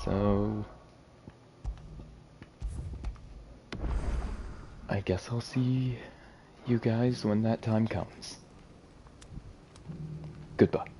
[SPEAKER 1] So, I guess I'll see you guys when that time comes. Goodbye.